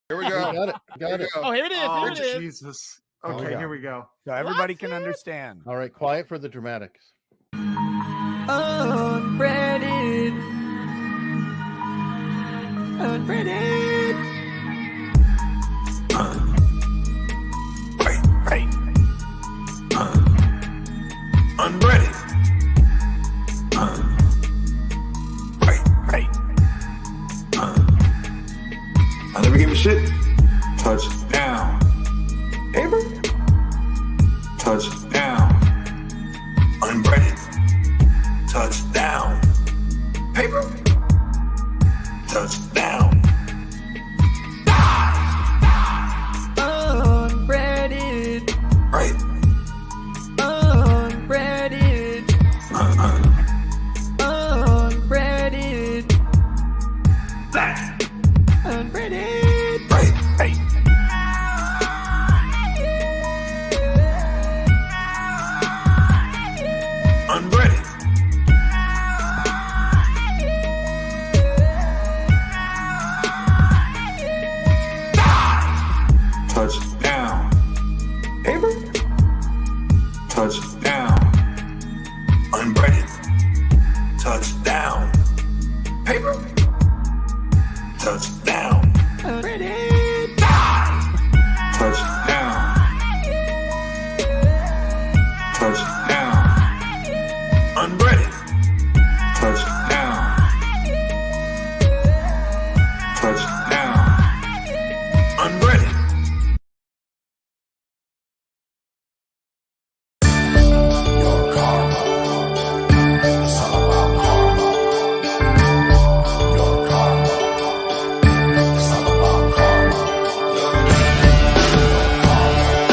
Here we go. Got it. Got it. Oh, here it is. Oh, Here it is. Jesus. Okay, here we go. So everybody can understand. All right, quiet for the dramatics. Unbreaded. Unbreaded. Right. Unbreaded. Right. I never gave a shit. Touchdown. Paper. Touchdown. Unbreaded. Touchdown. Paper. Touchdown. Unbreaded. Right. Unbreaded. Unbreaded. Black. Unbreaded. Right. Unbreaded. Touchdown. Paper. Touchdown. Unbreaded. Touchdown. Paper. Touchdown. Unbreaded. Touchdown. Touchdown. Unbreaded. Touchdown. Touchdown. Unbreaded. Your karma. It's all about karma. Your karma. It's all about karma. Your karma. It's all about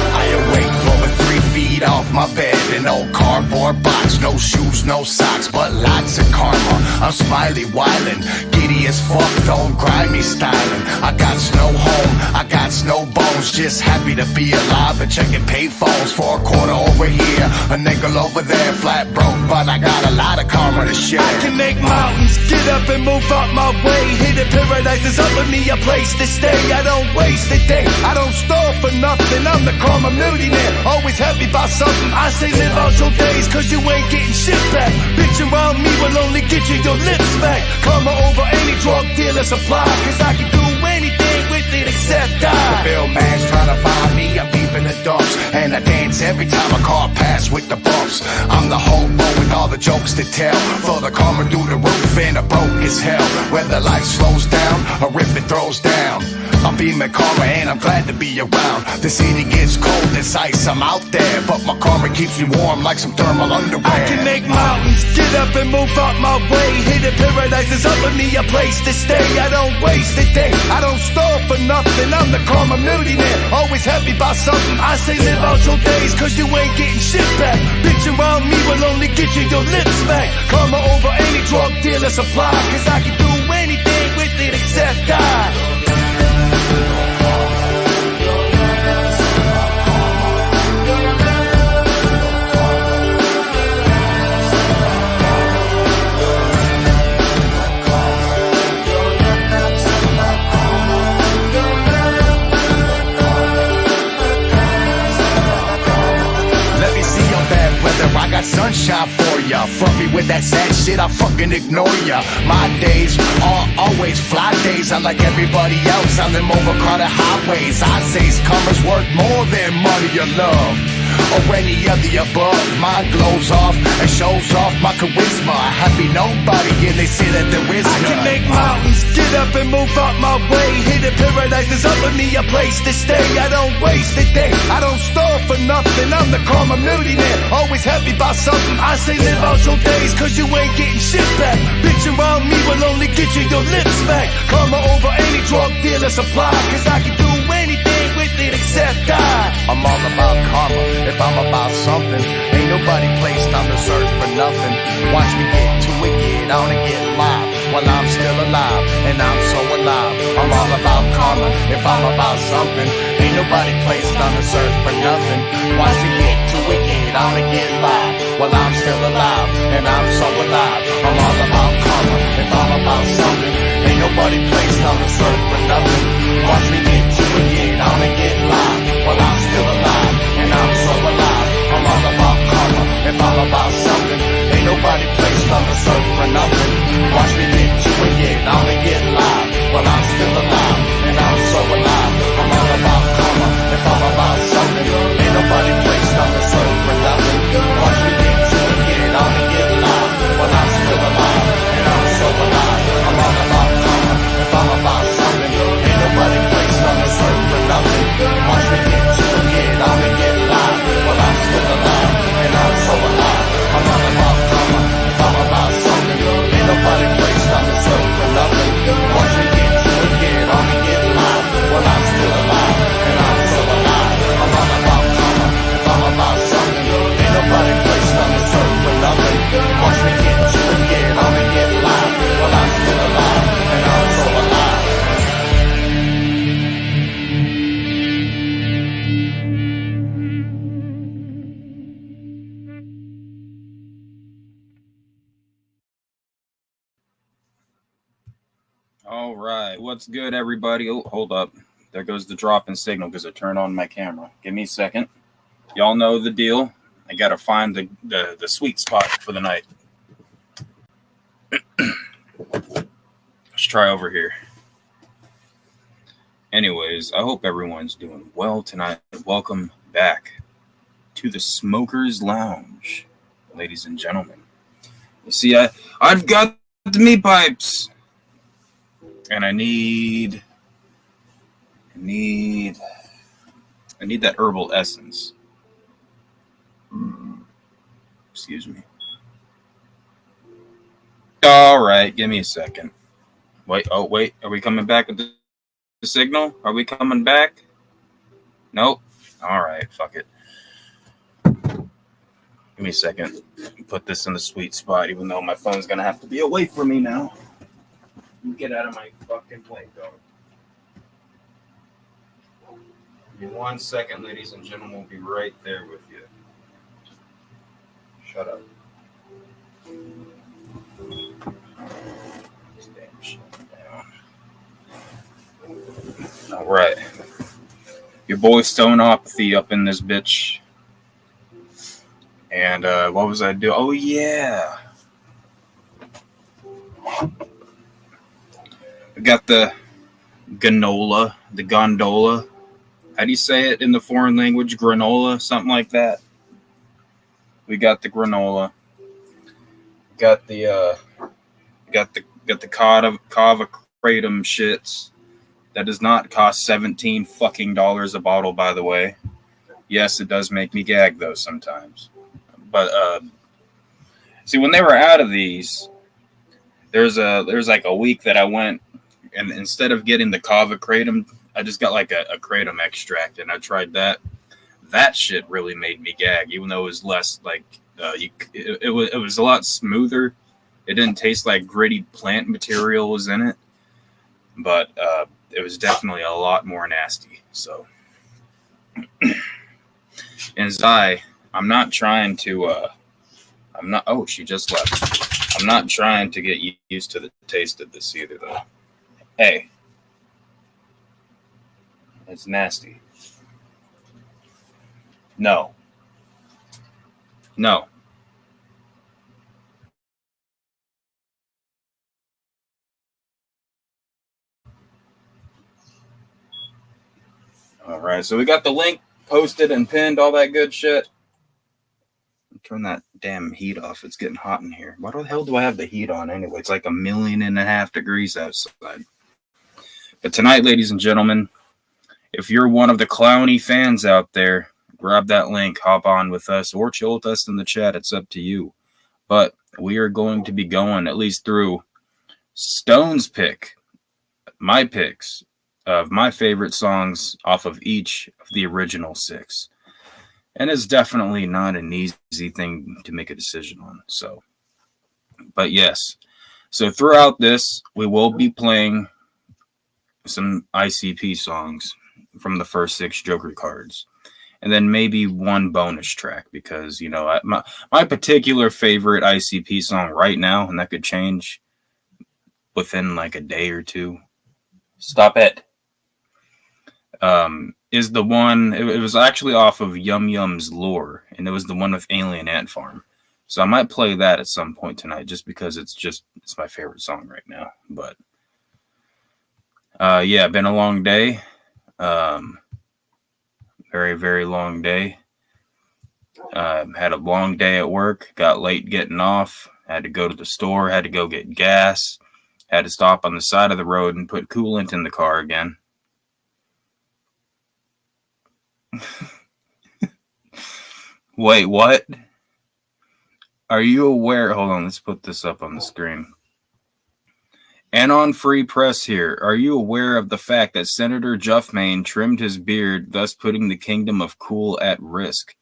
I awake blowing 3 feet off my bed. An old cardboard box, no shoes, no socks, but lots of karma. I'm smiley wildin', giddy as fuck, though grimy styling. I got no home, I got no bones, just happy to be alive and checking pay phones for a quarter over here, a nickel over there, flat broke, but I got a lot of karma to share. I can make mountains, get up and move up my way. Hidden paradise is up with me, a place to stay. I don't waste a day, I don't stall for nothing. I'm the karma millionaire, always happy about something. I say live out your days, cause you ain't getting shit back. Bitch around me will only get you your lips back. Karma over any drug dealer supply, cause I can do anything with it except die. The bill man's trying to find me, I'm deep in the dumps, and I dance every time a car pass with the bumps. I'm the hobo with all the jokes to tell, throw the karma through the roof and I broke as hell. Whether life slows down or if it throws down, I'm beaming karma and I'm glad to be around. The city gets cold as ice, I'm out there, but my karma keeps me warm like some thermal underwear. I can make mountains, get up and move up my way. Hidden paradise is up with me, a place to stay. I don't waste a day, I don't stall for nothing. I'm the karma millionaire, always happy about something. I say live out your days, cause you ain't getting shit back. Bitch around me will only get you your lips back. Karma over any drug dealer supply, cause I can do anything with it except die. I got sunshine for ya. Front me with that sad shit, I fucking ignore ya. My days are always fly days. I'm like everybody else on them overcrowded highways. I say karma's worth more than money or love, or any of the above. Mine glows off and shows off my charisma. A happy nobody, and they say that there is none. I can make mountains, get up and move up my way. Hidden paradise is up with me, a place to stay. I don't waste a day, I don't stall for nothing. I'm the karma millionaire, always happy about something. I say live out your days, cause you ain't getting shit back. Bitch around me will only get you your lips back. Karma over any drug dealer supply, cause I can do anything with it except die. I'm all about karma, if I'm about something. Ain't nobody placed on this earth for nothing. Watch me get to it, get on and get live, while I'm still alive, and I'm so alive. I'm all about karma, if I'm about something. Ain't nobody placed on this earth for nothing. Watch me get to again, I'ma get live while I'm still alive, and I'm so alive. I'm all about karma, it's all about something. Ain't nobody placed on this earth for nothing. Watch me get to again, I'ma get live while I'm still alive, and I'm so alive. I'm all about karma, it's all about something. Ain't nobody placed on this earth for nothing. Watch me get to again, I'ma get live while I'm still alive, and I'm so alive. I'm all about karma, it's all about something. Ain't nobody placed on this earth for nothing. Watch me get to again, I'ma get live while I'm still alive, and I'm so alive. I'm all about karma, it's all about something. Ain't nobody placed on this earth for nothing. Watch me get to again, I'ma get live while I'm still alive, and I'm so alive. I'm all about karma, it's all about something. Ain't nobody placed on this earth for nothing. Watch me get to again, I'ma get live while I'm still alive, and I'm so alive. I'm all about karma, it's all about something. Ain't nobody placed on this earth for nothing. Watch me get to again, I'ma get live while I'm still alive, and I'm so alive. All right, what's good, everybody? Oh, hold up. There goes the drop in signal because I turned on my camera. Give me a second. Y'all know the deal. I gotta find the sweet spot for the night. Let's try over here. Anyways, I hope everyone's doing well tonight. Welcome back to the Smokers Lounge, ladies and gentlemen. You see, I've got the meat pipes. And I need that herbal essence. Excuse me. All right, give me a second. Wait, are we coming back with the signal? Are we coming back? Nope. All right, fuck it. Give me a second. Put this in the sweet spot, even though my phone's gonna have to be away from me now. Get out of my fucking way, dog. Give me 1 second, ladies and gentlemen. We'll be right there with you. Shut up. This damn shit down. All right. Your boy Stoneopathy up in this bitch. And what was I doing? Oh, yeah. We got the gondola. How do you say it in the foreign language? Granola, something like that. We got the granola. Got the Cava kratom shits. That does not cost $17 fucking a bottle, by the way. Yes, it does make me gag though sometimes. But see, when they were out of these, there's like a week that I went. And instead of getting the Cava kratom, I just got like a kratom extract, and I tried that. That shit really made me gag, even though it was less like it was a lot smoother. It didn't taste like gritty plant material was in it, but it was definitely a lot more nasty. So, and I'm not trying to. I'm not. Oh, she just left. I'm not trying to get used to the taste of this either, though. Hey, it's nasty. No. All right, so we got the link posted and pinned, all that good shit. Turn that damn heat off. It's getting hot in here. Why the hell do I have the heat on anyway? It's like 1.5 million degrees outside. But tonight, ladies and gentlemen, if you're one of the clowny fans out there, grab that link, hop on with us, or chill with us in the chat. It's up to you. But we are going to be going at least through Stone's pick, my picks of my favorite songs off of each of the original 6. And it's definitely not an easy thing to make a decision on. So, but yes. So throughout this, we will be playing some ICP songs from the first 6 Joker cards. and then maybe one bonus track because, you know, my particular favorite ICP song right now, and that could change within like a day or two. Stop it. Is the one, it was actually off of Yum Yum's Lore, and it was the one with Alien Ant Farm. So I might play that at some point tonight just because it's my favorite song right now. But yeah, been a long day. Very, very long day. Had a long day at work, got late getting off, had to go to the store, had to go get gas, had to stop on the side of the road and put coolant in the car again. Wait, what? Are you aware? Hold on, let's put this up on the screen. And on Free Press here, are you aware of the fact that Senator Gruffmane trimmed his beard, thus putting the kingdom of cool at risk?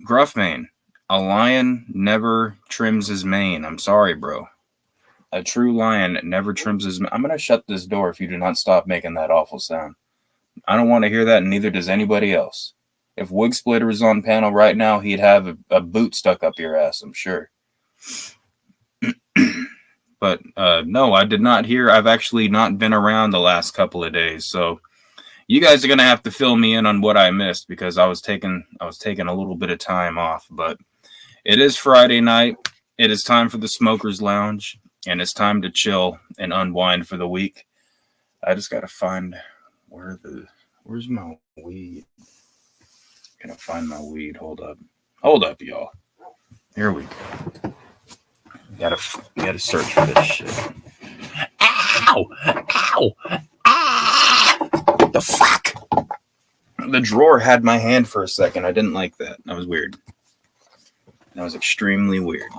Gruffmane, a lion never trims his mane. I'm sorry, bro. A true lion never trims his mane. I'm going to shut this door if you do not stop making that awful sound. I don't want to hear that, and neither does anybody else. If Wig Splitter was on panel right now, he'd have a boot stuck up your ass, I'm sure. But no, I did not hear. I've actually not been around the last couple of days, so you guys are gonna have to fill me in on what I missed because I was taking a little bit of time off. But it is Friday night. It is time for the Smokers Lounge, and it's time to chill and unwind for the week. I just gotta find where's my weed. Gotta find my weed. Hold up, y'all. Here we go. Gotta search for this shit. Ow! What the fuck? The drawer had my hand for a second. I didn't like that. That was weird. That was extremely weird.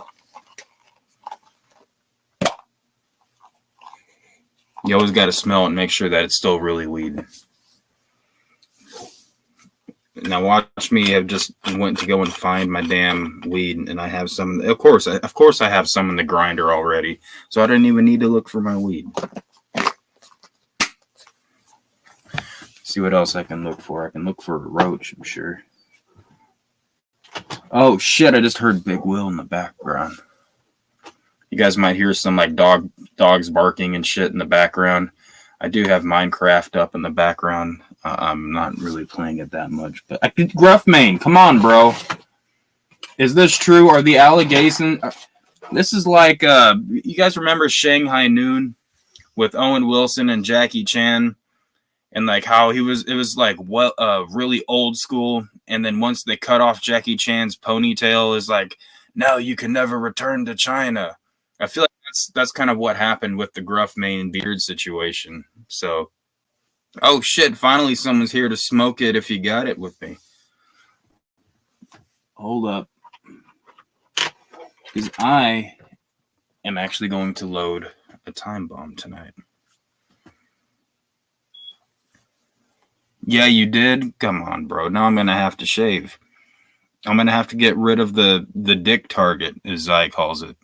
You always got to smell it and make sure that it's still really weed. Now watch me. I've just went to go and find my damn weed, and I have some. Of course, I have some in the grinder already, so I didn't even need to look for my weed. See what else I can look for. I can look for a roach, I'm sure. Oh shit! I just heard Big Will in the background. You guys might hear some like dogs barking and shit in the background. I do have Minecraft up in the background. I'm not really playing it that much, but Gruffmane, come on, bro. Is this true? Are the allegations? This is like you guys remember Shanghai Noon with Owen Wilson and Jackie Chan, and like how it was like really old school, and then once they cut off Jackie Chan's ponytail, is like, no, you can never return to China. I feel like that's kind of what happened with the Gruffmane beard situation. So. Oh shit, finally someone's here to smoke it if you got it with me. Hold up. Because I am actually going to load a time bomb tonight. Yeah, you did? Come on, bro. Now I'm going to have to shave. I'm going to have to get rid of the dick target, as Zai calls it.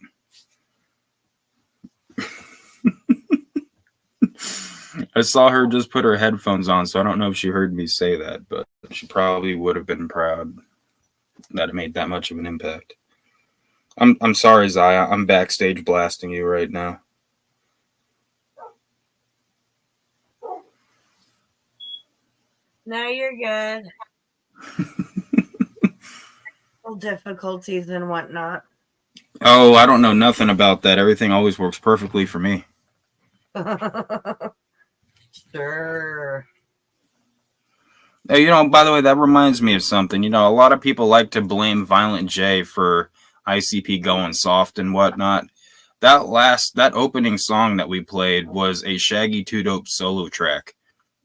I saw her just put her headphones on, so I don't know if she heard me say that, but she probably would have been proud that it made that much of an impact. I'm sorry, Zaya. I'm backstage blasting you right now. No, you're good. Difficulties and whatnot. Oh, I don't know nothing about that. Everything always works perfectly for me. Sure. Hey, you know, by the way, that reminds me of something. You know, a lot of people like to blame Violent J for ICP going soft and whatnot. That opening song that we played was a Shaggy 2 Dope solo track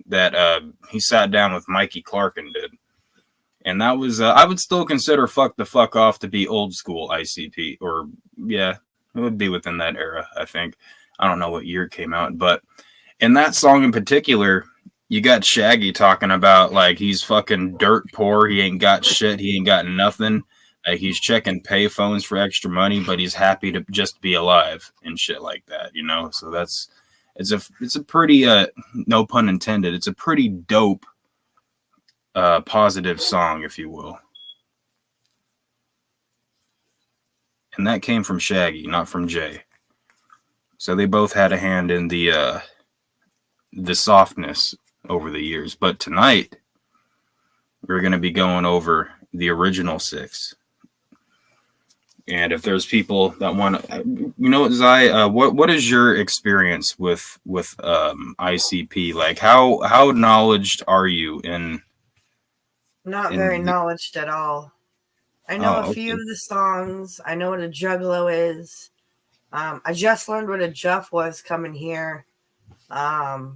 that he sat down with Mikey Clark and did. And that was, I would still consider Fuck the Fuck Off to be old school ICP. Or, yeah, it would be within that era, I think. I don't know what year it came out. But in that song in particular, you got Shaggy talking about, like, he's fucking dirt poor. He ain't got shit. He ain't got nothing. He's checking pay phones for extra money, but he's happy to just be alive and shit like that, you know? So it's a pretty, no pun intended, it's a pretty dope positive song, if you will. And that came from Shaggy, not from Jay. So they both had a hand in the softness over the years. But tonight, we're going to be going over the original 6. And if there's people that want to, Zai, what is your experience with ICP? Like, how knowledged are you in? Not very knowledged at all. I know a few of the songs. I know what a juggalo is. I just learned what a juff was coming here. I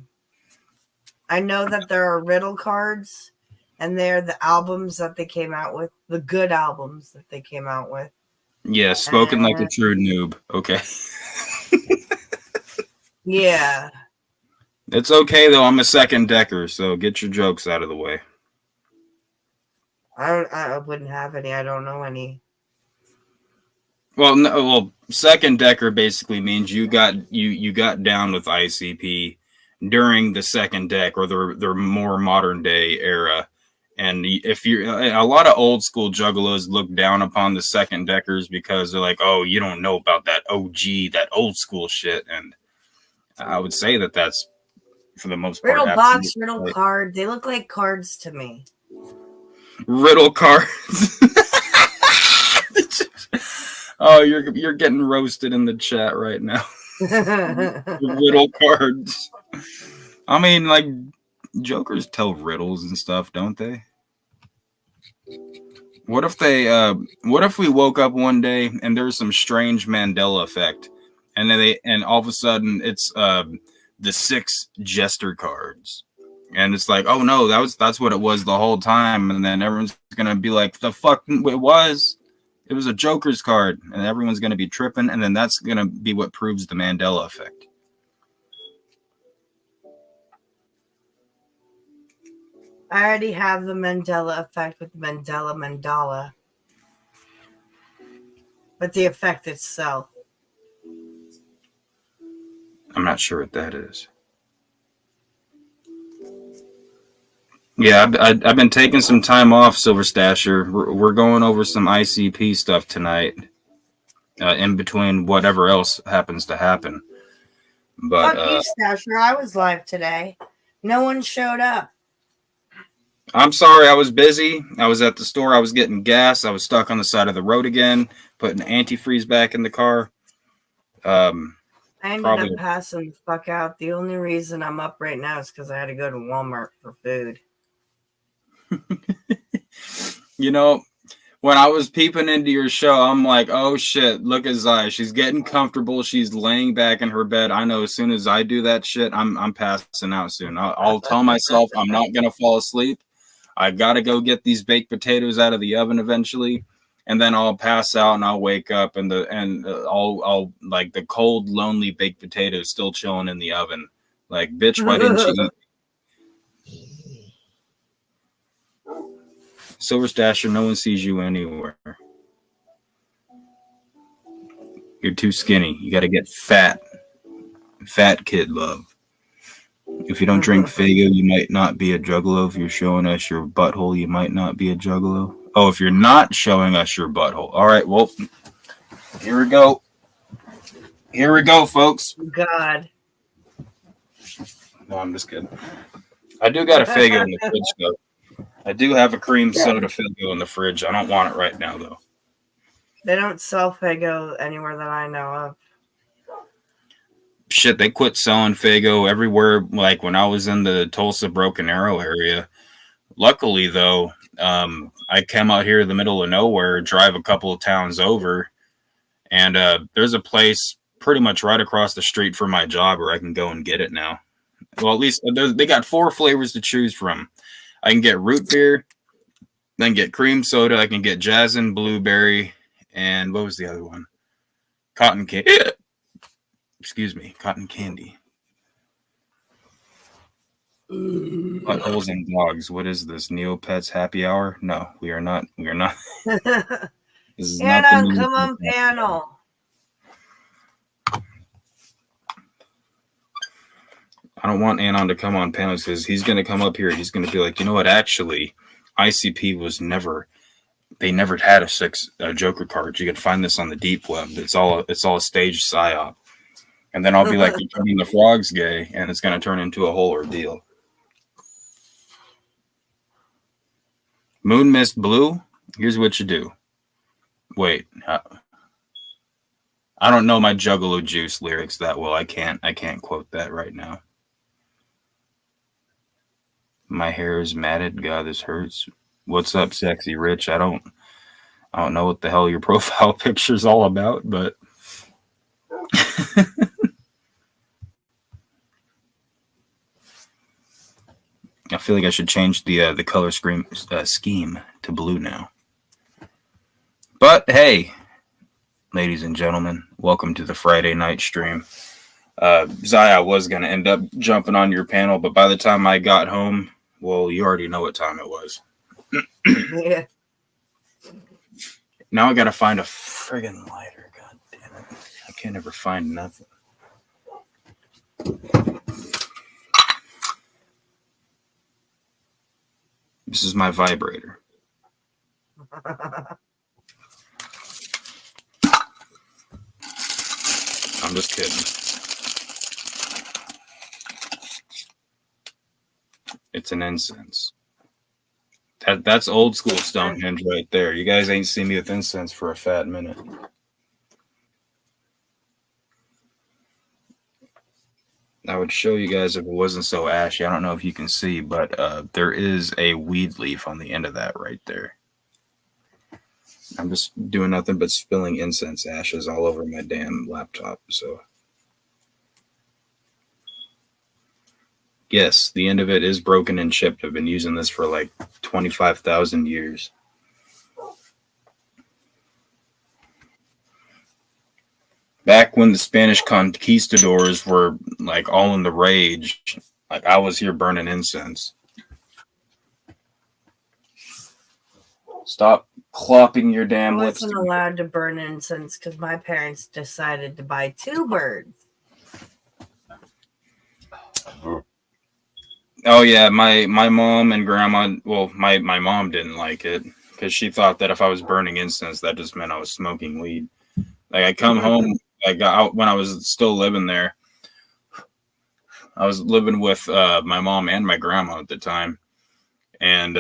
know that there are riddle cards, and they're the albums that they came out with, the good albums that they came out with. Yeah, spoken like a true noob. Okay. Yeah. It's okay, though. I'm a second decker, so get your jokes out of the way. I wouldn't have any. I don't know any. Well, second decker basically means you got down with ICP during the second deck or the more modern day era. And if you're a lot of old school juggalos look down upon the second deckers because they're like, oh, you don't know about that OG, that old school shit. And I would say that that's for the most part. Riddle box, riddle card. They look like cards to me. Riddle cards. Oh, you're getting roasted in the chat right now. Riddle cards. I mean, like, jokers tell riddles and stuff, don't they? What if we woke up one day and there's some strange Mandela effect, and then all of a sudden it's the 6 jester cards, and it's like, oh no, that's what it was the whole time, and then everyone's gonna be like, the fuck it was a Joker's card, and everyone's gonna be tripping, and then that's gonna be what proves the Mandela effect. I already have the Mandela effect with Mandala. But the effect itself. I'm not sure what that is. Yeah, I've been taking some time off, Silver Stasher. We're going over some ICP stuff tonight, in between whatever else happens to happen. But fuck you, Stasher. I was live today. No one showed up. I'm sorry, I was busy. I was at the store. I was getting gas. I was stuck on the side of the road again, putting antifreeze back in the car. I ended up passing the fuck out. The only reason I'm up right now is because I had to go to Walmart for food. When I was peeping into your show, I'm like, oh shit, look at Zaya. She's getting comfortable. She's laying back in her bed. I know as soon as I do that shit, I'm passing out soon. I'll tell myself I'm not going to fall asleep. I got to go get these baked potatoes out of the oven eventually. And then I'll pass out and I'll wake up and I'll like the cold, lonely baked potatoes still chilling in the oven. Like, bitch, why didn't you eat? Silver Stasher, no one sees you anywhere. You're too skinny. You got to get fat. Fat kid love. If you don't drink Fago, you might not be a juggalo. If you're showing us your butthole, you might not be a juggalo. Oh, if you're not showing us your butthole. All right, well, here we go. Here we go, folks. God. No, I'm just kidding. I do got a Fago in the fridge, though. I do have a cream soda Fago in the fridge. I don't want it right now, though. They don't sell Fago anywhere that I know of. Shit, they quit selling Fago everywhere, like when I was in the Tulsa Broken Arrow area. Luckily, though, I came out here in the middle of nowhere, drive a couple of towns over, and there's a place pretty much right across the street from my job where I can go and get it now. Well, at least they got 4 flavors to choose from. I can get root beer, then get cream soda, I can get jasmine, blueberry, and what was the other one? Cotton candy. Excuse me, cotton candy. Buttholes and dogs. What is this? Neopets happy hour? No, we are not. We are not. This is not the come on, panel. I don't want Anon to come on panels because he's going to come up here. He's going to be like, you know what? Actually, ICP was never. They never had a Joker card. You could find this on the deep web. It's all a stage psyop. And then I'll be like, "You're turning the frogs gay," and it's going to turn into a whole ordeal. Moon Mist Blue. Here's what you do. Wait, I don't know my Juggalo Juice lyrics that well. I can't quote that right now. My hair is matted. God, this hurts. What's up, sexy rich? I don't know what the hell your profile picture's all about, but I feel like I should change the color scheme to blue now. But hey, ladies and gentlemen, welcome to the Friday night stream. Zaya was going to end up jumping on your panel, but by the time I got home, well, you already know what time it was. Yeah. Now I got to find a friggin' lighter. God damn it. I can't ever find nothing. This is my vibrator. I'm just kidding. It's an incense. That's old school Stonehenge right there. You guys ain't seen me with incense for a fat minute. I would show you guys if it wasn't so ashy. I don't know if you can see, but there is a weed leaf on the end of that right there. I'm just doing nothing but spilling incense ashes all over my damn laptop. So, yes, the end of it is broken and chipped. I've been using this for like 25,000 years. Back when the Spanish conquistadors were like all in the rage, like I was here burning incense. Stop clopping your damn I lips. wasn't allowed to burn incense because my parents decided to buy 2 birds. Oh yeah, my mom and grandma. Well, my mom didn't like it because she thought that if I was burning incense, that just meant I was smoking weed. Like I come home, like when I was still living there. I was living with my mom and my grandma at the time, and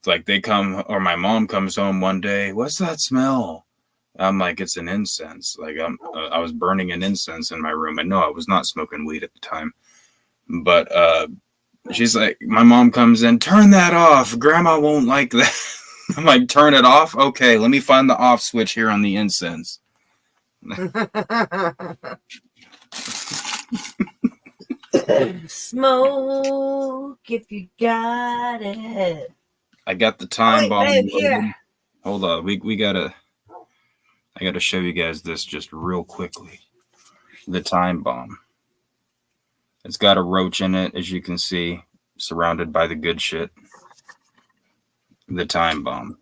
like they come, or my mom comes home one day. What's that smell? I'm like, it's an incense. Like I was burning an incense in my room, and no, I was not smoking weed at the time. But she's like, my mom comes in, turn that off. Grandma won't like that. I'm like, turn it off? Okay, let me find the off switch here on the incense. Smoke if you got it. I got the time bomb. Babe, here. Hold on, I gotta show you guys this just real quickly. The time bomb. It's got a roach in it, as you can see, surrounded by the good shit. The time bomb.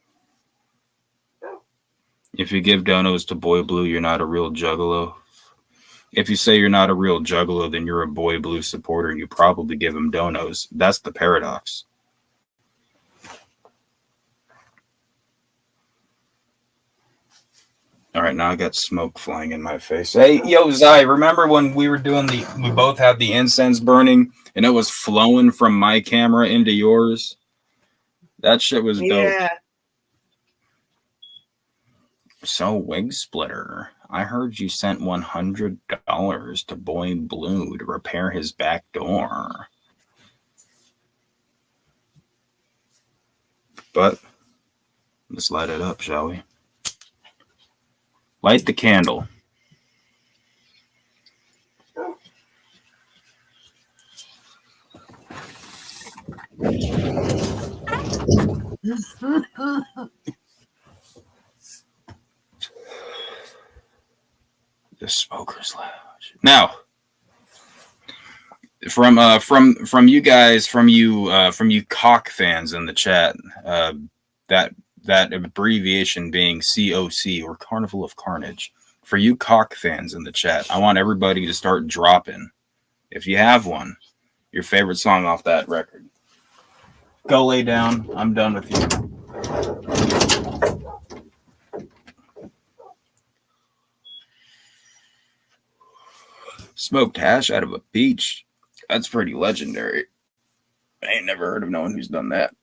If you give donos to Boy Blue, you're not a real juggalo. If you say you're not a real juggalo, then you're a Boy Blue supporter and you probably give him donos. That's the paradox. All right, now I got smoke flying in my face. Hey, yo, Zai, remember when we were doing we both had the incense burning and it was flowing from my camera into yours? That shit was dope. Yeah. So, Wig Splitter, I heard you sent $100 to Boy Blue to repair his back door. But let's light it up, shall we? Light the candle. The Smoker's Lounge. Now, from you guys, from you cock fans in the chat, that abbreviation being COC, or Carnival of Carnage. For you cock fans in the chat, I want everybody to start dropping, if you have one, your favorite song off that record. Go lay down. I'm done with you. Smoked hash out of a peach. That's pretty legendary. I ain't never heard of no one who's done that.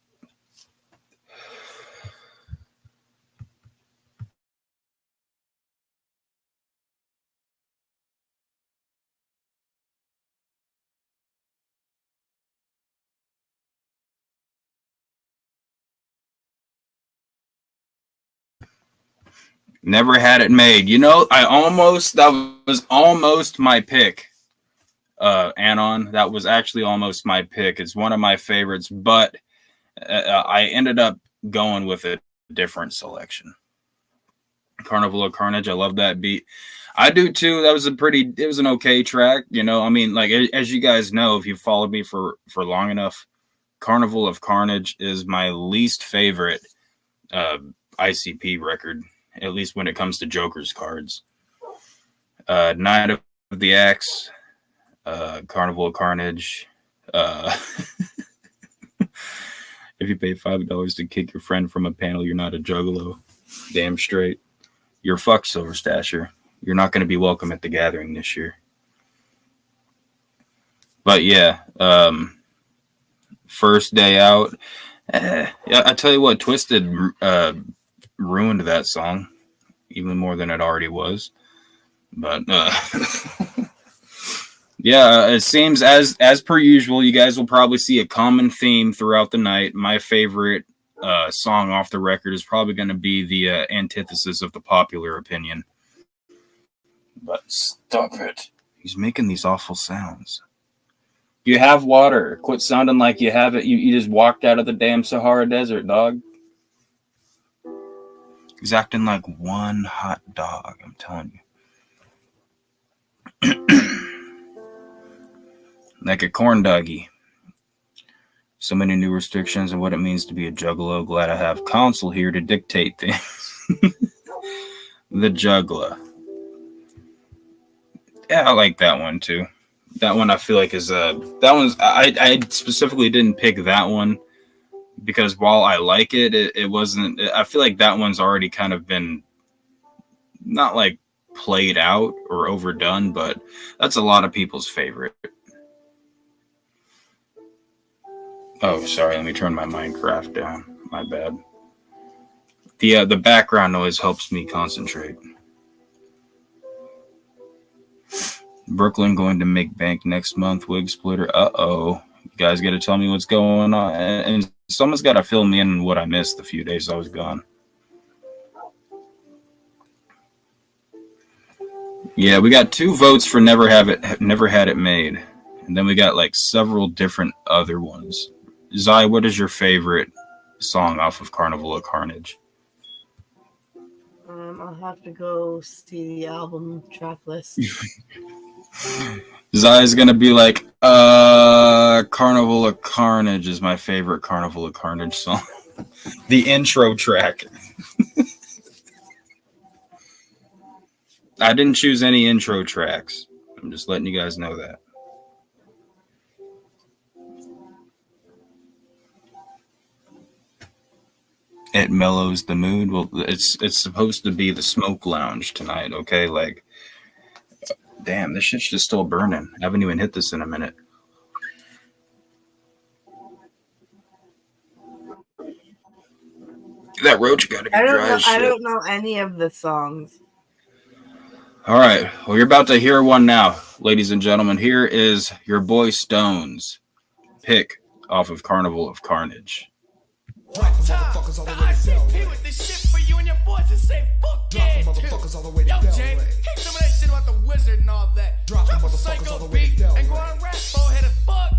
Never had it made. You know, that was almost my pick. Anon, that was actually almost my pick. It's one of my favorites, but I ended up going with a different selection. Carnival of Carnage. I love that beat. I do too. It was an okay track. You know, I mean, like, as you guys know, if you've followed me for long enough, Carnival of Carnage is my least favorite ICP record, at least when it comes to Joker's cards. Night of the Axe, Carnival of Carnage. If you pay $5 to kick your friend from a panel, you're not a juggalo. Damn straight. You're fucked, Silver Stasher. You're not going to be welcome at the gathering this year. But yeah, first day out. Yeah, I tell you what, Twisted ruined that song even more than it already was. But yeah, it seems as per usual, you guys will probably see a common theme throughout the night. My favorite song off the record is probably going to be the antithesis of the popular opinion. But stop it. He's making these awful sounds. You have water. Quit sounding like you have it. You just walked out of the damn Sahara Desert, dog. He's acting like one hot dog, I'm telling you. Like a corn doggy. So many new restrictions on what it means to be a juggalo. Glad I have counsel here to dictate things. The juggler. Yeah, I like that one too. That one I feel like is I specifically didn't pick that one because while I like it, it wasn't. I feel like that one's already kind of been not like played out or overdone, but that's a lot of people's favorite. Oh, sorry. Let me turn my Minecraft down. My bad. The background noise helps me concentrate. Brooklyn going to make bank next month. Wig splitter. Uh-oh. You guys got to tell me what's going on. And someone's got to fill me in what I missed the few days I was gone. Yeah, we got 2 votes for never had it made. And then we got like several different other ones. Zai, what is your favorite song off of Carnival of Carnage? I'll have to go see the album track list. Zai's gonna be like, Carnival of Carnage is my favorite Carnival of Carnage song. The intro track. I didn't choose any intro tracks. I'm just letting you guys know that. It mellows the mood. Well, it's supposed to be the smoke lounge tonight, okay? Like, damn, this shit's just still burning. I haven't even hit this in a minute. That roach got to be dry as shit. I don't know any of the songs. All right. Well, you're about to hear one now, ladies and gentlemen. Here is your boy Stone's pick off of Carnival of Carnage. One time, the ICP with this shit for you and your boys and say fuck yeah, too. Yo, Jay, kick some of that shit about the wizard and all that. Drop a psycho beat and go on rap, bullheaded fuck.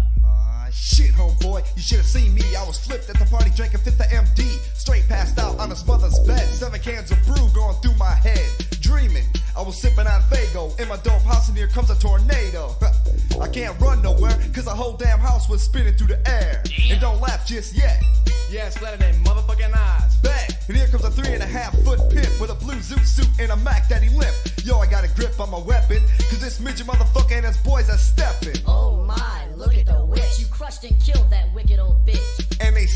Shit, homeboy, you should have seen me. I was flipped at the party, drank a fifth of MD. Straight passed out on his mother's bed. 7 cans of brew going through my head. Dreaming, I was sipping on Fago. In my dope house and here comes a tornado. I can't run nowhere, cause the whole damn house was spinning through the air. Damn. And don't laugh just yet. Yeah, it's flat in their motherfucking eyes. Bang! And here comes a 3.5-foot pimp with a blue zoot suit and a Mac that he limp. Yo, I got a grip on my weapon, cause this midget motherfucker and his boys are stepping. Oh my, look at the witch. You crushed and killed that wicked old bitch. And they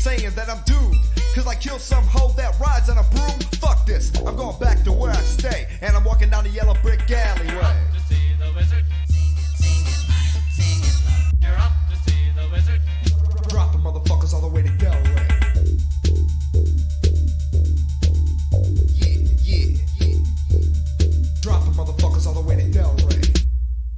might kill some hoe that rides on a broom. Fuck this, I'm going back to where I stay, and I'm walking down the yellow brick alleyway. You're up to see the wizard. Sing it loud. You're up to see the wizard. Dropping motherfuckers all the way to Delray. Yeah. Dropping motherfuckers all the way to Delray.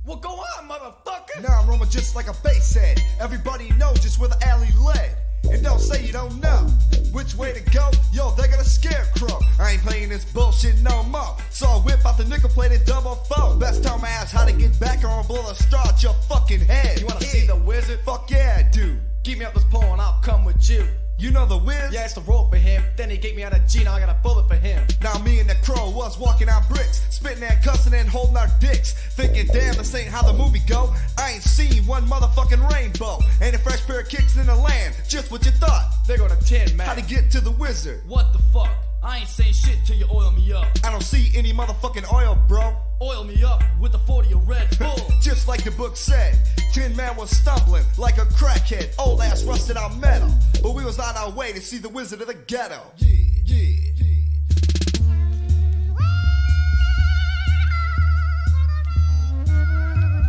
Well, go on, motherfucker. Now I'm roaming just like a bass head. Everybody knows just where the alley led. And don't say you don't know which way to go. Yo, they got a scarecrow. I ain't playing this bullshit no more. So I whip out the nickel-plated double four. Best tell my ass how to get back or I'll blow a straw at your fucking head. You wanna see the wizard? Fuck yeah, dude. Give me up this pole and I'll come with you. You know the whiz? Yeah, it's the rope for him. Then he gave me out a G, now I got a bullet for him. Now me and the crow was walking on bricks, spitting and cussing and holding our dicks, thinking, damn, this ain't how the movie go. I ain't seen one motherfucking rainbow, and a fresh pair of kicks in the land. Just what you thought. They go to 10, man. How to get to the wizard? What the fuck? I ain't saying shit till you oil me up. I don't see any motherfucking oil, bro. Oil me up with the 40 of Red Bull. Just like the book said, Tin Man was stumbling like a crackhead, old ass rusted out metal. But we was on our way to see the wizard of the ghetto. Yeah.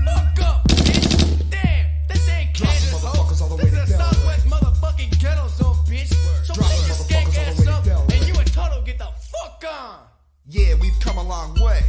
Fuck up, bitch. Damn, this ain't Kansas, ho. This is a Southwest motherfucking ghetto zone, bitch. So Drop make your motherfuckers skank all ass the way up, to Delray. and you and Toto get the fuck on. Yeah, we've come a long way.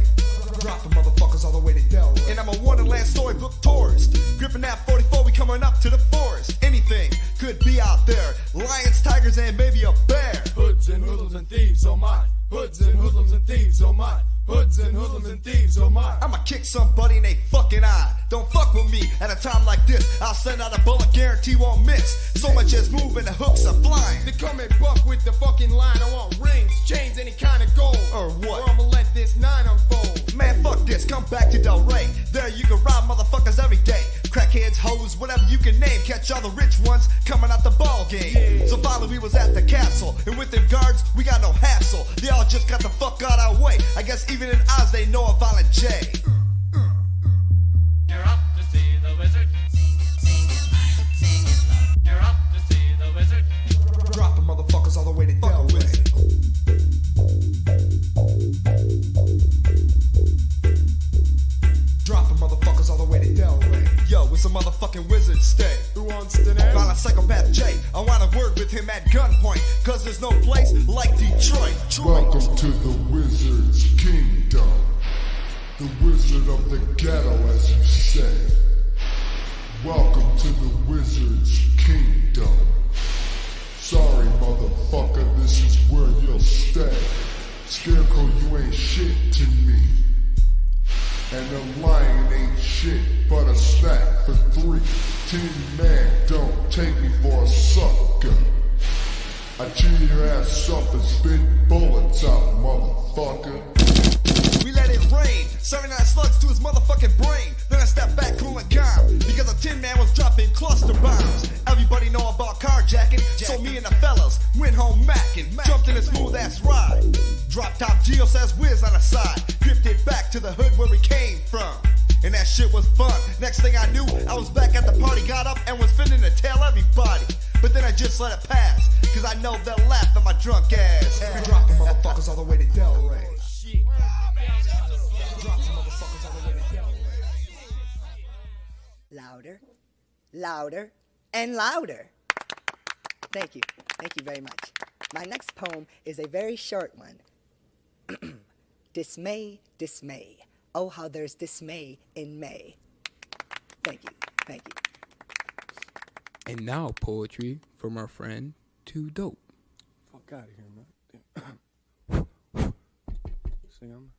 Dropping motherfuckers all the way to Delray. And I'm a Wonderland storybook tourist. Gripping that 44, we coming up to the forest. Anything could be out there. Lions, tigers, and maybe a bear. Hoods and hoodlums and thieves, oh my. Hoods and hoodlums and thieves, oh my. Hoods and hoodlums and thieves, oh my. I'ma kick somebody in they fucking eye. Don't fuck with me at a time like this. I'll send out a bullet, guarantee won't miss. So much as moving, the hooks are flying. They come and buck with the fucking line. I want rings, chains, any kind of gold. Or what? Or I'ma let this 9 unfold. Man, fuck this, come back to Delray. There you can rob motherfuckers every day. Crackheads, hoes, whatever you can name. Catch all the rich ones coming out the ball game. Yeah. So finally we was at the castle, and with them guards, we got no hassle. They all just got the fuck out our way. I guess even in Oz they know a Violent J. You're up to see the wizard. Sing it loud. You're up to see the wizard. Dropping motherfuckers all the way to Delray. Dropping motherfuckers all the way to Delray. Yo, it's a motherfucking wizard stay. Who wants to know? Violent Psychopath J. I want a word with him at gunpoint, cause there's no place like Detroit. Welcome to the Wizard's Kingdom. The Wizard of the Ghetto, as you say. Welcome to the Wizard's Kingdom. Sorry, motherfucker, this is where you'll stay. Scarecrow, you ain't shit to me. And the lion ain't shit but a snack for 3. Tin Man, don't take me for a sucker. I chew your ass up and spit bullets out, motherfucker. We let it rain, 79 slugs to his motherfucking brain. Then I stepped back cool and calm, because a Tin Man was dropping cluster bombs. Everybody know about carjacking, so me and the fellas went home macking. Jumped in a smooth ass ride. Drop top Geo says whiz on the side. Gripped it back to the hood where we came from. And that shit was fun. Next thing I knew, I was back at the party, got up and was finna to tell everybody. But then I just let it pass, cause I know they'll laugh at my drunk ass. We dropping motherfuckers all the way to Delray. Louder, louder, and louder. Thank you. Thank you very much. My next poem is a very short one. Dismay, dismay. Oh, how there's dismay in May. Thank you. Thank you. And now poetry from our friend Too Dope. Fuck out of here, man. Sing on.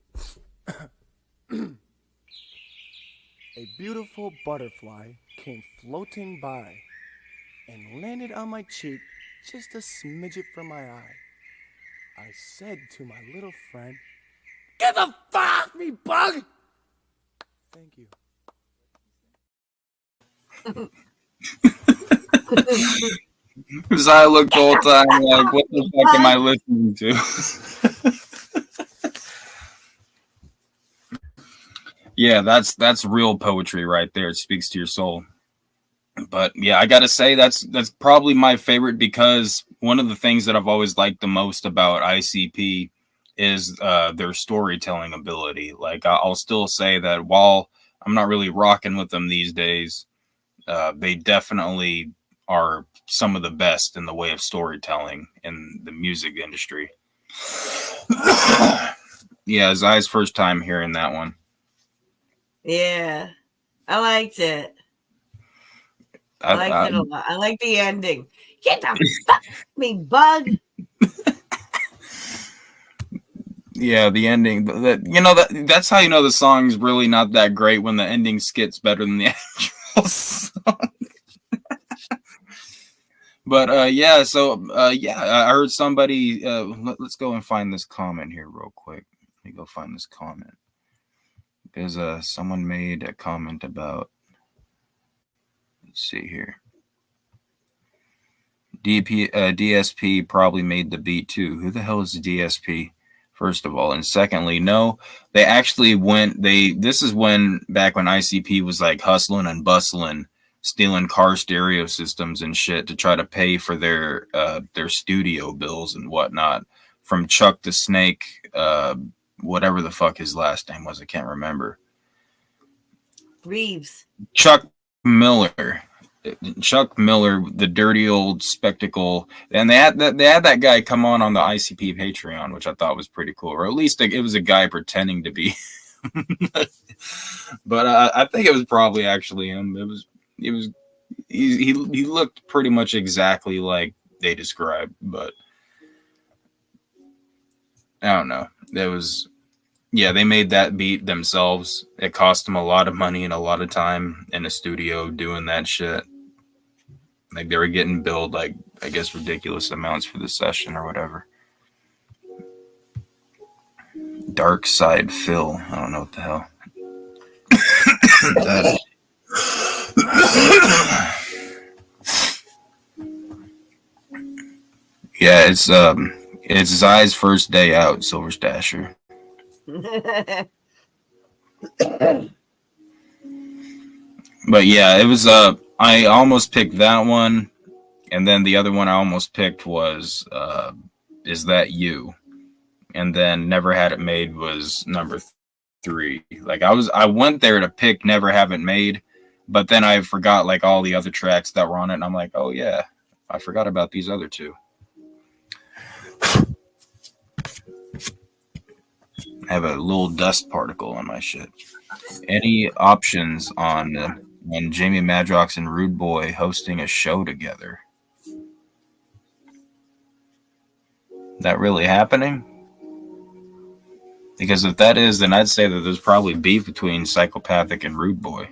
A beautiful butterfly came floating by and landed on my cheek just a smidget from my eye. I said to my little friend, "Get the fuck off me, bug!" Thank you. Because I looked the whole time like, what the fuck am I listening to? Yeah, that's real poetry right there. It speaks to your soul. But yeah, I gotta say that's probably my favorite because one of the things that I've always liked the most about ICP is their storytelling ability. Like I'll still say that while I'm not really rocking with them these days, they definitely are some of the best in the way of storytelling in the music industry. Yeah, Zai's first time hearing that one. Yeah, I liked it. I liked it a lot. I like the ending. Get the fuck me, bug. Yeah, the ending. That's how you know the song's really not that great, when the ending skits better than the actual song. But yeah, so yeah, I heard somebody. Let's go and find this comment here real quick. Let me go find this comment, because someone made a comment about. Let's see here. DSP probably made the beat too. Who the hell is the DSP? First of all, and secondly, no, they actually went. This is back when ICP was like hustling and bustling, stealing car stereo systems and shit to try to pay for their studio bills and whatnot from Chuck the Snake, whatever the fuck his last name was, I can't remember. Reeves. Chuck Miller, the dirty old spectacle, and they had that guy come on the ICP Patreon, which I thought was pretty cool, or at least it was a guy pretending to be. But I think it was probably actually him. He looked pretty much exactly like they described, but I don't know. Yeah, they made that beat themselves. It cost them a lot of money and a lot of time in a studio doing that shit. Like they were getting billed like, I guess, ridiculous amounts for the session or whatever. Dark Side Phil. I don't know what the hell. Yeah, it's Zai's first day out, Silver Stasher. But yeah, it was I almost picked that one, and then the other one I almost picked was Is That You? And then Never Had It Made was number 3. Like I went there to pick Never Have It Made, but then I forgot like all the other tracks that were on it, and I'm like, oh yeah, I forgot about these other two. I have a little dust particle on my shit. Any options on Jamie Madrox and Rude Boy hosting a show together? That really happening? Because if that is, then I'd say that there's probably beef between Psychopathic and Rude Boy.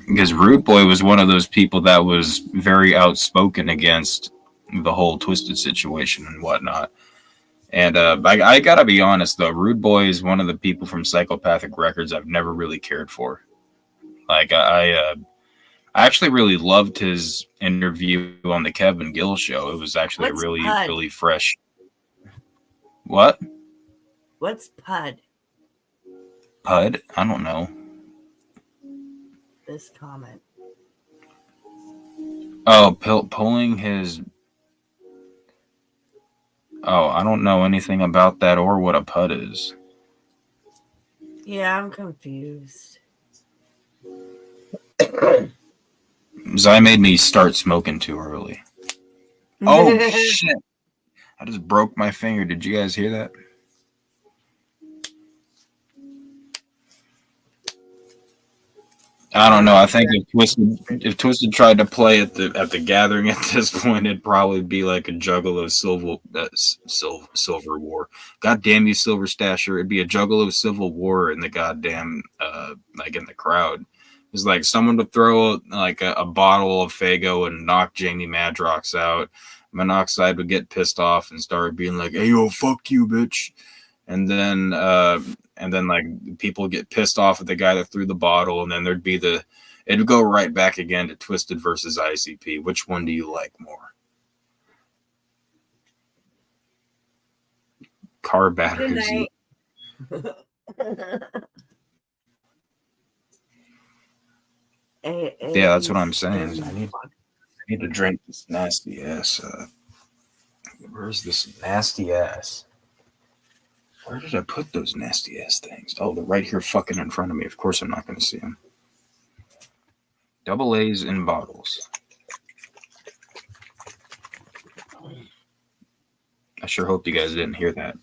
Because Rude Boy was one of those people that was very outspoken against the whole Twisted situation and whatnot. And I gotta be honest though, Rude Boy is one of the people from Psychopathic Records I've never really cared for. Like I actually really loved his interview on the Kevin Gill show. It was actually really fresh. What? What's PUD? PUD? I don't know. This comment. Oh, pulling his. Oh, I don't know anything about that or what a PUD is. Yeah, I'm confused. Zai made me start smoking too early. Oh, shit. I just broke my finger. Did you guys hear that? I don't know. I think if Twisted tried to play at the gathering at this point, it'd probably be like a Juggalo Silver War. God damn you, Silver Stasher! It'd be a Juggalo Civil War in the goddamn like in the crowd. It's like someone would throw like a bottle of Faygo and knock Jamie Madrox out. Monoxide would get pissed off and start being like, "Hey yo, fuck you, bitch," and then like people get pissed off at the guy that threw the bottle, and then it'd go right back again to Twisted versus ICP. Which one do you like more? Car batteries. Yeah, that's what I'm saying. I need to drink this nasty ass. Where's this nasty ass? Where did I put those nasty ass things? Oh, they're right here fucking in front of me. Of course I'm not going to see them. Double A's in bottles. I sure hope you guys didn't hear that.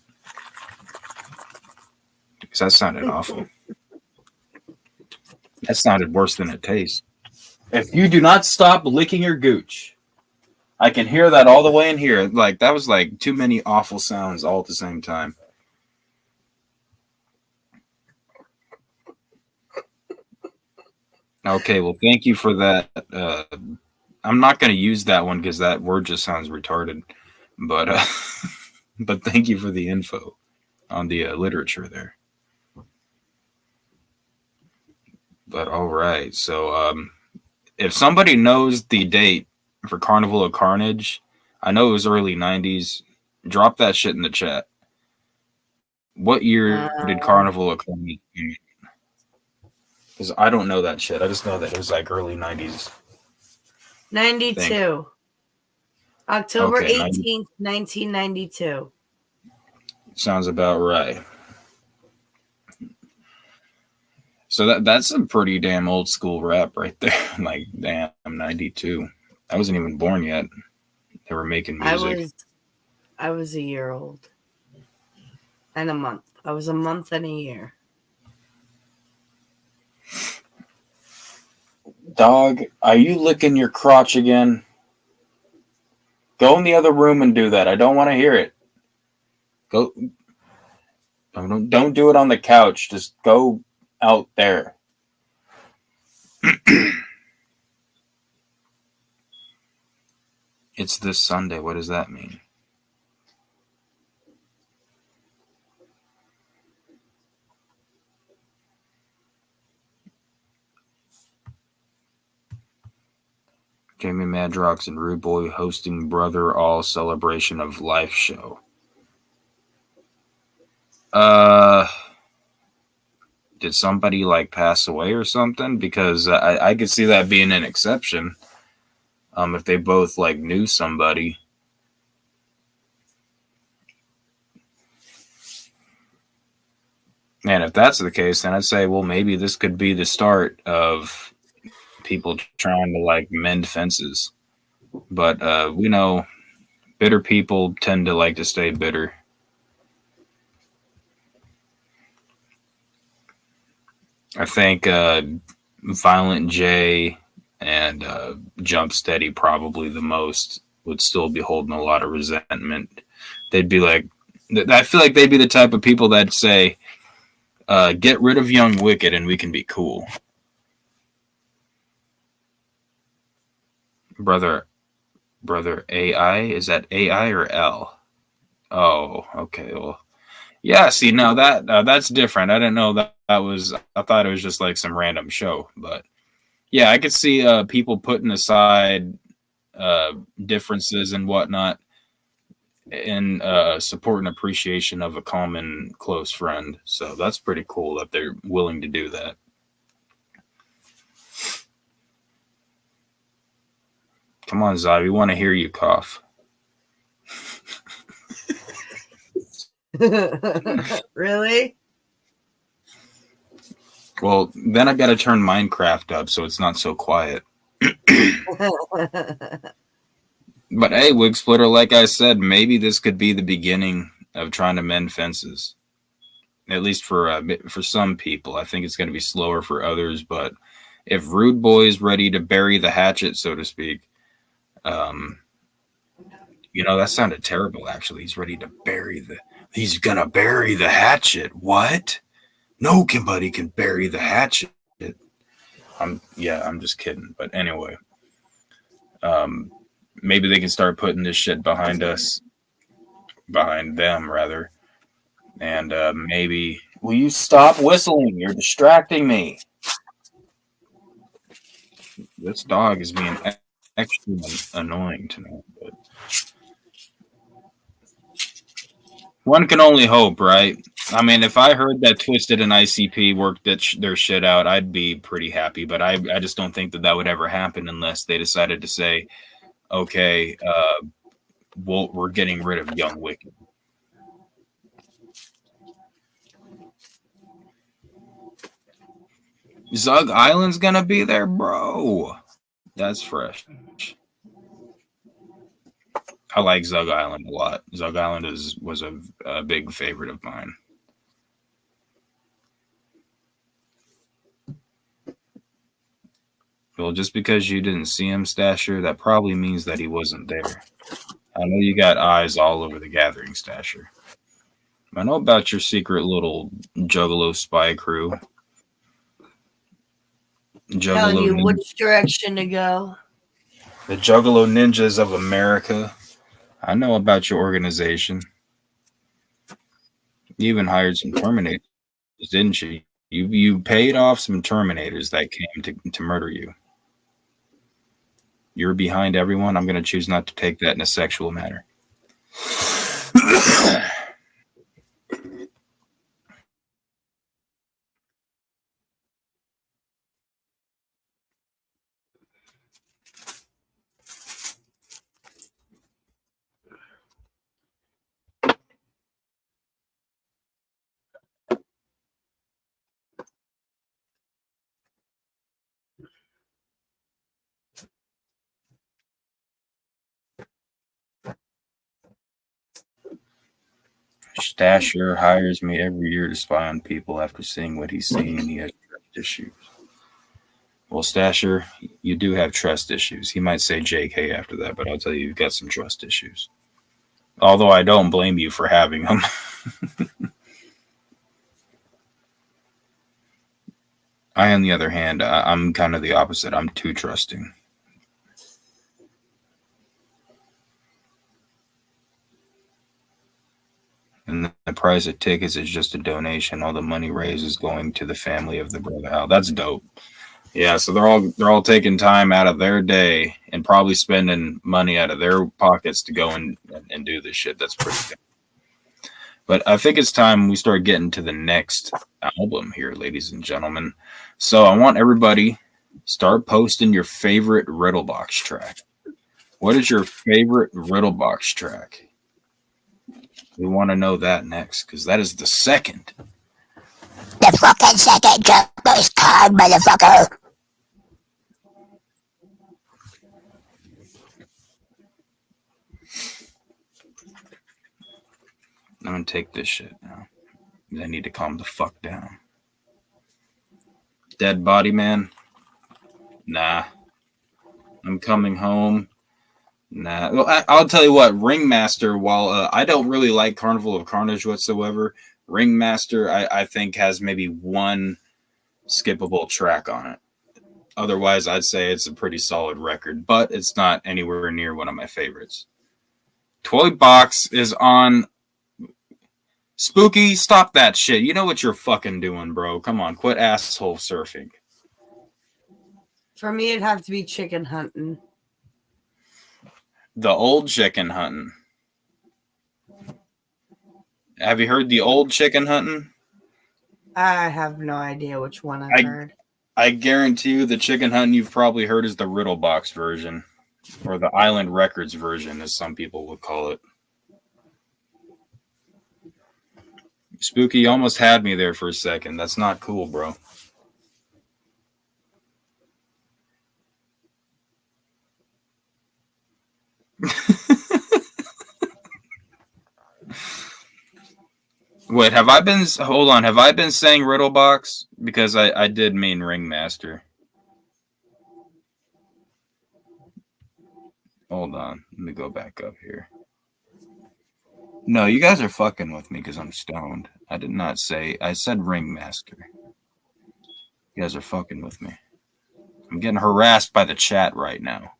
Because that sounded awful. That sounded worse than it tastes. If you do not stop licking your gooch, I can hear that all the way in here. Like, that was like too many awful sounds all at the same time. Okay, well, thank you for that. I'm not going to use that one because that word just sounds retarded. But but thank you for the info on the literature there. But all right, so if somebody knows the date for Carnival of Carnage, I know it was early 90s. Drop that shit in the chat. What year did Carnival of Carnage? Because I don't know that shit. I just know that it was like early 90s. 92. October Okay, 18th, 1992. Sounds about right. So that's a pretty damn old school rap right there. Like, damn, 92. I wasn't even born yet. They were making music. I was a year old. And a month. I was a month and a year. Dog, are you licking your crotch again? Go in the other room and do that. I don't want to hear it. Go. Don't do it on the couch. Just go out there. It's this Sunday. What does that mean? Jamie Madrox and Rude Boy hosting Brother All Celebration of Life show. Did somebody like pass away or something? Because I could see that being an exception. If they both like knew somebody. And if that's the case, then I'd say, well, maybe this could be the start of people trying to like mend fences. But we know bitter people tend to like to stay bitter. I think Violent J and Jump Steady probably the most would still be holding a lot of resentment. They'd be like, I feel like they'd be the type of people that say, get rid of Young Wicked and we can be cool. Brother AI, is that AI or L? Oh, okay. Well, yeah. See, now that's different. I didn't know that was. I thought it was just like some random show, but yeah, I could see people putting aside differences and whatnot in support and appreciation of a common close friend. So that's pretty cool that they're willing to do that. Come on, Zai, we want to hear you cough. Really? Well, then I've got to turn Minecraft up so it's not so quiet. But hey, Wig Splitter, like I said, maybe this could be the beginning of trying to mend fences. At least for some people. I think it's going to be slower for others, but if Rude Boy's ready to bury the hatchet, so to speak, that sounded terrible, actually. He's ready to he's going to bury the hatchet. What? Nobody can bury the hatchet. I'm just kidding. But anyway, maybe they can start putting this shit behind them, rather. And maybe, will you stop whistling? You're distracting me. This dog is being extra annoying tonight. But one can only hope, right? I mean, if I heard that Twisted and ICP worked their shit out, I'd be pretty happy. But I just don't think that would ever happen unless they decided to say, okay, we're getting rid of Young Wicked. Zug Island's gonna be there, bro. That's fresh. I like Zug Island a lot. Zug Island was a big favorite of mine. Well, just because you didn't see him, Stasher, that probably means that he wasn't there. I know you got eyes all over the gathering, Stasher. I know about your secret little Juggalo spy crew. Telling you which direction to go. The Juggalo Ninjas of America. I know about your organization. You even hired some Terminators, didn't you? You paid off some Terminators that came to murder you. You're behind everyone. I'm going to choose not to take that in a sexual manner. Stasher hires me every year to spy on people after seeing what he's seen. He has trust issues. Well, Stasher, you do have trust issues. He might say JK after that, but I'll tell you, you've got some trust issues. Although I don't blame you for having them. I, on the other hand, I'm kind of the opposite. I'm too trusting. And the price of tickets is just a donation. All the money raised is going to the family of the brother Hal. That's dope. Yeah, so they're all taking time out of their day and probably spending money out of their pockets to go and do this shit. That's pretty good. But I think it's time we start getting to the next album here, ladies and gentlemen. So I want everybody start posting your favorite Riddlebox track. What is your favorite Riddlebox track? We want to know that next, because that is the second. The fucking second jumper's card, motherfucker. I'm going to take this shit now. I need to calm the fuck down. Dead Body Man? Nah. I'm Coming Home? Nah. Well, I'll tell you what, Ringmaster, while I don't really like Carnival of Carnage whatsoever, Ringmaster, I think, has maybe one skippable track on it. Otherwise, I'd say it's a pretty solid record, but it's not anywhere near one of my favorites. Toy Box is on... Spooky, stop that shit. You know what you're fucking doing, bro. Come on, quit asshole surfing. For me, it'd have to be Chicken Hunting. The old Chicken Hunting. Have you heard the old Chicken Hunting? I have no idea which one I've heard. I guarantee you the Chicken Hunting you've probably heard is the Riddlebox version. Or the Island Records version, as some people would call it. Spooky, you almost had me there for a second. That's not cool, bro. Wait, have I been... Hold on. Have I been saying Riddlebox? Because I did mean Ringmaster. Hold on. Let me go back up here. No, you guys are fucking with me because I'm stoned. I did not say... I said Ringmaster. You guys are fucking with me. I'm getting harassed by the chat right now.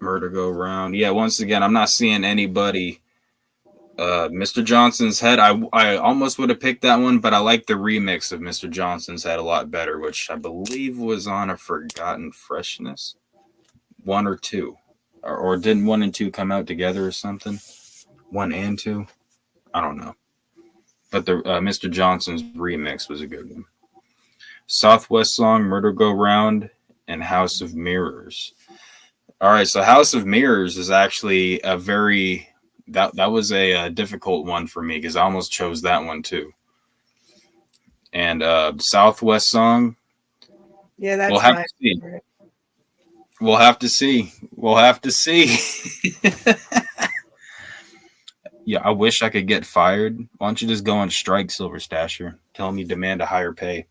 Murder Go Round. Yeah, once again, I'm not seeing anybody. Mr. Johnson's Head. I almost would have picked that one, but I like the remix of Mr. Johnson's Head a lot better, which I believe was on a Forgotten Freshness. 1 or 2. or didn't 1 and 2 come out together or something? 1 and 2, I don't know. But the Mr. Johnson's remix was a good one. Southwest Song, Murder Go Round, and House of Mirrors. All right, so House of Mirrors is actually a very that was a difficult one for me because I almost chose that one too. And Southwest Song. Yeah, that's we'll have to see. We'll have to see. We'll have to see. Yeah, I wish I could get fired. Why don't you just go on strike, Silver Stasher? Tell me demand a higher pay.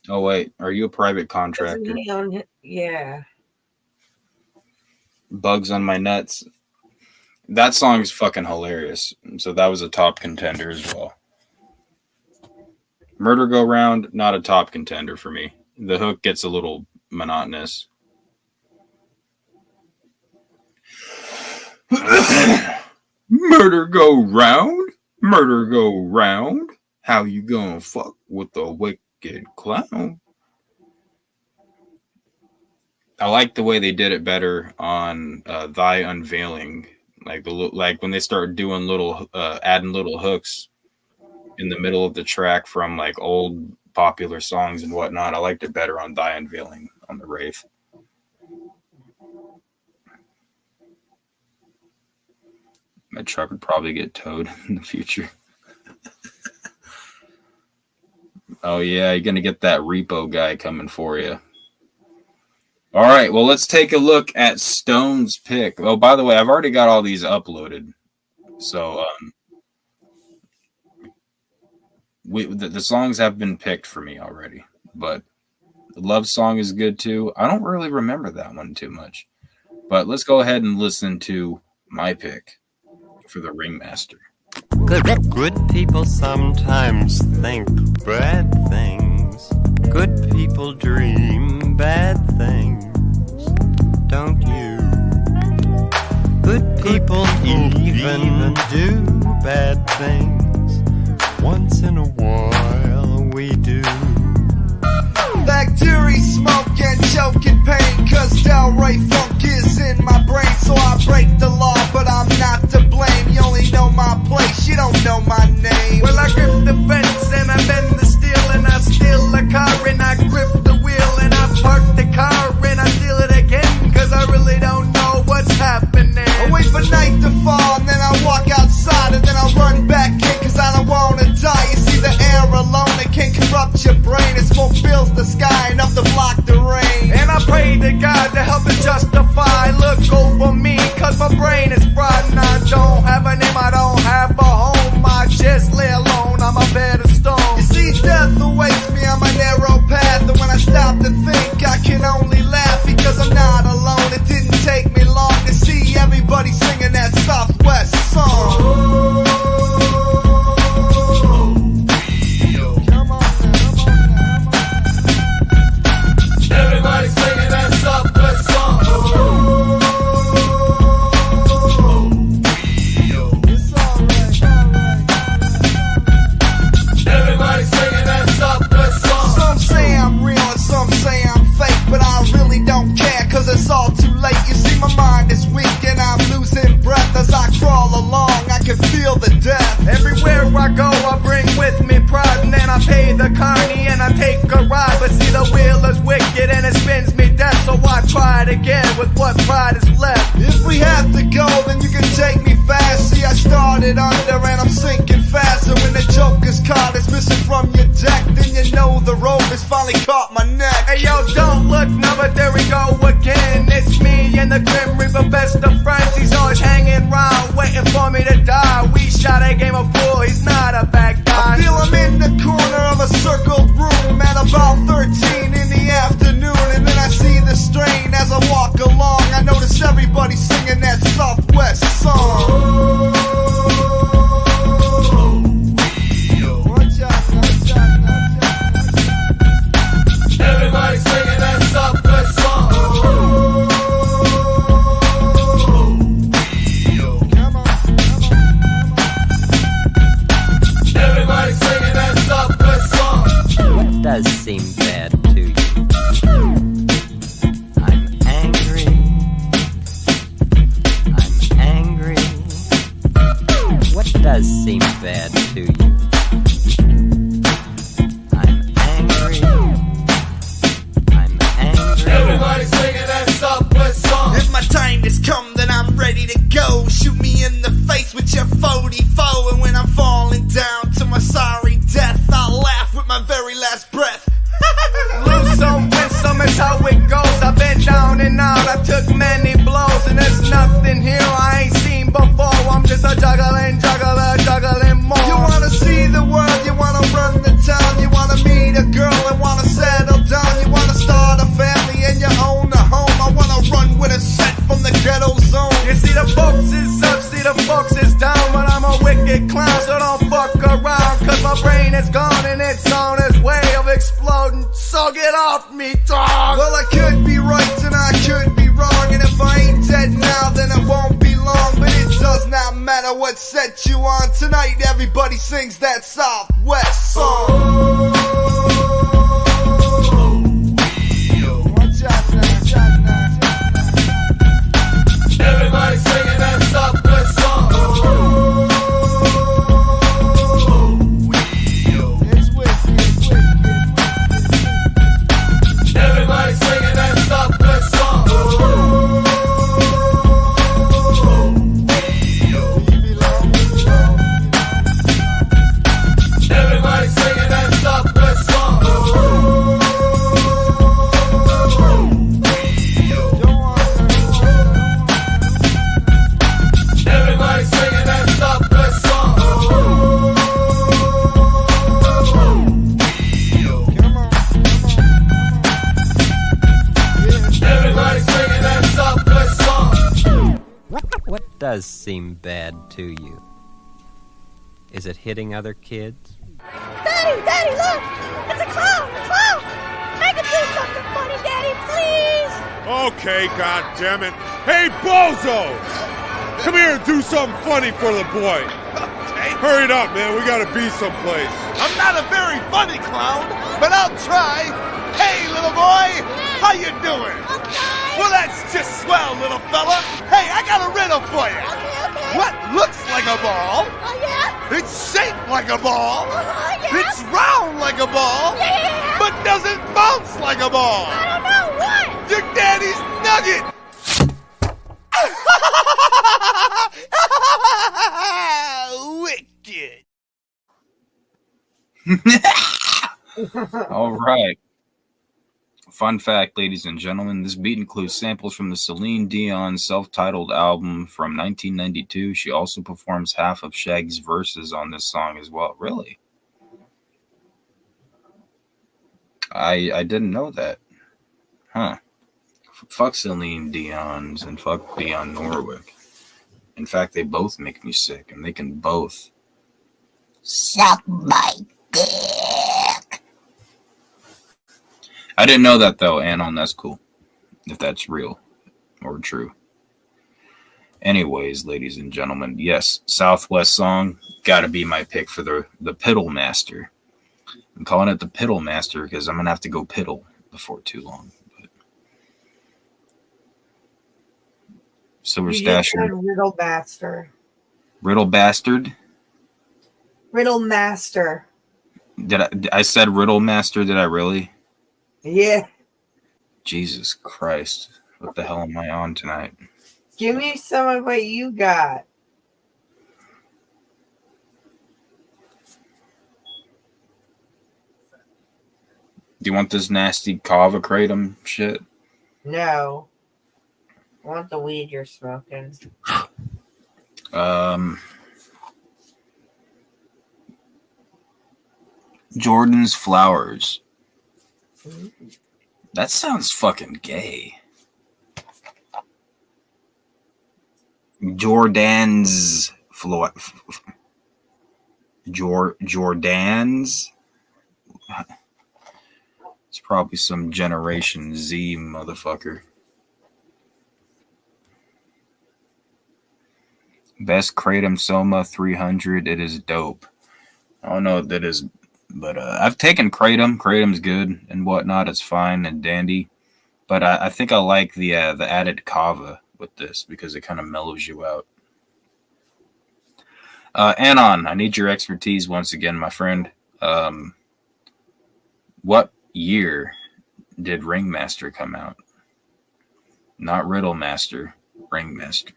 Oh wait, are you a private contractor? Yeah. Bugs on My Nuts. That song is fucking hilarious. So that was a top contender as well. Murder Go Round, not a top contender for me. The hook gets a little monotonous. Murder go round, murder go round. How you gonna fuck with the wicked clown? I like the way they did it better on Thy Unveiling, like when they start doing little, adding little hooks in the middle of the track from like old popular songs and whatnot. I liked it better on Thy Unveiling on the Wraith. My truck would probably get towed in the future. Oh yeah, you're gonna get that repo guy coming for you. All right, well, let's take a look at Stone's pick. Oh, by the way, I've already got all these uploaded. So the songs have been picked for me already. But the Love Song is good too. I don't really remember that one too much. But let's go ahead and listen to my pick for the Ringmaster. Good people sometimes think bad things. Good people dream bad things, don't you? Good people even do bad things. Once in a while we do. Factory smoke and choke in pain, cause Delray funk is in my brain. So I break the law, but I'm not to blame. You only know my place, you don't know my name. Well, I grip the fence and I bend the steel, and I steal a car and I grip the wheel, and I park the car and I steal it again, cause I really don't know what's happening. I wait for night to fall and then I walk outside and then I run back in, cause I don't wanna die. You see the air alone, it can corrupt your brain. It smoke fills the sky enough to block the rain. And I pray to God to help it justify. Look over me, cause my brain is fried, and I don't have a name, I don't have a home. I just lay alone on my bed of stone. You see, death awaits me on my narrow path, and when I stop to think, I can only laugh, because I'm not alone. It didn't take me long to see everybody singing that Southwest song. Everybody singing that Southwest song. Everybody singing that Southwest song. Some say I'm real and some say I'm fake, but I really don't care, cause it's all too late. You see, my mind is weak and I'm losing breath as I crawl along. I can feel the death. Everywhere I go, I bring with me pride, and then I pay the carny and I take a ride. But see, the wheel is wicked and it spins me death, so I try it again with what pride is left. If we have to go, then you can take me fast. See, I started under and I'm sinking fast, and when the Joker's card is missing from your deck, then you know the rope has finally caught my neck. Hey yo, don't look now, but there we go again. It's me and the Grim Reaper, best of friends. He's always hanging round, waiting for me to die. We shot a game of pool, he's not a bad guy. I feel I'm in the corner of a circled room at about 13 in the afternoon, and then I see the strain as I walk along. I notice everybody singing that Southwest song. Everybody singing that Southwest song. Everybody singing night has come, then I'm ready to go. Shoot me in the face with your 44, and when I'm falling down to my sorry death, I'll laugh with my very last breath. Lose some, win some, it's how it goes. I've been down and out, I took many blows, and there's nothing here I ain't seen before. I'm just a juggling more. You wanna see the world, you wanna run the town, you wanna meet a girl and wanna settle down, you wanna start a family and you own a home. I wanna run with a set from the ghetto zone. You see the folks is up, see the folks is down, but I'm a wicked clown, so don't fuck around, cause my brain is gone and it's on its way of exploding. So get off me, dog. Well, I could be right and I could be wrong, and if I ain't dead now, then it won't be long. But it does not matter what set you on. Tonight everybody sings that Southwest song. Everybody singing that Southwest song. Everybody singing that Southwest song. Everybody singing that Southwest song. Everybody singing that Southwest song. Everybody singing that Southwest song. What does seem bad to you? Is it hitting other kids? Daddy, Daddy, look! It's a clown! A clown! I can do something funny, Daddy, please! Okay, goddammit. Hey, Bozo! Come here and do something funny for the boy. Okay. Hurry it up, man. We gotta be someplace. I'm not a very funny clown, but I'll try. Hey, little boy, how you doing? Well, that's just swell, little fella. Hey, I got a riddle for you. Okay. What looks like a ball? Oh, yeah? It's shaped like a ball. Yeah? It's round like a ball. Yeah. But doesn't bounce like a ball. I don't know, what? Your daddy's nugget. Wicked. All right. Fun fact, ladies and gentlemen, this beat includes samples from the Celine Dion self-titled album from 1992. She also performs half of Shaggy's verses on this song as well. Really? I didn't know that. Huh. Fuck Celine Dion's and fuck Dionne Warwick. In fact, they both make me sick, and they can both suck my dick. I didn't know that, though, Anon. That's cool. If that's real or true. Anyways, ladies and gentlemen, yes, Southwest song, gotta be my pick for the Piddle Master. I'm calling it the Piddle Master because I'm gonna have to go piddle before too long. But Silver You just Stasher. said Riddle Master. Riddle Bastard? Riddle Master. I said Riddle Master, did I really? Yeah. Jesus Christ. What the hell am I on tonight? Give me some of what you got. Do you want this nasty Cava kratom shit? No. I want the weed you're smoking. Jordan's Flowers. That sounds fucking gay. Jordan's Jordan's. It's probably some Generation Z motherfucker. Best Kratom Soma 300. It is dope. I don't know what that is, but I've taken Kratom. Kratom's good and whatnot. It's fine and dandy. But I think I like the added Cava with this because it kind of mellows you out. Anon, I need your expertise once again, my friend. What year did Ringmaster come out? Not Riddle Master. Ringmaster.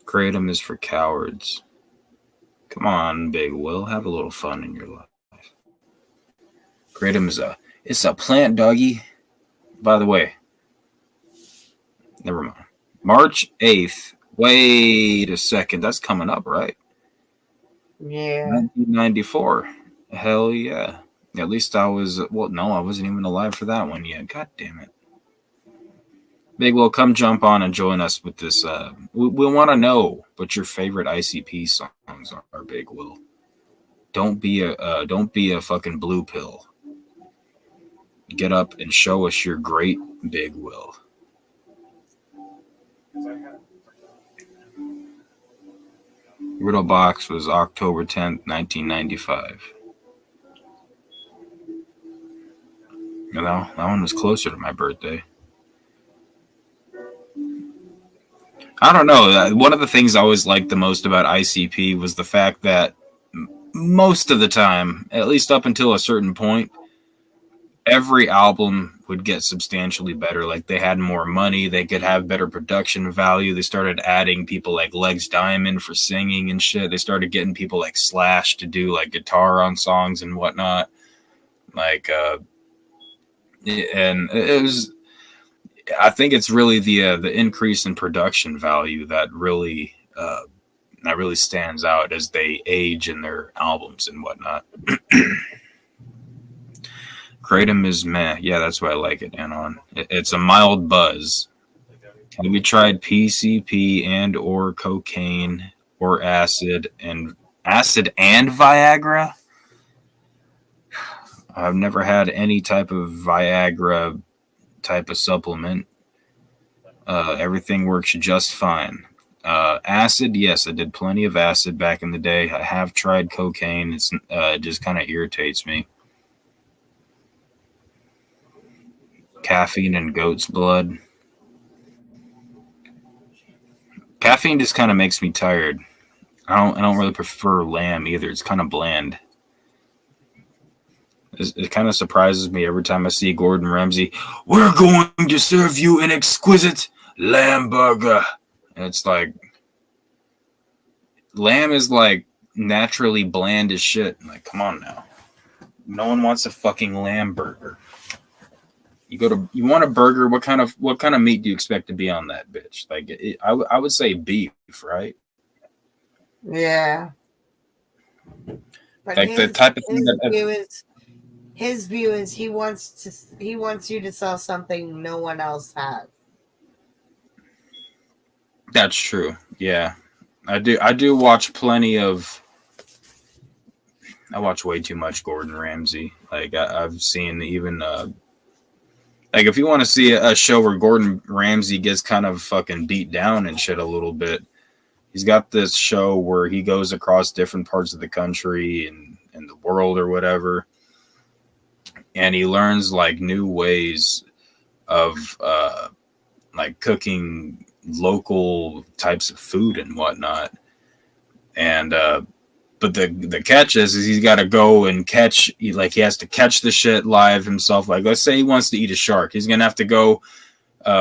Kratom is for cowards. Come on, Big Will. Have a little fun in your life. Kratom it's a plant, doggy. By the way, never mind. March 8th. Wait a second. That's coming up, right? Yeah. 1994. Hell yeah. At least I was, well, no, I wasn't even alive for that one yet. God damn it. Big Will, come jump on and join us with this. We want to know what your favorite ICP songs are, Big Will. Don't be a fucking blue pill. Get up and show us your great Big Will. Riddle Box was October 10th, 1995. You know, that one was closer to my birthday. I don't know. One of the things I always liked the most about ICP was the fact that most of the time, at least up until a certain point, every album would get substantially better. Like, they had more money, they could have better production value. They started adding people like Legs Diamond for singing and shit. They started getting people like Slash to do like guitar on songs and whatnot. Like, and it was, I think it's really the increase in production value that really stands out as they age in their albums and whatnot. Kratom is meh. Yeah, that's why I like it, Anon. It's a mild buzz. Have you tried PCP and or cocaine or acid and Viagra? I've never had any type of Viagra type of supplement. Everything works just fine. Acid, yes, I did plenty of acid back in the day. I have tried cocaine. It just kind of irritates me. Caffeine and goat's blood. Caffeine just kind of makes me tired. I don't really prefer lamb either. It's kind of bland. It kind of surprises me every time I see Gordon Ramsay. We're going to serve you an exquisite lamb burger. And it's like, lamb is like naturally bland as shit. Like, come on now. No one wants a fucking lamb burger. You want a burger? What kind of meat do you expect to be on that bitch? Like, I would say beef, right? Yeah. But Like the type of thing his view is he wants you to sell something no one else has. That's true. Yeah, I do watch plenty of. I watch way too much Gordon Ramsay. Like I've seen even. Like, if you want to see a show where Gordon Ramsay gets kind of fucking beat down and shit a little bit, he's got this show where he goes across different parts of the country and the world or whatever, and he learns like new ways of like cooking local types of food and whatnot. And but the catch is he's got to go and catch, like, he has to catch the shit live himself. Like, let's say he wants to eat a shark. He's going to have to go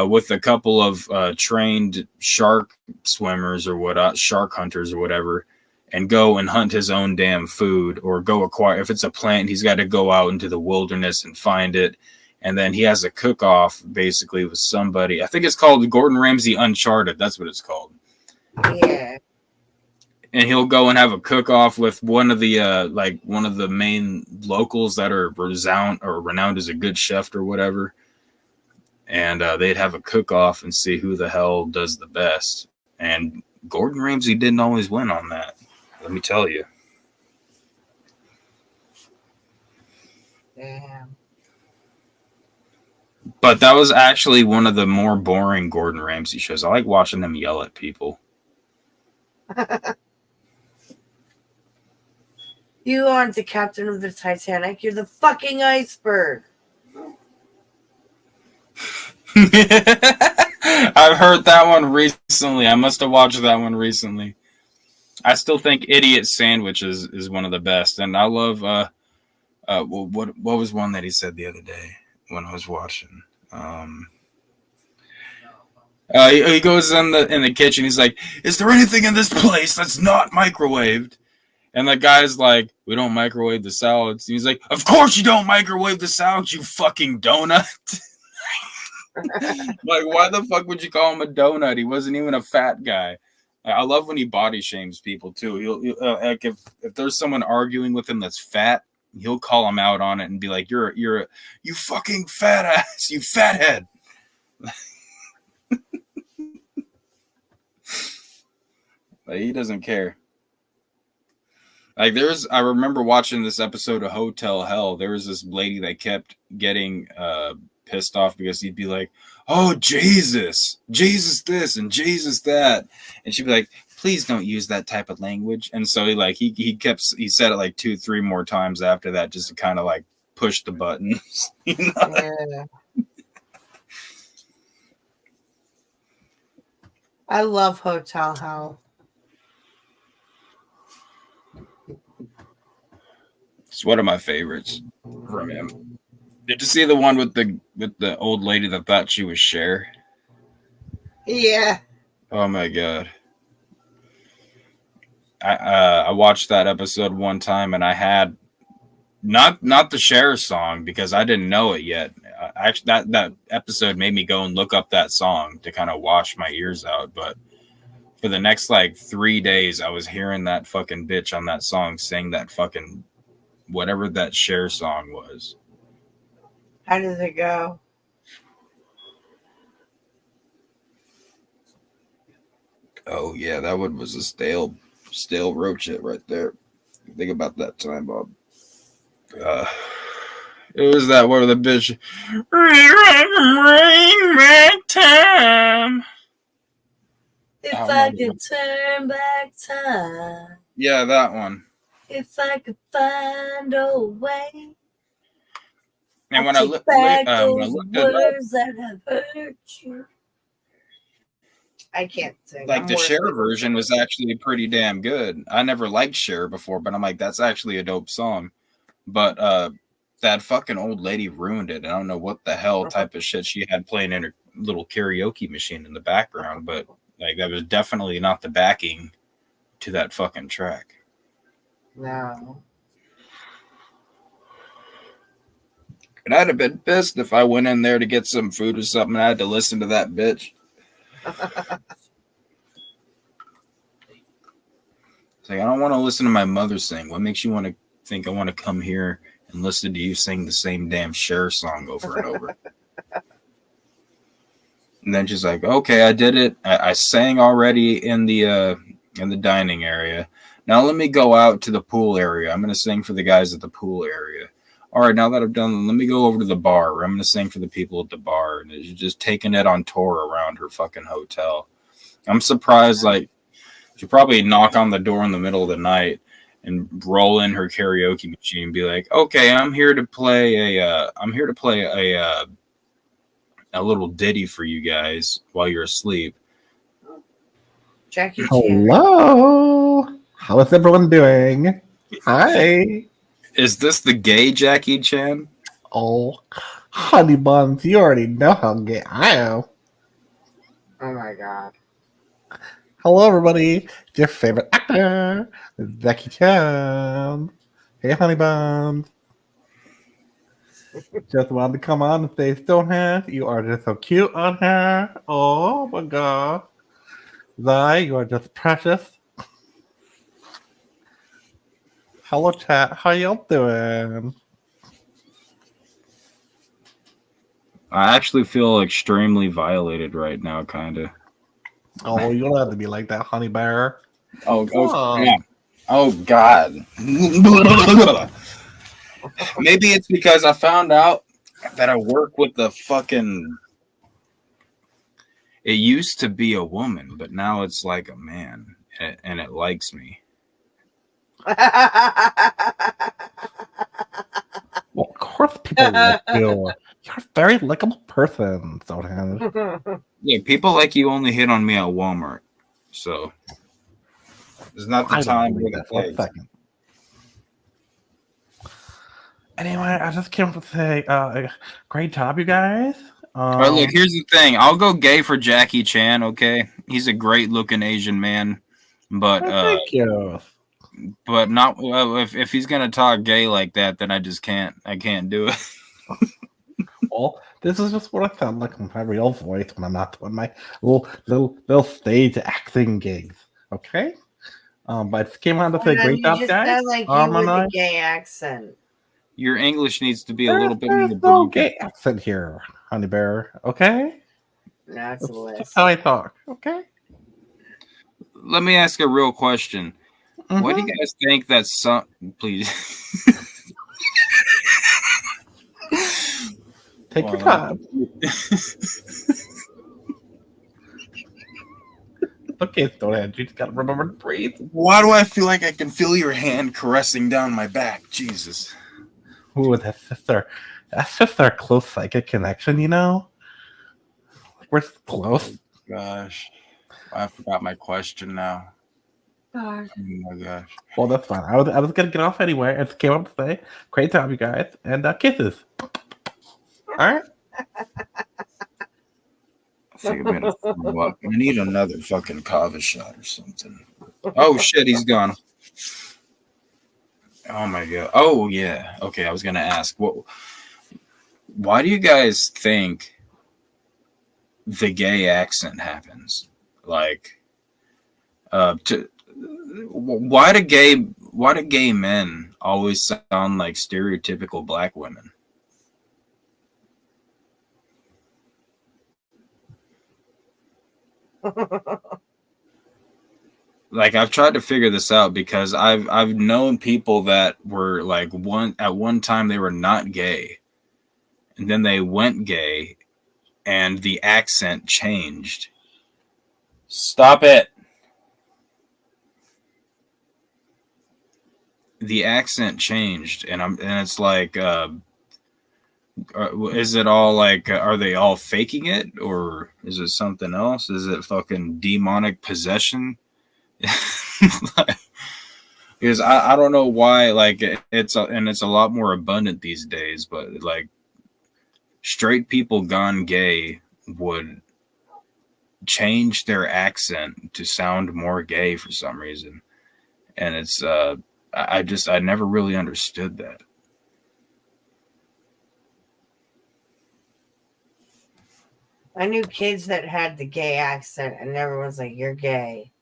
with a couple of trained shark swimmers or what, shark hunters or whatever, and go and hunt his own damn food, or go acquire, if it's a plant, he's got to go out into the wilderness and find it. And then he has a cook-off basically with somebody. I think it's called Gordon Ramsay Uncharted. That's what it's called. Yeah. And he'll go and have a cook-off with one of the main locals that are renowned as a good chef or whatever. And they'd have a cook-off and see who the hell does the best. And Gordon Ramsay didn't always win on that, let me tell you. Damn. But that was actually one of the more boring Gordon Ramsay shows. I like watching him yell at people. You aren't the captain of the Titanic. You're the fucking iceberg. I've heard that one recently. I must have watched that one recently. I still think Idiot Sandwich is one of the best. And I love what was one that he said the other day when I was watching? He goes in the kitchen. He's like, "Is there anything in this place that's not microwaved?" And the guy's like, "We don't microwave the salads." And he's like, "Of course you don't microwave the salads, you fucking donut." Like, why the fuck would you call him a donut? He wasn't even a fat guy. I love when he body shames people too. He'll like if there's someone arguing with him that's fat, he'll call him out on it and be like, "You fucking fat ass, you fathead." Like, he doesn't care. Like I remember watching this episode of Hotel Hell. There was this lady that kept getting pissed off because he'd be like, "Oh, Jesus this and Jesus that," and she'd be like, "Please don't use that type of language." And so he said it like 2-3 more times after that, just to kind of like push the buttons. You know? Yeah. I love Hotel Hell. It's one of my favorites from him. Did you see the one with the old lady that thought she was Cher? Yeah. Oh my god. I watched that episode one time and I had not the Cher song because I didn't know it yet. Actually, that episode made me go and look up that song to kind of wash my ears out. But for the next like 3 days, I was hearing that fucking bitch on that song sing that fucking whatever that Cher song was. How does it go? Oh yeah, that one was a stale roach it right there. Think about that time, Bob. It was that one of the bitch. Ring back time. If I could turn back time. Yeah, that one. If I could find a way. And when I looked at words that have hurt you. I can't sing. Like the Cher version was actually pretty damn good. I never liked Cher before, but I'm like, that's actually a dope song. But that fucking old lady ruined it. I don't know what the hell type of shit she had playing in her little karaoke machine in the background, but like that was definitely not the backing to that fucking track. No. And I'd have been pissed if I went in there to get some food or something and I had to listen to that bitch. It's like, I don't want to listen to my mother sing. What makes you want to think I want to come here and listen to you sing the same damn Cher song over and over? And then she's like, "Okay, I did it. I sang already in the dining area. Now let me go out to the pool area. I'm going to sing for the guys at the pool area. All right, now that I've done, let me go over to the bar where I'm going to sing for the people at the bar." And she's just taking it on tour around her fucking hotel. I'm surprised, like, she'd probably knock on the door in the middle of the night and roll in her karaoke machine and be like, "Okay, I'm here to play a little ditty for you guys while you're asleep." Jackie Chan. Hello. How is everyone doing? Hi. Is this the gay Jackie Chan? Oh, honey buns, you already know how gay I am. Oh my god. Hello, everybody. It's your favorite actor, Jackie Chan. Hey, honey buns. Just wanted to come on and say, Stonehead, you are just so cute on her. Oh my god. Zai, you are just precious. Hello, chat. How y'all doing? I actually feel extremely violated right now, kind of. Oh, you don't have to be like that, honey bear. Yeah. Oh, God. Maybe it's because I found out that I work with the fucking... It used to be a woman, but now it's like a man, and it likes me. Well, of course people like you. You're a very likable person, Stonehead. Yeah, people like you only hit on me at Walmart, so it's not the time for the for a second. Anyway, I just came to say, great job, you guys. All right, look, here's the thing. I'll go gay for Jackie Chan, okay? He's a great-looking Asian man, but thank you. But not if he's gonna talk gay like that, then I just can't. I can't do it. Well, this is just what I sound like in my real voice when I'm not doing my little stage acting gigs. Okay. But I just came on to say great job, You just guys. sound like you with a gay accent. Your English needs to be a little bit more. There's no gay accent here, honey bear. Okay. That's a list. That's how I talk. Okay. Let me ask a real question. What do you guys think that some? Please. Take your time. Okay, Stonehenge, you just gotta remember to breathe. Why do I feel like I can feel your hand caressing down my back? Jesus. Ooh, that's just our close psychic connection, you know? We're close. Gosh. I forgot my question now. Gosh. Oh my gosh. Well, that's fine. I was gonna get off anyway. I just came up to say, great job, you guys, and kisses. Alright? I think I'm gonna throw up. I need another fucking Cava shot or something. Oh shit, he's gone. Oh my god. Oh yeah. Okay, I was gonna ask, why do you guys think the gay accent happens? Like, why do gay men always sound like stereotypical black women? Like, I've tried to figure this out because I've known people that were like at one time they were not gay, and then they went gay, and the accent changed. Stop it. The accent changed, and it's like, is it all like, are they all faking it, or is it something else? Is it fucking demonic possession? Because I don't know why, like, it's a lot more abundant these days, but like straight people gone gay would change their accent to sound more gay for some reason, and it's I never really understood that. I knew kids that had the gay accent, and everyone's like, "You're gay."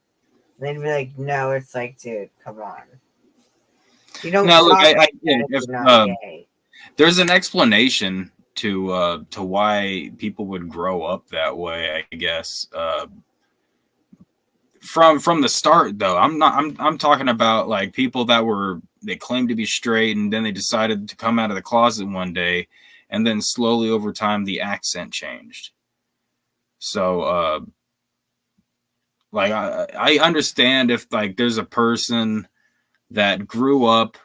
And they'd be like, "No," it's like, dude, come on. You don't. No, look, there's an explanation to why people would grow up that way, I guess. From the start, though, I'm talking about like people they claimed to be straight, and then they decided to come out of the closet one day, and then slowly over time the accent changed. So, like, I understand if like there's a person that grew up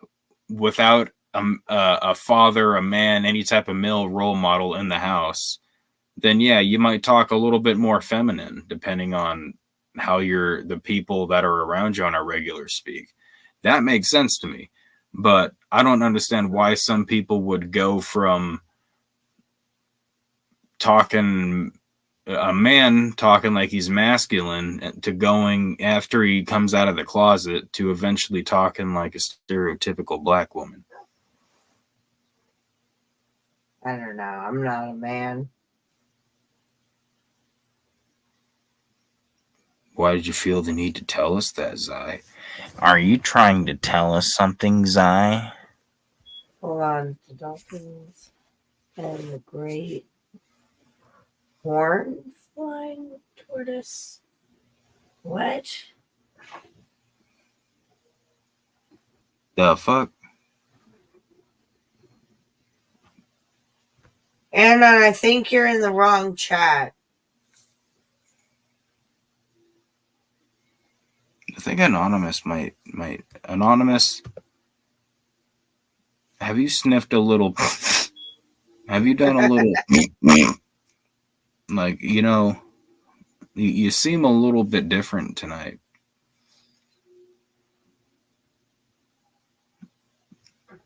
without a father, a man, any type of male role model in the house, then yeah, you might talk a little bit more feminine depending on how the people that are around you on a regular speak. That makes sense to me, but I don't understand why some people would go from a man talking like he's masculine to going after he comes out of the closet to eventually talking like a stereotypical black woman. I don't know. I'm not a man. Why did you feel the need to tell us that, Zai? Are you trying to tell us something, Zai? Hold on. The dolphins and the great horn flying tortoise. What? The fuck? Anna, I think you're in the wrong chat. I think Anonymous might Anonymous. Have you sniffed a little? Have you done a little? Like, you seem a little bit different tonight.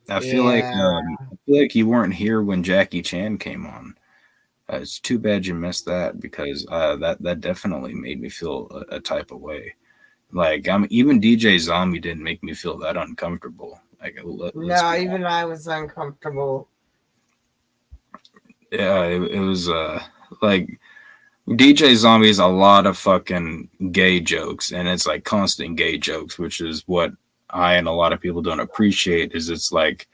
I feel like feel like you weren't here when Jackie Chan came on. It's too bad you missed that because that definitely made me feel a type of way. Like even DJ Zombie didn't make me feel that uncomfortable. Like No, even I was uncomfortable. Yeah, it was like DJ Zombie is a lot of fucking gay jokes, and it's like constant gay jokes, which is what I and a lot of people don't appreciate. Is it's like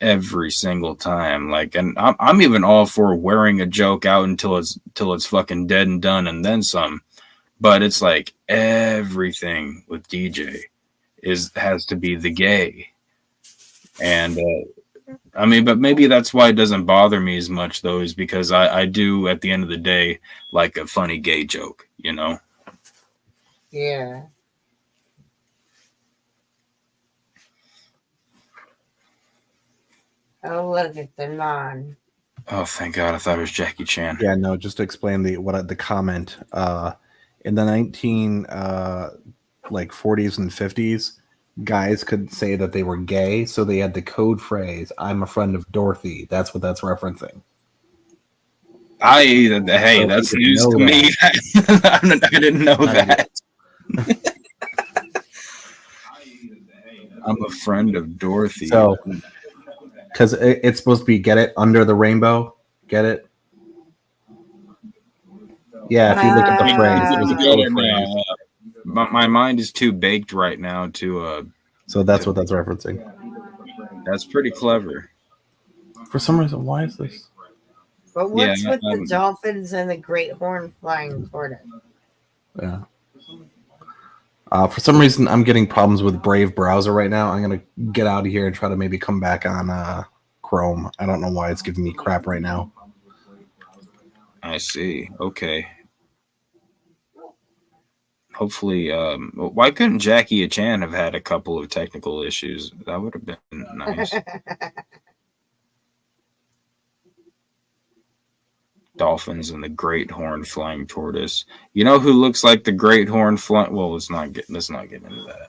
every single time, like, and I'm even all for wearing a joke out until it's fucking dead and done, and then some. But it's like everything with DJ has to be the gay, and I mean, but maybe that's why it doesn't bother me as much, though, is because I do, at the end of the day, like a funny gay joke, you know? Yeah. Oh, look at the non. Oh, thank God. I thought it was Jackie Chan. Yeah, no, just to explain the comment. In the 40s and 50s, guys could say that they were gay, so they had the code phrase, "I'm a friend of Dorothy." That's what that's referencing. Hey, So that's you news know to me. I didn't know that. I'm a friend of Dorothy. So, because it's supposed to be get it under the rainbow, get it. Yeah, if you look at the phrase, it was a code phrase. My mind is too baked right now to. So that's what that's referencing. That's pretty clever. For some reason, why is this? But what's with the dolphins and the great horn flying toward it? Yeah. For some reason, I'm getting problems with Brave browser right now. I'm gonna get out of here and try to maybe come back on Chrome. I don't know why it's giving me crap right now. I see. Okay. Hopefully, why couldn't Jackie Chan have had a couple of technical issues? That would have been nice. Dolphins and the great horn flying tortoise. You know who looks like the great horn flying? Well, let's not get into that.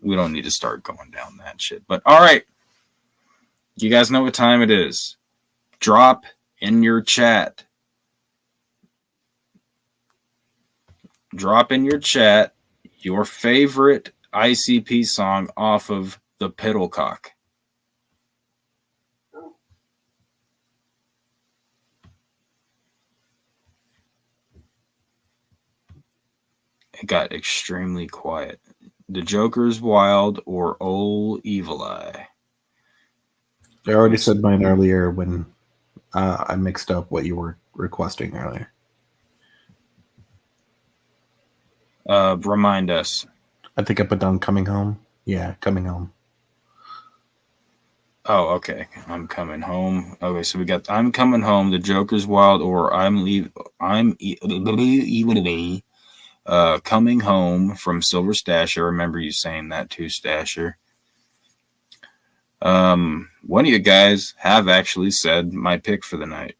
We don't need to start going down that shit. But all right, you guys know what time it is. Drop in your chat. Drop in your chat your favorite ICP song off of the Piddlecock. It got extremely quiet. The Joker's Wild or Old Evil Eye? I already said mine earlier when I mixed up what you were requesting earlier. Remind us. I think I put down Coming Home. Yeah, Coming Home. Oh, okay. I'm Coming Home. Okay, so we got I'm Coming Home, The Joker's Wild, or Coming Home from Silver Stasher. I remember you saying that too, Stasher. One of you guys have actually said my pick for the night.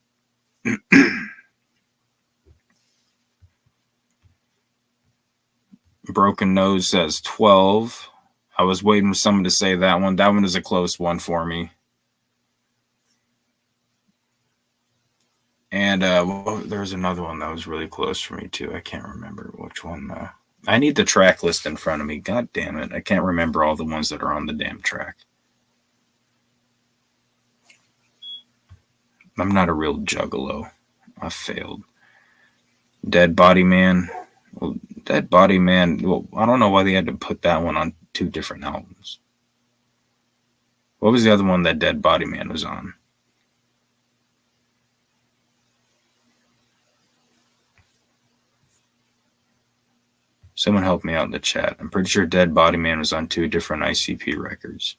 Broken Nose says 12. I was waiting for someone to say that one. That one is a close one for me. And there's another one that was really close for me too. I can't remember which one. I need the track list in front of me. God damn it. I can't remember all the ones that are on the damn track. I'm not a real juggalo. I failed. Dead Body Man. Well, Dead Body Man. Well, I don't know why they had to put that one on two different albums. What was the other one that Dead Body Man was on? Someone help me out in the chat. I'm pretty sure Dead Body Man was on two different ICP records.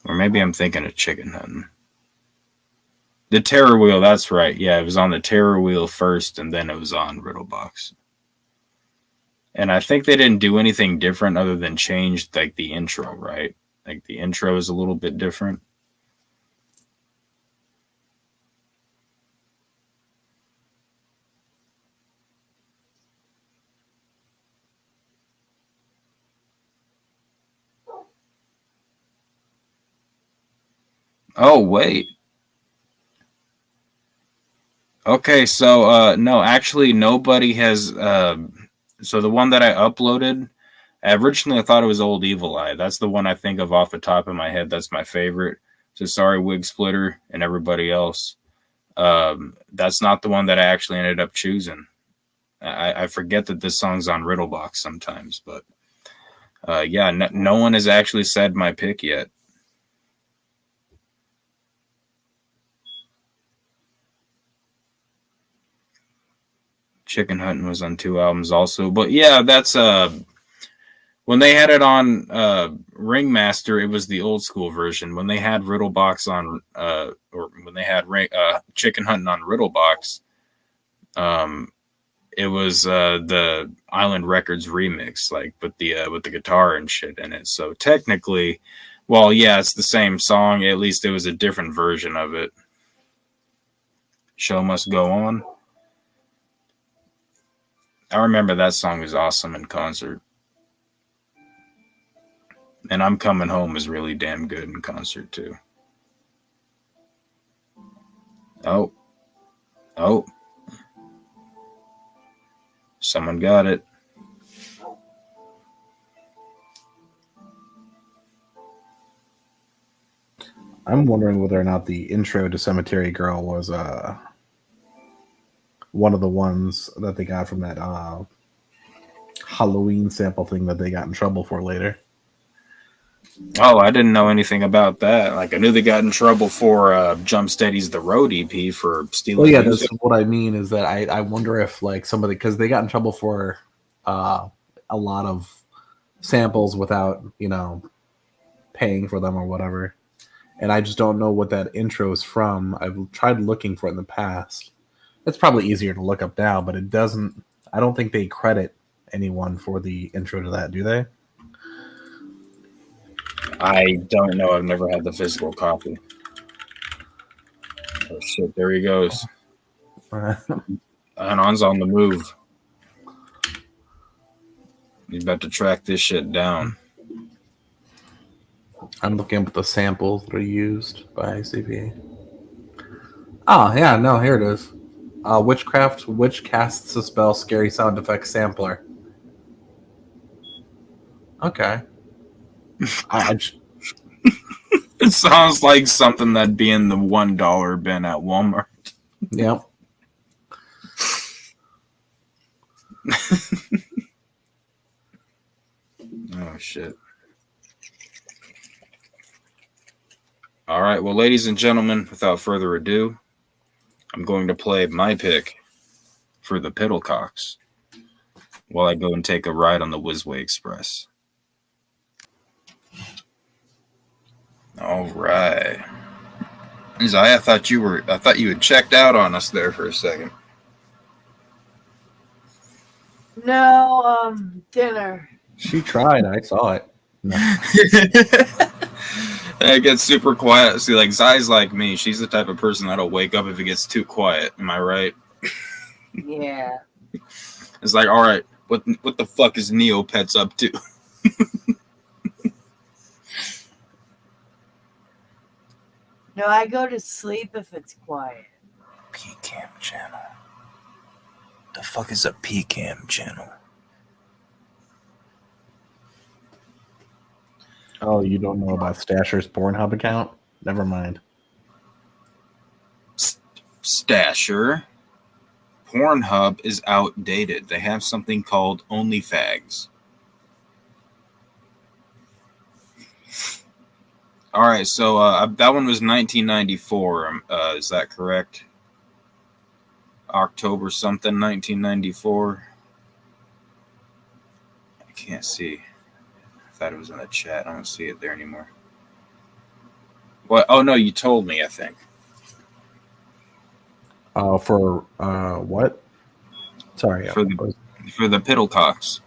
Or maybe I'm thinking of Chicken Hunting. The Terror Wheel, that's right. Yeah, it was on the Terror Wheel first, and then it was on Riddlebox. And I think they didn't do anything different other than change like the intro, right? Like the intro is a little bit different. Oh wait. Okay, so no, actually nobody has so the one that I uploaded, originally I thought it was Old Evil Eye. That's the one I think of off the top of my head. That's my favorite. So sorry, Wig Splitter and everybody else. That's not the one that I actually ended up choosing. I forget that this song's on Riddlebox sometimes, but yeah, no one has actually said my pick yet. Chicken Hunting was on 2 albums also, but yeah, that's when they had it on Ringmaster, it was the old school version. When they had Riddlebox on or when they had Chicken Hunting on Riddlebox, it was the Island Records remix, like with the guitar and shit in it. So technically, well, yeah, it's the same song. At least it was a different version of it. Show Must Go On. I remember that song was awesome in concert. And I'm Coming Home is really damn good in concert too. Oh. Someone got it. I'm wondering whether or not the intro to Cemetery Girl was one of the ones that they got from that Halloween sample thing that they got in trouble for later. Oh, I didn't know anything about that. Like, I knew they got in trouble for Jump Steady's The Road EP for stealing. Well, yeah, music. that's what I mean. Is that I wonder if like somebody, because they got in trouble for a lot of samples without paying for them or whatever, and I just don't know what that intro is from. I've tried looking for it in the past. It's probably easier to look up now, but it doesn't. I don't think they credit anyone for the intro to that, do they? I don't know. I've never had the physical copy. Oh shit! There he goes. Anon's on the move. He's about to track this shit down. I'm looking up the samples that are used by ICP. Oh yeah, no, here it is. Witchcraft, Witch casts a spell, scary sound effects sampler. Okay. It sounds like something that'd be in the $1 bin at Walmart. Yep. Oh shit. All right, well, ladies and gentlemen, without further ado, I'm going to play my pick for the Piddlecocks while I go and take a ride on the Whizway Express. All right. Zai, I thought you had checked out on us there for a second. No, dinner. She tried. I saw it. No. It gets super quiet. See, like Zai's like me. She's the type of person that'll wake up if it gets too quiet. Am I right? Yeah. It's like, all right, what the fuck is Neopets up to? No, I go to sleep if it's quiet. PCAM channel. The fuck is a PCAM channel? Oh, you don't know about Stasher's Pornhub account? Never mind. Stasher. Pornhub is outdated. They have something called OnlyFags. All right, so that one was 1994. Is that correct? October something, 1994. I can't see. I thought it was in the chat. I don't see it there anymore. What? Oh no, you told me. I think. For what? Sorry. For the Piddlecocks.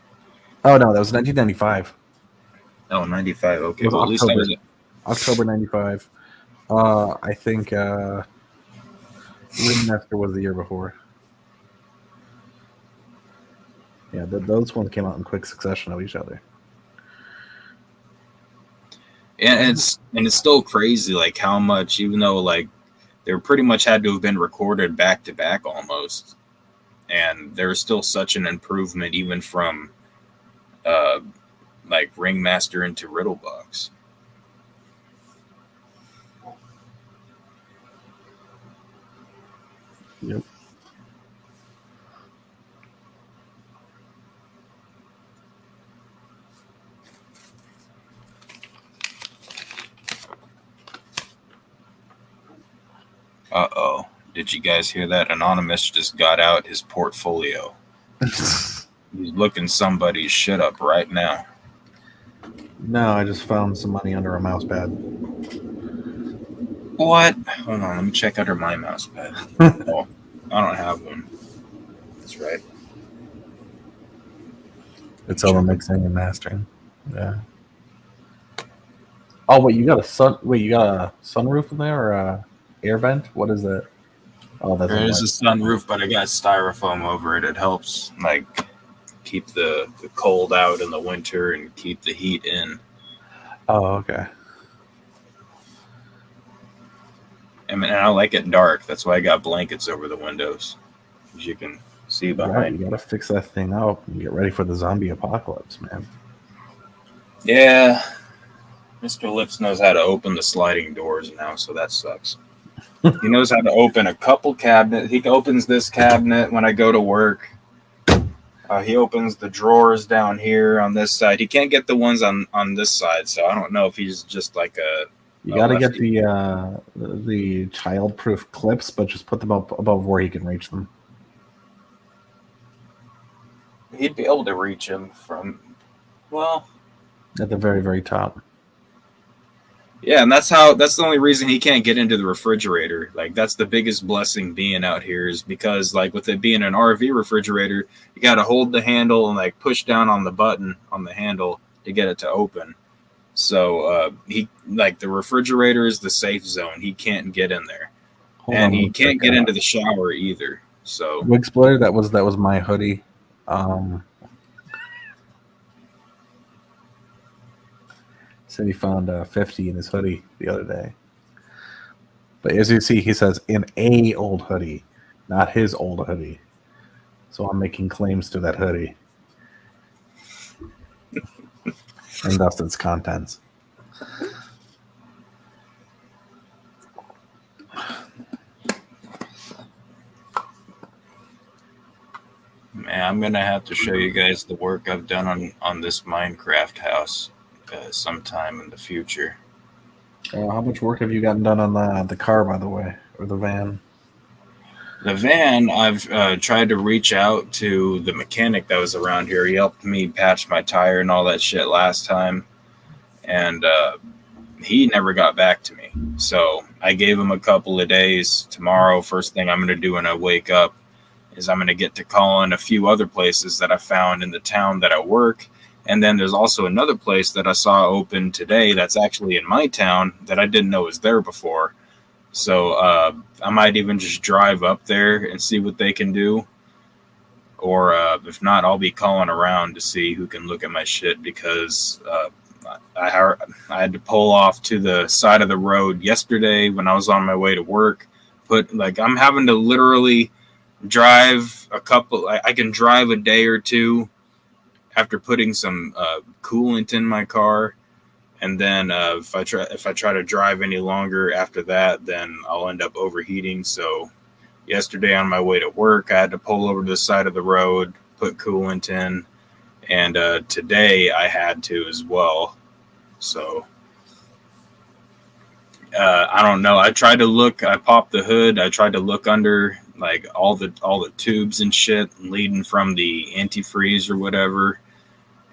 Oh no, that was 1995. Oh, 95. Okay, Well, at least that was it. October 95. I think Ringmaster was the year before. Yeah, those ones came out in quick succession of each other. And it's still crazy, like how much, even though like they pretty much had to have been recorded back to back almost, and there's still such an improvement even from like Ringmaster into Riddlebox. Yep. Uh-oh. Did you guys hear that? Anonymous just got out his portfolio. He's looking somebody's shit up right now. No, I just found some money under a mouse pad. What? Hold on, let me check under my mouse pad. Oh, I don't have one. That's right. It's over mixing and mastering. Yeah. Oh wait, you got a sunroof in there or a air vent? What is that? Oh, that's There is a sunroof, but I got styrofoam over it. It helps like keep the cold out in the winter and keep the heat in. Oh, okay. I mean, I like it dark. That's why I got blankets over the windows, as you can see behind. You gotta fix that thing up and get ready for the zombie apocalypse, man. Yeah, Mr. Lips knows how to open the sliding doors now, so that sucks. He knows how to open a couple cabinets. He opens this cabinet when I go to work. He opens the drawers down here on this side. He can't get the ones on this side, so I don't know if he's just like a. You got to get the child-proof clips, but just put them up above where he can reach them. He'd be able to reach him from, well, at the very, very top. Yeah, and that's the only reason he can't get into the refrigerator. Like, that's the biggest blessing being out here is because, like, with it being an RV refrigerator, you got to hold the handle and, like, push down on the button on the handle to get it to open. So, the refrigerator is the safe zone. He can't get in there. And he can't get into the shower either. So, Wig Splitter, that was my hoodie. Said he found 50 in his hoodie the other day. But as you see, he says in a old hoodie, not his old hoodie. So I'm making claims to that hoodie. And thus its contents. man, I'm going to have to show you guys the work I've done on this Minecraft house sometime in the future. How much work have you gotten done on the car, by the way, or the van? The van, I've tried to reach out to the mechanic that was around here. He helped me patch my tire and all that shit last time, and he never got back to me. So I gave him a couple of days. Tomorrow, first thing I'm going to do when I wake up is I'm going to get to calling a few other places that I found in the town that I work. And then there's also another place that I saw open today that's actually in my town that I didn't know was there before. So I might even just drive up there and see what they can do. Or if not, I'll be calling around to see who can look at my shit because I had to pull off to the side of the road yesterday when I was on my way to work. I'm having to literally drive I can drive a day or two after putting some coolant in my car, and then if I try to drive any longer after that, then I'll end up overheating. So yesterday on my way to work, I had to pull over to the side of the road, put coolant in, and today I had to as well. So I don't know. I tried to look. I popped the hood. I tried to look under like all the tubes and shit leading from the antifreeze or whatever.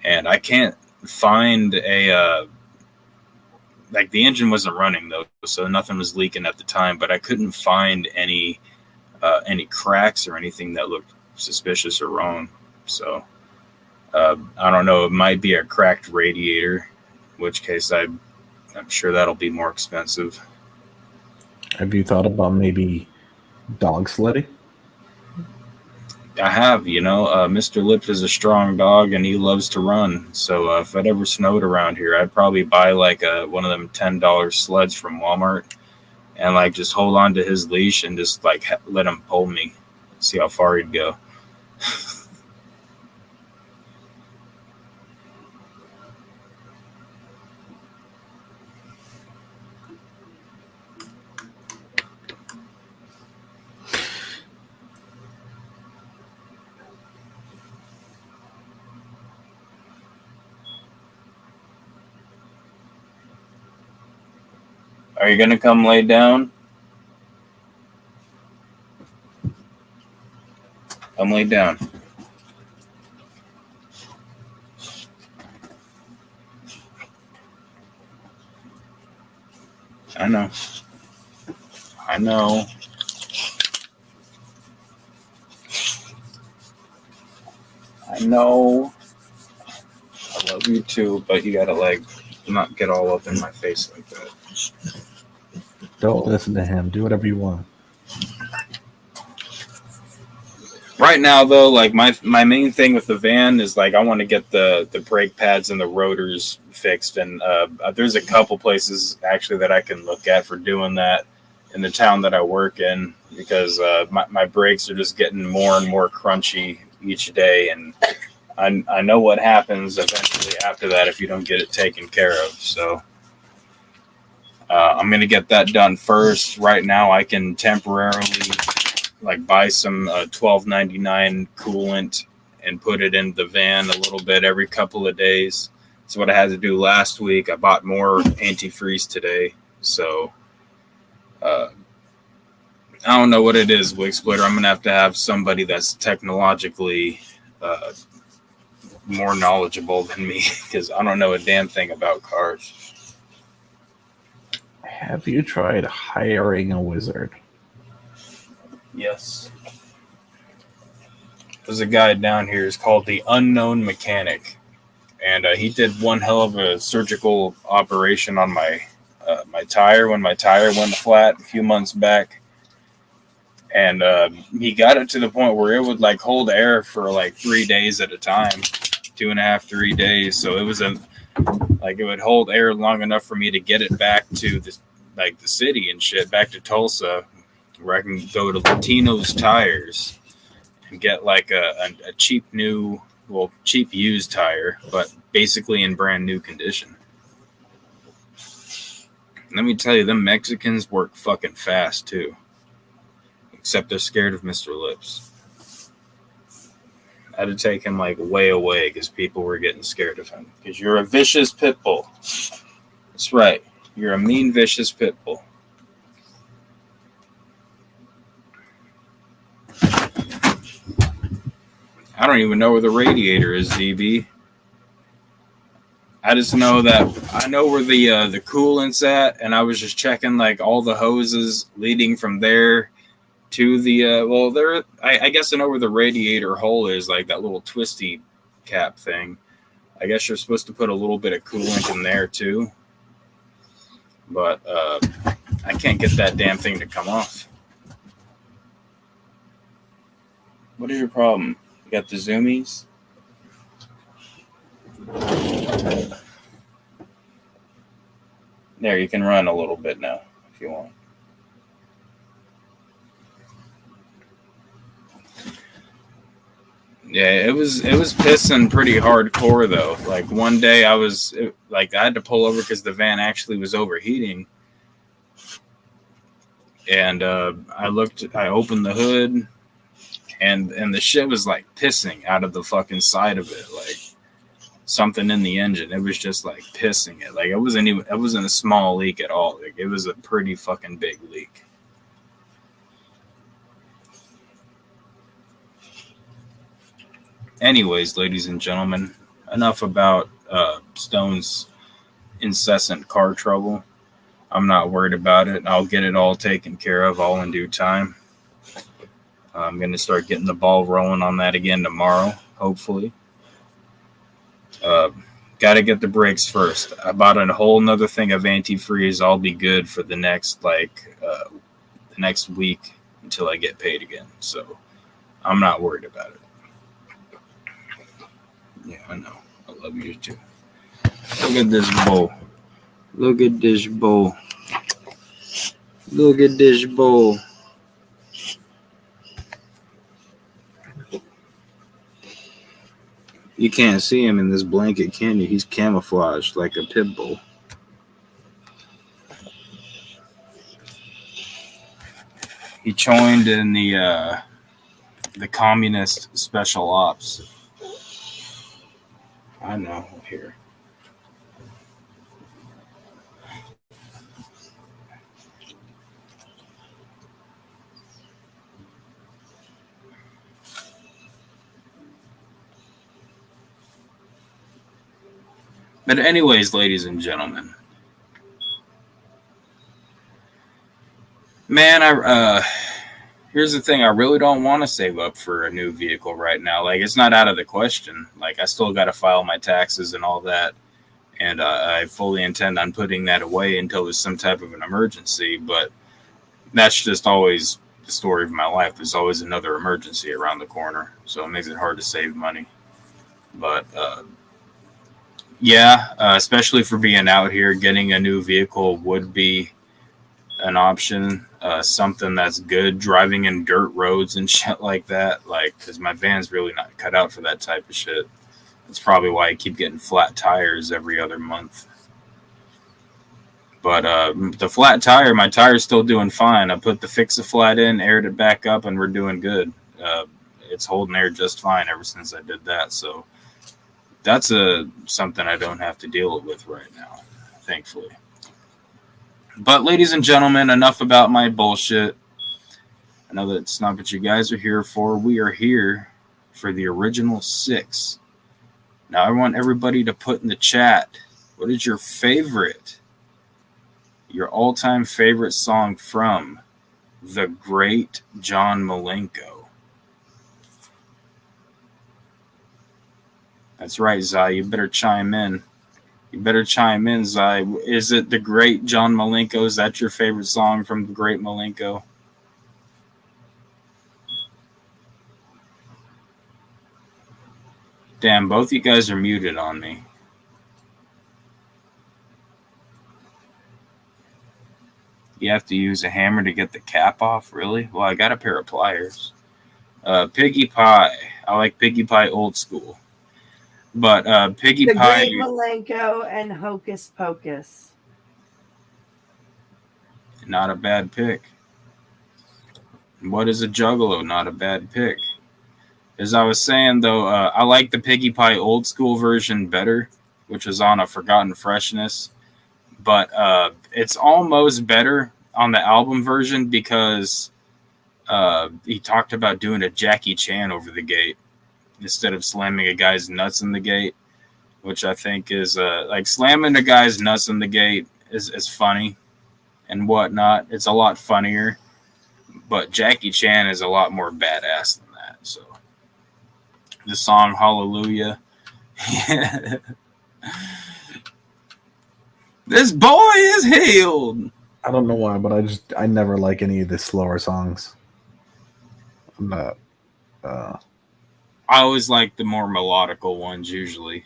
And I can't find the engine wasn't running though, so nothing was leaking at the time, but I couldn't find any cracks or anything that looked suspicious or wrong. So I don't know, it might be a cracked radiator, in which case I'm sure that'll be more expensive. Have you thought about maybe dog sledding? I have, Mr. Lips is a strong dog and he loves to run. So if it ever snowed around here, I'd probably buy like one of them $10 sleds from Walmart and like just hold on to his leash and just like let him pull me, see how far he'd go. Are you going to come lay down? Come lay down. I know. I know. I know. I love you too, but you gotta like not get all up in my face like that. Don't listen to him. Do whatever you want. Right now, though, like my main thing with the van is like I want to get the brake pads and the rotors fixed, and there's a couple places actually that I can look at for doing that in the town that I work in because my brakes are just getting more and more crunchy each day, and I know what happens eventually after that if you don't get it taken care of. So I'm gonna get that done first. Right now, I can temporarily like buy some $12.99 coolant and put it in the van a little bit every couple of days. That's what I had to do last week. I bought more antifreeze today. So I don't know what it is, Wig Splitter. I'm going to have somebody that's technologically more knowledgeable than me because I don't know a damn thing about cars. Have you tried hiring a wizard? Yes. There's a guy down here. It's called the Unknown Mechanic, and he did one hell of a surgical operation on my tire when my tire went flat a few months back, and he got it to the point where it would like hold air for like 3 days at a time, 2.5, 3 days. So it was it would hold air long enough for me to get it back to the city and shit, back to Tulsa, where I can go to Latino's Tires and get like a cheap used tire, but basically in brand new condition. Let me tell you, them Mexicans work fucking fast too. Except they're scared of Mr. Lips. I had to take him like way away because people were getting scared of him. Because you're a vicious pit bull. That's right. You're a mean, vicious pit bull. I don't even know where the radiator is, DB. I just know that I know where the coolant's at, and I was just checking like all the hoses leading from there to the I guess I know where the radiator hole is, like that little twisty cap thing. I guess you're supposed to put a little bit of coolant in there too, but I can't get that damn thing to come off. What is your problem? You got the zoomies? There, you can run a little bit now if you want. Yeah, it was pissing pretty hardcore though. Like one day I had to pull over because the van actually was overheating, and I opened the hood, and the shit was like pissing out of the fucking side of it, like something in the engine. It was just like pissing it. Like it wasn't a small leak at all. Like it was a pretty fucking big leak. Anyways, ladies and gentlemen, enough about Stone's incessant car trouble. I'm not worried about it. I'll get it all taken care of, all in due time. I'm going to start getting the ball rolling on that again tomorrow, hopefully. Got to get the brakes first. I bought a whole nother thing of antifreeze. I'll be good for the next week until I get paid again. So I'm not worried about it. Yeah, I know. I love you too. Look at this bowl. Look at this bowl. Look at this bowl. You can't see him in this blanket, can you? He's camouflaged like a pit bull. He joined in the communist special ops. I know. Here. But anyways, ladies and gentlemen, man, here's the thing. I really don't want to save up for a new vehicle right now. Like, it's not out of the question. Like, I still got to file my taxes and all that. And I fully intend on putting that away until there's some type of an emergency. But that's just always the story of my life. There's always another emergency around the corner. So it makes it hard to save money. But, yeah, especially for being out here, getting a new vehicle would be an option. Something that's good, driving in dirt roads and shit like that. Like, because my van's really not cut out for that type of shit. That's probably why I keep getting flat tires every other month. But the flat tire, my tire's still doing fine. I put the Fix-A-Flat in, aired it back up, and we're doing good. It's holding air just fine ever since I did that. So that's something I don't have to deal with right now, thankfully. But ladies and gentlemen, enough about my bullshit. I know that's not what you guys are here for. We are here for the original 6. Now I want everybody to put in the chat, what is your all-time favorite song from the great John Malenko? That's right, Zai. You better chime in. Zai. Is it the great John Malenko? Is that your favorite song from the great Malenko? Damn, both you guys are muted on me. You have to use a hammer to get the cap off? Really? Well, I got a pair of pliers. Piggy Pie. I like Piggy Pie old school. But Piggy Pie... The Great Malenko and Hocus Pocus. Not a bad pick. What is a Juggalo? Not a bad pick. As I was saying, though, I like the Piggy Pie old school version better, which was on a Forgotten Freshness. But it's almost better on the album version because he talked about doing a Jackie Chan over the gate instead of slamming a guy's nuts in the gate, which I think is like slamming a guy's nuts in the gate is funny and whatnot. It's a lot funnier, but Jackie Chan is a lot more badass than that. So the song Hallelujah. This boy is healed. I don't know why, but I never like any of the slower songs. I'm not. I always like the more melodical ones usually.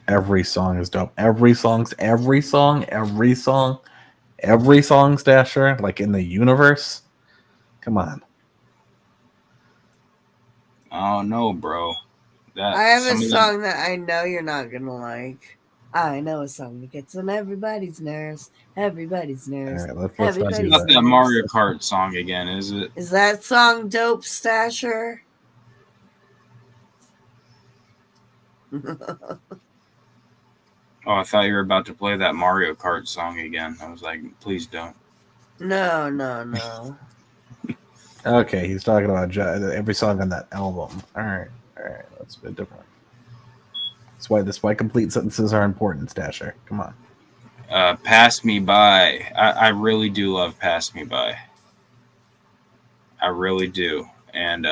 Every song is dope. Every song, Stasher, like in the universe. Come on. Oh no, bro. I have a song that I know you're not gonna like. I know a song that gets on everybody's nerves. Everybody's nerves. All right, It's not that Mario Kart song again, is it? Is that song dope, Stasher? Oh, I thought you were about to play that Mario Kart song again. I was like, please don't. No. Okay, he's talking about every song on that album. All right, that's a bit different. That's why complete sentences are important, Stasher. Come on. Pass Me By. I really do love Pass Me By. I really do. And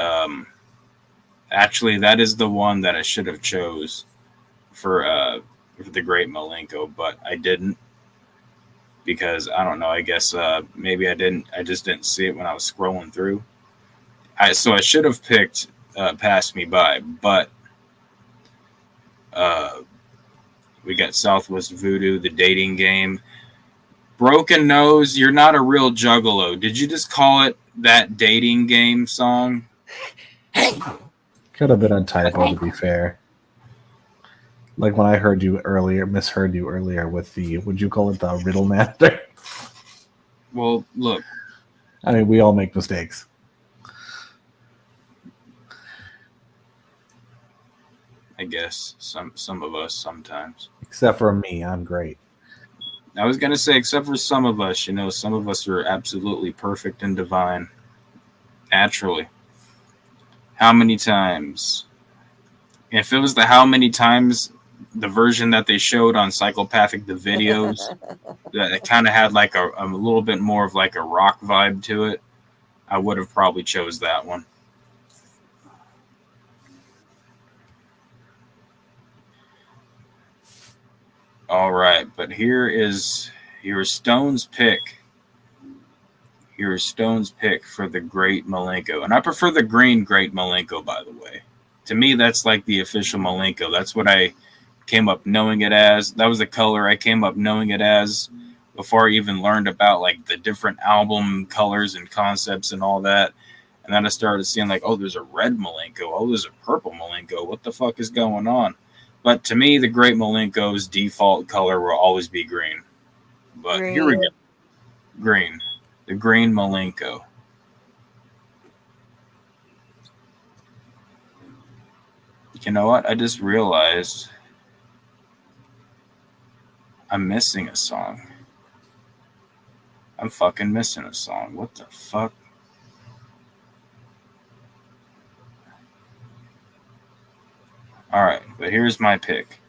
actually, that is the one that I should have chose for the great Malenko, but I didn't. Because, I don't know, I guess maybe I just didn't see it when I was scrolling through. I should have picked Pass Me By, but we got Southwest Voodoo, The Dating Game. Broken Nose, You're Not a Real Juggalo. Did you just call it That Dating Game song? Could have been a typo, to be fair. Like when I heard you earlier, misheard you earlier with the, would you call it the Riddle Master? Well, look. I mean, we all make mistakes. I guess some of us sometimes. Except for me, I'm great. I was gonna say, except for some of us, some of us are absolutely perfect and divine, naturally. How many times? If it was the how many times, the version that they showed on Psychopathic the videos, that it kind of had like a little bit more of like a rock vibe to it, I would have probably chose that one. All right, but here's Stone's pick. Here's Stone's pick for the Great Malenko. And I prefer the green Great Malenko, by the way. To me, that's like the official Malenko. That's what I came up knowing it as. That was the color I came up knowing it as before I even learned about like the different album colors and concepts and all that. And then I started seeing like, oh, there's a red Malenko. Oh, there's a purple Malenko. What the fuck is going on? But to me, the Great Malenko's default color will always be green. But Green. Here we go. Green. The Green Malenko. You know what? I just realized I'm missing a song. I'm fucking missing a song. What the fuck? All right, but here's my pick.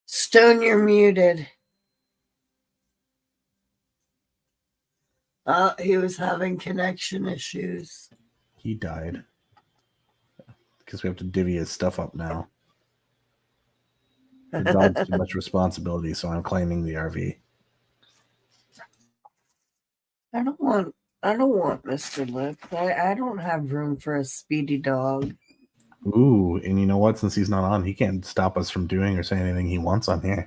Stone, you're muted. He was having connection issues. He died. Because we have to divvy his stuff up now. The dog's too much responsibility, so I'm claiming the RV. I don't want Mr. Lift. I don't have room for a speedy dog. Ooh, and you know what? Since he's not on, he can't stop us from doing or saying anything he wants on here.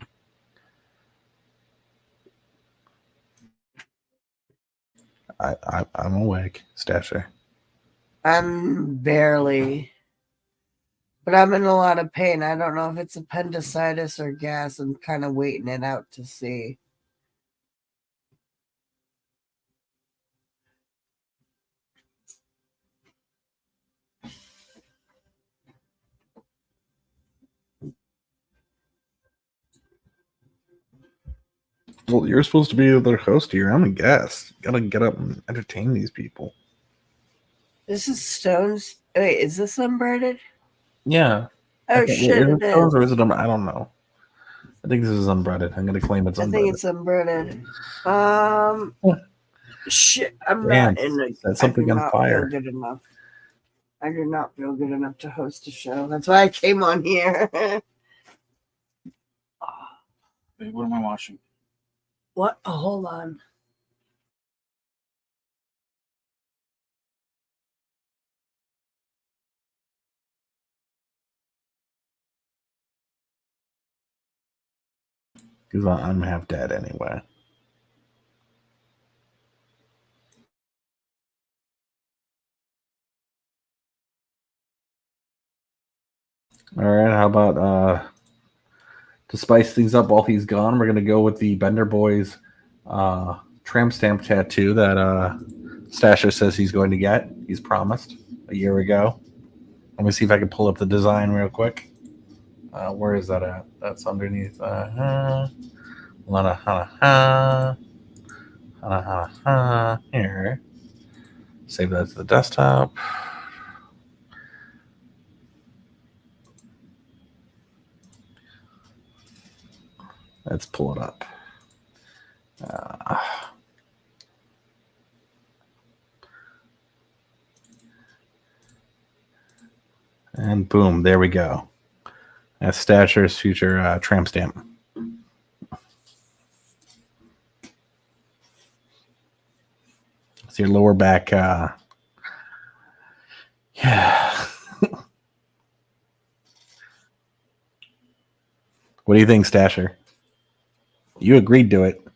I'm awake, Stasher. I'm barely. But I'm in a lot of pain. I don't know if it's appendicitis or gas. I'm kind of waiting it out to see. Well, you're supposed to be the host here. I'm a guest. Gotta get up and entertain these people. This is Stone's. Wait, is this unbirded? Yeah. Oh, shit, it is. Or is it? I don't know. I think this is unbreaded. I'm gonna claim it's unbreaded. I think it's unbirded. Shit, I'm Damn, not in the. that's something on fire. Feel good enough. I do not feel good enough to host a show. That's why I came on here. Wait, what am I watching? What? Oh, hold on. Because I'm half dead anyway. All right, how about to spice things up while he's gone, we're gonna go with the Bender Boys tramp stamp tattoo that Stasher says he's going to get. He's promised a year ago. Let me see if I can pull up the design real quick. Where is that at? That's underneath. Here. Save that to the desktop. Let's pull it up. And boom, there we go. That's Stasher's future tramp stamp. It's your lower back. Yeah. What do you think, Stasher? You agreed to it.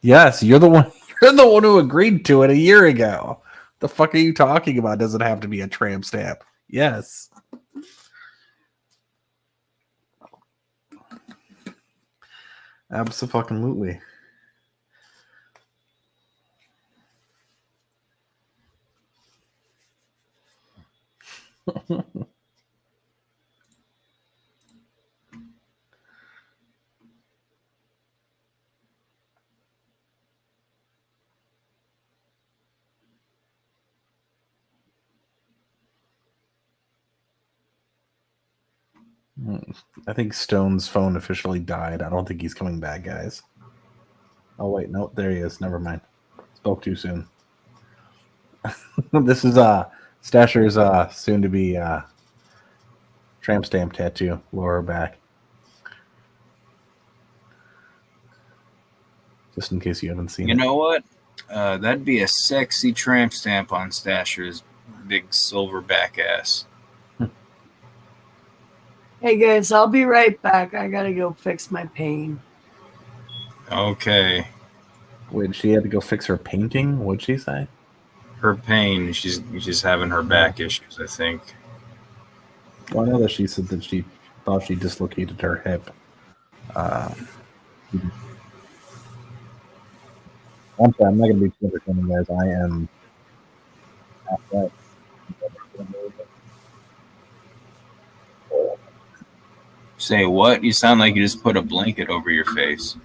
Yes, you're the one. You're the one who agreed to it a year ago. The fuck are you talking about? Does it have to be a tramp stamp? Yes. Absolutely. I think Stone's phone officially died. I don't think he's coming back, guys. Oh wait, no, there he is. Never mind. Spoke too soon. This is Stasher's soon to be tramp stamp tattoo, lower back. Just in case you haven't seen it. You know what? That'd be a sexy tramp stamp on Stasher's big silverback ass. Hey guys, I'll be right back. I gotta go fix my pain. Okay. Wait, she had to go fix her painting? What'd she say? Her pain. She's having her back issues, I think. Well, I know that she said that she thought she dislocated her hip. I'm not going to be too entertaining, guys. I am. Say what? You sound like you just put a blanket over your face.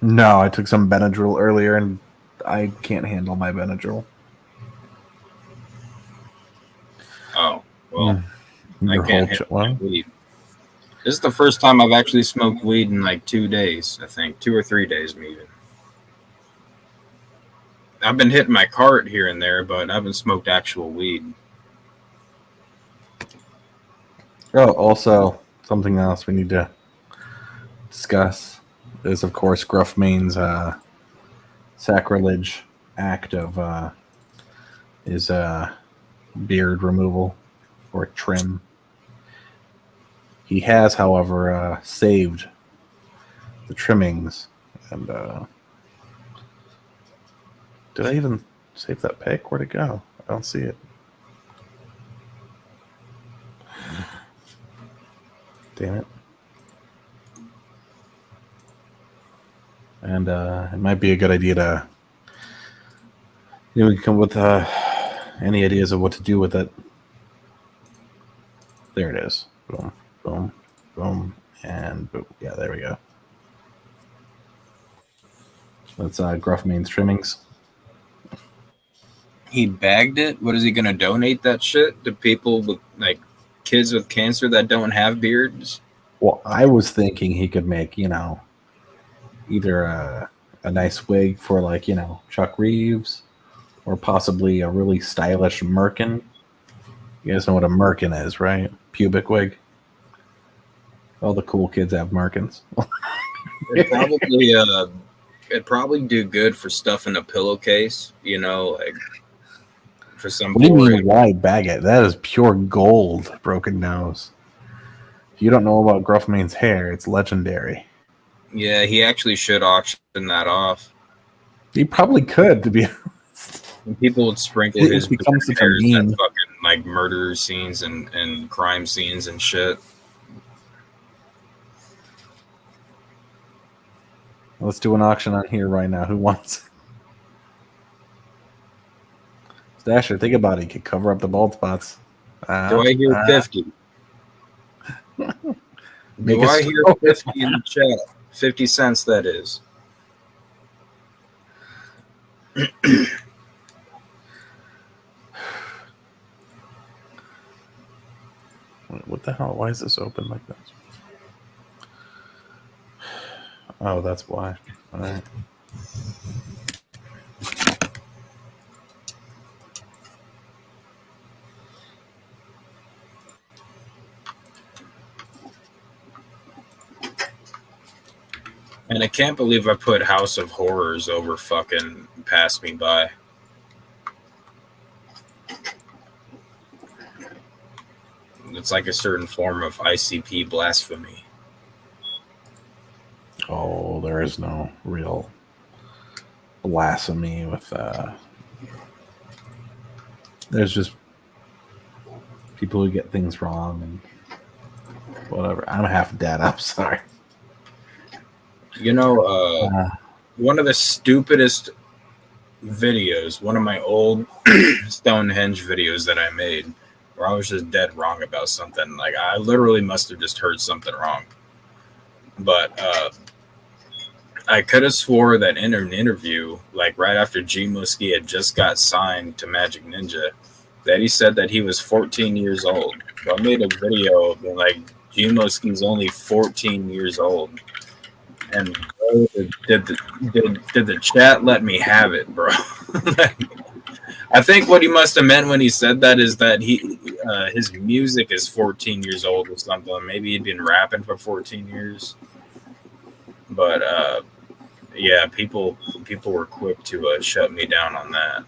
No, I took some Benadryl earlier, and I can't handle my Benadryl. Oh, well, I Your can't whole handle my weed. This is the first time I've actually smoked weed in like 2 days, I think. 2 or 3 days, maybe. I've been hitting my cart here and there, but I haven't smoked actual weed. Oh, also, something else we need to discuss is, of course, Gruff Main's sacrilege act of his beard removal or trim. He has, however, saved the trimmings. And did I even save that pic? Where'd it go? I don't see it. Damn it. And it might be a good idea to we can come with any ideas of what to do with it. There it is. Boom, boom, boom, and boom. Yeah, there we go. That's Gruff Main's trimmings. He bagged it? What is he going to donate that shit to people with, like, kids with cancer that don't have beards? Well, I was thinking he could make, either a nice wig for, like, Chuck Reeves, or possibly a really stylish merkin. You guys know what a merkin is, right? Pubic wig. All the cool kids have merkins. It'd probably do good for stuff in a pillowcase, like for some. What do you mean, why bag it? That is pure gold, broken nose. If you don't know about Gruff Main's hair, it's legendary. Yeah, he actually should auction that off. He probably could, to be honest. And people would sprinkle It his becomes such a hairs meme. at fucking like murder scenes and crime scenes and shit. Let's do an auction on here right now. Who wants? Stasher, think about it. You could cover up the bald spots. Do I hear 50? Do I hear 50 in the chat? 50 cents, that is. What the hell? Why is this open like this? Oh, that's why. All right. And I can't believe I put House of Horrors over fucking Pass Me By. It's like a certain form of ICP blasphemy. Oh, there is no real blasphemy with there's just people who get things wrong and whatever. I'm half dead. I'm sorry. You know, one of the stupidest videos, one of my old Stonehenge videos that I made, where I was just dead wrong about something. Like, I literally must have just heard something wrong. But I could have swore that in an interview, like right after G Muskie had just got signed to Magic Ninja, that he said that he was 14 years old. So I made a video being like, G Muskie's only 14 years old. And bro, did the chat let me have it, bro? I think what he must have meant when he said that is that his music is 14 years old or something. Maybe he'd been rapping for 14 years. But yeah, people were quick to shut me down on that.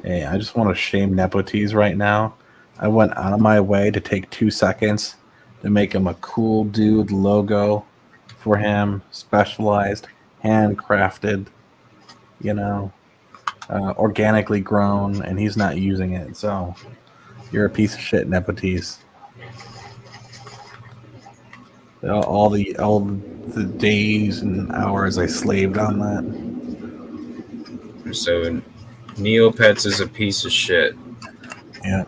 Hey, I just want to shame Nepotes right now. I went out of my way to take 2 seconds to make him a cool dude logo for him, specialized, handcrafted, organically grown, and he's not using it. So you're a piece of shit, Nepotes. All the days and hours I slaved on that. So Neopets is a piece of shit. Yeah.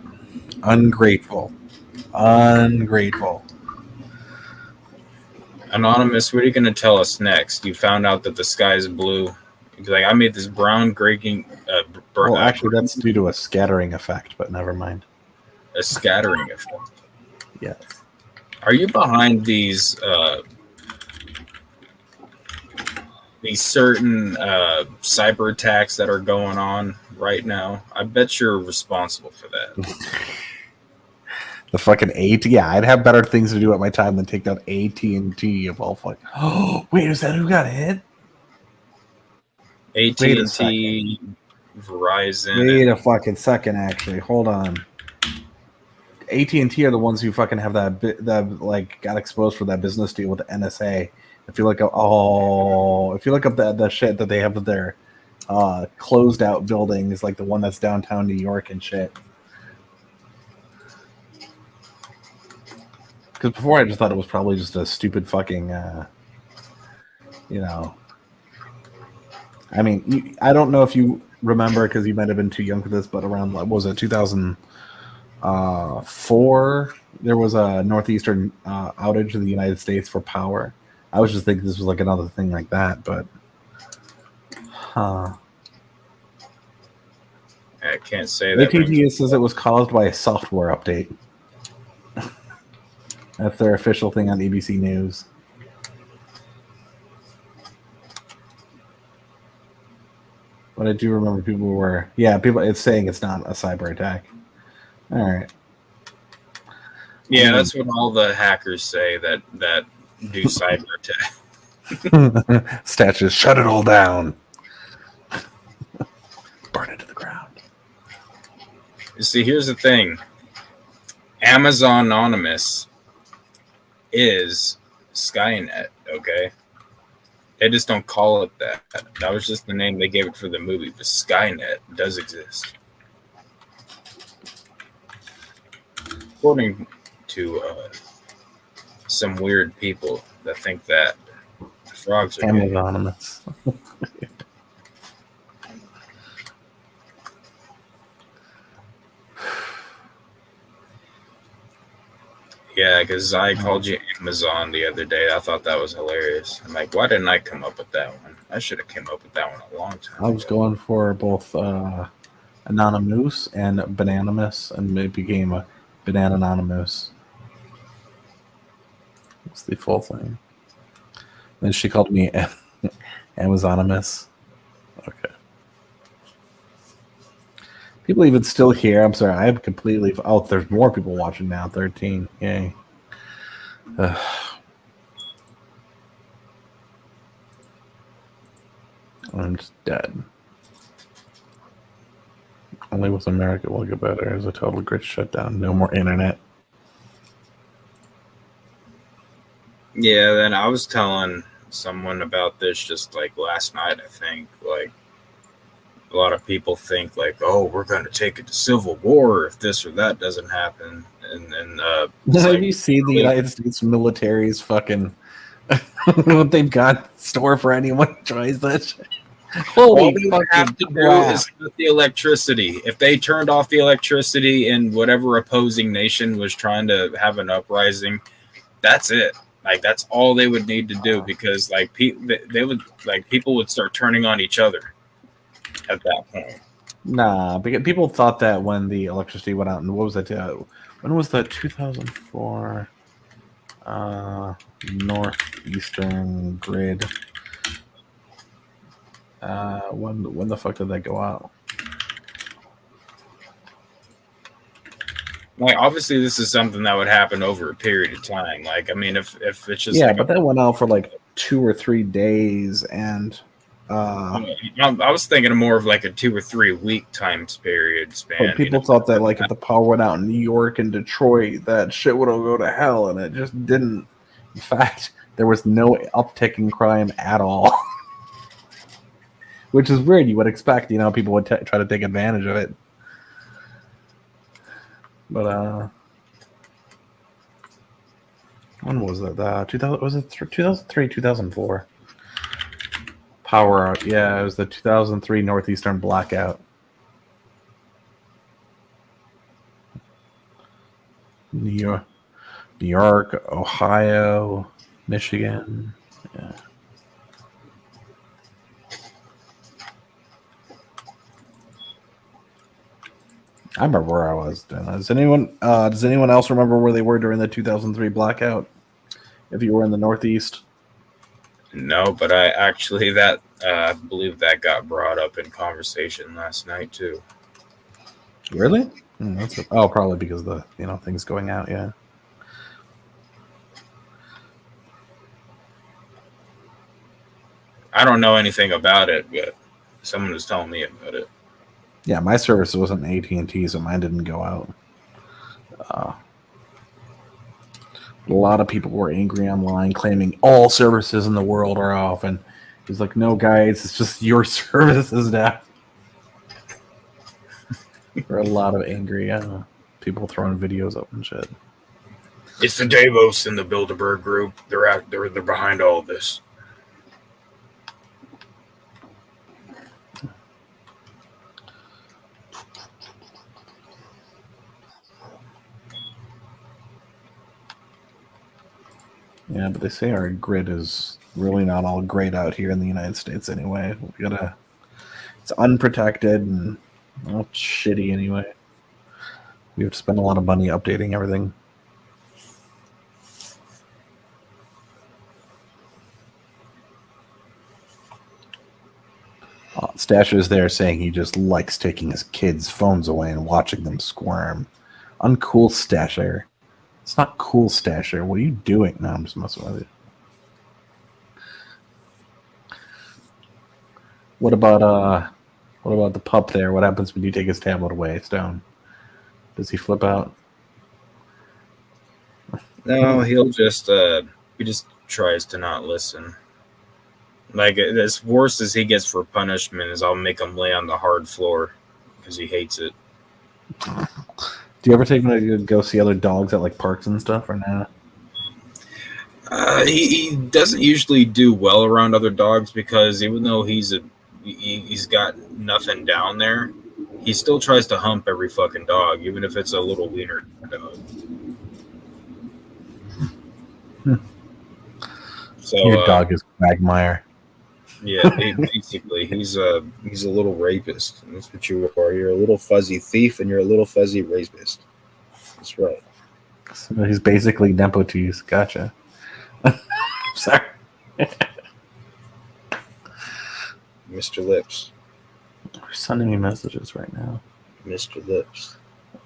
Ungrateful. Ungrateful. Anonymous, what are you going to tell us next? You found out that the sky is blue. Like, I made this brown grating. Well, actually, that's due to a scattering effect, but never mind. A scattering effect? Yes. Are you behind these certain cyber attacks that are going on right now? I bet you're responsible for that. The fucking AT. Yeah, I'd have better things to do at my time than take down AT&T of all fucking. Oh, wait, is that who got hit? AT&T, Verizon. Wait a fucking second, actually. Hold on. AT&T are the ones who fucking have that like got exposed for that business deal with the NSA. If you look up, the shit that they have with their closed out buildings, like the one that's downtown New York and shit. Because before I just thought it was probably just a stupid fucking, I mean, I don't know if you remember because you might have been too young for this, but around, what was it, 2004, there was a northeastern outage in the United States for power. I was just thinking this was like another thing like that, but I can't say that. AT&T says it was caused by a software update. That's their official thing on ABC News. But I do remember it's saying it's not a cyber attack. All right. Yeah, that's what all the hackers say that do cyber attack. Statues, shut it all down. Burn it to the ground. You see, here's the thing. Amazon Anonymous is Skynet, okay? They just don't call it that. That was just the name they gave it for the movie, but Skynet does exist. According to some weird people that think that the frogs are Anonymous. Yeah, because I called you Amazon the other day. I thought that was hilarious. I'm like, why didn't I come up with that one? I should have came up with that one a long time I was going for both Anonymous and Bananimous, and it became Banana Anonymous. What's the full thing? Then she called me Amazonymous. Okay. People even still here. I'm sorry. I'm completely. Oh, there's more people watching now. 13. Yay. I'm just dead. Only with America will get better. There's a total grid shutdown. No more internet. Yeah, then I was telling someone about this just like last night, I think. Like, a lot of people think like, oh, we're going to take it to civil war if this or that doesn't happen. And Have like, you seen the United States military's fucking what they've got in store for anyone who tries that shit? Holy all they would have to do is cut the electricity. If they turned off the electricity and whatever opposing nation was trying to have an uprising, that's it. Like, that's all they would need to do, because like they would, like, people would start turning on each other at that point. Nah, because people thought that when the electricity went out, and what was that? When was that? 2004 northeastern grid. When the fuck did that go out? Like, obviously, this is something that would happen over a period of time. Like, I mean, if it's just But that went out for like 2 or 3 days, and I was thinking of more of like a 2 or 3 week time period span. but people thought that like if the power went out in New York and Detroit, that shit would all go to hell, and it just didn't. In fact, there was no uptick in crime at all. Which is weird. You would expect, people would try to take advantage of it. But when was that? 2000 was it 2003, 2004? Power out. Yeah, it was the 2003 northeastern blackout. New York, Ohio, Michigan. Yeah. I remember where I was then. Does anyone else remember where they were during the 2003 blackout? If you were in the Northeast? No, but I believe that got brought up in conversation last night too. Really? Probably because of the things going out. Yeah. I don't know anything about it, but someone was telling me about it. Yeah, my service wasn't AT&T, so mine didn't go out. A lot of people were angry online, claiming all services in the world are off, and it's like, no, guys, it's just your services now. There are a lot of angry people throwing videos up and shit. It's the Davos and the Bilderberg group. They're behind all of this. Yeah, but they say our grid is really not all great out here in the United States anyway. It's unprotected and shitty anyway. We have to spend a lot of money updating everything. Stasher's there saying he just likes taking his kids' phones away and watching them squirm. Uncool, Stasher. It's not cool, Stasher. What are you doing? No, I'm just messing with you. What about the pup there? What happens when you take his tablet away, Stone? Does he flip out? No, he just tries to not listen. Like, as worse as he gets for punishment is I'll make him lay on the hard floor because he hates it. Do you ever take him to go see other dogs at like parks and stuff, or not? He doesn't usually do well around other dogs because even though he's got nothing down there, he still tries to hump every fucking dog, even if it's a little wiener dog. So your dog is Quagmire. Yeah, basically, he's a little rapist. That's what you are. You're a little fuzzy thief, and you're a little fuzzy rapist. That's right. So he's basically nepotes. Gotcha. Sorry. Mr. Lips. They're sending me messages right now. Mr. Lips.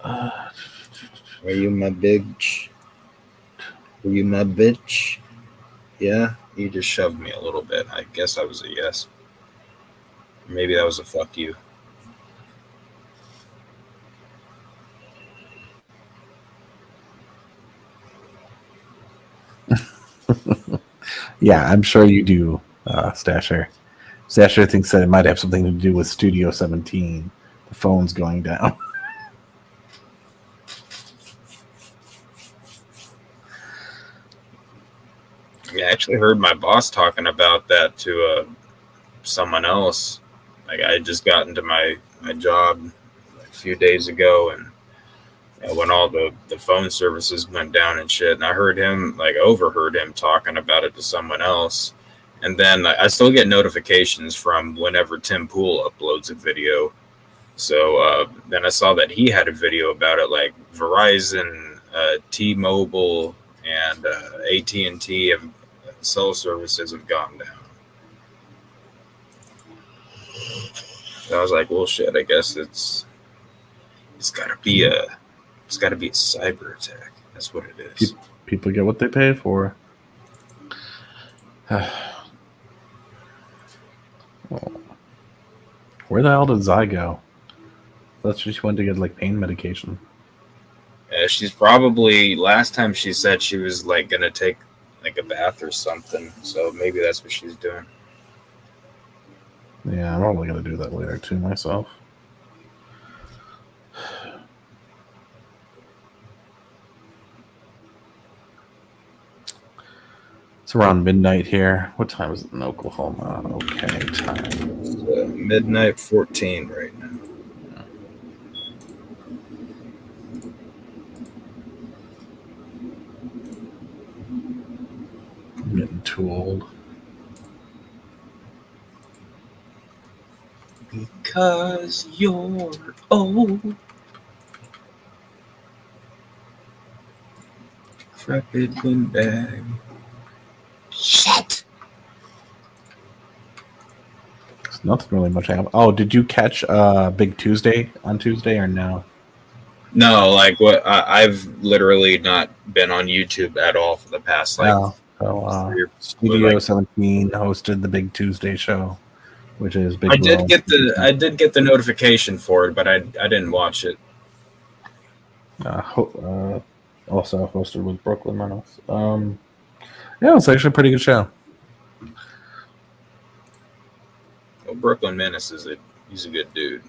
Are you my bitch? Are you my bitch? Yeah, you just shoved me a little bit. I guess I was a yes. Maybe that was a fuck you. Yeah, I'm sure you do, Stasher. Stasher thinks that it might have something to do with Studio 17. The phone's going down. I actually heard my boss talking about that to someone else. Like I had just gotten to my job a few days ago, and when all the phone services went down and shit, and I heard him, like overheard him talking about it to someone else. And then I still get notifications from whenever Tim Pool uploads a video. So then I saw that he had a video about it, like Verizon, T-Mobile, and AT&T have cell services have gone down. So I was like, well, shit. I guess it's got to be a cyber attack. That's what it is. People get what they pay for. Where the hell did Zai go? That's she went to get like pain medication. She's probably, last time she said she was like gonna take like a bath or something. So maybe that's what she's doing. Yeah, I'm probably gonna do that later too myself. It's around midnight here. What time is it in Oklahoma? Okay, time. It's midnight 14 right now. I'm getting too old. Because you're old. Decrepit windbag. Shit! There's nothing really much happened. Oh, did you catch Big Tuesday on Tuesday or no? No, like what? I've literally not been on YouTube at all for the past Studio 17 hosted the Big Tuesday show, which is Big. I did get the notification for it, but I didn't watch it. Also hosted with Brooklyn Menace. Yeah, it's actually a pretty good show. Well, Brooklyn Menace he's a good dude.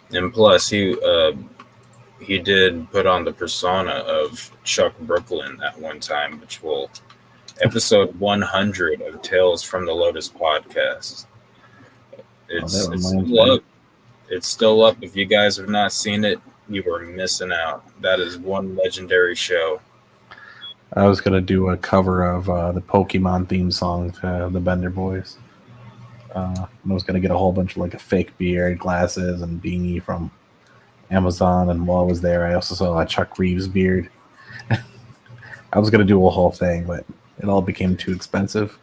And plus, he did put on the persona of Chuck Brooklyn at one time, which will episode 100 of Tales from the Lotus podcast. It's still up. It's still up. If you guys have not seen it, you are missing out. That is one legendary show. I was gonna do a cover of the Pokemon theme song to the Bender Boys. I was gonna get a whole bunch of like a fake beard, glasses, and beanie from Amazon. And while I was there, I also saw a Chuck Reeves beard. I was gonna do a whole thing, but it all became too expensive.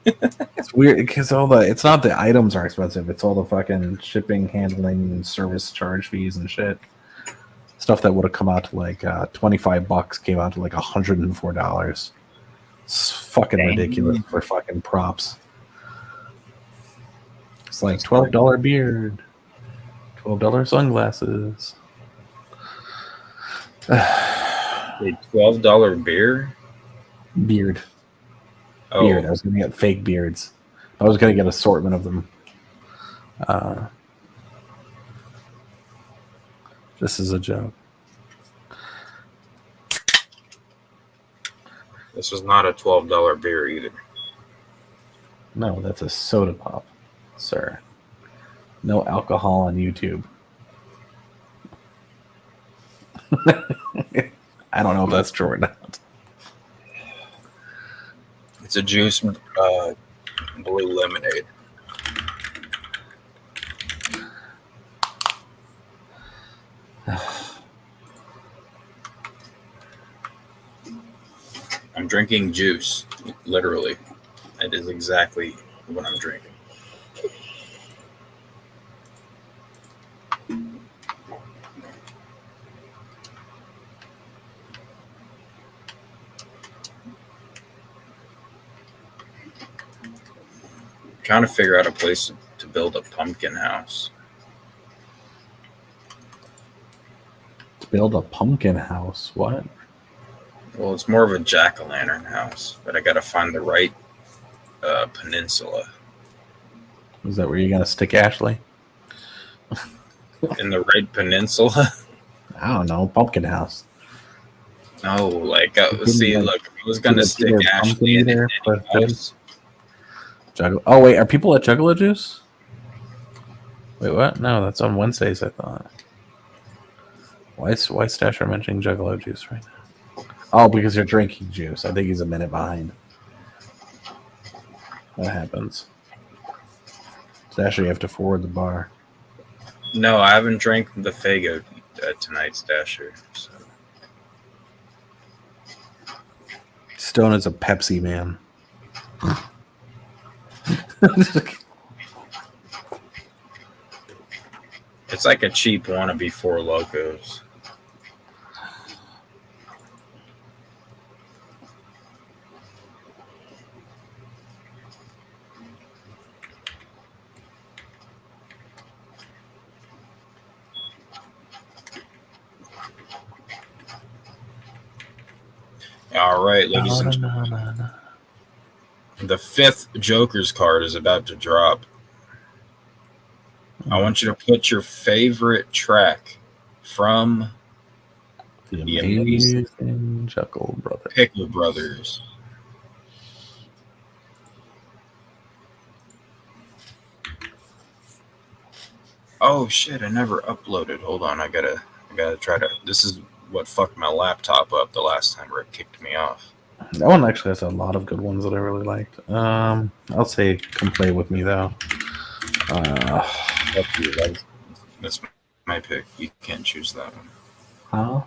It's weird because it's not the items are expensive; it's all the fucking shipping, handling, and service charge fees and shit. Stuff that would have come out to like $25 came out to like $104. It's fucking ridiculous for fucking props. It's like $12 beard, $12 sunglasses. A $12 beer? Beard. Oh. Beard. I was going to get fake beards. I was going to get an assortment of them. This is a joke. This was not a $12 beer either. No, that's a soda pop, sir. No alcohol on YouTube. I don't know if that's true or not. It's a juice blue lemonade. I'm drinking juice, literally. That is exactly what I'm drinking. Trying to figure out a place to build a pumpkin house. To build a pumpkin house? What? Well, it's more of a jack-o'-lantern house, but I got to find the right peninsula. Is that where you're gonna stick Ashley? In the right peninsula? I don't know. Pumpkin house. No, like, see, look, if I was going to stick Ashley in any house. Oh, wait, are people at Juggalo Juice? Wait, what? No, that's on Wednesdays, I thought. Why is Stasher mentioning Juggalo Juice right now? Oh, because you're drinking juice. I think he's a minute behind. That happens. Stasher, you have to forward the bar. No, I haven't drank the Fago tonight, Stasher. So. Stone is a Pepsi man. It's like a cheap wannabe Four Locos. All right, ladies and gentlemen. The 5th Joker's card is about to drop. I want you to put your favorite track from the amazing Chuckle Brothers. Pickle Brothers. Oh shit, I never uploaded. Hold on, I gotta try to. This is what fucked my laptop up the last time where it kicked me off. That one actually has a lot of good ones that I really liked. I'll say "Come Play With Me" though. That's my pick. You can't choose that one. Huh?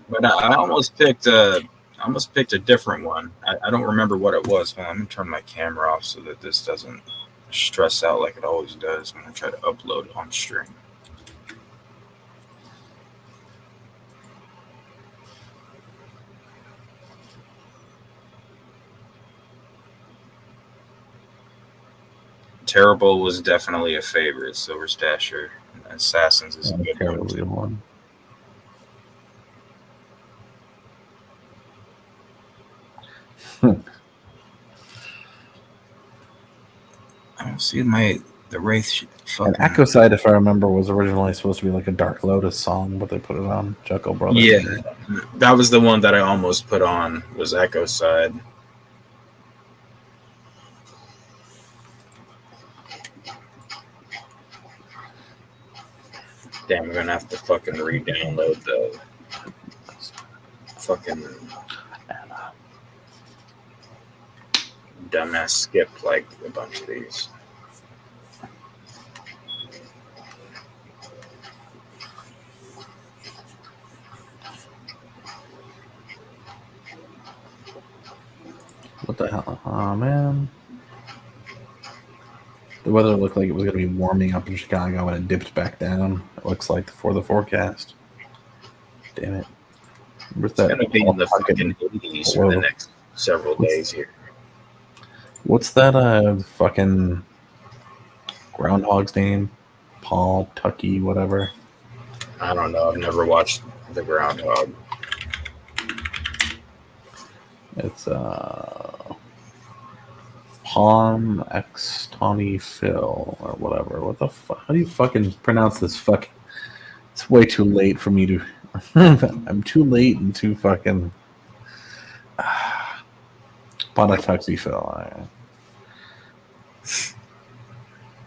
But I almost picked a different one. I don't remember what it was. Man, I'm gonna turn my camera off so that this doesn't stress out like it always does when I try to upload on stream. Terrible was definitely a favorite. Silver Stasher. Assassins is a good one. I don't see the Wraith. And Echo Side, if I remember, was originally supposed to be like a Dark Lotus song, but they put it on Chuckle Brothers. Yeah, that was the one that I almost put on. Was Echo Side. Damn, I'm gonna have to fucking re-download the fucking dumbass skipped like a bunch of these. What the hell? Oh man. The weather looked like it was going to be warming up in Chicago and it dipped back down. It looks like for the forecast. Damn it. It's going to be in the fucking 80s for the next several days here. What's that fucking groundhog's name? Paul, Tucky, whatever. I don't know. I've never watched the groundhog. It's Palm X Tawny Phil or whatever. What the fuck? How do you fucking pronounce this fucking? It's way too late for me to. I'm too late and too fucking. Bought a tuxie, Phil. All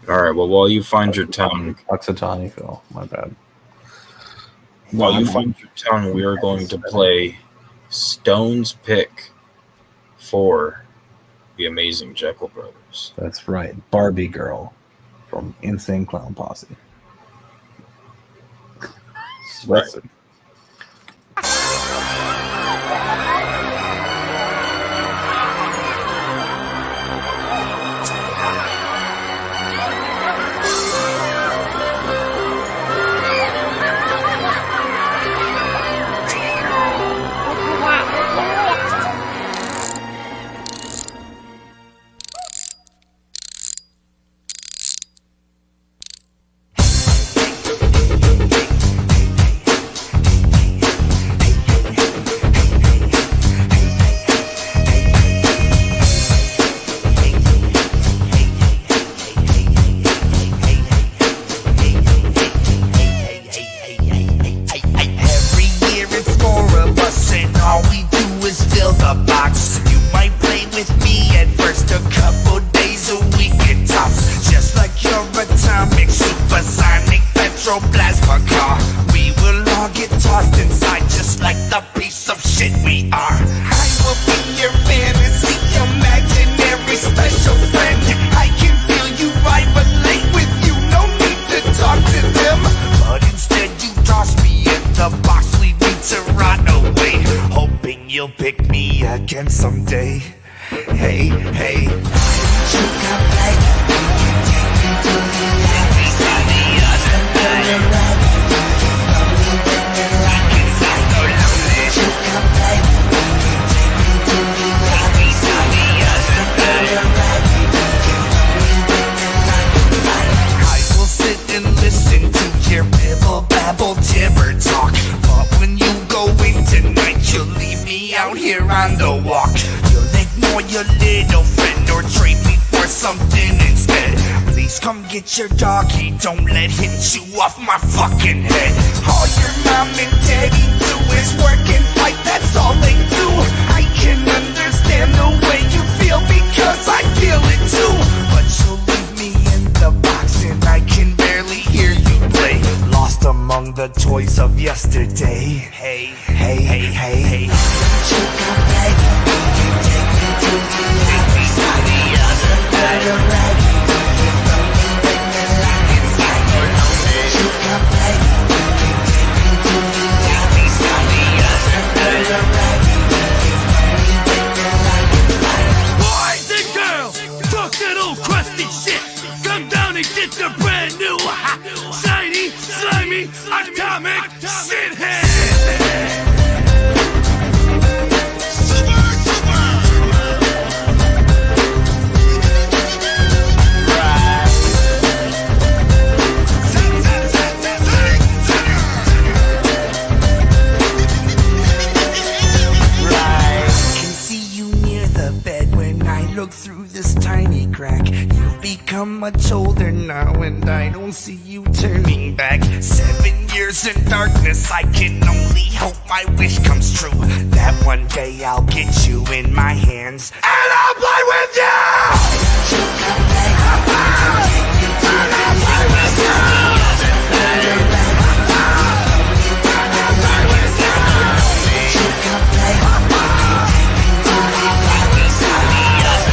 right. Well, while you find your tongue, Tuxatani, Phil. My bad. While you find your tongue, we are going to play Stone's pick for the Amazing Jekyll Brothers. That's right, Barbie Girl from Insane Clown Posse. Right. Every year it's more of us, and all we do is fill the box. You might play with me at first, a couple days a week it tops. Just like your atomic, supersonic, petroplasma car. We will all get tossed inside, just like the piece of shit we are. I will be your fantasy, imaginary special friend. I can feel you rivalate with you, no need to talk to them. But instead you toss me in the box, leave me to rot away, hoping you'll pick me again someday. Hey, hey. You come back, we can take you to the happy side, the other night. Slowly when the light inside go lonely. You come back, we can take you to the happy side, the other night. Slowly when the light inside. I will sit and listen to your bibble babble gibber talk, but when you go in tonight, you'll leave me out here on the walk. You'll ignore your little friend or trade me for something instead. Please come get your doggy, don't let him chew off my fucking head. All your mom and daddy do is work and fight, that's all they do. I can understand the way you feel because I feel it too. But you'll leave me in the box and I can barely hear you play, lost among the toys of yesterday. Hey, hey, hey, hey, hey. You come back, we can take you to the happy side, the other night. Slowly when the light inside go lonely. You come back, we can take you to the happy side, the other night. Slowly when the light inside. Boys and girls, fuck that old crusty shit. Come down and get your brand new, shiny, slimy, atomic shithead. Look through this tiny crack. You've become much older now, and I don't see you turning back. 7 years in darkness, I can only hope my wish comes true, that one day I'll get you in my hands and I'll play with you. You come back, I'll take you to the happy side. You come back, I'll take you to the happy side.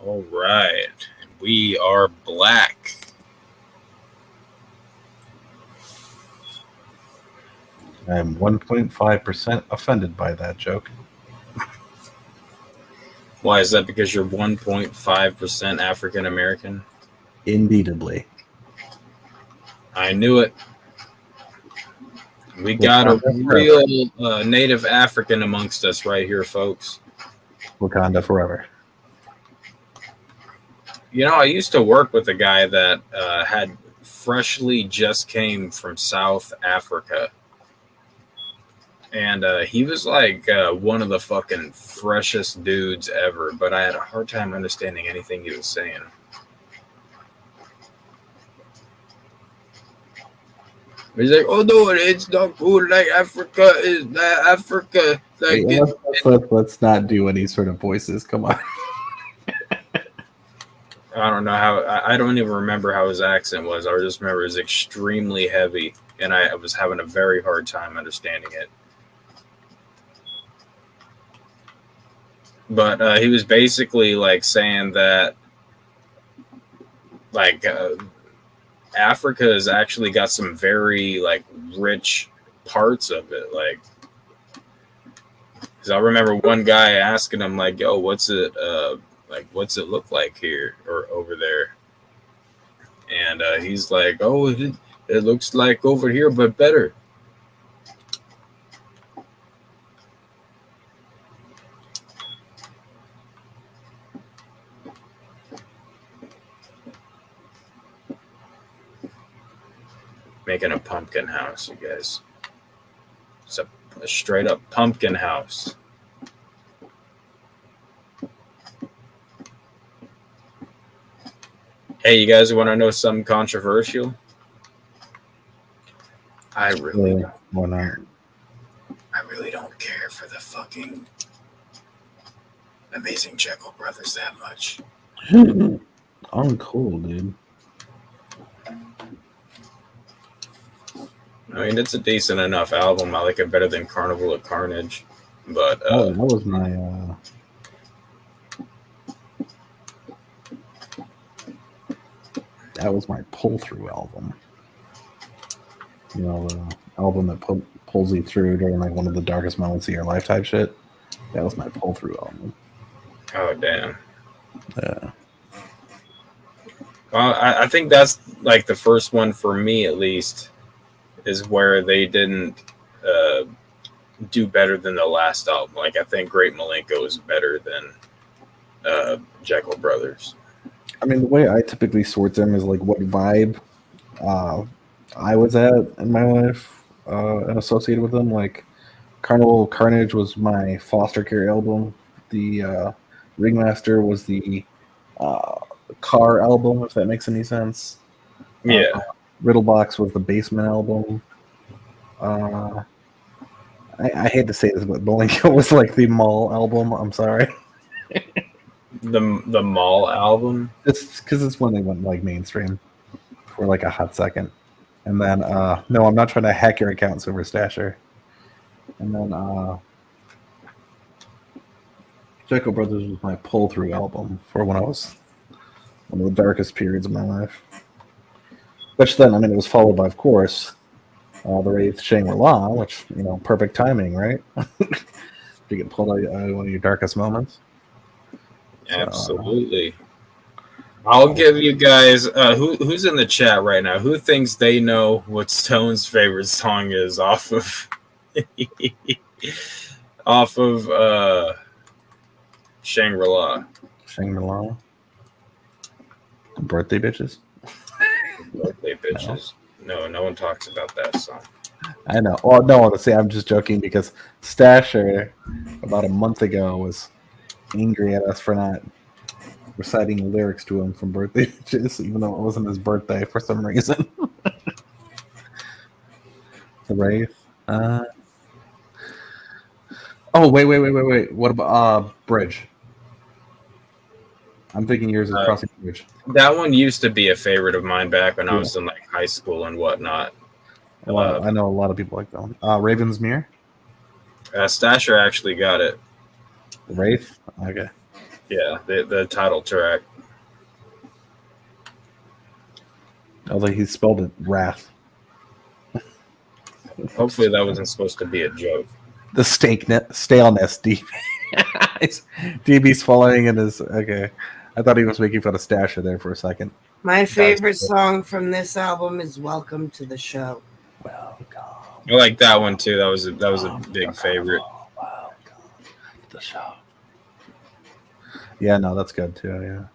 All right. We are black. I'm 1.5% offended by that joke. Why is that? Because you're 1.5% African American? Indeedably. I knew it. We got a real native African amongst us right here, folks. Wakanda forever. You know, I used to work with a guy that had freshly just came from South Africa. And he was like one of the fucking freshest dudes ever, but I had a hard time understanding anything he was saying. He's like, "Oh no, it's not cool. Like Africa is that Africa." Like, let's not do any sort of voices. Come on. I don't know how. I don't even remember how his accent was. I just remember it was extremely heavy, and I was having a very hard time understanding it. But he was basically like saying that, like, Africa has actually got some very like rich parts of it. Like, because I remember one guy asking him like, "Yo, what's it look like here or over there?" And he's like, "Oh, it looks like over here, but better." Making a pumpkin house, you guys. It's a straight up pumpkin house. Hey, you guys want to know something controversial? I really don't care for the fucking Amazing Jekyll Brothers that much. Uncool, dude. I mean, it's a decent enough album. I like it better than Carnival of Carnage. But that was my pull-through album. You know, the album that pulls you through during like one of the darkest moments of your life type shit. That was my pull-through album. Oh, damn. Yeah. Well, I think that's like the first one for me, at least, is where they didn't do better than the last album. Like, I think Great Malenko is better than Jekyll Brothers. I mean, the way I typically sort them is like what vibe I was at in my life and associated with them. Like, Carnival Carnage was my foster care album. The Ringmaster was the car album, if that makes any sense. Yeah. Riddlebox was the basement album. I hate to say this, but Malenko was like the mall album. I'm sorry. The mall album? It's because it's when they went like mainstream for like a hot second. And then no, I'm not trying to hack your account, Silver Stasher. And then Jekyll Brothers was my pull-through album for when I was one of the darkest periods of my life. Which then, I mean, it was followed by, of course, the Wraith Shangri-La, which, you know, perfect timing, right? To get pulled out of one of your darkest moments. Absolutely. I'll give you guys who's in the chat right now. Who thinks they know what Stone's favorite song is off of Shangri-La? Shangri-La. Birthday Bitches. Birthday Bitches. No one talks about that song. I know. Well, no, honestly, I'm just joking because Stasher about a month ago was angry at us for not reciting lyrics to him from Birthday Bitches, even though it wasn't his birthday for some reason. The Wraith. Oh, wait. What about Bridge? I'm thinking yours is Crossing the Bridge. That one used to be a favorite of mine back when I was in like high school and whatnot. I know a lot of people like that one. Raven's Mirror? Stasher actually got it. The Wraith? Okay. Yeah, the title track. Although he spelled it Wrath. Hopefully that wasn't supposed to be a joke. The staleness deep. DB's following in his. Okay, I thought he was making fun of Stasher there for a second. My favorite song from this album is "Welcome to the Show." I like that one too. That was a big favorite. The show. Yeah, no, that's good too.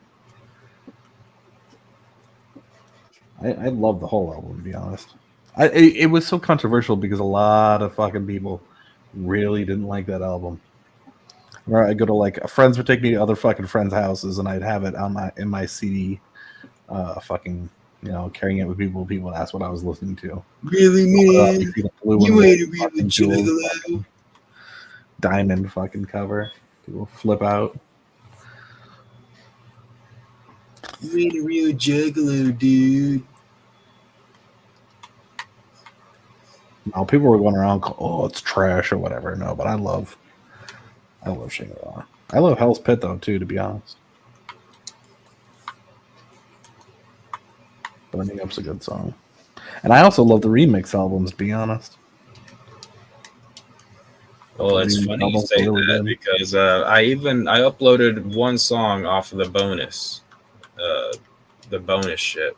Yeah, I love the whole album, to be honest. It was so controversial because a lot of fucking people really didn't like that album. Where I go to like friends would take me to other fucking friends' houses, and I'd have it on in my CD, fucking carrying it with people. People would ask what I was listening to. Really, man? You ain't a real fucking diamond fucking cover. People flip out. You ain't a real juggalo, dude. No, people were going around, oh, it's trash or whatever. No, but I love Shangri-La. I love Hell's Pit though too, to be honest. Burning Up's a good song, and I also love the remix albums. To be honest. Well, it's funny you say that because I uploaded one song off of the bonus shit.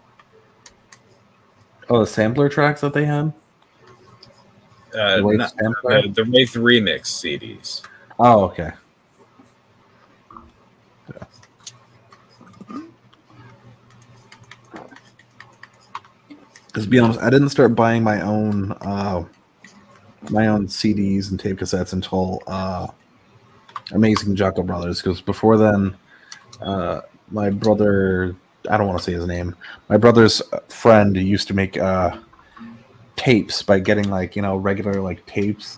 Oh, the sampler tracks that they had. The Wraith remix CDs. Oh, okay. Because to be honest, I didn't start buying my own CDs and tape cassettes until Amazing Jocko Brothers. Because before then, my brother, I don't want to say his name, my brother's friend used to make tapes by getting regular tapes,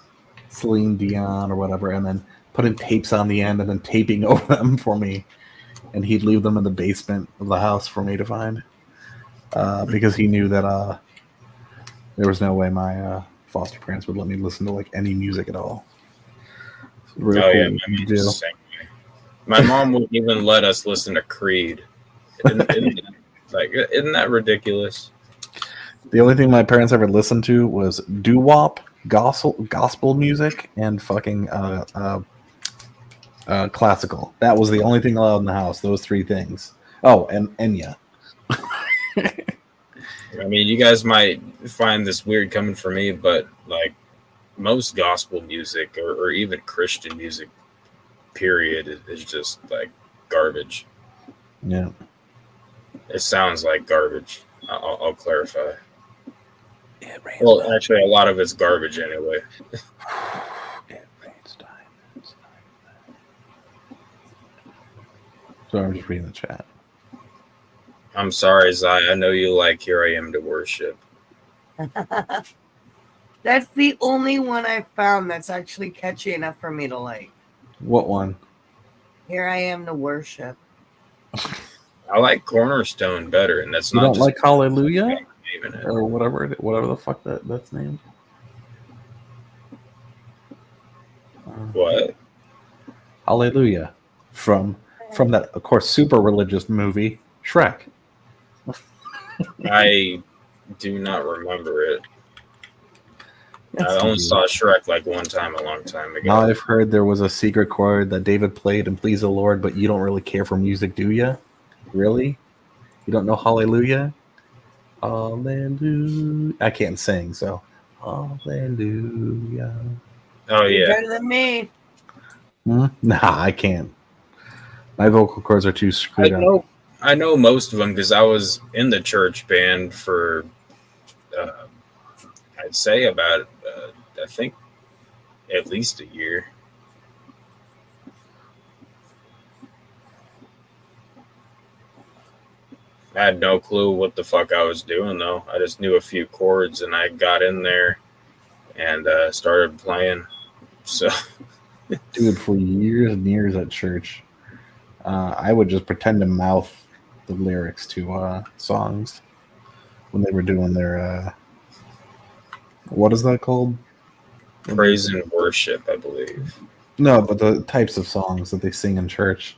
Celine Dion or whatever, and then putting tapes on the end and then taping over them for me, and he'd leave them in the basement of the house for me to find, because he knew that there was no way my foster parents would let me listen to any music at all. Really cool my mom wouldn't even let us listen to Creed. Isn't that ridiculous? The only thing my parents ever listened to was doo-wop, gospel music, and fucking classical. That was the only thing allowed in the house. Those three things. Oh, and Enya. I mean, you guys might find this weird coming from me, but most gospel music or even Christian music, period, is just garbage. Yeah. It sounds like garbage. I'll clarify. Well, actually, a lot of it's garbage anyway. So I'm just reading the chat. I'm sorry, Zai. I know you like Here I Am to Worship. That's the only one I found that's actually catchy enough for me to like. What one? Here I Am to Worship. I like Cornerstone better, and that's you not don't just like Hallelujah or whatever the fuck that's named. What? Hallelujah from that, of course, super religious movie Shrek. I do not remember it. I only saw Shrek one time a long time ago. Now I've heard there was a secret chord that David played and Please the Lord, but you don't really care for music, do you? Really? You don't know Hallelujah? Hallelujah. I can't sing, so Hallelujah. Oh, yeah. Better than me. Nah, I can't. My vocal cords are too screwed up. I know most of them because I was in the church band for, I'd say about, I think, at least a year. I had no clue what the fuck I was doing, though. I just knew a few chords, and I got in there and started playing. So, dude, for years and years at church, I would just pretend to mouth the lyrics to songs when they were doing their what is that called? Praise and worship, I believe. No, but the types of songs that they sing in church.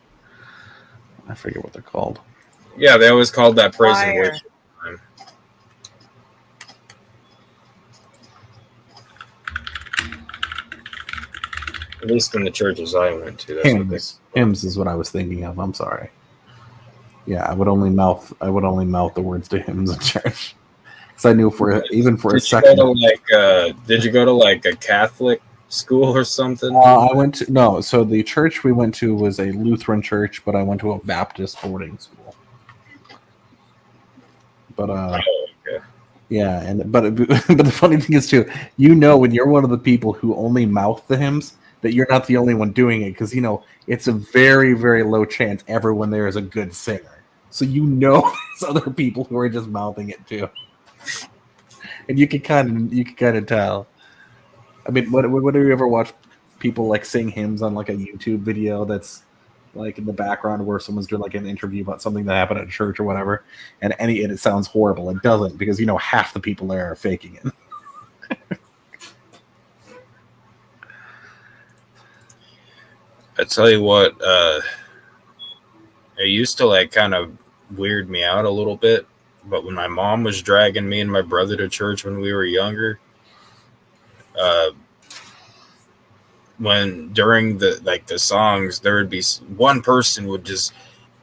I forget what they're called. Yeah, they always called that praise and worship. At least in the churches I went to, that's what they. Hymns is what I was thinking of. I'm sorry. Yeah, I would only mouth the words to hymns in church. Because I knew even for a second. Did you go to like a Catholic school or something? So the church we went to was a Lutheran church, but I went to a Baptist boarding school. But okay. Yeah, but the funny thing is too, when you're one of the people who only mouth the hymns, that you're not the only one doing it, because it's a very, very low chance everyone there is a good singer. So there's other people who are just mouthing it too, and you can kind of tell. I mean, what do you ever watch people like sing hymns on like a YouTube video that's like in the background where someone's doing like an interview about something that happened at church or whatever, and it sounds horrible. It doesn't, because half the people there are faking it. I tell you what, it used to like kind of weird me out a little bit, but when my mom was dragging me and my brother to church when we were younger, when during the songs, there would be one person would just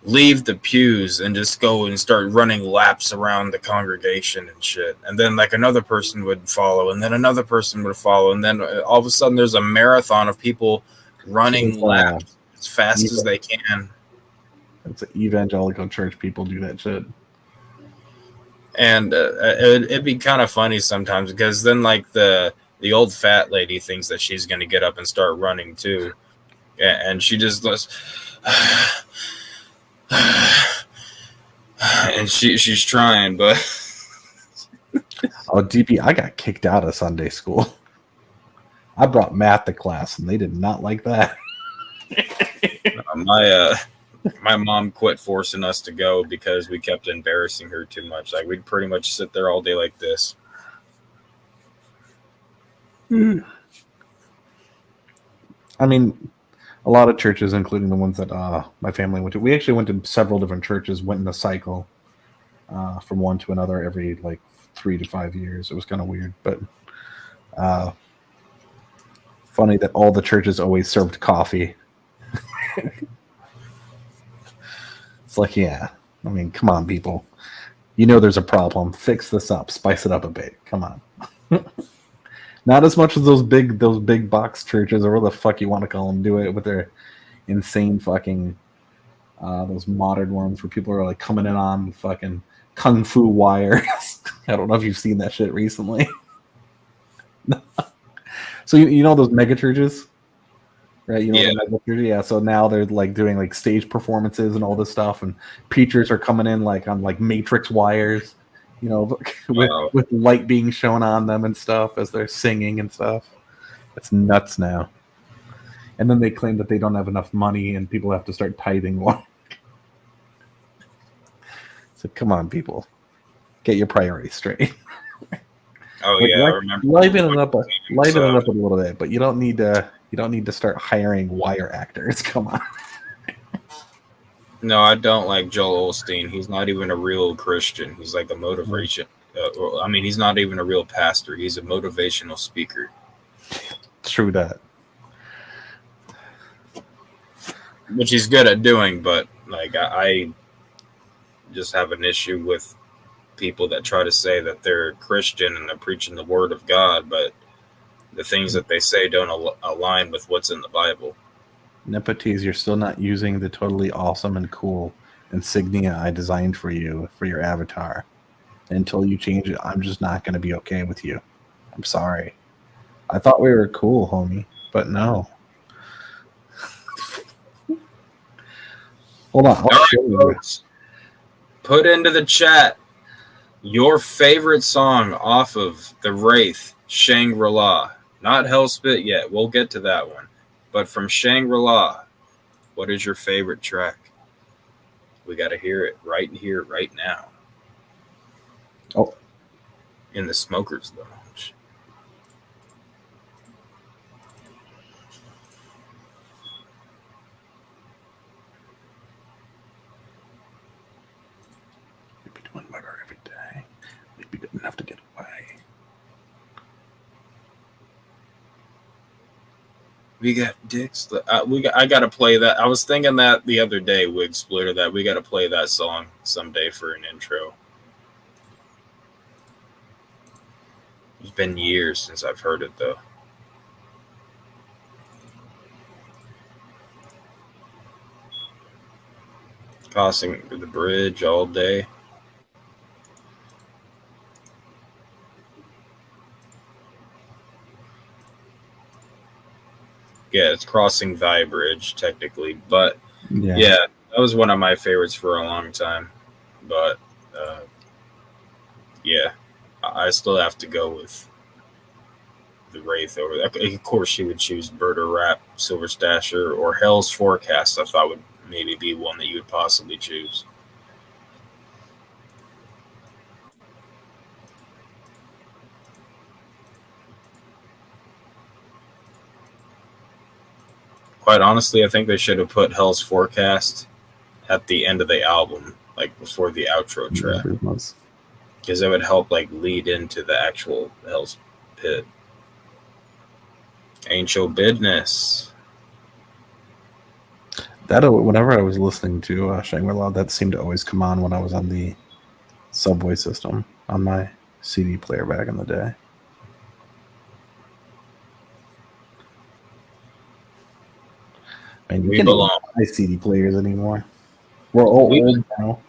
leave the pews and just go and start running laps around the congregation and shit, and then like another person would follow, and then another person would follow, and then all of a sudden there's a marathon of people running laps as fast as they can. It's evangelical church people do that shit. And it'd be kind of funny sometimes, because then like the old fat lady thinks that she's going to get up and start running too, and she just does, and she's trying, but oh, DP, I got kicked out of Sunday school. I brought math to class, and they did not like that. My mom quit forcing us to go because we kept embarrassing her too much. Like, we'd pretty much sit there all day like this. I mean, a lot of churches, including the ones that my family went to. We actually went to several different churches, went in a cycle from one to another every like 3 to 5 years. It was kind of weird, but funny that all the churches always served coffee. It's like, yeah, I mean, come on, people. There's a problem. Fix this up. Spice it up a bit. Come on. Not as much as those big box churches, or whatever the fuck you want to call them, do it with their insane fucking those modern ones where people are like coming in on fucking kung fu wires. I don't know if you've seen that shit recently. So those mega churches, right? The mega churches? Yeah. So now they're like doing like stage performances and all this stuff, and preachers are coming in like on like matrix wires. With light being shown on them and stuff as they're singing and stuff. It's nuts now. And then they claim that they don't have enough money and people have to start tithing more. So come on, people. Get your priorities straight. Oh, yeah, I remember. Liven it up a little bit, but you don't need to start hiring wire actors. Come on. No, I don't like Joel Osteen. He's not even a real Christian. He's like a motivation. He's not even a real pastor. He's a motivational speaker. True that. Which he's good at doing, but like I just have an issue with people that try to say that they're Christian and they're preaching the word of God, but the things that they say don't align with what's in the Bible. Nepotes, you're still not using the totally awesome and cool insignia I designed for you for your avatar. Until you change it, I'm just not going to be okay with you. I'm sorry. I thought we were cool, homie, but no. Hold on. I'll show you. Put into the chat your favorite song off of The Wraith, Shangri-La. Not Hellspit yet. We'll get to that one. But from Shangri-La, what is your favorite track? We got to hear it right here, right now. Oh. In the Smokers Lounge. We'd be doing murder every day. We'd be good enough to get away. We got dicks. I got to play that. I was thinking that the other day, Wig Splitter, that we got to play that song someday for an intro. It's been years since I've heard it, though. Crossing the bridge all day. Yeah, it's crossing Thy Bridge, technically. But, yeah, that was one of my favorites for a long time. But, yeah, I still have to go with the Wraith over that. Of course, you would choose Birder Rap, Silver Stasher, or Hell's Forecast. I thought would maybe be one that you would possibly choose. Quite honestly, I think they should have put Hell's Forecast at the end of the album, like before the outro track, because it would help like lead into the actual Hell's Pit. Ain't your business. That whenever I was listening to Shangri-La, that seemed to always come on when I was on the subway system on my CD player back in the day. And you can't buy CD players anymore. We're all old now.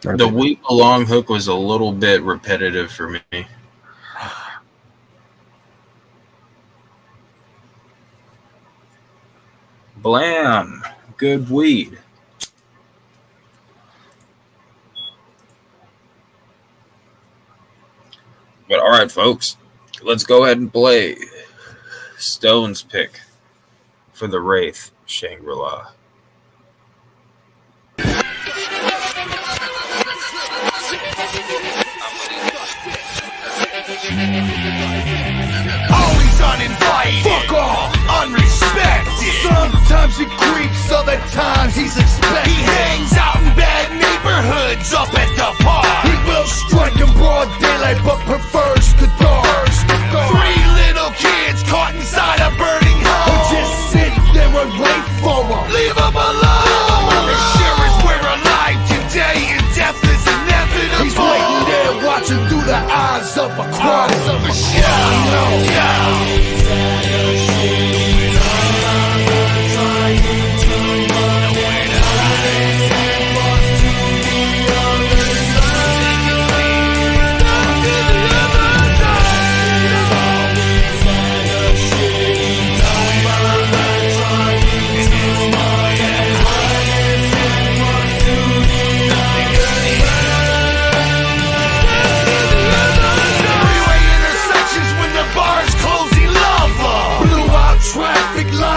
The We Belong hook was a little bit repetitive for me. Blam. Good weed. But all right, folks, let's go ahead and play Stone's pick for the Wraith, Shangri-La. Always uninvited. Fuck off, unrespected. Sometimes he creeps, other times he's expected. He hangs out in bad neighborhoods up at the park. He will strike in broad daylight, but prefers the dark. 3 little kids caught inside a burning home. Who just sit there and wait for him. Leave him alone. As sure as we're alive today, and death is inevitable. He's waiting there, watching through the eyes of a crowd.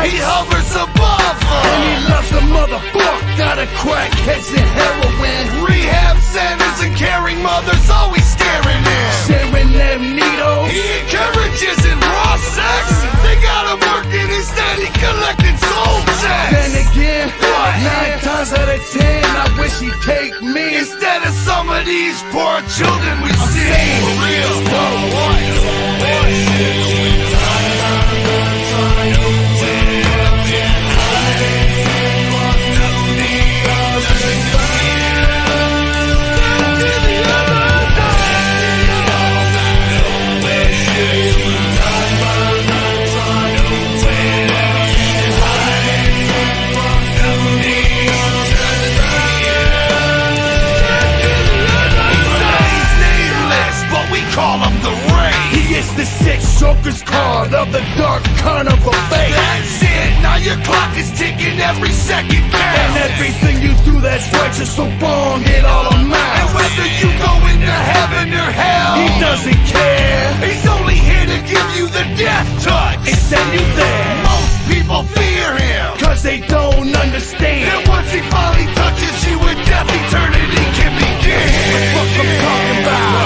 He hovers above her. And he loves the motherfucker out of crackheads and heroin. Rehab centers and caring mothers always staring in. Sharing them needles. He encourages in raw sex. They got him working instead, he collecting soul checks. Then again, 9 times out of 10, I wish he'd take me instead of some of these poor children we see. For real. Call him the Rain. He is the 6 Joker's card of the dark carnival face. That's it, now your clock is ticking, every second counts. And everything you do that's righteous so wrong, it all amounts. And whether you go into heaven or hell, he doesn't care. He's only here to give you the death touch and send you there. Most people fear him, cause they don't understand. And once he finally touches you with death, eternity can begin. What I'm talking about.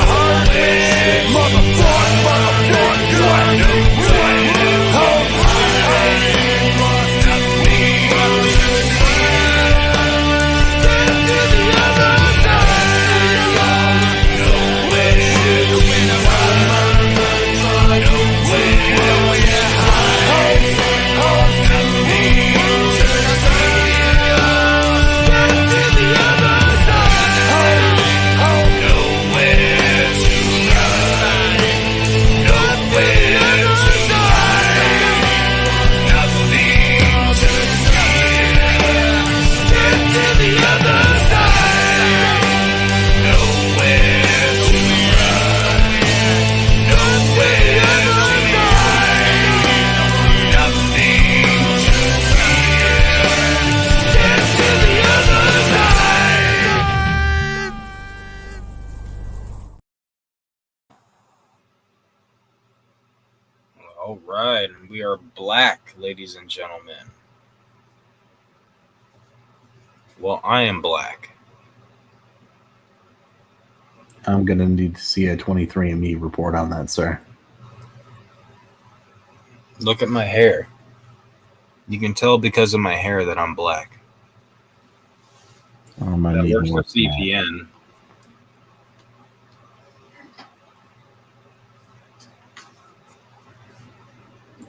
We are black, ladies and gentlemen. Well, I am black. I'm going to need to see a 23andMe report on that, sir. Look at my hair. You can tell because of my hair that I'm black. That works for CPN.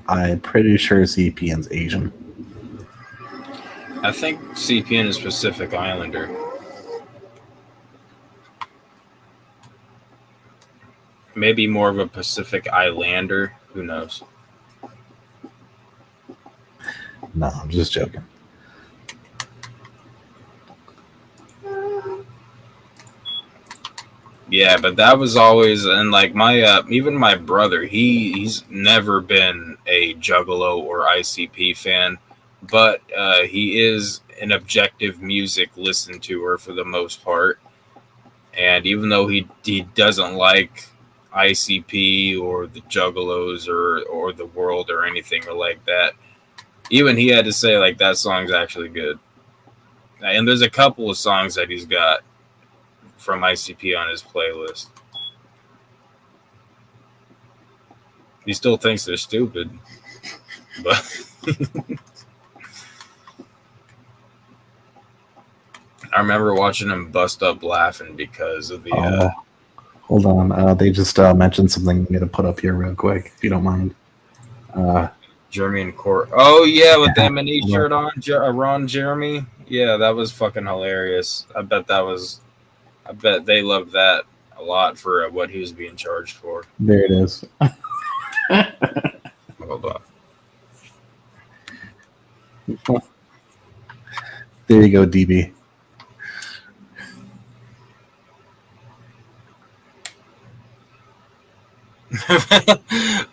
I'm pretty sure CPN's Asian. I think CPN is Pacific Islander. Maybe more of a Pacific Islander. Who knows? No, I'm just joking. Yeah, but that was always, and like my even my brother, he's never been a Juggalo or ICP fan, but he is an objective music listen to for the most part. And even though he doesn't like ICP or the Juggalos or the world or anything or like that, even he had to say like that song's actually good. And there's a couple of songs that he's got from ICP on his playlist. He still thinks they're stupid, but I remember watching him bust up laughing because of the. Hold on, they just mentioned something I'm gonna put up here real quick, if you don't mind. Jeremy and Court. Oh yeah, with the M&E shirt on, Ron Jeremy. Yeah, that was fucking hilarious. I bet they loved that a lot for what he was being charged for. There it is. Hold on. There you go, DB.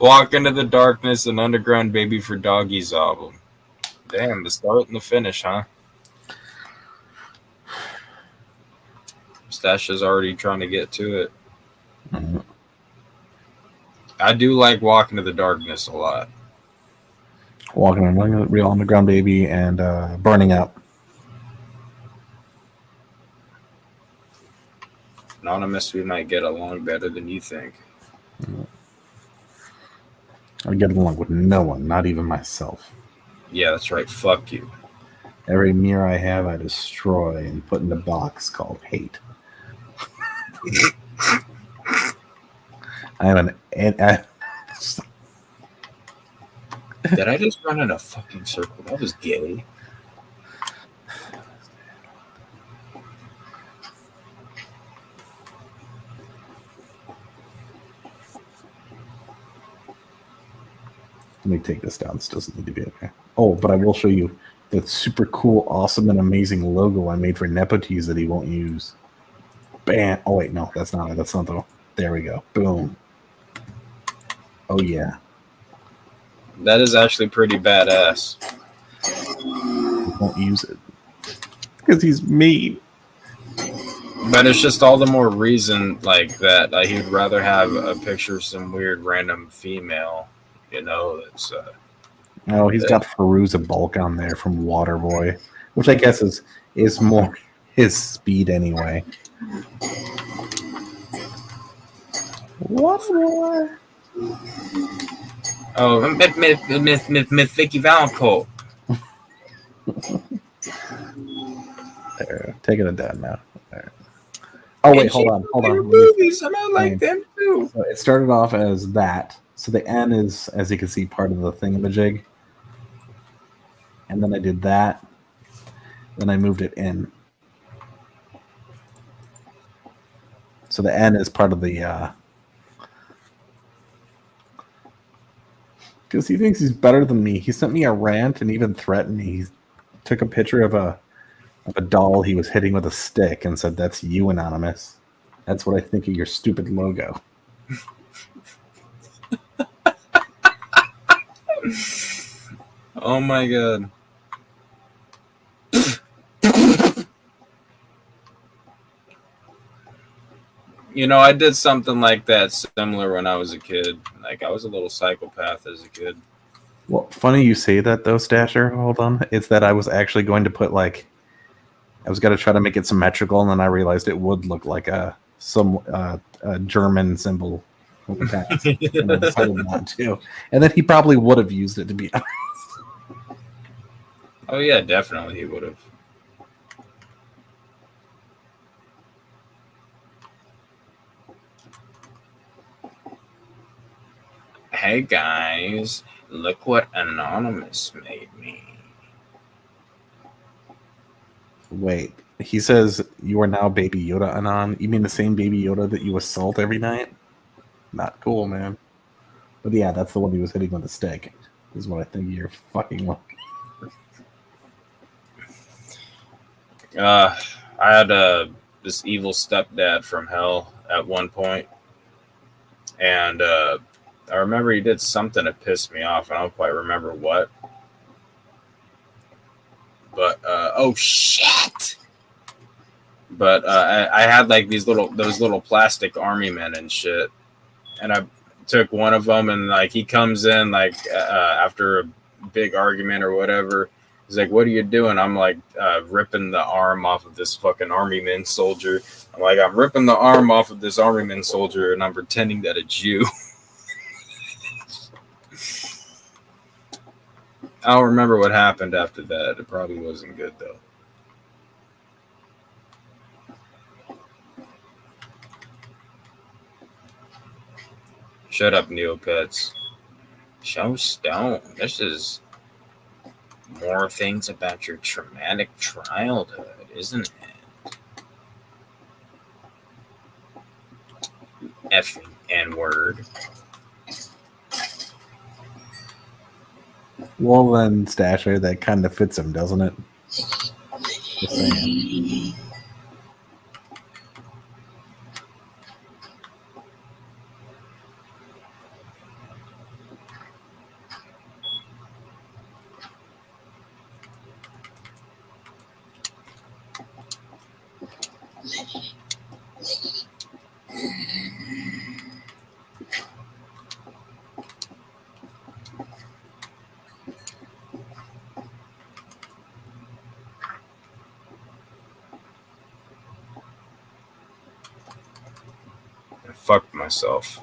Walk into the Darkness and Underground Baby for Doggies album. Damn, the start and the finish, huh? Stash is already trying to get to it. Mm-hmm. I do like Walk into the Darkness a lot. Walking on Real Underground Baby and Burning Up. Anonymous, we might get along better than you think. I get along with no one, not even myself. Yeah, that's right. Fuck you. Every mirror I have, I destroy and put in a box called hate. I have an. Did I just run in a fucking circle? That was gay. Let me take this down. This doesn't need to be okay. Oh, but I will show you the super cool, awesome, and amazing logo I made for Nepotes that he won't use. Bam. Oh, wait, no, that's not it. That's not the. There we go. Boom. Oh, yeah. That is actually pretty badass. He won't use it because he's mean. But it's just all the more reason like that. He'd rather have a picture of some weird random female. You know, it's. Oh, he's got Feruza Bulk on there from Waterboy, which I guess is more his speed anyway. Waterboy. Oh, Miss Vicky Valancourt. There, taking it down now. There. Oh wait, hold on. Movies, and I like them too. So it started off as that. So the N is, as you can see, part of the thingamajig. And then I did that. Then I moved it in. So the N is part of the. Because he thinks he's better than me. He sent me a rant and even threatened me. He took a picture of a doll he was hitting with a stick and said, "That's you, Anonymous. That's what I think of your stupid logo." Oh my god. You know, I did something like that similar when I was a kid. Like, I was a little psychopath as a kid. Well, funny you say that though, Stasher. Hold on. It's that I was actually going to put I was going to try to make it symmetrical, and then I realized it would look like a German symbol with the past, and I decided not to. And then he probably would have used it, to be honest. Oh yeah, definitely he would have. Hey guys, look what Anonymous made me. Wait, he says you are now Baby Yoda, Anon. You mean the same Baby Yoda that you assault every night? Not cool, man. But yeah, that's the one he was hitting with a stick. Is what I think you're fucking with. I had this evil stepdad from hell at one point, and I remember he did something to piss me off. I don't quite remember what. But oh shit! But I had like those little plastic army men and shit, and I took one of them, and like he comes in like after a big argument or whatever. He's like, "What are you doing?" I'm like, ripping the arm off of this fucking army man soldier. I'm ripping the arm off of this army man soldier, and I'm pretending that it's you. I don't remember what happened after that. It probably wasn't good, though. Shut up, Neopets. Show Stone. This is more things about your traumatic childhood, isn't it? Effing N-word. Well then, Stasher, that kind of fits him, doesn't it? Just saying. I fucked myself.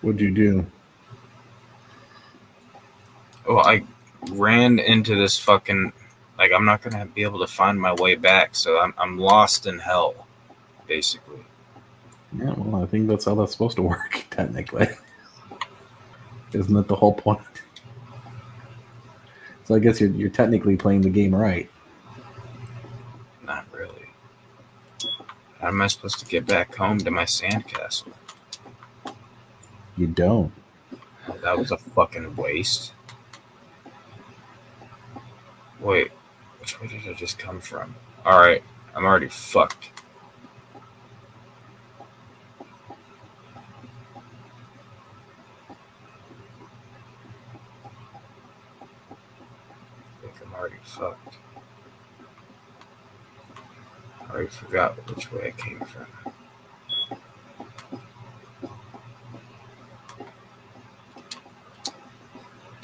What'd you do? Well, I ran into this fucking I'm not gonna be able to find my way back, so I'm lost in hell, basically. Yeah, well, I think that's how that's supposed to work, technically. Isn't that the whole point? So I guess you're technically playing the game right. Not really. How am I supposed to get back home to my sandcastle? You don't. That was a fucking waste. Wait, which way did I just come from? Alright, I'm already fucked. I think I'm already fucked. I already forgot which way I came from.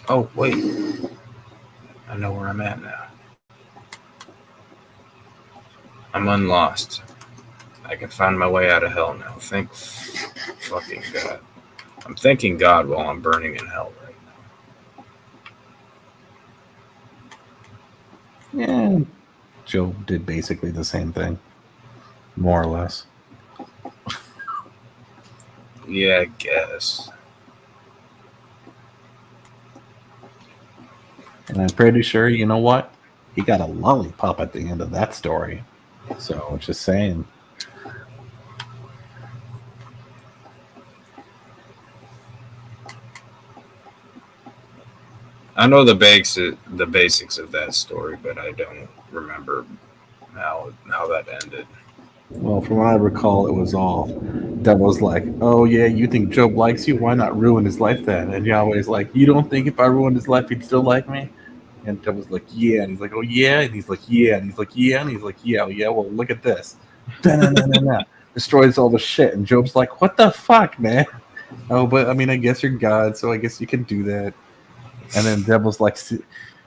Oh, wait. I know where I'm at now. I'm unlost. I can find my way out of hell now. Thank fucking God. I'm thanking God while I'm burning in hell right Yeah. Joe did basically the same thing. More or less. Yeah, I guess. And I'm pretty sure, you know what? He got a lollipop at the end of that story. So, just saying. I know the basics of that story, but I don't remember how that ended. Well, from what I recall, it was all that was like, oh yeah, you think Job likes you? Why not ruin his life then? And Yahweh's like, you don't think if I ruined his life, he'd still like me? And Devil's like, yeah. And he's like, oh, yeah. And he's like, yeah. And he's like, yeah. And he's like, yeah, oh, yeah. Well, look at this. Destroys all the shit. And Job's like, what the fuck, man? Oh, but I mean, I guess you're God, so I guess you can do that. And then Devil's like,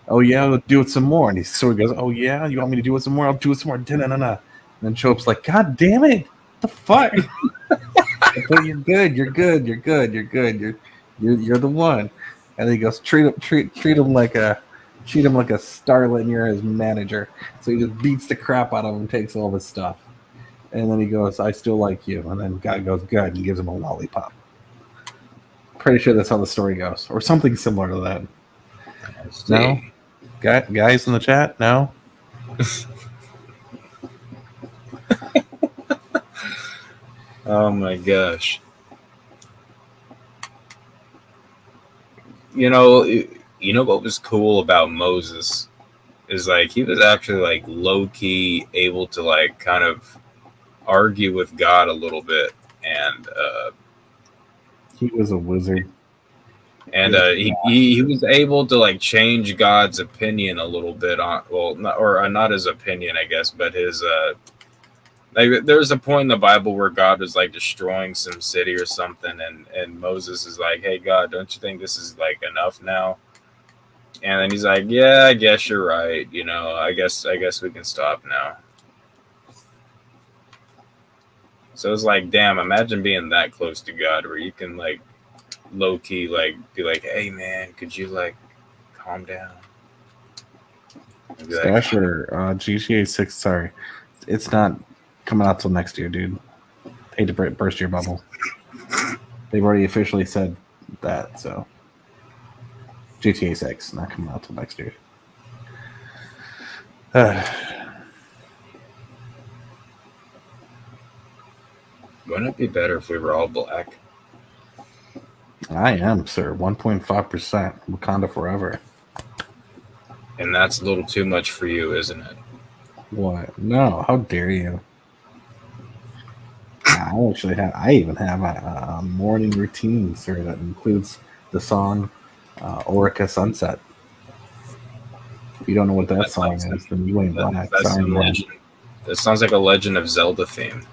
oh, yeah, I'll do it some more. And so he goes, oh, yeah, you want me to do it some more? I'll do it some more. And then Job's like, God damn it. What the fuck? But you're good. You're good. You're good. You're good. You're the one. And he goes, treat him like a starlet, and you're his manager. So he just beats the crap out of him, takes all his stuff. And then he goes, I still like you. And then God goes, good, and gives him a lollipop. Pretty sure that's how the story goes. Or something similar to that. No? Guys in the chat? No? Oh my gosh. You know what was cool about Moses is like he was actually like low key able to like kind of argue with God a little bit, and he was a wizard. And he was able to like change God's opinion a little bit on not his opinion, I guess, but his like there's a point in the Bible where God was like destroying some city or something, and Moses is like, hey God, don't you think this is like enough now? And then he's like, yeah, I guess you're right. You know, I guess we can stop now. So it's like, damn, imagine being that close to God where you can like low key like be like, hey man, could you like calm down? Stasher, GTA 6, sorry. It's not coming out till next year, dude. Hate to burst your bubble. They've already officially said that, so GTA 6 not coming out till next year. Wouldn't it be better if we were all black? I am, sir. 1.5%. Wakanda forever. And that's a little too much for you, isn't it? What? No, how dare you? I even have a morning routine, sir, that includes the song Orica Sunset. If you don't know what that song is, then you ain't black. That sounds like a Legend of Zelda theme.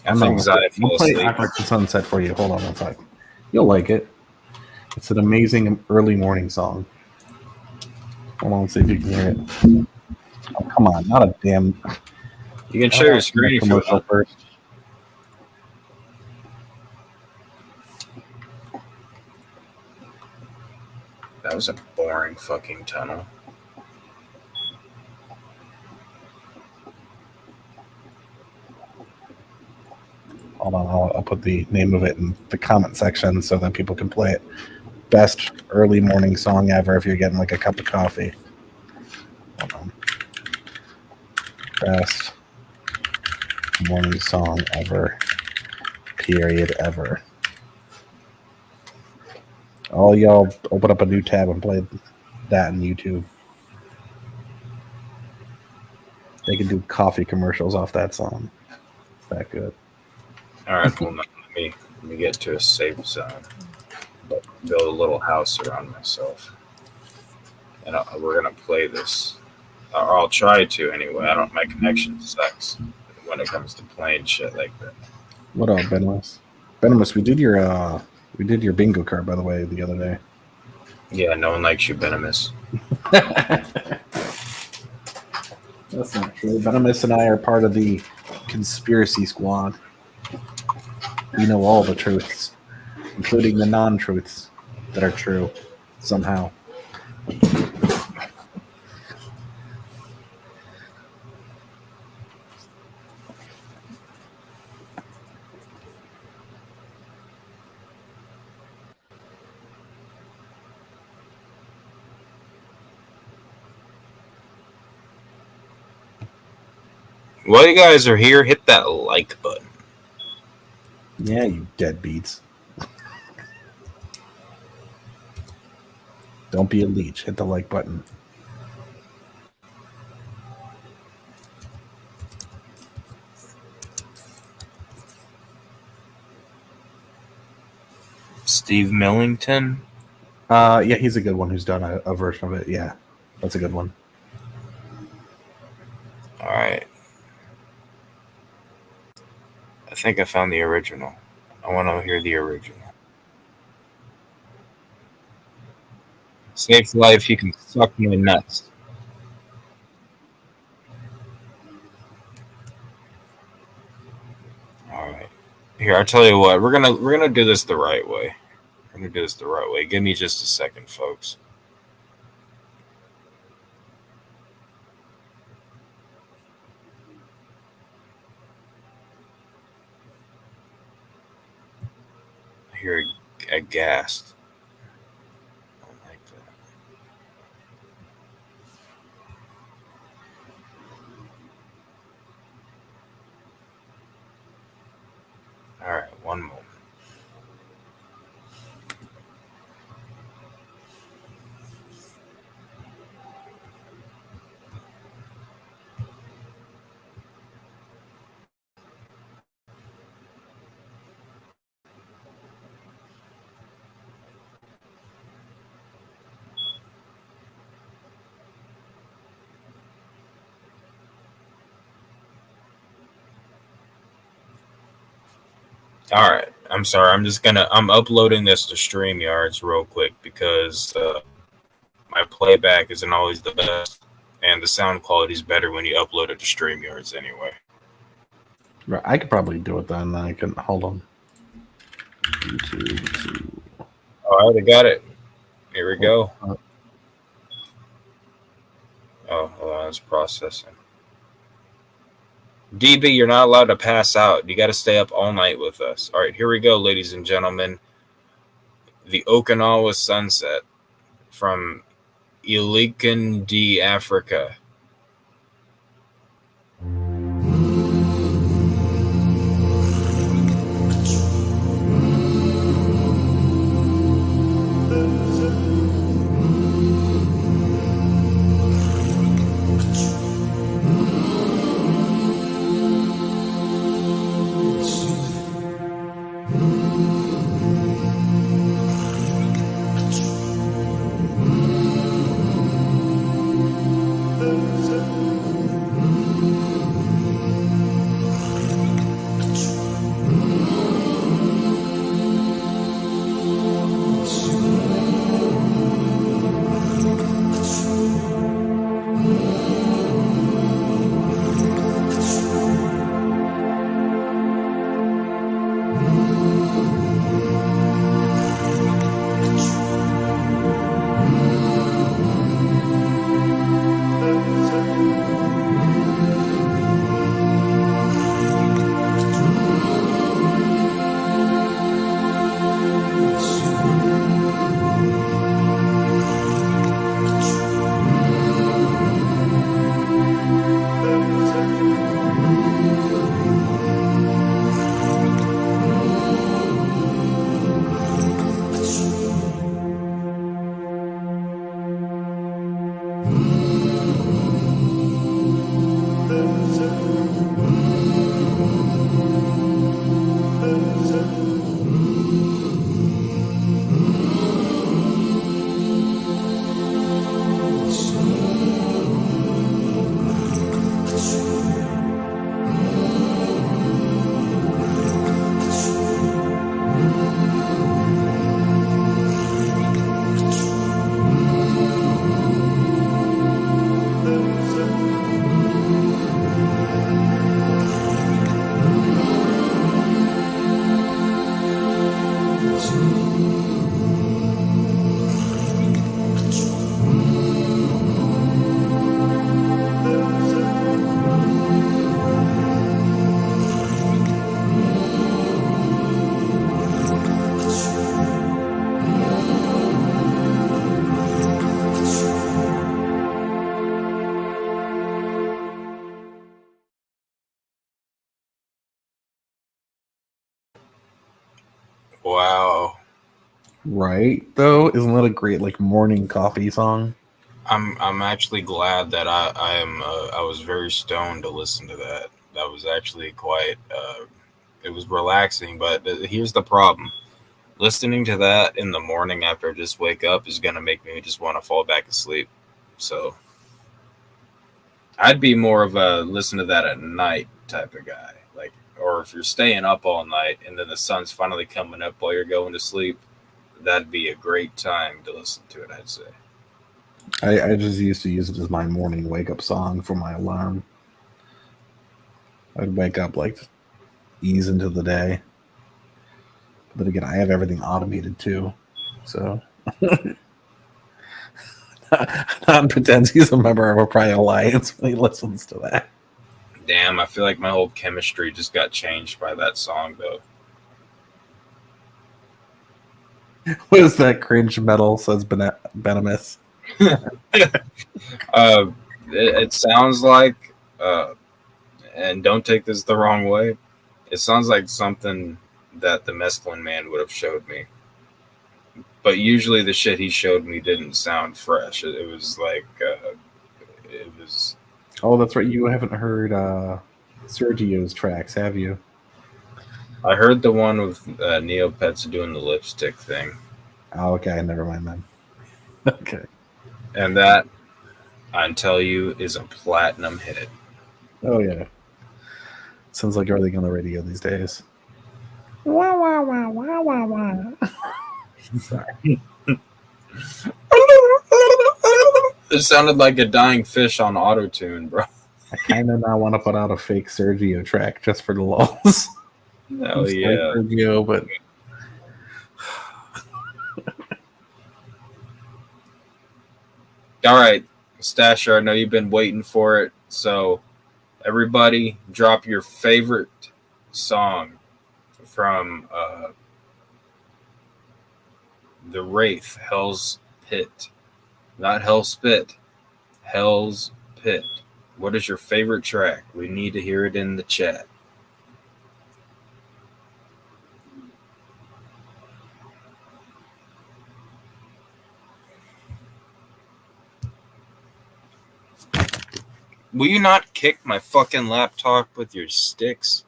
I'll play Orica Sunset for you. Hold on one sec. You'll like it. It's an amazing early morning song. Hold on, see if you can hear it. Oh, come on, not a damn. You can share your screen if you want. First. That was a boring fucking tunnel. Hold on, I'll put the name of it in the comment section so that people can play it. Best early morning song ever if you're getting like a cup of coffee. Hold on. Best morning song ever. Period ever. All y'all open up a new tab and play that on YouTube. They can do coffee commercials off that song. It's that good. All right, well, let me get to a safe zone. But build a little house around myself, and we're gonna play this. Or I'll try to anyway. My connection sucks when it comes to playing shit like that. What up, Benimus? Benimus, we did your bingo card, by the way, the other day. Yeah, no one likes you, Benimus. That's not true. Benimus and I are part of the conspiracy squad. We know all the truths, including the non-truths that are true somehow. While you guys are here, hit that like button. Yeah, you deadbeats. Don't be a leech. Hit the like button. Steve Millington? Yeah, he's a good one who's done a version of it. Yeah, that's a good one. All right. I think I found the original. I want to hear the original. Safe life, you can suck my nuts. All right. Here, I'll tell you what. We're gonna do this the right way. We're gonna do this the right way. Give me just a second, folks. I hear a ghast. I don't like that. All right, one moment. All right. I'm sorry. I'm uploading this to StreamYards real quick because my playback isn't always the best, and the sound quality is better when you upload it to StreamYards anyway. Right, I could probably do it then. I can hold on. YouTube. All right, I got it. Here we go. Oh, hold on, it's processing. DB, you're not allowed to pass out. You got to stay up all night with us. All right, here we go, ladies and gentlemen. The Okinawa Sunset from Ilikandi, Africa. Wow. Right, though? Isn't that a great like morning coffee song? I'm actually glad that I was very stoned to listen to that. That was actually quite it was relaxing, but here's the problem. listening to that in the morning after I just wake up is gonna make me just want to fall back asleep. So I'd be more of a listen to that at night type of guy. Like, or if you're staying up all night and then the sun's finally coming up while you're going to sleep, that'd be a great time to listen to it, I'd say. I just used to use it as my morning wake up song for my alarm. I'd wake up like ease into the day. But again, I have everything automated too. So Don pretends he's a member of a Pride Alliance when he listens to that. Damn, I feel like my whole chemistry just got changed by that song, though. What is that cringe metal? Says Venomous. It sounds like, and don't take this the wrong way, it sounds like something that the Mescaline Man would have showed me. But usually the shit he showed me didn't sound fresh. It was like, it was... Oh, that's right. You haven't heard Sergio's tracks, have you? I heard the one with Neopets doing the lipstick thing. Oh, okay. Never mind then. Okay. And that, I tell you, is a platinum hit. Oh, yeah. Sounds like everything on the radio these days. Wah, wah, wah, wah, wah, wah. Sorry. It sounded like a dying fish on auto-tune, bro. I kind of now want to put out a fake Sergio track just for the lulz. Hell yeah. Sergio, but... All right, Stasher, I know you've been waiting for it. So, everybody, drop your favorite song from The Wraith, Hell's Pit. Not Hell's Spit, Hell's Pit. What is your favorite track? We need to hear it in the chat. Will you not kick my fucking laptop with your sticks?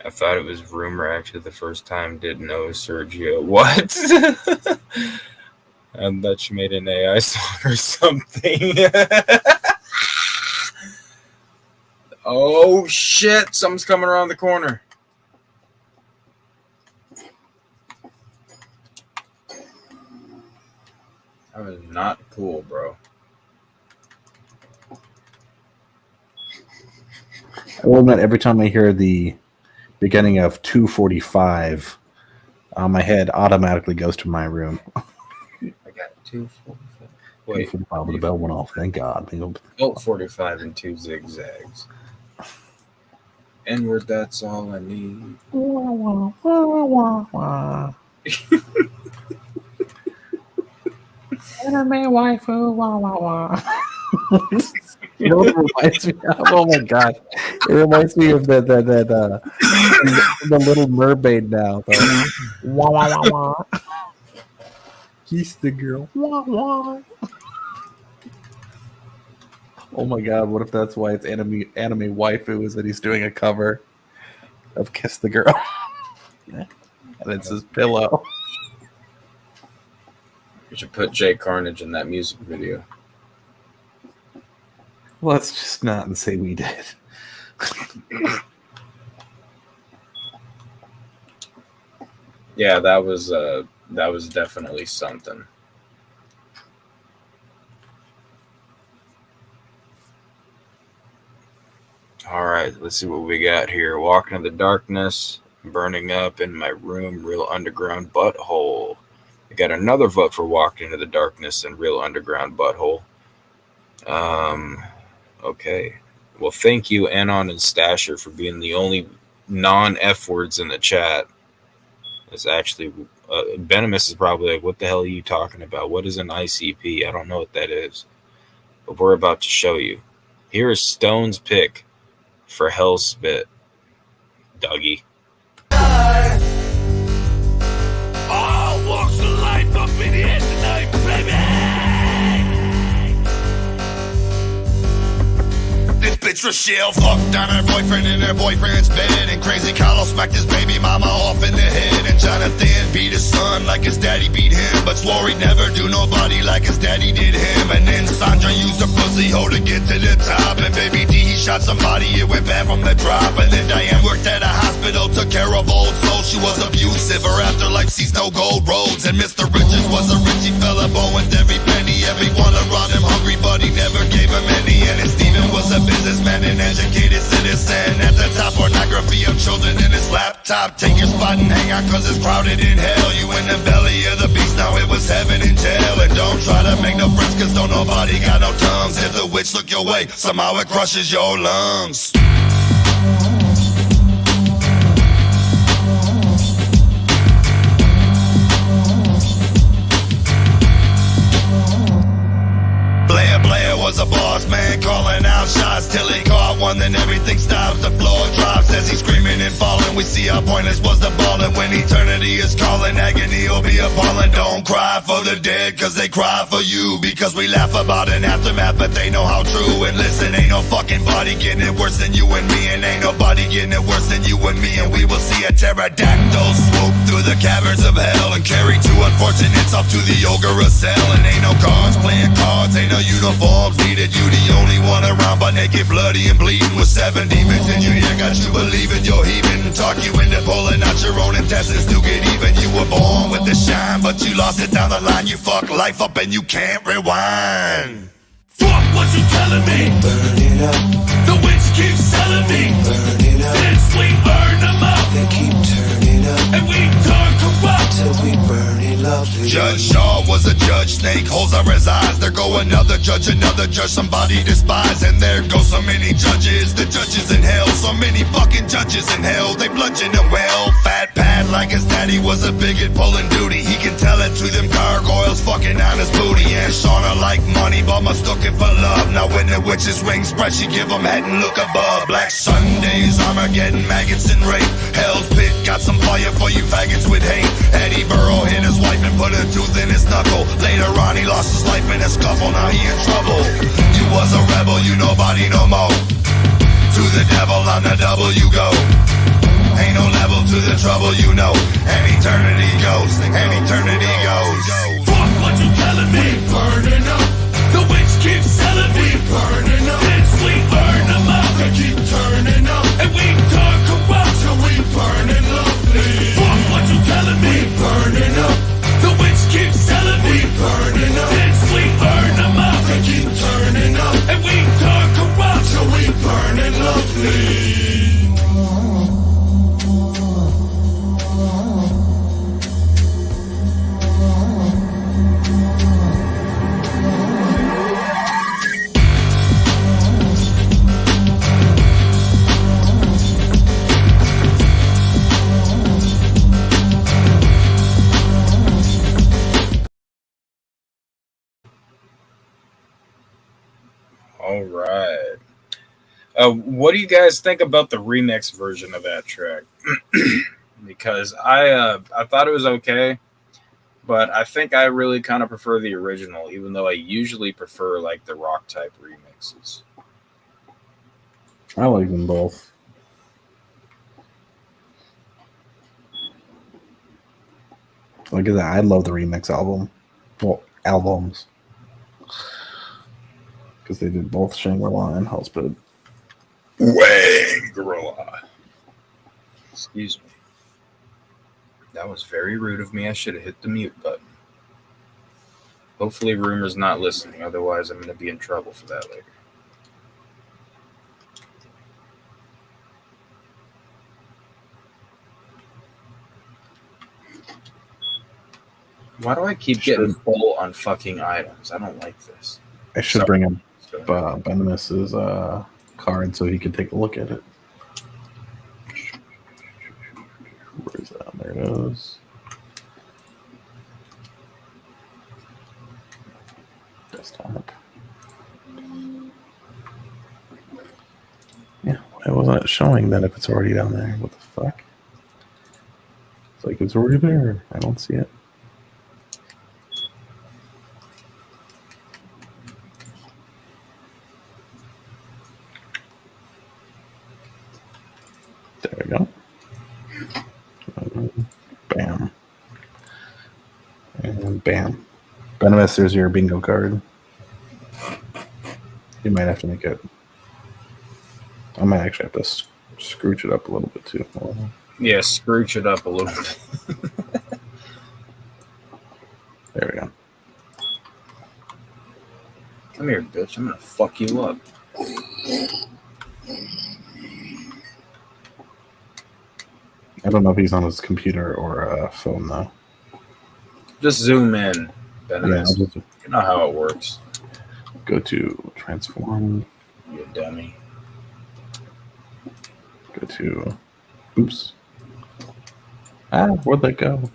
I thought it was rumor. Actually, the first time did know Sergio. What? I thought you made an AI song or something. Oh shit! Something's coming around the corner. That was not cool, bro. I will admit, every time I hear the beginning of 245, my head automatically goes to my room. I got 245. Wait, 245, the bell went off. Thank God. Bolt 45 and 2 zigzags. Inward, that's all I need. Wah, wah, wah, wah, wah. Anime waifu, wah, wah, wah. You know what it reminds me of? Oh my God. It reminds me of the Little Mermaid now. Wah, wah, wah, wah. Kiss the girl. Wah, wah. Oh my God, what if that's why it's anime waifu, is that he's doing a cover of Kiss the Girl? And it's his pillow. You should put Jay Carnage in that music video. Let's just not and say we did. Yeah, that was definitely something. All right, let's see what we got here. Walking in the darkness, burning up in my room, real underground butthole. I got another vote for Walking into the Darkness and Real Underground Butthole. Okay. Well, thank you, Anon and Stasher, for being the only non-F words in the chat. It's actually, Venomous is probably like, what the hell are you talking about? What is an ICP? I don't know what that is. But we're about to show you. Here is Stone's pick for Hell's Spit. Dougie. bitch Rochelle fucked on her boyfriend in her boyfriend's bed. And Crazy Carlos smacked his baby mama off in the head. And Jonathan beat his son like his daddy beat him, but swore he'd never do nobody like his daddy did him. And then Sandra used her pussy hole to get to the top. And Baby D, he shot somebody, it went bad from the drop. And then Diane worked at a hospital, took care of old souls. She was abusive, her afterlife sees no gold roads. And Mr. Richards was a richie fella, born with every penny. Everyone around him hungry, but he never gave him any. And then Steven was a businessman, an educated citizen. At the top, pornography of children in his laptop. Take your spot and hang out, cause it's crowded in hell. You in the belly of the beast, now it was heaven in jail. And don't try to make no friends, cause don't nobody got no tongues. If the witch look your way, somehow it crushes your lungs. Blair was a boss man, calling out shots till he caught one, then everything stops, the floor drops as he's screaming and falling. We see how pointless was the ball, and when eternity is calling, agony will be appalling. Don't cry for the dead, cause they cry for you, because we laugh about an aftermath, but they know how true. And listen, ain't no fucking body getting it worse than you and me, and ain't nobody getting it worse than you and me. And we will see a pterodactyl swoop through the caverns of hell and carry two unfortunates off to the ogre cell. And ain't no cards playing cards, ain't no uniforms needed. You the only one around, but naked, bloody, and bleeding with 7 demons in your ear. Got you believing you're heaving, talk you into pulling out your own intestines to get even. You were born with the shine, but you lost it down the line. You fuck life up and you can't rewind. Fuck what you telling me. Burn it up. The witch keeps selling me. Burn it up. Since we burn them up, they keep turning up, and we turn corrupt till we burn it lovely. Judge Shaw was a judge, snake holes are his eyes. There go another judge, somebody despise. And there go so many judges, the judges in hell. So many fucking judges in hell, they bludgeon him well. Fat pad like his daddy was a bigot pulling duty. He can tell it to them gargoyles fucking on his booty. And Shauna like money, but mistook it for love. Now when the witch's wings spread, she give him head and look above. Black Sundays, Armageddon, maggots and rape. Hell's pit got some fire for you faggots with hate. Eddie Burrow hit his wife and put a tooth in his knuckle. Later on he lost his life in a scuffle, now he in trouble. You was a rebel, you nobody no more. To the devil on the double you go. Ain't no level to the trouble you know. And eternity goes, and eternity goes. Fuck what you telling me. Burning up. The witch keeps selling me. Burning up. Since we burn them up, they keep turning up, and we turn corrupt till we burning lovely. Fuck what you telling me. Burning up. The witch keeps selling me. Burning up. Since we burn them up, they keep turning up, and we turn corrupt till we burning lovely. All right. What do you guys think about the remix version of that track? Because I thought it was okay, but I think I really kind of prefer the original, even though I usually prefer like the rock type remixes. I like them both. Like that, I love the remix album. Well, albums. Because they did both Shangri-La and Hellspit. Shangri-La. Excuse me. That was very rude of me. I should have hit the mute button. Hopefully Rumor's not listening. Otherwise, I'm going to be in trouble for that later. Why do I keep getting full on fucking items? I don't like this. I should bring him Benimus's card so he can take a look at it. Where is that? There it is. Desktop. Yeah, why wasn't it showing that if it's already down there? What the fuck? It's like it's already there. I don't see it. There we go. Bam. And bam. Venomous, there's your bingo card. You might have to make it. I might actually have to scrooge it up a little bit too. Yeah, scrooge it up a little bit. There we go. Come here, bitch. I'm gonna fuck you up. I don't know if he's on his computer or a phone though. Just zoom in, Venomous. Yeah, you know how it works. Go to transform. You dummy. Go to. Oops. Ah, where'd that go?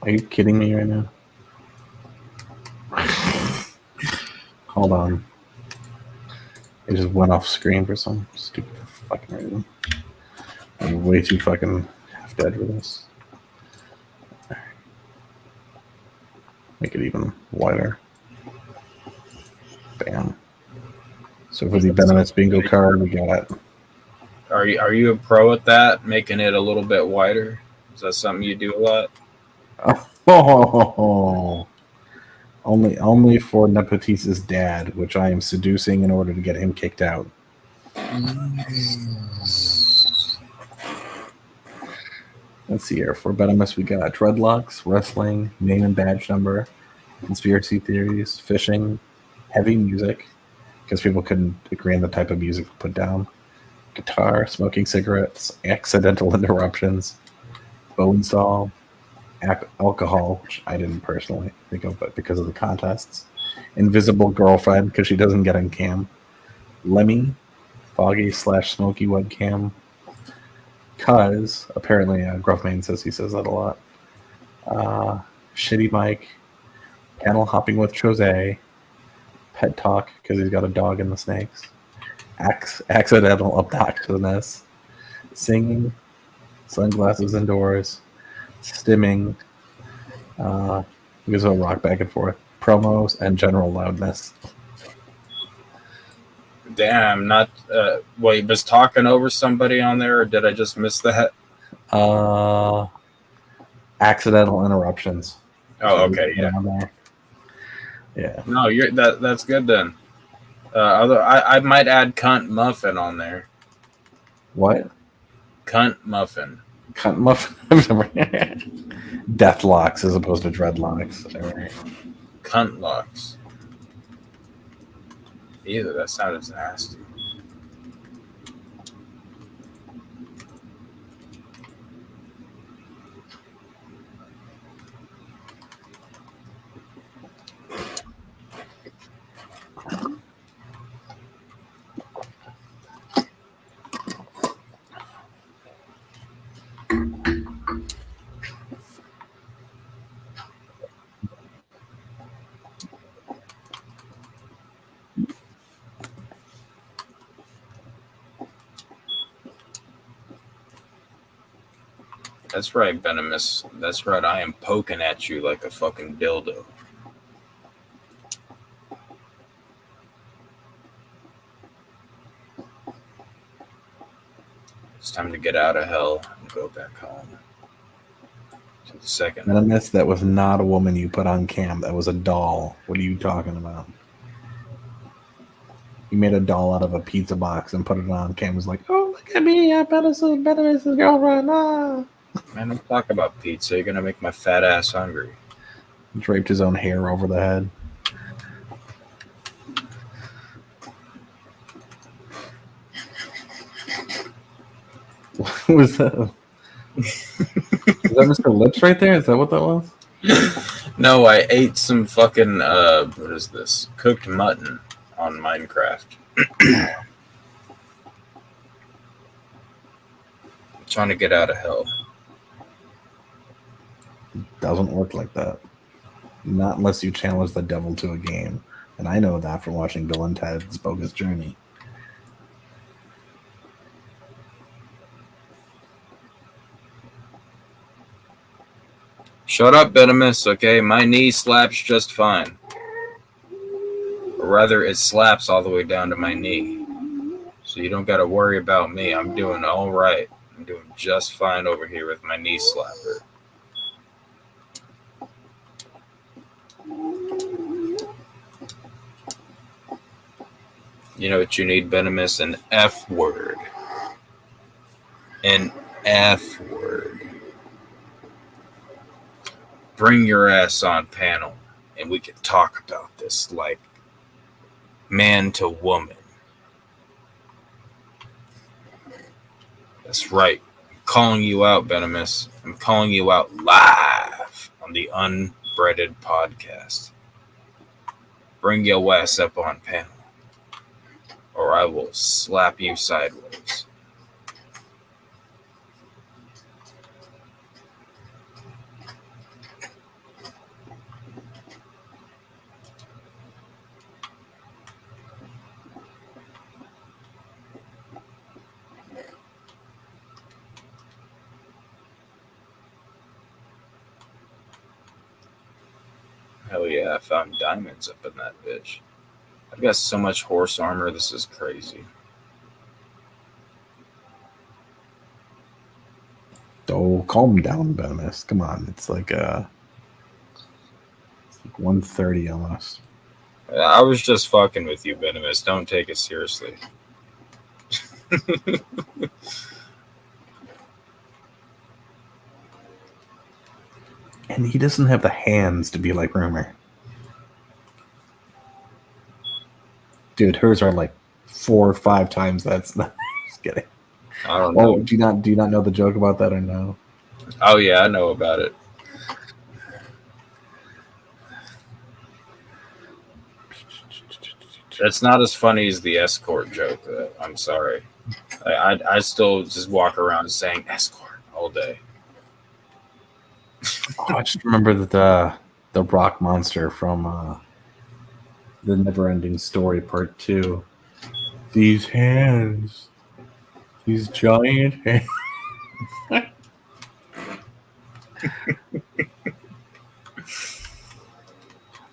Are you kidding me right now? Hold on. It just went off screen for some stupid fucking reason. I'm way too fucking half dead for this. Make it even wider. Bam. So for the Venomous bingo card, we got. Are you a pro at that? Making it a little bit wider? Is that something you do a lot? Oh, only for Nepotis's dad, which I am seducing in order to get him kicked out. Let's see here. For Venomous, we got dreadlocks, wrestling, name and badge number, conspiracy theories, fishing, heavy music, because people couldn't agree on the type of music to put down, guitar, smoking cigarettes, accidental interruptions, bone saw, alcohol, which I didn't personally think of, but because of the contests, invisible girlfriend, because she doesn't get on cam, Lemmy, foggy/smoky webcam, cuz apparently Gruffman says he says that a lot, shitty Mike, kennel hopping with Jose, pet talk because he's got a dog in the snakes, accidental obnoxiousness, singing, sunglasses indoors, stimming, because it'll rock back and forth, promos, and general loudness. Damn, not. Wait, was talking over somebody on there, or did I just miss that? Accidental interruptions. Oh, okay, yeah. Yeah. No, that's good then. Although I might add cunt muffin on there. What? Cunt muffin. Cunt muffin. Deathlocks as opposed to dreadlocks. Right. Cunt locks. Either that sounded nasty. That's right, Venomous. That's right. I am poking at you like a fucking dildo. It's time to get out of hell and go back home. To the second. Venomous, that was not a woman you put on cam. That was a doll. What are you talking about? You made a doll out of a pizza box and put it on cam. It was like, oh, look at me. I'm Venomous's girlfriend. Ah. Man, don't talk about pizza. You're going to make my fat ass hungry. Draped his own hair over the head. What was that? Is that Mr. Lips right there? Is that what that was? No, I ate some fucking, what is this? Cooked mutton on Minecraft. I'm trying to get out of hell. Doesn't work like that. Not unless you challenge the devil to a game. And I know that from watching Bill and Ted's Bogus Journey. Shut up, Venomous, okay? My knee slaps just fine. Or rather, it slaps all the way down to my knee. So you don't got to worry about me. I'm doing all right. I'm doing just fine over here with my knee slapper. You know what you need, Venomous? An F word. An F word. Bring your ass on panel and we can talk about this like man to woman. That's right. I'm calling you out, Venomous. I'm calling you out live on the Unbreaded podcast. Bring your ass up on panel, or I will slap you sideways. Hell yeah, I found diamonds up in that bitch. I've got so much horse armor, this is crazy. Oh, calm down, Venomous. Come on, it's like 1:30 almost. I was just fucking with you, Venomous. Don't take it seriously. And he doesn't have the hands to be like Rumor. Dude, hers are like 4 or 5 times that's not just kidding. I don't know. Oh, do you not know the joke about that or no? Oh yeah, I know about it. That's not as funny as the escort joke. I'm sorry. I still just walk around saying escort all day. Oh, I just remember that the rock monster from the Never-Ending Story Part 2. These hands, these giant hands.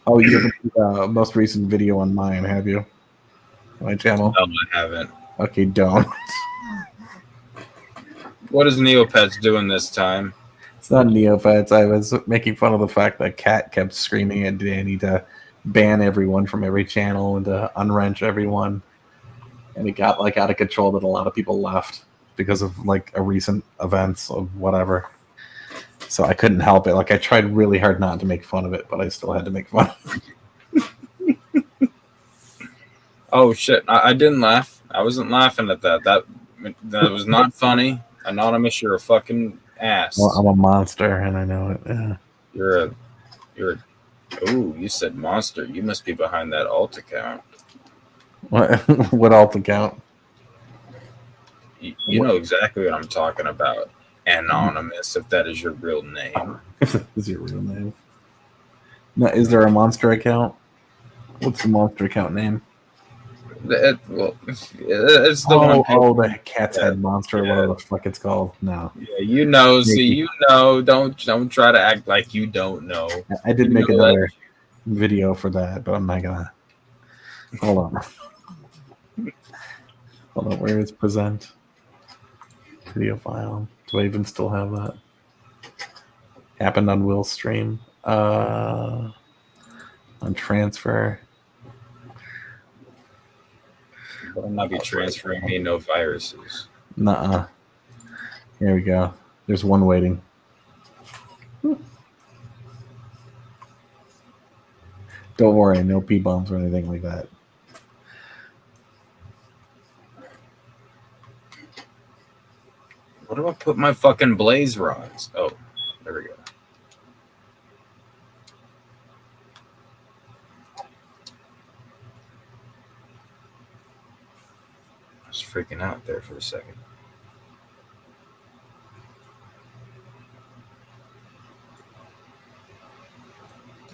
Oh, you haven't seen the most recent video on mine, have you? My channel? No, I haven't. Okay, don't. What is Neopets doing this time? It's not Neopets. I was making fun of the fact that Cat kept screaming at Danny to ban everyone from every channel and to unwrench everyone. And it got like out of control that a lot of people left because of like a recent events of whatever. So I couldn't help it. Like I tried really hard not to make fun of it, but I still had to make fun of it. Oh shit! I didn't laugh. I wasn't laughing at that. That was not funny. Anonymous, you're a fucking ass. Well, I'm a monster, and I know it. Yeah. You're a. Ooh, you said monster. You must be behind that alt account. What alt account? You know exactly what I'm talking about. Anonymous, if that is your real name. If that is your real name. Now, is there a monster account? What's the monster account name? It's the one. Oh, the cat's head monster, whatever the fuck it's called. No. Yeah, you know. See, you know. Don't try to act like you don't know. I did make another video for that, but I'm not gonna. Hold on. Hold on. Where is present? Video file. Do I even still have that? Happened on Will's stream. On transfer. Better not be transferring me no viruses. Nuh-uh. Here we go. There's one waiting. Don't worry, no P-bombs or anything like that. Where do I put my fucking blaze rods? Oh, there we go. I was freaking out there for a second.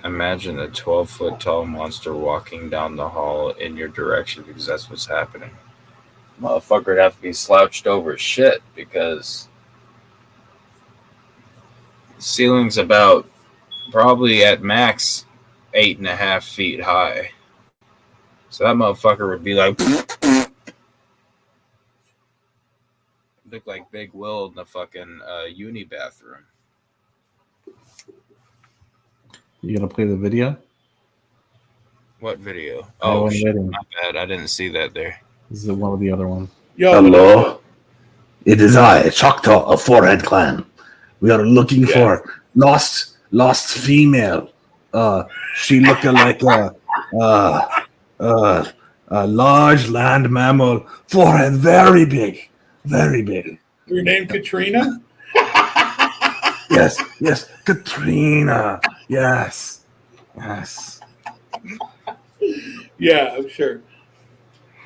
Imagine a 12-foot tall monster walking down the hall in your direction because that's what's happening. Motherfucker would have to be slouched over shit because the ceiling's about probably at max 8.5 feet high. So that motherfucker would be like, look like Big Will in the fucking uni bathroom. You gonna play the video? What video? I Oh wasn't shit, ready. my bad. I didn't see that there. This is one of the other ones. Hello, it is I, Choctaw of Forehead Clan. We are looking for lost female. She looked like a large land mammal, forehead very big, very big. Your name Katrina? Yes, Katrina. Yes. Yeah, I'm sure.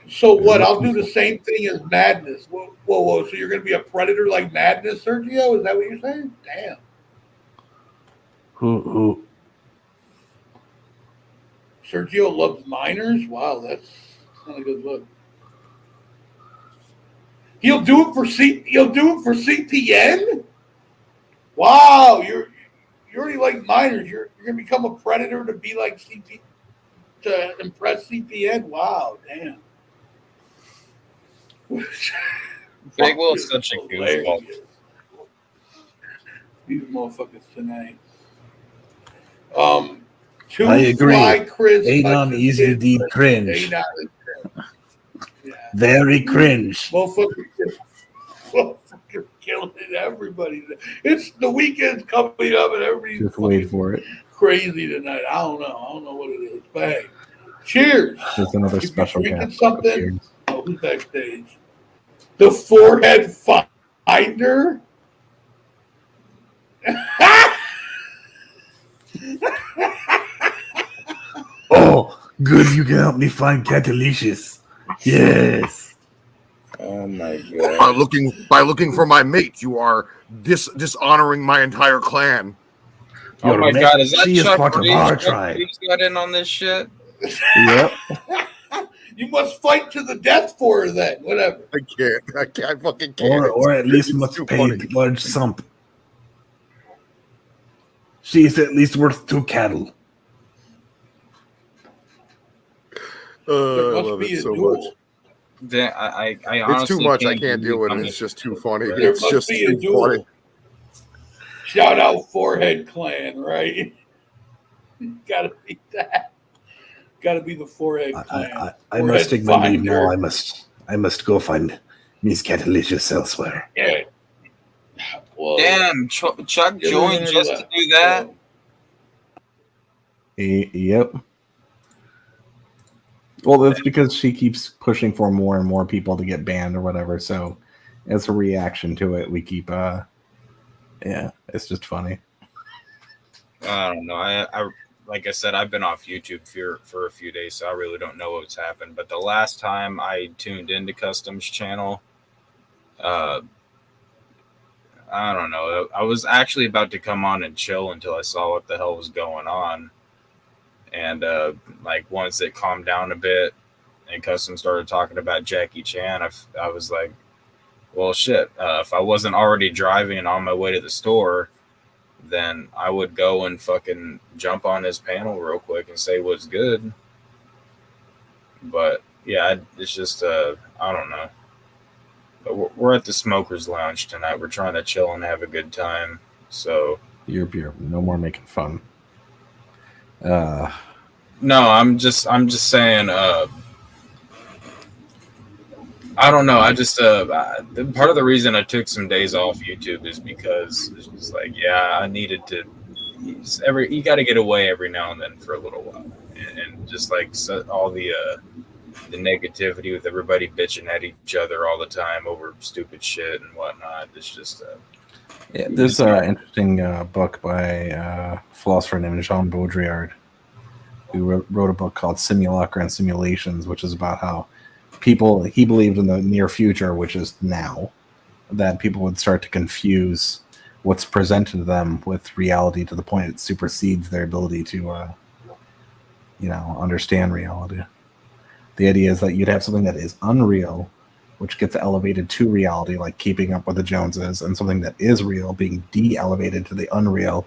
So what? I'll do the same thing as Madness. Whoa. So you're going to be a predator like Madness, Sergio? Is that what you're saying? Damn. Who? Sergio loves minors? Wow, that's not a good look. He'll do it for CPN? Wow, you already like minors. You're gonna become a predator to be like CP to impress CPN. Wow, damn. Big Will is such a goofball. These motherfuckers tonight. I agree. Chris, Anon is indeed cringe. Very cringe. Motherfucker killing everybody. It's the weekend's coming up and everybody's Just wait for it. crazy tonight. I don't know what it is. Bang. Cheers. There's another If you're special drinking guest. something. Oh, who's backstage? The Forehead Finder. Oh, good, you can help me find Catalicious. Yes. Oh my god. By looking for my mate, you are dishonoring my entire clan. Oh Your my mate, god, is that she is Chuck part of Reed? our Chuck tribe. Reed's got in on this shit? Yep. You must fight to the death for her then. Whatever. I fucking can't. Or at least It's must too pay funny. large sum. She is at least worth 2 cattle. I love it so much. I It's honestly too much. I can't can't deal with it. believe It's just too funny. There It's must just be a too duel. funny. Shout out Forehead Clan, right? Gotta be that. Gotta be the Forehead Clan. I must take my leave now. I must go find Miss Catalicious elsewhere. Yeah. Well, Damn, Chuck joined just to do that. Yep. Well, that's because she keeps pushing for more and more people to get banned or whatever. So, as a reaction to it, we keep. Yeah, it's just funny. I don't know. I like I said, I've been off YouTube for a few days, so I really don't know what's happened. But the last time I tuned into Custom's channel, I don't know. I was actually about to come on and chill until I saw what the hell was going on. And like once it calmed down a bit and Custom started talking about Jackie Chan, I was like, well, shit. If I wasn't already driving and on my way to the store, then I would go and fucking jump on his panel real quick and say what's good. But yeah, it's just I don't know. But we're at the Smokers Lounge tonight. We're trying to chill and have a good time. So You're no more making fun. no, I'm just saying. I don't know. I just part of the reason I took some days off YouTube is because it's just like, yeah, I needed to. You got to get away every now and then for a little while, and just like all the negativity with everybody bitching at each other all the time over stupid shit and whatnot. It's just. Yeah, there's an interesting book by a philosopher named Jean Baudrillard, who wrote a book called Simulacra and Simulations, which is about how he believed in the near future, which is now, that people would start to confuse what's presented to them with reality to the point it supersedes their ability to, understand reality. The idea is that you'd have something that is unreal, which gets elevated to reality, like Keeping Up with the Joneses, and something that is real being de-elevated to the unreal,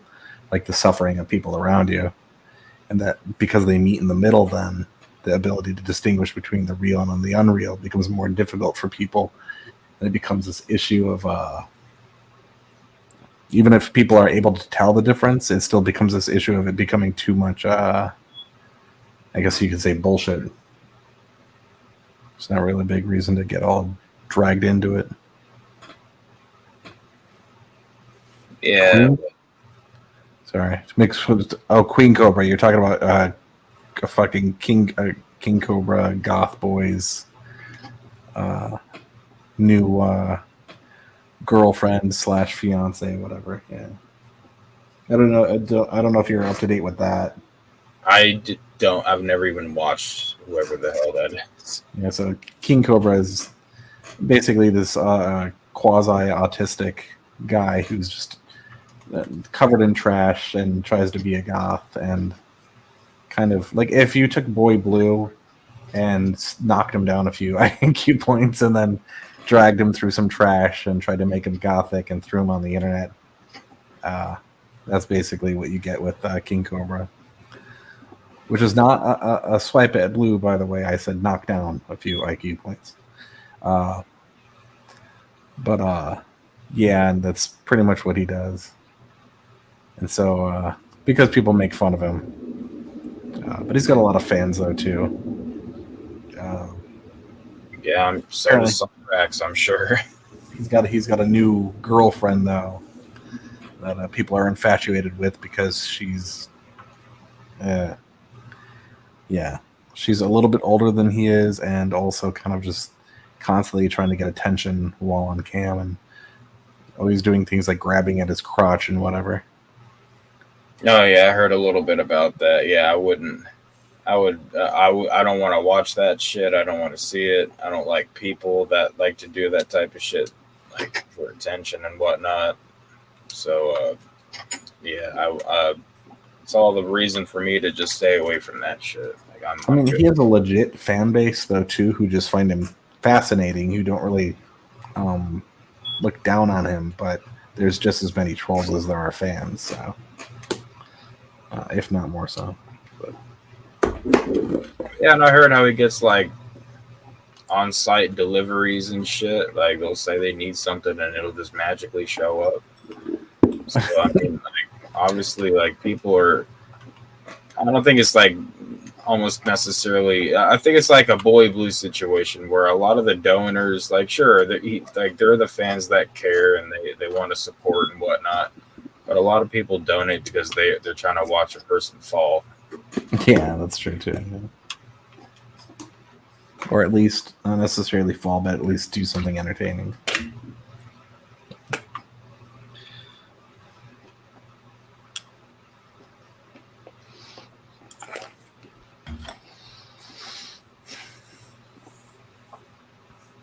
like the suffering of people around you. And that because they meet in the middle, then the ability to distinguish between the real and the unreal becomes more difficult for people, and it becomes this issue of even if people are able to tell the difference, it still becomes this issue of it becoming too much. I guess you could say bullshit. It's not really a big reason to get all dragged into it. Yeah. Queen? Sorry. Queen Cobra. You're talking about a fucking King Cobra goth boys new girlfriend / fiance, whatever. Yeah. I don't know. I don't know if you're up to date with that. Don't. I've never even watched whoever the hell that is. Yeah. So King Cobra is basically this quasi-autistic guy who's just covered in trash and tries to be a goth, and kind of like if you took Boy Blue and knocked him down a few IQ points and then dragged him through some trash and tried to make him gothic and threw him on the internet. That's basically what you get with King Cobra, which is not a swipe at Blue, by the way. I said knock down a few IQ points. Yeah, and that's pretty much what he does. And so, because people make fun of him, but he's got a lot of fans though too. Yeah, I'm starting to some cracks, I'm sure. He's got a new girlfriend though that people are infatuated with because she's, she's a little bit older than he is, and also kind of just constantly trying to get attention while on cam, and always doing things like grabbing at his crotch and whatever. Oh yeah, I heard a little bit about that. Yeah, I don't want to watch that shit. I don't want to see it. I don't like people that like to do that type of shit, like for attention and whatnot. So, it's all the reason for me to just stay away from that shit. Like, I mean, he has a legit fan base though too, who just find him fascinating, who don't really look down on him, but there's just as many trolls as there are fans, so if not more so. But yeah, and I heard how he gets like on-site deliveries and shit. Like they'll say they need something and it'll just magically show up. So I mean, like, obviously, like people are. I don't think it's like almost necessarily. I think it's like a Boy Blue situation where a lot of the donors, like, sure, they're the fans that care and they want to support and whatnot. But a lot of people donate because they're trying to watch a person fall. Yeah, that's true too. Yeah. Or at least not necessarily fall, but at least do something entertaining.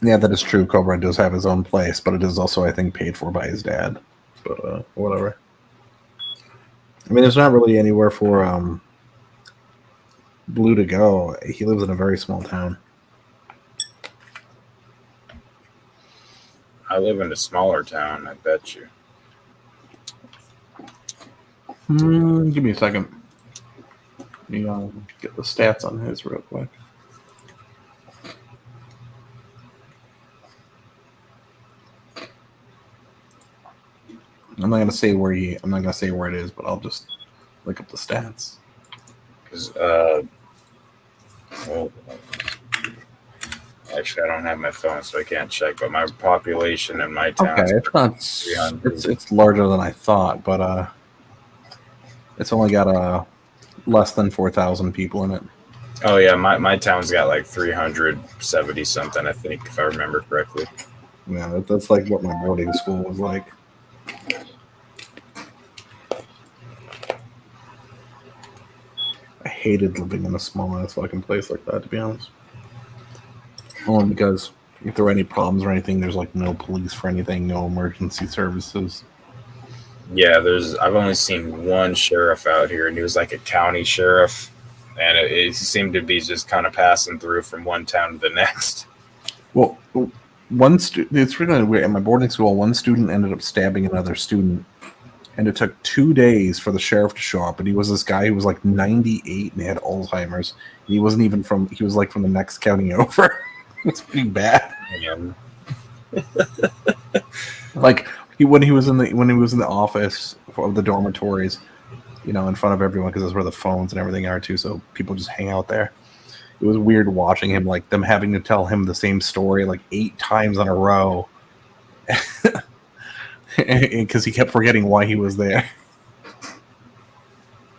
Yeah, that is true. Cobra does have his own place, but it is also, I think, paid for by his dad. But whatever. I mean, there's not really anywhere for Blue to go. He lives in a very small town. I live in a smaller town, I bet you. Give me a second. Let me get the stats on his real quick. I'm not gonna say where it is, but I'll just look up the stats. Actually, I don't have my phone, so I can't check. But my population in my town it's larger than I thought, but it's only got less than 4,000 people in it. Oh yeah, my town's got like 370 something, I think, if I remember correctly. Yeah, that's like what my boarding school was like. I hated living in a small ass fucking place like that, to be honest. Only because if there were any problems or anything, there's like no police for anything, no emergency services. Yeah, I've only seen one sheriff out here, and he was like a county sheriff, and it seemed to be just kind of passing through from one town to the next. Well, it's really weird. At my boarding school, one student ended up stabbing another student, and it took 2 days for the sheriff to show up. And he was this guy who was like 98 and he had Alzheimer's. And he wasn't even from. He was like from the next county over. It's pretty bad. Like when he was in the office of the dormitories, you know, in front of everyone, because that's where the phones and everything are too. So people just hang out there. It was weird watching him, like them having to tell him the same story like 8 times in a row, because he kept forgetting why he was there.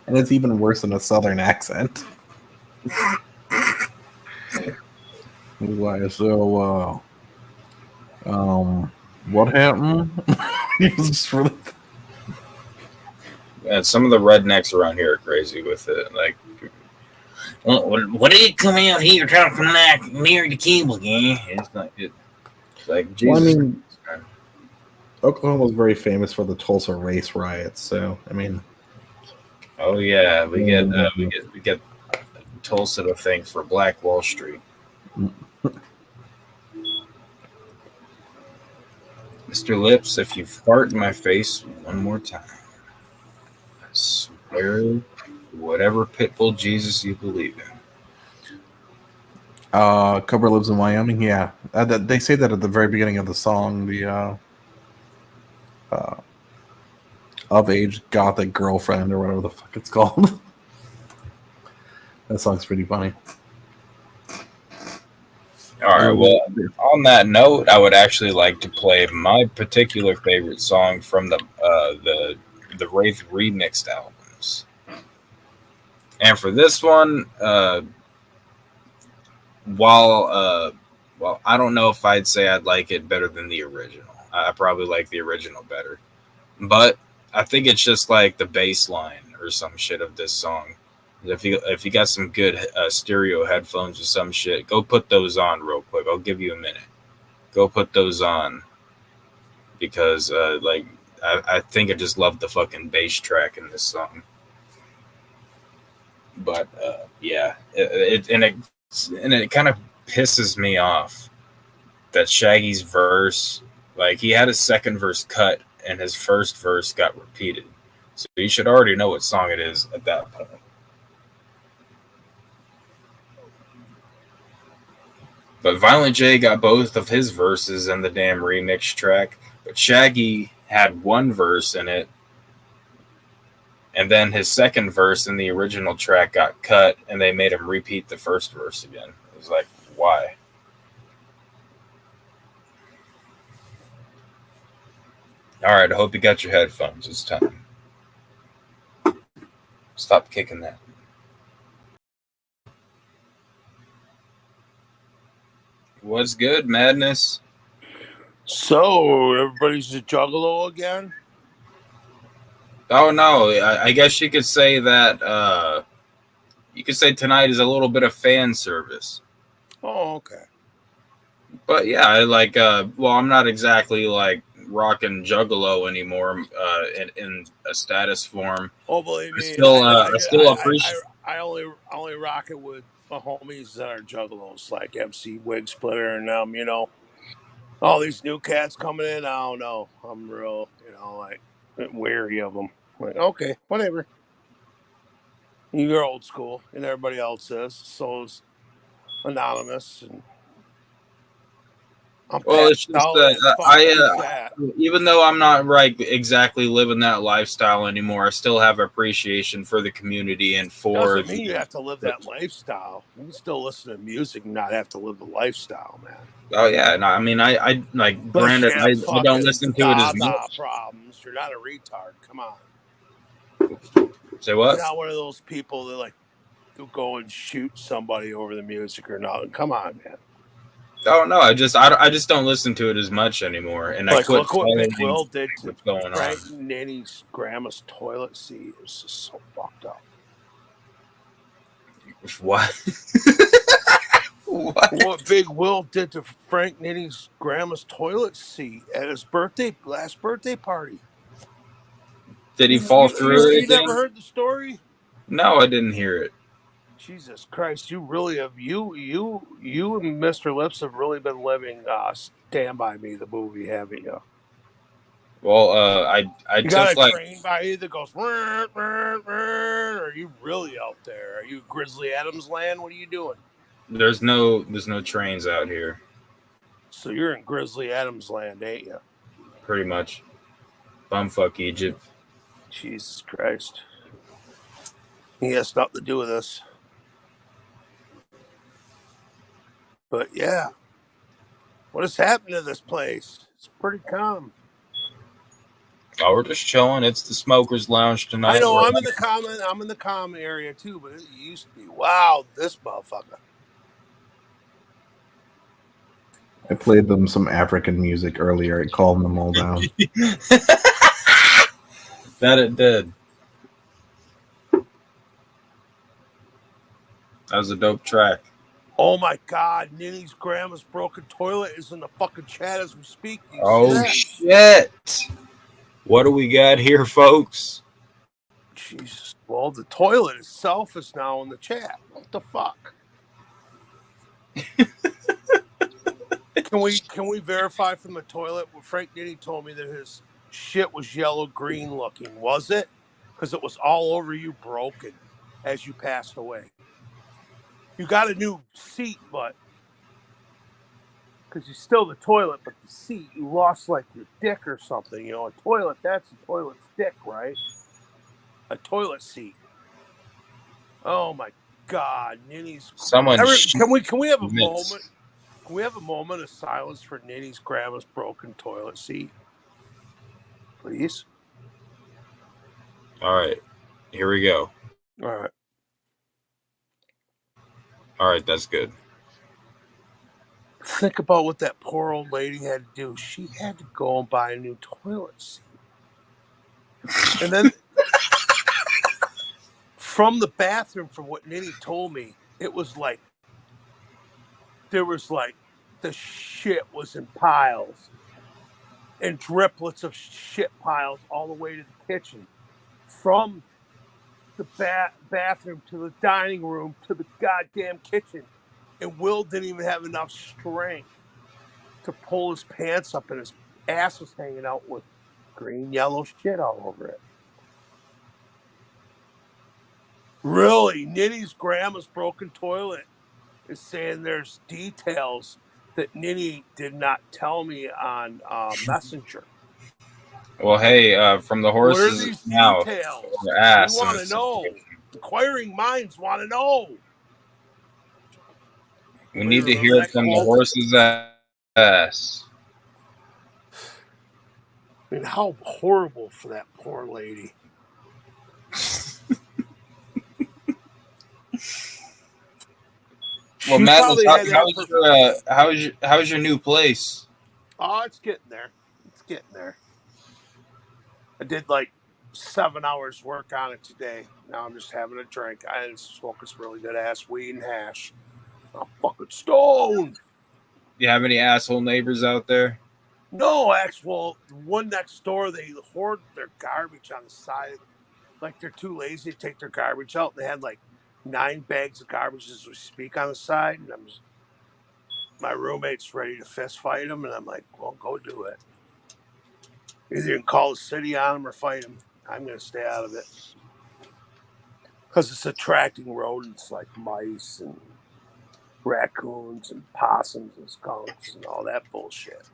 And it's even worse in a southern accent. Why? So, what happened? He was just really. And some of the rednecks around here are crazy with it. Like, what did you come out here talking like near the cable game? It's like Jesus. Well, I mean, Oklahoma was very famous for the Tulsa race riots. So, I mean, oh yeah, we get Tulsa to thank for Black Wall Street. Mr. Lips, if you fart in my face one more time, I swear, whatever pitbull Jesus you believe in. Cobra lives in Wyoming. Yeah, they say that at the very beginning of the song. The of age gothic girlfriend or whatever the fuck it's called. That song's pretty funny. All right. Well, on that note, I would actually like to play my particular favorite song from the Wraith remixed albums. And for this one, while I don't know if I'd say I'd like it better than the original. I probably like the original better, but I think it's just like the bass line or some shit of this song. If you got some good stereo headphones or some shit, go put those on real quick. I'll give you a minute. Go put those on because I think I just love the fucking bass track in this song. But yeah, it kind of pisses me off that Shaggy's verse, like he had his second verse cut and his first verse got repeated. So you should already know what song it is at that point. But Violent J got both of his verses in the damn remix track, but Shaggy had one verse in it, and then his second verse in the original track got cut, and they made him repeat the first verse again. It was like, why? All right, I hope you got your headphones. It's time. Stop kicking that. What's good, Madness? So, everybody's a juggalo again? Oh, no. I guess you could say that you could say tonight is a little bit of fan service. Oh, okay. But yeah, I like, well, I'm not exactly like rocking juggalo anymore in a status form. Oh, believe me. I still appreciate. I only rock it with my homies that are juggalos, like MC Wig Splitter and them, you know. All these new cats coming in, I don't know. I'm real, you know, like wary of them. Like, okay, whatever. You're old school, and everybody else is. So is Anonymous. And Well, it's just even though I'm not exactly living that lifestyle anymore, I still have appreciation for the community and for. Doesn't mean you have to live that lifestyle. You can still listen to music and not have to live the lifestyle, man. Oh yeah, no, I mean, I like granted, I don't listen to it as much. Problems. You're not a retard. Come on. Say what? You're not one of those people that like go and shoot somebody over the music or nothing. Come on, man. Oh no, I just don't listen to it as much anymore, and like, I quit look what Big Will did to what's going Frank on. Nanny's grandma's toilet seat. It was just so fucked up. What? What Big Will did to Frank Nanny's grandma's toilet seat at his last birthday party. Did he fall through? You never heard the story? No, I didn't hear it. Jesus Christ, you really have you and Mr. Lips have really been living Stand By Me, the movie, haven't you? Well, I You took got a like train by you that goes, "Rrr, rrr, rrr," or are you really out there? Are you Grizzly Adams land? What are you doing? there's no trains out here. So you're in Grizzly Adams land, ain't you? Pretty much. Bumfuck Egypt. Jesus Christ. He has nothing to do with this. But yeah. What has happened to this place? It's pretty calm. Oh, we're just chilling. It's the Smokers Lounge tonight. I know I'm in the common area too, but it used to be. Wow, this motherfucker. I played them some African music earlier. It calmed them all down. That it did. That was a dope track. Oh my God, Ninny's grandma's broken toilet is in the fucking chat as we speak. Do you see Oh that? shit! What do we got here, folks? Jesus. Well, the toilet itself is now in the chat. What the fuck? Can we verify from the toilet? Well, Frank Ninny told me that his shit was yellow green looking. Was it? Because it was all over you, broken as you passed away. You got a new seat, but because you're still the toilet, but the seat, you lost like your dick or something. You know, a toilet, that's a toilet's dick, right? A toilet seat. Oh my God, Ninny's. Someone Can we have a minutes. moment? Can we have a moment of silence for Ninny's grandma's broken toilet seat? Please? All right, here we go. All right. All right, that's good. Think about what that poor old lady had to do. She had to go and buy a new toilet seat. And then from the bathroom, from what Ninny told me, it was like, there was like, the shit was in piles. And driplets of shit piles all the way to the kitchen. From the bathroom to the dining room to the goddamn kitchen. And Will didn't even have enough strength to pull his pants up, and his ass was hanging out with green, yellow shit all over it. Really, Ninny's grandma's broken toilet is saying there's details that Ninny did not tell me on Messenger. Well, hey, from the What are horse's these mouth details? or ass. We want to know. Inquiring minds want to know. We need to hear it from the horse's ass. I mean, how horrible for that poor lady. Well, Matt, how's your new place? Oh, it's getting there. It's getting there. I did like 7 hours work on it today. Now I'm just having a drink. I didn't smoke this really good ass weed and hash. I'm fucking stoned. You have any asshole neighbors out there? No, actual one next door, they hoard their garbage on the side. Like they're too lazy to take their garbage out. They had like 9 bags of garbage as we speak on the side, and my roommate's ready to fist fight them, and I'm like, well, go do it. Either you can call the city on them or fight them. I'm going to stay out of it. Because it's attracting rodents like mice and raccoons and possums and skunks and all that bullshit.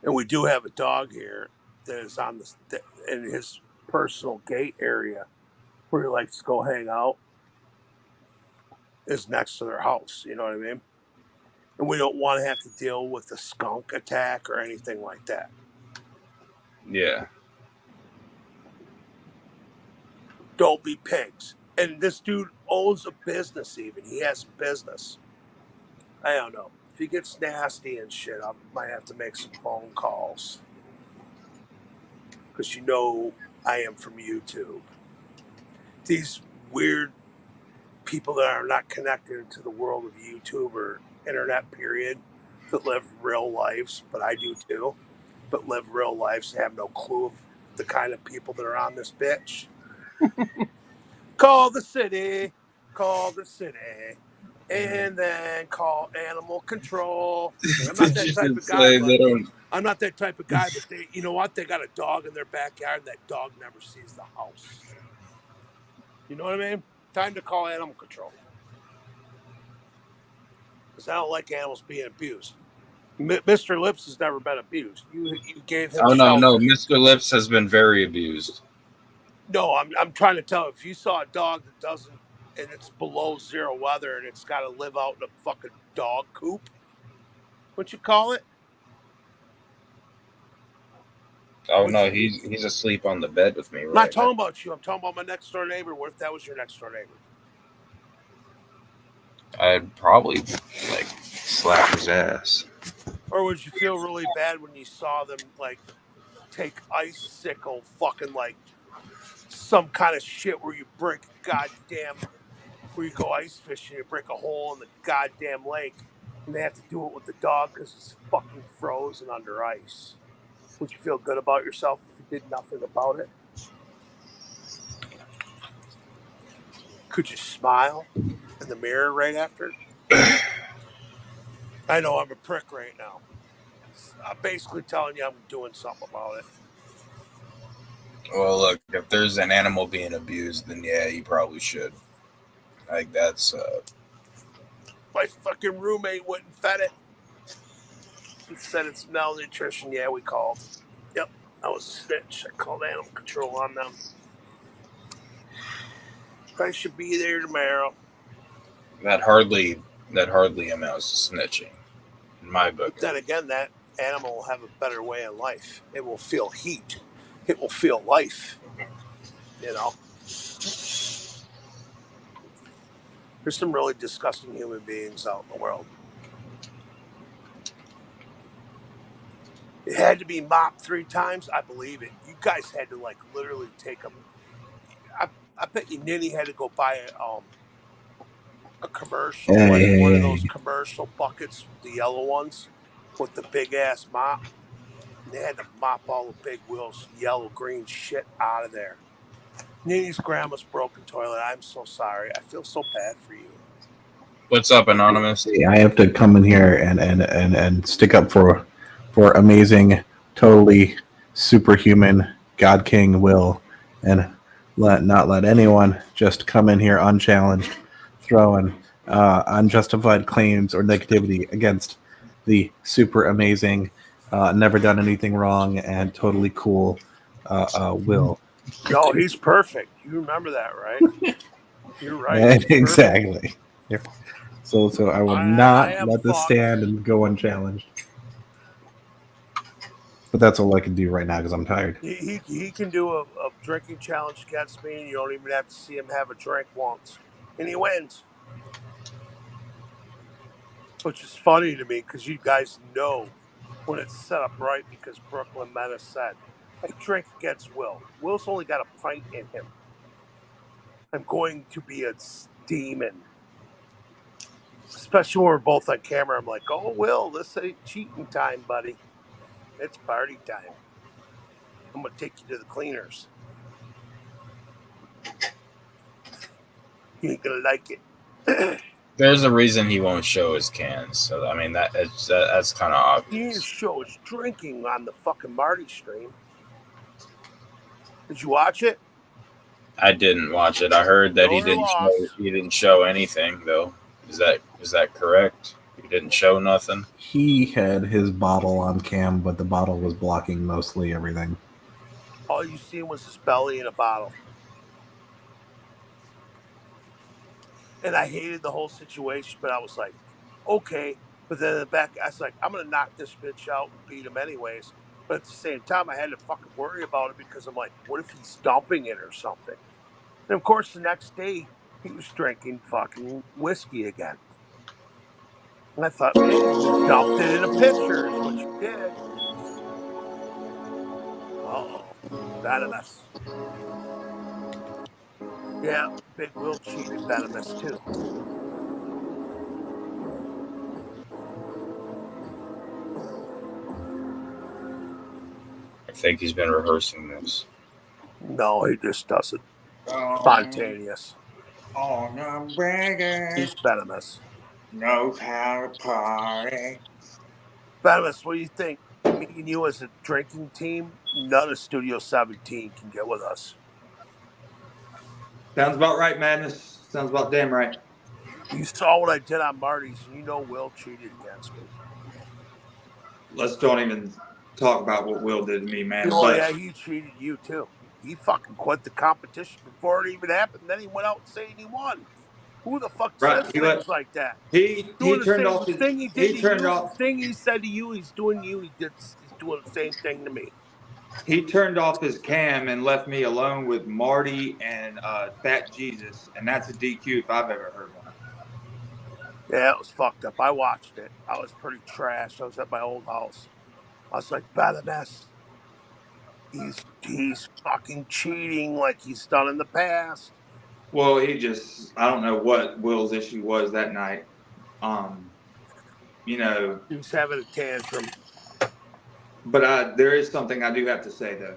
And we do have a dog here that is on in his personal gate area where he likes to go hang out is next to their house. You know what I mean? And we don't want to have to deal with a skunk attack or anything like that. Yeah. Don't be pigs. And this dude owns a business even. He has a business. I don't know. If he gets nasty and shit, I might have to make some phone calls. Because you know I am from YouTube. These weird people that are not connected to the world of YouTube or internet period that live real lives, but I do too, but live real lives and have no clue of the kind of people that are on this bitch. Call the city, and then call animal control. I'm not that type of guy. I'm not that type of guy, but you know what? They got a dog in their backyard, and that dog never sees the house. You know what I mean? Time to call animal control. Because I don't like animals being abused. Mr. Lips has never been abused. You gave him Oh no, shelter. Mr. Lips has been very abused. No, I'm trying to tell. If you saw a dog that doesn't, and it's below zero weather, and it's got to live out in a fucking dog coop, what you call it? Oh no, he's asleep on the bed with me I'm right not talking now. about you. I'm talking about my next door neighbor. What if that was your next door neighbor? I'd probably like slap his ass. Or would you feel really bad when you saw them like take icicle fucking like some kind of shit where you break a goddamn, where you go ice fishing, you break a hole in the goddamn lake, and they have to do it with the dog because it's fucking frozen under ice? Would you feel good about yourself if you did nothing about it? Could you smile in the mirror right after? I know I'm a prick right now. I'm basically telling you I'm doing something about it. Well, look, if there's an animal being abused, then yeah, you probably should. Like that's. My fucking roommate went and fed it. He said it's malnutrition. Yeah, we called. Yep, I was a snitch. I called animal control on them. I should be there tomorrow. That hardly amounts to snitching, in my book. But then again, that animal will have a better way in life. It will feel heat. It will feel life. You know? There's some really disgusting human beings out in the world. It had to be mopped 3 times. I believe it. You guys had to like literally take them. I bet you Ninny had to go buy a commercial, like one of those commercial buckets, the yellow ones, with the big ass mop. And they had to mop all the big wheels, yellow green shit out of there. Ninny's grandma's broken toilet. I'm so sorry. I feel so bad for you. What's up, Anonymous? I have to come in here and stick up for amazing, totally superhuman God King Will, and not let anyone just come in here unchallenged, throwing unjustified claims or negativity against the super amazing, never done anything wrong, and totally cool Will. No, he's perfect. You remember that, right? You're right. Exactly. Yeah. So I will not let this stand and go unchallenged. But that's all I can do right now because I'm tired. He can do a drinking challenge against me, and you don't even have to see him have a drink once. And he wins. Which is funny to me because you guys know when it's set up right, because Brooklyn Menace said, I drink against Will. Will's only got a pint in him. I'm going to be a demon. Especially when we're both on camera. I'm like, oh, Will, this ain't cheating time, buddy. It's party time. I'm going to take you to the cleaners. You ain't going to like it. There's a reason he won't show his cans. So I mean that's kind of obvious. He didn't show his drinking on the fucking Marty stream. Did you watch it? I didn't watch it. I heard that he didn't show anything though. Is that correct? He didn't show nothing. He had his bottle on cam, but the bottle was blocking mostly everything. All you seen was his belly in a bottle. And I hated the whole situation, but I was like, okay. But then in the back, I was like, I'm going to knock this bitch out and beat him anyways. But at the same time, I had to fucking worry about it because I'm like, what if he's dumping it or something? And of course, the next day, he was drinking fucking whiskey again. And I thought, man, you dumped it in a pitcher is what you did. Uh-oh. Venomous. Yeah, Big Will cheated Venomous too. I think he's been rehearsing this. No, he just does it. Spontaneous. Oh, no, brother. He's Venomous. Knows how to party. Venomous, what do you think? me and you as a drinking team, none of Studio 17 can get with us. Sounds about right, Madness. Sounds about damn right. You saw what I did on Marty's, and you know Will cheated against me. Let's don't even talk about what Will did to me, man. Oh, But yeah, he cheated you, too. He fucking quit the competition before it even happened. Then he went out saying he won. Who the fuck says things like that? he Doing the turned same off his thing he did to turned you. off The thing he said to you, he's doing to you. He's doing the same thing to me. he turned off his cam and left me alone with Marty and Fat Jesus, and that's a DQ if I've ever heard one. Yeah, it was fucked up. I watched it. I was pretty trashed. I was at my old house. I was like, Badass, he's fucking cheating like he's done in the past. Well, I don't know what Will's issue was that night. You know, he was having a tantrum. But there is something I do have to say though.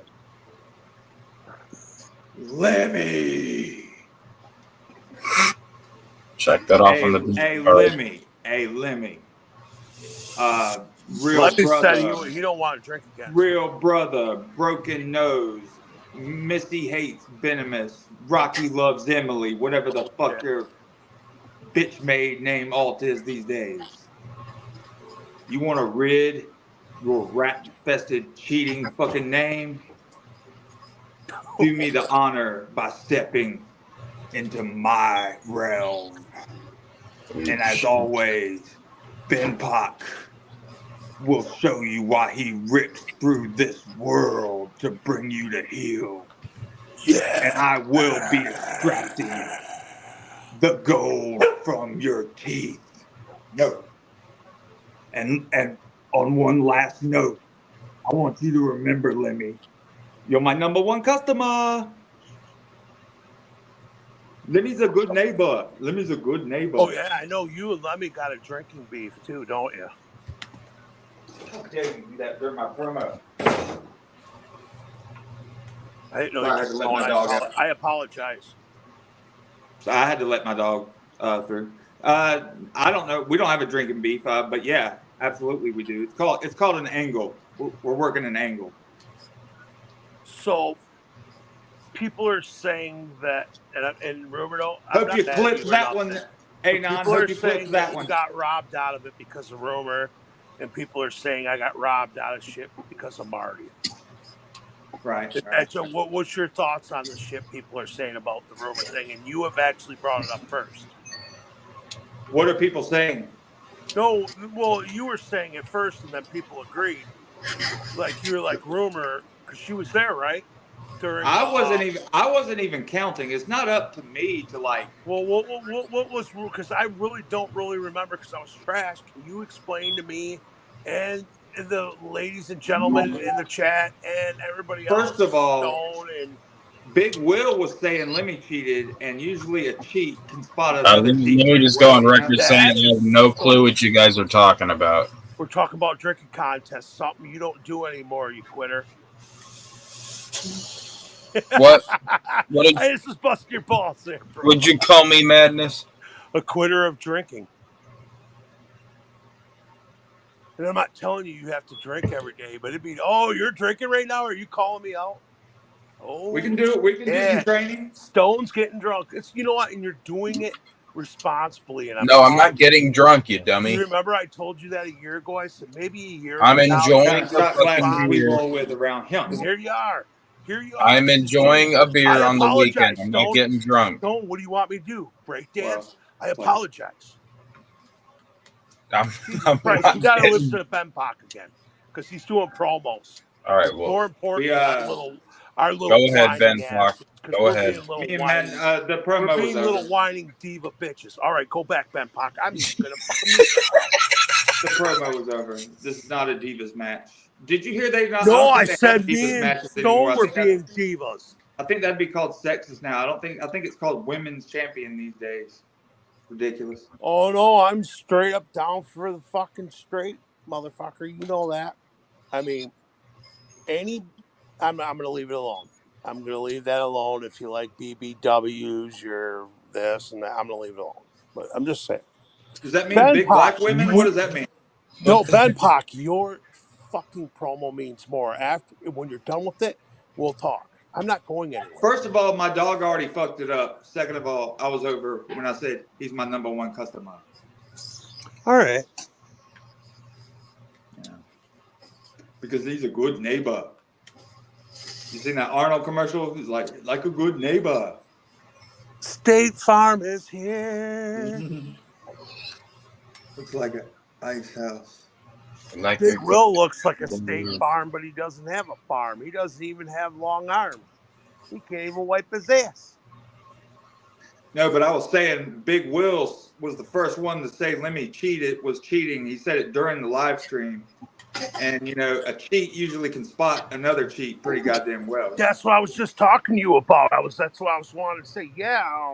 Lemmy. Check that off on the. Lemmy. Hey, Lemmy. Real Lemmy brother. said he don't want to drink again. Real brother. Broken nose. Missy hates venomous. Rocky loves Emily. Whatever the fuck your bitch made name alt is these days. You want to rid your rat-infested, cheating fucking name? Do me the honor by stepping into my realm. And as always, Ben Pac will show you why he rips through this world to bring you to heal. Yeah. And I will be extracting the gold from your teeth. No. And on one last note, I want you to remember, Lemmy, you're my number one customer. Lemmy's a good neighbor. Lemmy's a good neighbor. Oh, yeah, I know you and Lemmy got a drinking beef, too, don't you? How dare you do that during my promo? I didn't know I had to let my dog out. I apologize. So I had to let my dog through. I don't know. We don't have a drinking beef, but yeah, absolutely we do. It's called an angle. We're working an angle. So people are saying that, and Roberto, Hope you clipped that one. Hey, Non, hope you clipped that one. You got robbed out of it because of rumor, and people are saying I got robbed out of shit because of Marty. Right. So what's your thoughts on the shit people are saying about the rumor thing? And you have actually brought it up first. What are people saying? No, well, you were saying it first, and then people agreed. Like you were like rumor, because she was there, right? I wasn't even counting. It's not up to me to like. Well, what was rule? Because I really don't remember because I was trashed. Can you explain to me and the ladies and gentlemen in the chat and everybody else? First of all, Big Will was saying Lemmy cheated, and usually a cheat can spot us. Let me just go on record saying I have no clue what you guys are talking about. We're talking about drinking contests, something you don't do anymore, you quitter. What? I just was busting your balls there, bro. Would you call me Madness? A quitter of drinking. And I'm not telling you have to drink every day, but it'd be, you're drinking right now? Are you calling me out? Oh, we can do it. We can do some training. Stone's getting drunk. It's, you know what? And you're doing it responsibly. And I'm not getting drunk, you dummy. You remember I told you that a year ago? I said maybe a year. I'm enjoying the fucking we beer. roll with around him. And here you are. I'm enjoying a beer on the weekend. I'm not getting drunk. Stone, what do you want me to do? Break dance? I apologize. I'm you got to listen to Ben Pac again because he's doing promos. All right, well, more important, our little. Go ahead, Ben Pac. Go ahead. The promo we're was being over. little whining diva bitches. All right, go back, Ben Pac. I'm just gonna fucking. The promo was over. This is not a divas match. Did you hear they not? No, I said me and Stone were being divas. I think that'd be called sexist now. I think it's called women's champion these days. Ridiculous. Oh no, I'm straight up down for the fucking straight motherfucker. You know that. I mean, I'm gonna leave it alone. I'm gonna leave that alone. If you like BBWs, you're this and that. I'm gonna leave it alone. But I'm just saying. Does that mean big black women? What does that mean? No, Ben Pac, you're fucking promo means more. After when you're done with it, we'll talk. I'm not going anywhere. First of all, my dog already fucked it up. Second of all, I was over when I said he's my number one customer. All right. Yeah. Because he's a good neighbor. You seen that Arnold commercial? He's like a good neighbor. State Farm is here. Looks like an ice house. Big Will looks like a state farm, but he doesn't have a farm. He doesn't even have long arms. He can't even wipe his ass. No, but I was saying Big Will was the first one to say Lemmy was cheating. He said it during the live stream. And, you know, a cheat usually can spot another cheat pretty goddamn well. That's what I was just talking to you about. That's what I was wanting to say. Yeah,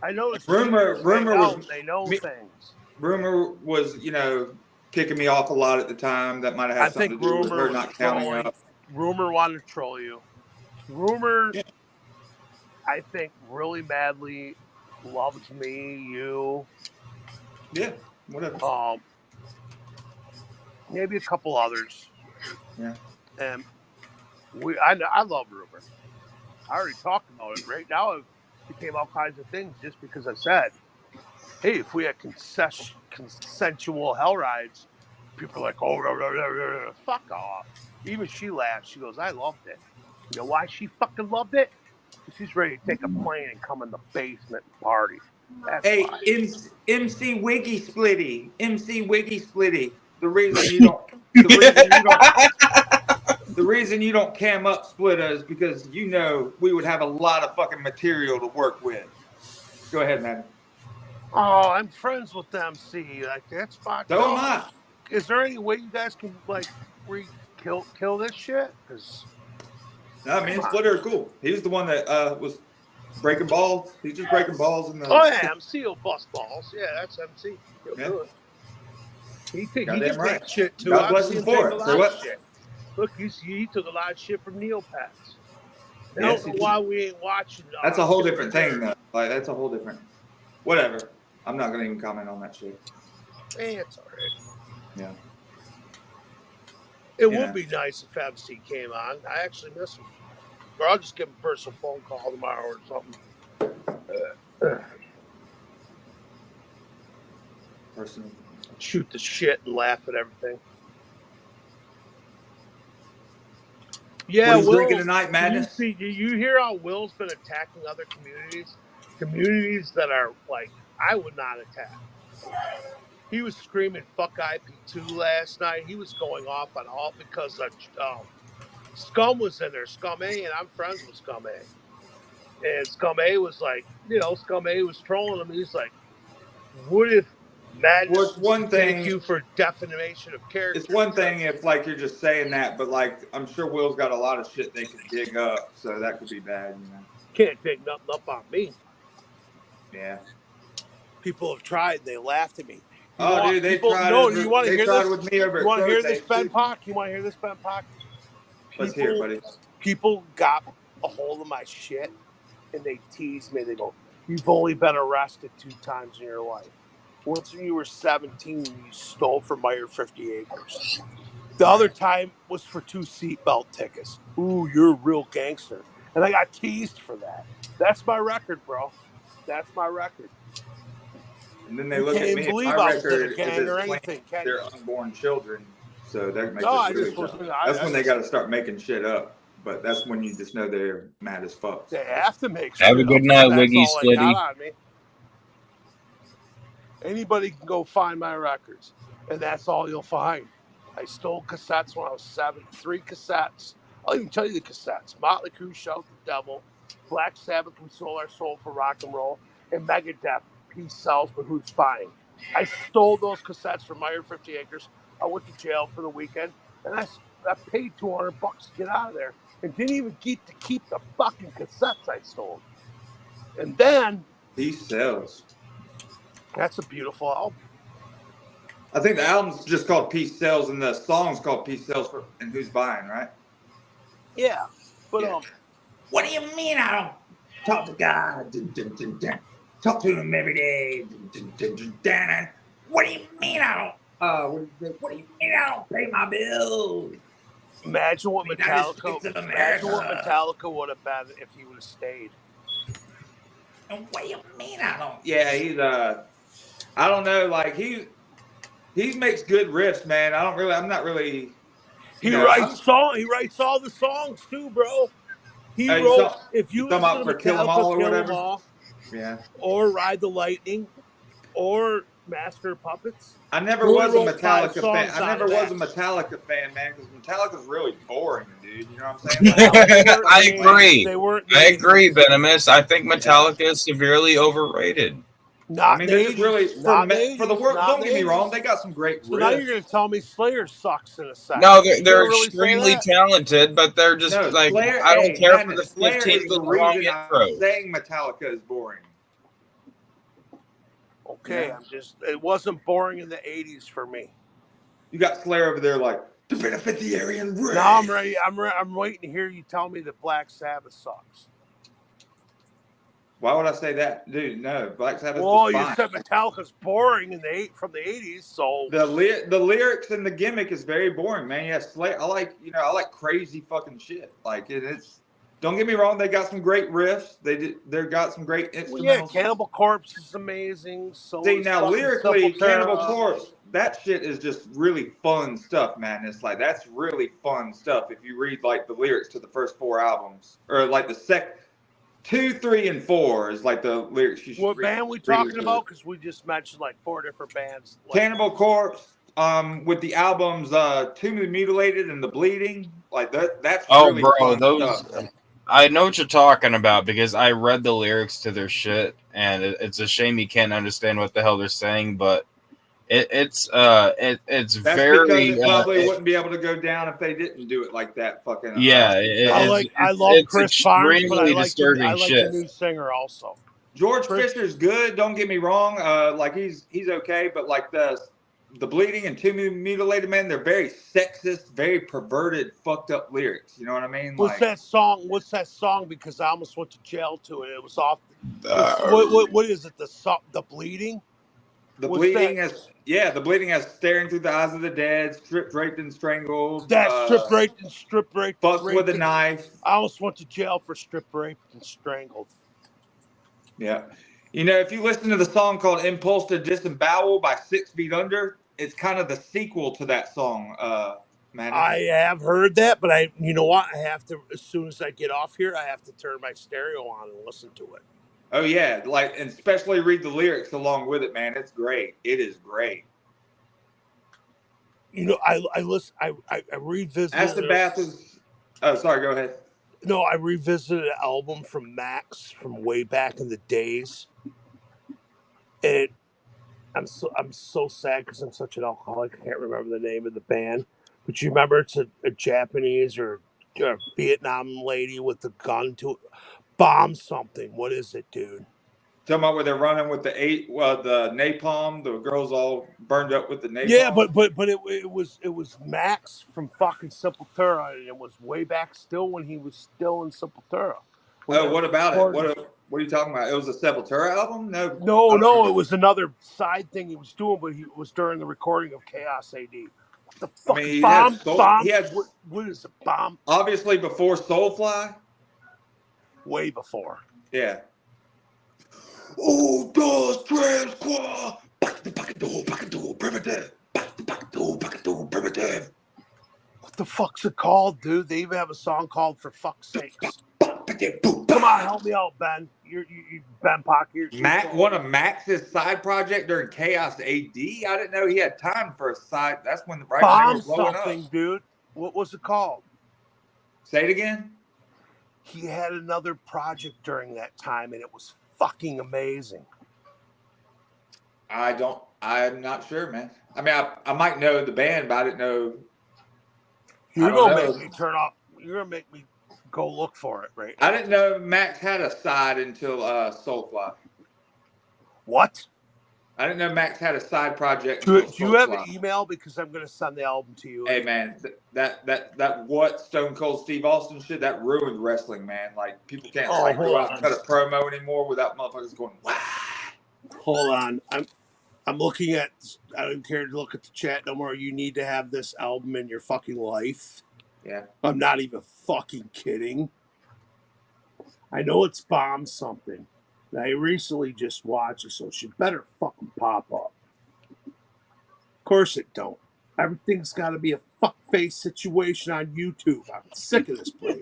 I know. Rumor was they know things. Rumor was, you know, kicking me off a lot at the time. That might have had something to do with her not counting up. Rumor wanted to troll you. Rumor, I think, really madly loves me, you. Yeah, whatever. Maybe a couple others. Yeah. And I love Rumor. I already talked about it. Right now, it became all kinds of things just because I said, hey, if we had consensual hell rides, people are like, oh, fuck off. Even she laughed. She goes, I loved it. You know why she fucking loved it? Because she's ready to take a plane and come in the basement and party. That's why. MC Wiggy Splitty. The reason you don't cam up Splitter is because you know we would have a lot of fucking material to work with. Go ahead, man. Oh, I'm friends with MC. Like, that's fucked So up. am I. Is there any way you guys can like kill this shit? Because no, me and Splitter are cool. He's the one that was breaking balls. He's just breaking balls in the. Oh yeah, MC will bust balls. Yeah, that's MC. He'll do it. He can right. take shit too. God bless him for it. So what? Shit. Look, he took a lot of shit from Neopets. I Yes, don't know why we ain't watching. That's a whole different thing, though. Like that's a whole different. Whatever. I'm not gonna even comment on that shit. Hey, it's all right. Yeah. It would be nice if MC came on. I actually miss him. Or I'll just give him a personal phone call tomorrow or something. Personal. Shoot the shit and laugh at everything. Yeah, Will's drinking tonight, Madness. Do you hear how Will's been attacking other communities? Communities that are like I would not attack. He was screaming "fuck IP2" last night. He was going off on all because Scum was in there, Scum A, and I'm friends with Scum A. And Scum A was like, Scum A was trolling him. He's like, "What if Madness take you for defamation of character?" It's one thing if like you're just saying that, but like I'm sure Will's got a lot of shit they could dig up, so that could be bad, you know. Can't dig nothing up on me. Yeah. People have tried. They laughed at me. Dude, they tried. No, you want to hear this? With me over you want to hear this, Ben Pock? You want to hear this, Ben Pock? Let's hear it, buddy. People got a hold of my shit, and they teased me. They go, "You've only been arrested 2 times in your life. Once when you were 17, you stole from Meyer 50 Acres. The other time was for 2 seatbelt tickets. Ooh, you're a real gangster." And I got teased for that. That's my record, bro. That's my record. And then they look at me. My record is their unborn children, so that makes it really tough. That's when they got to start making shit up. But that's when you just know they're mad as fuck. They have to make. Have a good night, Wiggy Splitty. Anybody can go find my records, and that's all you'll find. I stole cassettes when I was 7. 3 cassettes. I'll even tell you the cassettes. Motley Crue, Shout the Devil, Black Sabbath, We Sold Our Soul for Rock and Roll, and Megadeth, Peace Sells, but Who's Buying? I stole those cassettes from Meyer 50 Acres. I went to jail for the weekend, and I paid $200 to get out of there, and didn't even get to keep the fucking cassettes I stole. And then Peace Sells. That's a beautiful album. I think the album's just called Peace Sells, and the song's called Peace Sells and Who's Buying, right? Yeah, but what do you mean I don't talk to God? Talk to him every day. What do you mean I don't What do you mean I don't pay my bills? Imagine what United Metallica. States of Imagine what America. Metallica would have been if he would have stayed. And what do you mean I don't? Yeah, he's I don't know. Like he makes good riffs, man. I'm not really. He writes all the songs too, bro. He wrote. If you talking listen about to for Kill 'Em All Metallica, or Kill 'Em whatever? All, Yeah. or Ride the Lightning, or Master of Puppets. I never he only was a wrote 5 Metallica fan. songs I out never of was that. a Metallica fan, man, because Metallica's really boring, dude. You know what I'm saying? Like, I agree. They weren't. I agree, Venomous. I think Metallica is severely overrated. I mean, they're just really for the world. Not Don't get me in the wrong; 80s. they got some great So now you're riffs. going to tell me Slayer sucks in a second. No, You're they're gonna really say extremely that? talented, but they're just No, like Slayer. I don't Hey, care for Madness, the Slayer 15 is the minute long reason I'm intros. saying Metallica is boring. Okay, Yeah. it wasn't boring in the 80s for me. You got Slayer over there like to benefit the Aryan race. Now I'm ready. I'm waiting to hear you tell me that Black Sabbath sucks. Why would I say that, dude? No, Black Sabbath Well, is you fine. said Metallica's boring from the 80s, so The lyrics and the gimmick is very boring, man. Yeah, Slayer. I like crazy fucking shit. Like it's. Don't get me wrong; they got some great riffs. They got some great instrumentals. Well, yeah, Cannibal Corpse is amazing. So See, is now fucking lyrically, Sepultura. Cannibal Corpse, that shit is just really fun stuff, man. It's like that's really fun stuff. If you read like the lyrics to the first 4 albums, or like the 2, 3, and 4 is like the lyrics you should What read. band we talking about? Because we just mentioned like 4 different bands. Like, Cannibal Corpse, with the albums Tomb of the Mutilated and The Bleeding, like that's really fun stuff. I know what you're talking about because I read the lyrics to their shit, and it's a shame you can't understand what the hell they're saying. But it's That's very because it probably wouldn't be able to go down if they didn't do it like that. Fucking I love Chris Barnes, but I like disturbing shit. the new singer also. George Fisher's good. Don't get me wrong. Like he's okay, but like the Bleeding and Tomb of the Mutilated, man, they're very sexist, very perverted, fucked up lyrics. You know what I mean? What's that song? Because I almost went to jail to it. It was off. What is it? The Bleeding. The Bleeding has staring through the eyes of the dead, stripped, raped, and strangled. Stripped, raped, fucked with a knife. I almost went to jail for stripped, raped, and strangled. Yeah. You know, if you listen to the song called Impulse to Disembowel by 6 Feet Under, it's kind of the sequel to that song, man. I have heard that, but you know what? I have to, as soon as I get off here, I have to turn my stereo on and listen to it. Oh, yeah. And especially read the lyrics along with it, man. It's great. It is great. You know, I revisited. Astabath is. Oh, sorry. Go ahead. No, I revisited an album from Max from way back in the days. And I'm so sad because I'm such an alcoholic. I can't remember the name of the band. But you remember it's a Japanese or a Vietnam lady with a gun to bomb something. What is it, dude? Talking about where they're running with the napalm, the girls all burned up with the napalm. Yeah, but it was Max from fucking Sepultura, and it was way back still when he was still in Sepultura. Oh, what about it? What are you talking about? It was a Sepultura album? No, it was another side thing he was doing, but it was during the recording of Chaos AD. What the fuck? What is it? Bomb? Obviously before Soulfly. Way before. Yeah. Oh, dos, tres, qua. What the fuck's it called, dude? They even have a song called "For Fuck's Sakes." Come on, help me out, Ben. You Ben Pocket. One of Max's side project during Chaos AD. I didn't know he had time for a side. That's when the bomb was blowing something, up. Dude. What was it called? Say it again. He had another project during that time, and it was fucking amazing. I'm not sure, man. I mean, I might know the band, but I didn't know. You're gonna make me turn off. You're gonna make me go look for it, right? I didn't know Max had a side until Soulfly. What? I didn't know Max had a side project. Do you have an email? Because I'm gonna send the album to you. Hey man, that what Stone Cold Steve Austin shit that ruined wrestling, man. Like people can't go out and cut a promo anymore without motherfuckers going wow. Hold on, I'm looking at I don't even care to look at the chat no more. You need to have this album in your fucking life. Yeah. I'm not even fucking kidding. I know it's bombed something. And I recently just watched it, so it should better fucking pop up. Of course it don't. Everything's got to be a fuckface situation on YouTube. I'm sick of this place.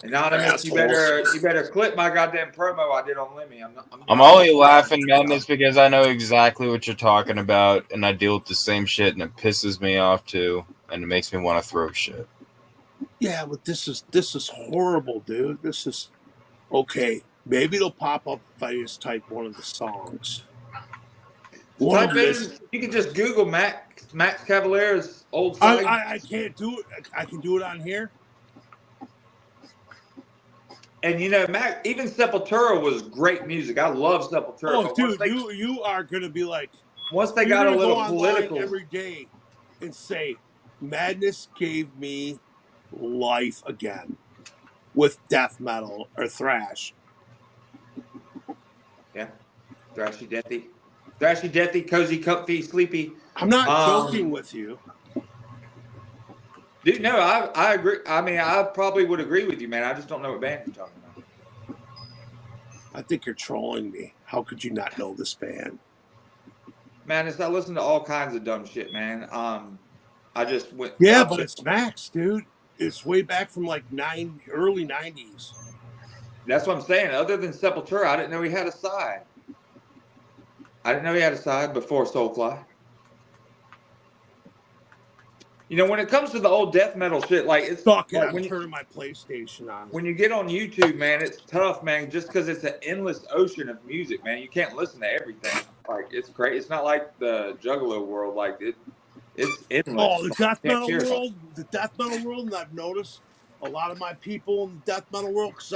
Anonymous, you better clip my goddamn promo I did on Lemmy. I'm only laughing, Madness, because I know exactly what you're talking about, and I deal with the same shit, and it pisses me off too, and it makes me want to throw shit. Yeah, but this is horrible, dude. This is okay. Maybe it'll pop up if I just type one of the songs. Type in, you can just Google Max Cavalera's old side. I can't do it. I can do it on here. And you know, Mac, even Sepultura was great music. I love Sepultura. Oh, but dude, you are gonna be like, once they you're got a gonna little go online political every day and say, Madness gave me life again with death metal or thrash. Yeah, thrashy, deathy, cozy, comfy, sleepy. I'm not joking with you. Dude, no, I agree. I mean, I probably would agree with you, man. I just don't know what band you're talking about. I think you're trolling me. How could you not know this band? Man, I listen to all kinds of dumb shit, man. I just went. Yeah, but it's Max, dude. It's way back from like early 90s. That's what I'm saying. Other than Sepultura, I didn't know he had a side. I didn't know he had a side before Soulfly. You know, when it comes to the old death metal shit, like it's fucking. Like I'm turning my PlayStation on. When you get on YouTube, man, it's tough, man. Just because it's an endless ocean of music, man. You can't listen to everything. Like it's great. It's not like the Juggalo world. Like it's endless. Oh, the death You can't metal hear it. world. The death metal world, and I've noticed a lot of my people in the death metal world, because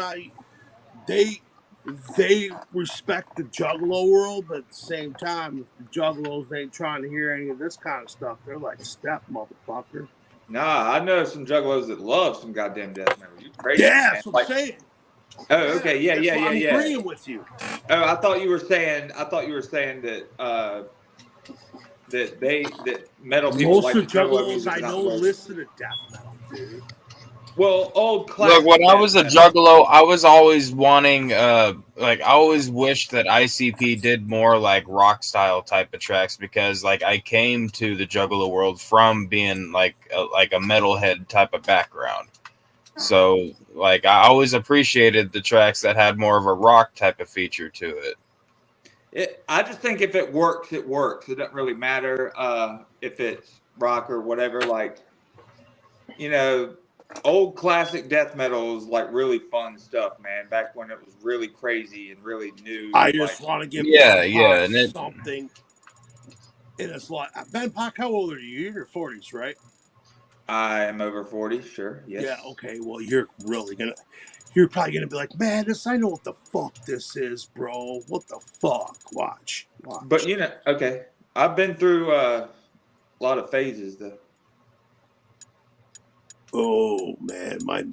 they respect the Juggalo world, but at the same time, the Juggalos ain't trying to hear any of this kind of stuff. They're like, step, motherfucker. Nah, I know some Juggalos that love some goddamn death metal. You crazy? Yeah, man. that's what I'm saying. Oh, okay, yeah. I'm agreeing with you. Oh, I thought you were saying that that metal people Most like of the Juggalo Juggalos music, I not know love. listen to death metal, dude. Well, old classic. Look, when I death was a metal. Juggalo, I was always wanting, I always wished that ICP did more like rock style type of tracks, because like I came to the Juggalo world from being like a metalhead type of background. So like I always appreciated the tracks that had more of a rock type of feature to it. I just think if it works, it works. It doesn't really matter if it's rock or whatever. Like, you know, old classic death metal is like really fun stuff, man. Back when it was really crazy and really new. I just want to give and something. And it's like, Ben Pac, how old are you? You're in your 40s, right? I am over 40, sure. Yes. Yeah, okay. Well, you're probably gonna be like, Madness, I know what the fuck this is, bro. What the fuck? Watch. But you know, okay. I've been through a lot of phases though. Oh man, my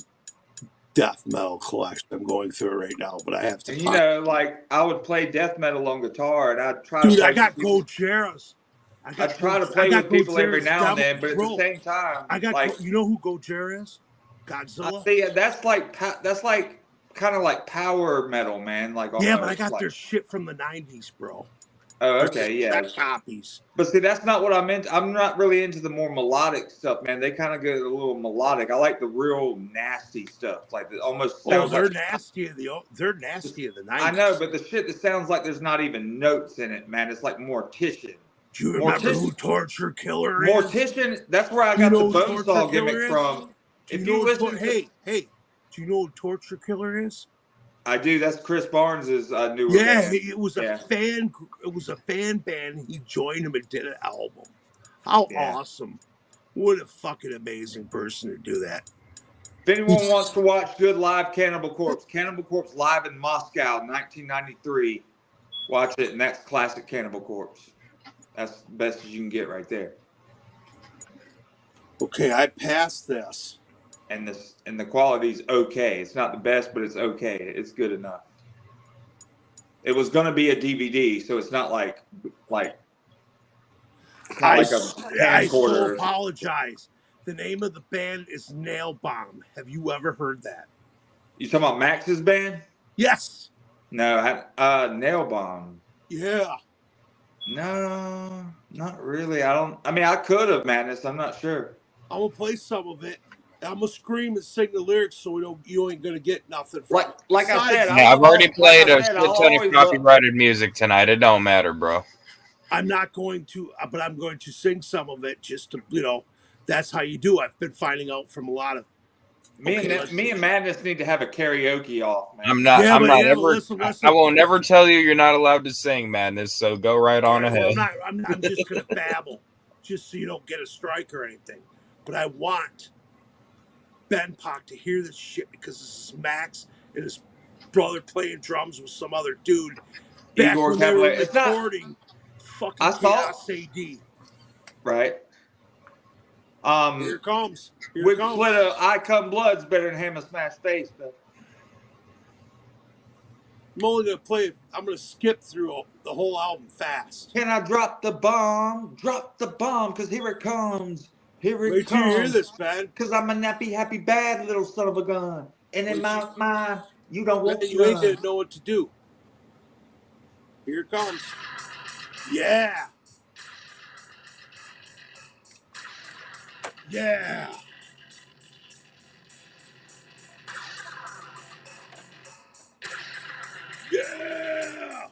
death metal collection. I'm going through it right now, but I have to. And you know, like I would play death metal on guitar, and I'd try. Dude, to play I got people. Gojira's. I try to play with people every now and then, but at the same time, I got. like, You know who Gojira is? Godzilla. See, that's like kind of like power metal, man. Like Yeah, but I almost, got like, their shit from the 90s, bro. Oh, okay, yeah. Got copies. But see, that's not what I'm into. I'm not really into the more melodic stuff, man. They kind of get a little melodic. I like the real nasty stuff, like it almost sounds they're like nasty of the 90s. I know, but the shit that sounds like there's not even notes in it, man. It's like Mortician. Do you remember who Torture Killer is? Mortician. That's where I got the Bonesaw gimmick from. If you listen, hey, do you know who Torture Killer is? I do. That's Chris Barnes's new. Yeah, band. it was a fan. It was a fan band. He joined him and did an album. How awesome! What a fucking amazing person to do that. If anyone wants to watch good live Cannibal Corpse live in Moscow, 1993, watch it, and that's classic Cannibal Corpse. That's the best as you can get right there. Okay, I passed this. And the quality's okay. It's not the best, but it's okay. It's good enough. It was going to be a DVD, so it's not like It's not like a I so camcorder. apologize. The name of the band is Nail Bomb. Have you ever heard that? You talking about Max's band? Yes. No, Nail Bomb. Yeah. No, not really. I mean, I could have, Madness. I'm not sure. I'm gonna play some of it. I'm gonna scream and sing the lyrics, so you ain't gonna get nothing from it. Like I said, Yeah, I've already played a shit I'll ton of always copyrighted music tonight. It don't matter, bro. I'm not going to, but I'm going to sing some of it just to, that's how you do. I've been finding out from a lot of. Me and Madness need to have a karaoke off, man. I'm not. Yeah, I'm but not yeah, ever. listen. I will never tell you you're not allowed to sing, Madness. So go right on ahead. Well, I'm just gonna babble, just so you don't get a strike or anything. But I want Ben Pock to hear this shit because this is Max and his brother playing drums with some other dude back Igor when they were Cavalier. It's not- recording fucking I saw- Chaos AD. Right. Here it comes. Here Wig it comes. Splitter, I Come Blood's better than Hammer Smash Face, though. I'm only gonna play. I'm gonna skip through the whole album fast. Can I drop the bomb? Drop the bomb, cause here it comes. Here it Wait till comes. you hear this, man. Cause I'm a nappy, happy, bad little son of a gun. And in my mind, you don't want You ain't none. gonna know what to do. Here it comes. Yeah. Yeah. Yeah.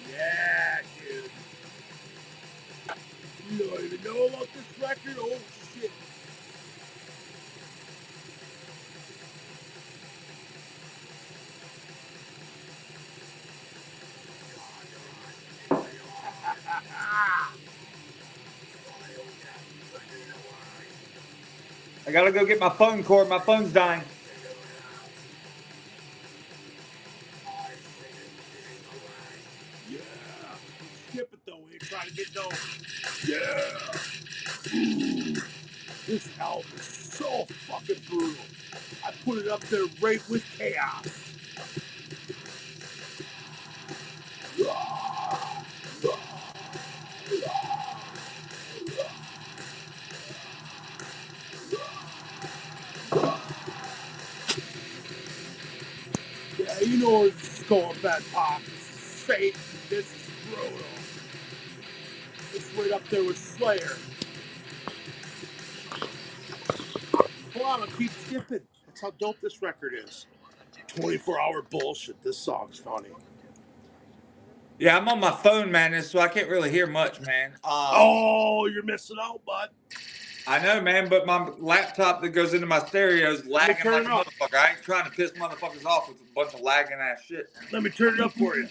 Yeah, dude. You don't even know about this record? Oh, shit. I gotta go get my phone cord. My phone's dying. Yeah. Skip it, though. We ain't trying to get going. Yeah. This album is so fucking brutal. I put it up there right with Chaos. Yeah, you know where this is going, Ben Pop. This is fake. This is brutal. It's right up there with Slayer. Hold on, I'll keep skipping. That's how dope this record is. 24-hour bullshit. This song's funny. Yeah, I'm on my phone, Madness, so I can't really hear much, man. Oh, you're missing out, bud. I know, man, but my laptop that goes into my stereo is lagging turn like a it up. motherfucker. I ain't trying to piss motherfuckers off with a bunch of lagging ass shit. Let me turn it up for you.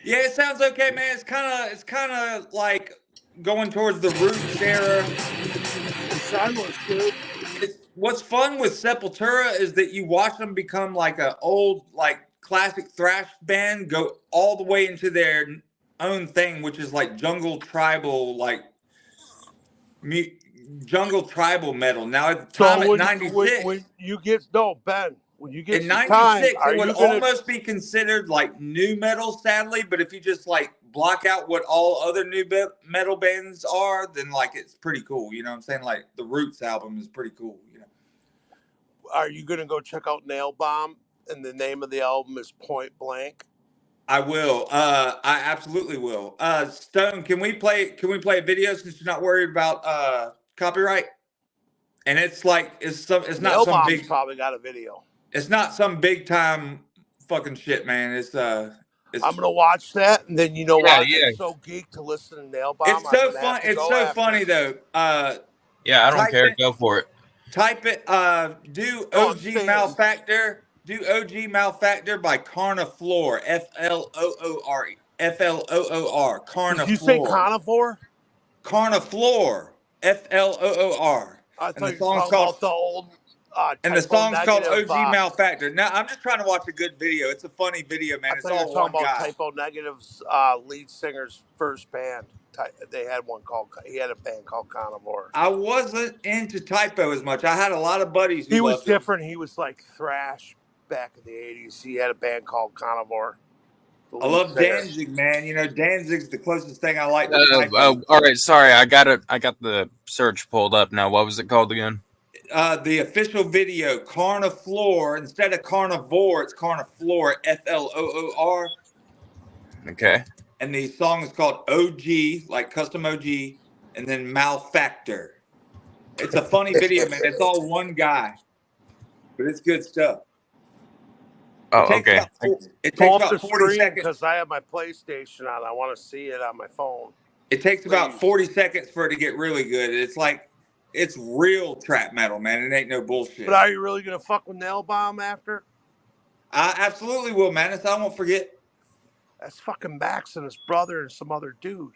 Yeah, it sounds okay, man. It's kind of like going towards the Roots era. What's fun with Sepultura is that you watch them become like an old, like classic thrash band, go all the way into their own thing, which is like jungle tribal, like jungle tribal metal. Now at the time at 96, when you get Ben, when you get in some 96, time, it would almost be considered like new metal, sadly. But if you just like block out what all other new metal bands are, then like it's pretty cool. You know what I'm saying? Like the Roots album is pretty cool. You know. Are you gonna go check out Nail Bomb? And the name of the album is Point Blank. I will. I absolutely will. Stone, can we play a video since you're not worried about copyright? And it's like it's not Nail some Bomb's big. probably got a video. It's not some big time fucking shit, man. It's I'm gonna watch that, and then you know Yeah, what? yeah. I'm so geeked to listen to Nail Bomb. it's so I'm gonna fun. have to It's go so after. funny though. Yeah, I don't Type care. it. Go for it. Type it. Do No, I'm OG staying. Malfactor. Do OG Malfactor by Carniflor. Floor. Floor. Did you say Carniflor. carnivore? Carniflor. Floor. I And thought the you were song's talking called. about the old And the typo song's called negative. OG Malfactor. Now I'm just trying to watch a good video. It's a funny video, man. I It's thought you were all talking one about guy. Typo Negative's lead singer's first band. They had one called. He had a band called Carnivore. I wasn't into Typo as much. I had a lot of buddies who He was loved it. different. He was like thrash back in the '80s. He had a band called Carnivore. I love Danzig, man. You know, Danzig's the closest thing I like to Typo. All right, sorry, I got it. I got the search pulled up now. What was it called again? The official video, Carniflor. Instead of Carnivore, it's Carniflor. Floor. Okay. And the song is called OG, like custom OG, and then Malfactor. It's a funny video, man. It's all one guy, but it's good stuff. Oh, okay. It takes Pull up about the 40 screen seconds. because I have my PlayStation on. I want to see it on my phone. It takes about 40 seconds for it to get really good. It's real trap metal, man. It ain't no bullshit. But are you really gonna fuck with Nail Bomb after? I absolutely will, man. I won't forget. That's fucking Max and his brother and some other dude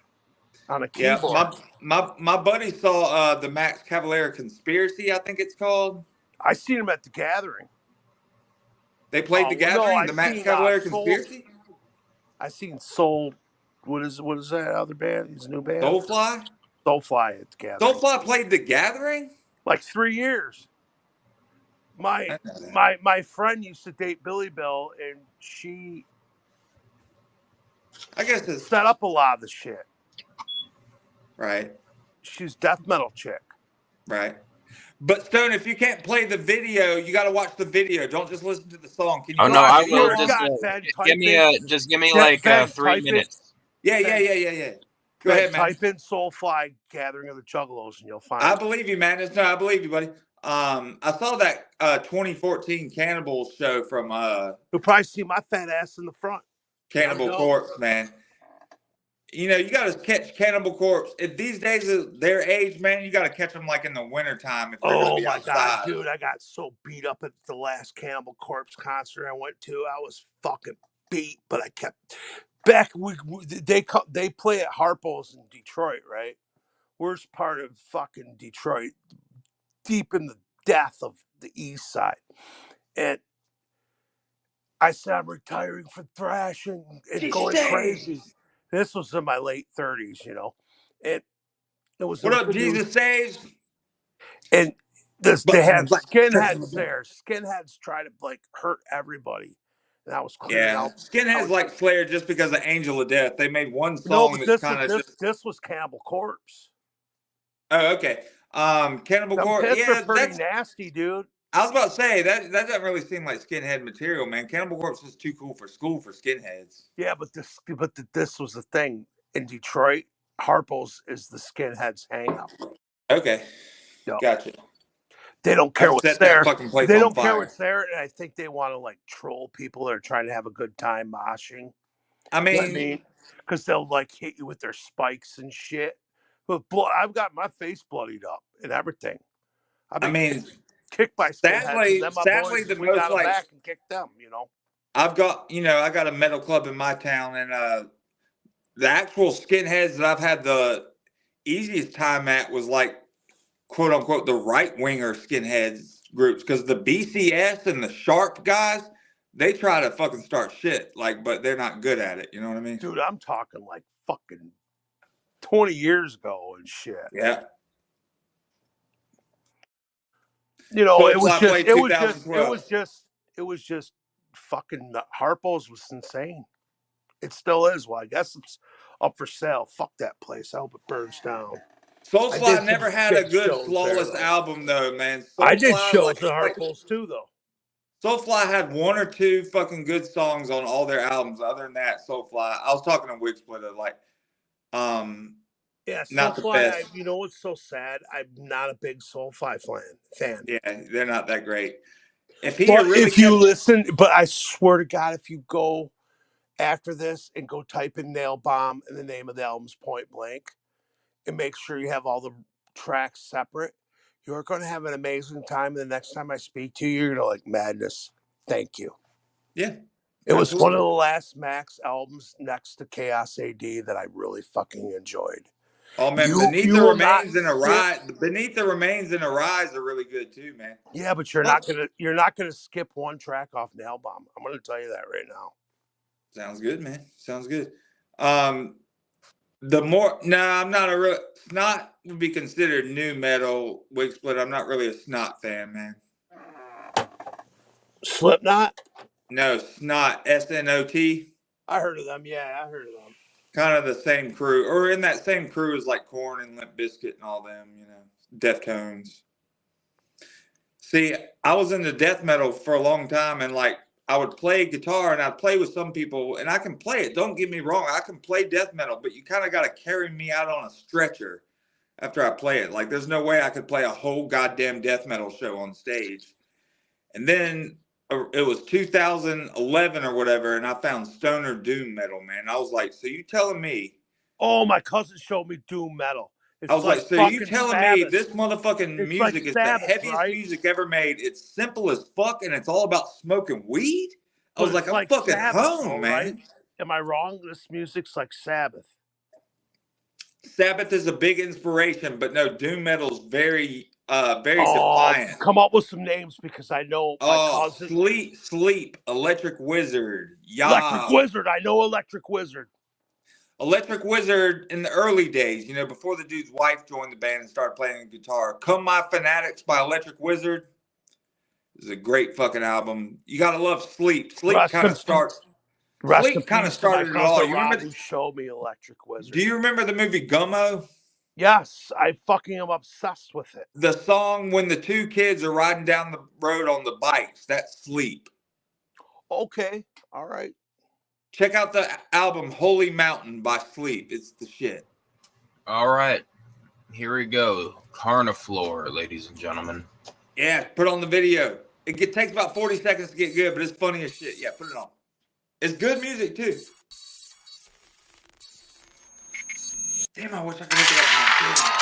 on a Yeah, keyboard. my buddy saw the Max Cavalera Conspiracy, I think it's called. I seen him at the Gathering. They played the Gathering, the Max Cavalera Conspiracy. I seen Soul. What is that other band? His new band. Soulfly. Soulfly at the Gathering. Soulfly played the Gathering. Like 3 years. My friend used to date Billy Bill, and she, I guess, it's set up a lot of the shit. Right. She's death metal chick. Right. But Stone, if you can't play the video, you got to watch the video. Don't just listen to the song. Can you? Oh no, I will. Just give me like 3 minutes. Yeah. Go ahead, man. Type in Soulfly Gathering of the Juggalos, and you'll find. I believe you, man. I believe you, buddy. I saw that 2014 Cannibals show from You'll probably see my fat ass in the front. Cannibal Corpse, man. You know, you got to catch Cannibal Corpse. If these days of their age, man, you got to catch them like in the wintertime. If they're gonna be outside. God, dude, I got so beat up at the last Cannibal Corpse concert I went to. I was fucking beat, but I kept back. They play at Harpo's in Detroit, right? Worst part of fucking Detroit, deep in the death of the East Side, and I said I'm retiring from thrashing and going crazy. This was in my late 30s, you know, and it was. What up, Jesus Saves? And they had skinheads there. Skinheads try to like hurt everybody, and I was clearing out. Skinheads like Slayer just because of Angel of Death. They made one song that's kind of just. This was Cannibal Corpse. Oh, okay. Cannibal Corpse. Yeah, pretty nasty, dude. I was about to say that doesn't really seem like skinhead material, man. Cannibal Corpse is too cool for school for skinheads. Yeah, but this was the thing in Detroit. Harpo's is the skinheads hangout. Okay, gotcha. They don't care what's there. They don't care what's there, and I think they want to like troll people that are trying to have a good time moshing. I mean, because they'll like hit you with their spikes and shit. But I've got my face bloodied up and everything. Kicked by sadly, then my sadly, boys, the we most got them like back and kicked them. You know, I got a metal club in my town, and the actual skinheads that I've had the easiest time at was like, quote unquote, the right winger skinheads groups, because the BCS and the Sharp guys, they try to fucking start shit, like, but they're not good at it. You know what I mean? Dude, I'm talking like fucking 20 years ago and shit. Yeah. You know, So it was just fucking Harpo's was insane. It still is. Well, I guess it's up for sale. Fuck that place. I hope it burns down. Soulfly never had a good flawless album though, man. I did Soulfly, shows at Harpo's too, though. Soulfly had one or two fucking good songs on all their albums. Other than that, Soulfly, I was talking to Wig Splitter, like, yeah, not the Soulfly. best. You know what's so sad? I'm not a big Soulfly fan. Yeah, they're not that great. If you listen, but I swear to God, if you go after this and go type in Nail Bomb and the name of the album's Point Blank and make sure you have all the tracks separate, you're going to have an amazing time. And the next time I speak to you, you're going to like Madness. Thank you. Yeah. It was one of the last Max albums next to Chaos AD that I really fucking enjoyed. Oh man, Beneath the Remains and Arise are really good too, man. Yeah, but you're not gonna skip one track off Nail Bomb. I'm gonna tell you that right now. Sounds good, man. Sounds good. I'm not a real Snot would be considered new metal wig split. I'm not really a Snot fan, man. Slipknot? No, Snot, SNOT. I heard of them. Yeah, I heard of them. Kind of the same crew, or in that same crew as like Korn and Limp Bizkit and all them, Deftones. See, I was into death metal for a long time, and like I would play guitar and I'd play with some people, and I can play it. Don't get me wrong, I can play death metal, but you kind of got to carry me out on a stretcher after I play it. Like there's no way I could play a whole goddamn death metal show on stage. And then it was 2011 or whatever, and I found stoner doom metal, man. I was like, so you telling me? Oh, my cousin showed me doom metal. I was like, so you telling me this motherfucking music is the heaviest music ever made? It's simple as fuck, and it's all about smoking weed? I was like, I'm fucking home, man. Right? Am I wrong? This music's like Sabbath. Sabbath is a big inspiration, but no, doom metal's very defiant. Come up with some names because I know my cousin. Sleep, Electric Wizard, Electric Wizard. I know Electric Wizard. Electric Wizard in the early days, before the dude's wife joined the band and started playing guitar. Come My Fanatics by Electric Wizard is a great fucking album. You gotta love Sleep. Sleep kind of started it all. You remember who showed me Electric Wizard? Do you remember the movie Gummo? Yes, I fucking am obsessed with it. The song when the two kids are riding down the road on the bikes, that's Sleep. Okay, all right. Check out the album Holy Mountain by Sleep. It's the shit. All right. Here we go. Carniflor, ladies and gentlemen. Yeah, put on the video. It takes about 40 seconds to get good, but it's funny as shit. Yeah, put it on. It's good music, too. Damn, I wish I could look it up in my phone.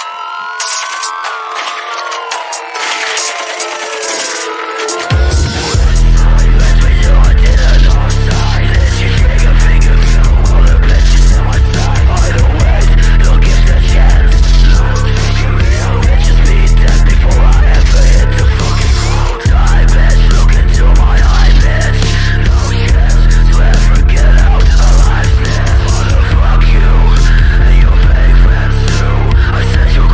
I said you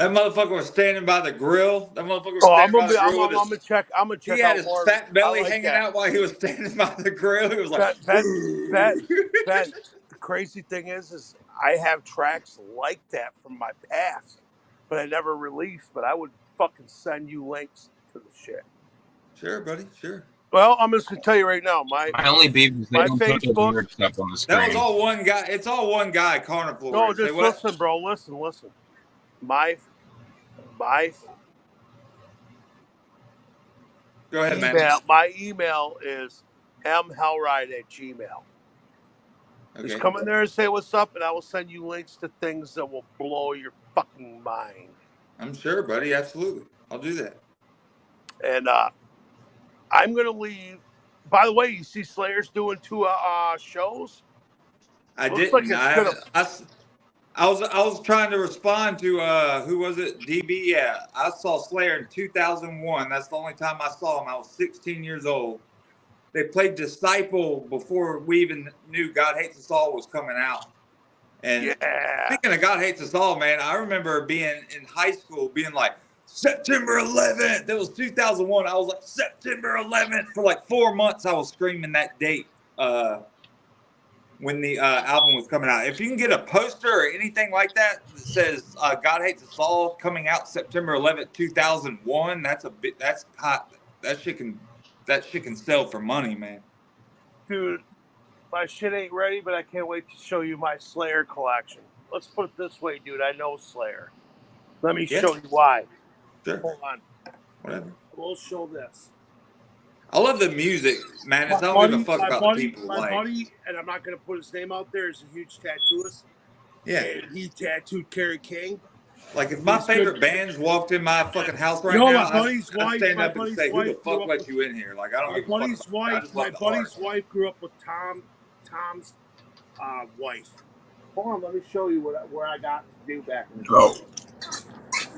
That motherfucker was standing by the grill. That motherfucker was Oh, I'm standing by gonna the be. I'm grill with gonna his. check. I'm gonna He check had out his more. fat belly I like hanging that. out while he was standing by the grill. He was like, Ben. The crazy thing is I have tracks like that from my past, but I never released. But I would fucking send you links to the shit. Sure, buddy. Sure. Well, I'm just gonna tell you right now. My only beef is they my don't put the Facebook. weird stuff on the That was screen. all one guy. It's all one guy. Carnivore. No, Say just what? listen, bro. Listen. My Go ahead, man. email. My email is mhellride@gmail. Just Okay. come in there and say what's up, and I will send you links to things that will blow your fucking mind. I'm sure, buddy. Absolutely. I'll do that. And I'm gonna leave. By the way, you see Slayer's doing 2 shows. I Looks like didn't. it's I gonna. haven't. I was trying to respond to who was it? DB. Yeah, I saw Slayer in 2001. That's the only time I saw him. I was 16 years old. They played Disciple before we even knew God Hates Us All was coming out. And speaking of God Hates Us All, man, I remember being in high school, being like, September 11th. That was 2001. I was like, September 11th. For like 4 months, I was screaming that date when the album was coming out. If you can get a poster or anything like that that says God Hates Us All coming out September 11th, 2001, that's hot. That shit can sell for money, man. Dude, my shit ain't ready, but I can't wait to show you my Slayer collection. Let's put it this way, dude. I know Slayer. Let me show you why. Sure. Hold on. Whatever. We'll show this. I love the music, man. I don't give a fuck about the people. My buddy, and I'm not going to put his name out there, is a huge tattooist. Yeah. And he tattooed Kerry King. Like, if my favorite bands walked in my fucking house right now, my buddy's I'd wife, stand up and say, who the fuck let you in here? Like, I don't give a fuck. My buddy's wife grew up with Tom's wife. Hold on, let me show you where I got to do back in the day.